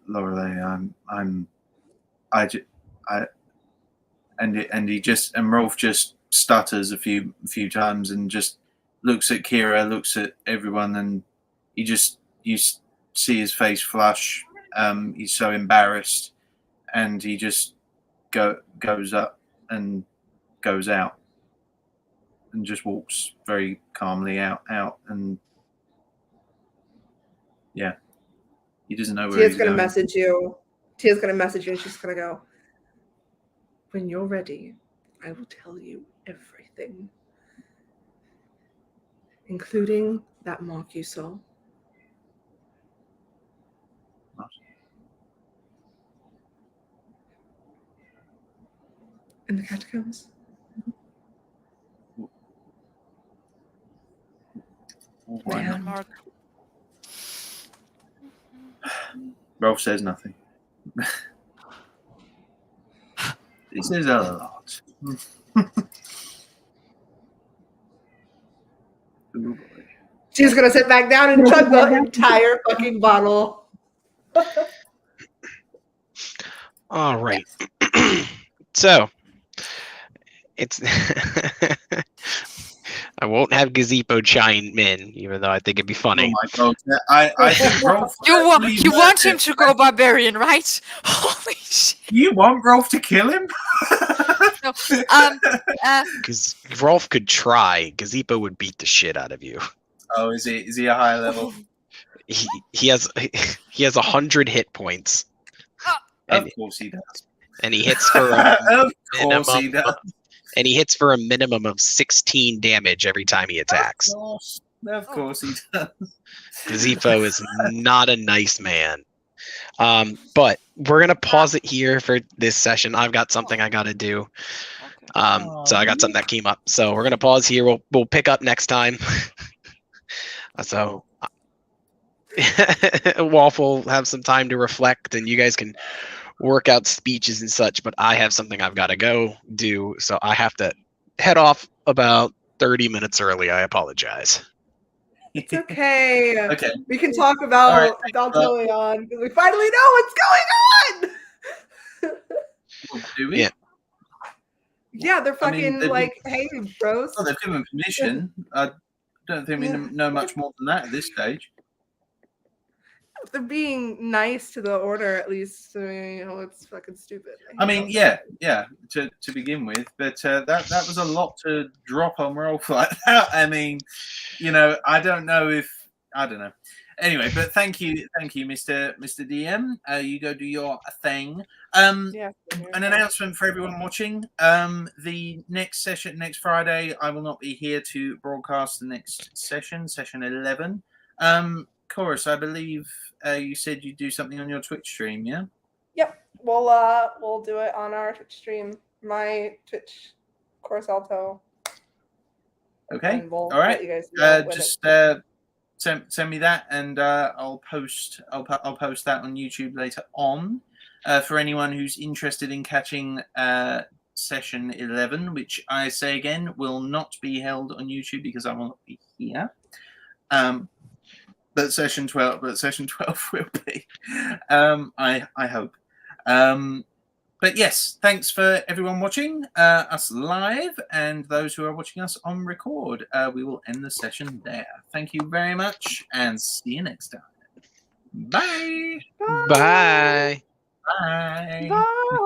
And Rolf just stutters a few times and just looks at Kira, looks at everyone, and you see his face flush. He's so embarrassed, and he just goes up and goes out, and just walks very calmly out, and yeah, he doesn't know where Tia's he's gonna going. message you. Tia's gonna message you, and she's gonna go, when you're ready, I will tell you everything, including that mark you saw. What? In the catacombs. Why Yeah. not? Mark. Rolf says nothing. He says a lot. Ooh, boy. She's gonna sit back down and chug the entire fucking bottle. All right. So it's I won't have Gazebo chime in, even though I think it'd be Oh funny. my god! I think Rolf. You actually want him murdered- to go barbarian, right? Holy shit! You want Rolf to kill him? No, Because Rolf could try, Gazebo would beat the shit out of you. Oh, is he a high level? He has 100 hit points, Of course he does. and he hits for a Of course he minimum, does. and he hits for a minimum of 16 damage every time he attacks. Of course he does. Gazebo is not a nice man. But we're gonna pause it here for this session. I've got something I gotta do. So I got something that came up. So we're gonna pause here. We'll pick up next time. So Wolf will have some time to reflect, and you guys can work out speeches and such. But I have something I've got to go do, so I have to head off about 30 minutes early. I apologize. It's okay. Okay. We can talk about All right, Valtelion because we finally know what's going on. Do we? Yeah. Yeah, they're I mean, fucking they've- like, hey, bros. Oh, they've given permission. I don't think we know much more than that at this stage. They're being nice to the order, at least. I mean, it's fucking stupid. I mean, yeah, to begin with, but that was a lot to drop on Rolf like that. I mean, I don't know. Anyway, but thank you, Mr. DM. You go do your thing. Yeah. An announcement for everyone watching. The next session, next Friday, I will not be here to broadcast the next session 11. Chorus, I believe you said you'd do something on your Twitch stream, yeah? Yep. We'll do it on our Twitch stream. My Twitch, Chorus Alto. Okay. And we'll All right. let you guys know when Just send me that, and I'll post that on YouTube later on. For anyone who's interested in catching session 11, which I say again will not be held on YouTube because I will not be here. But session 12 will be. I hope. But yes, thanks for everyone watching us live and those who are watching us on record. We will end the session there. Thank you very much, and see you next time. Bye. Bye. Bye. Bye.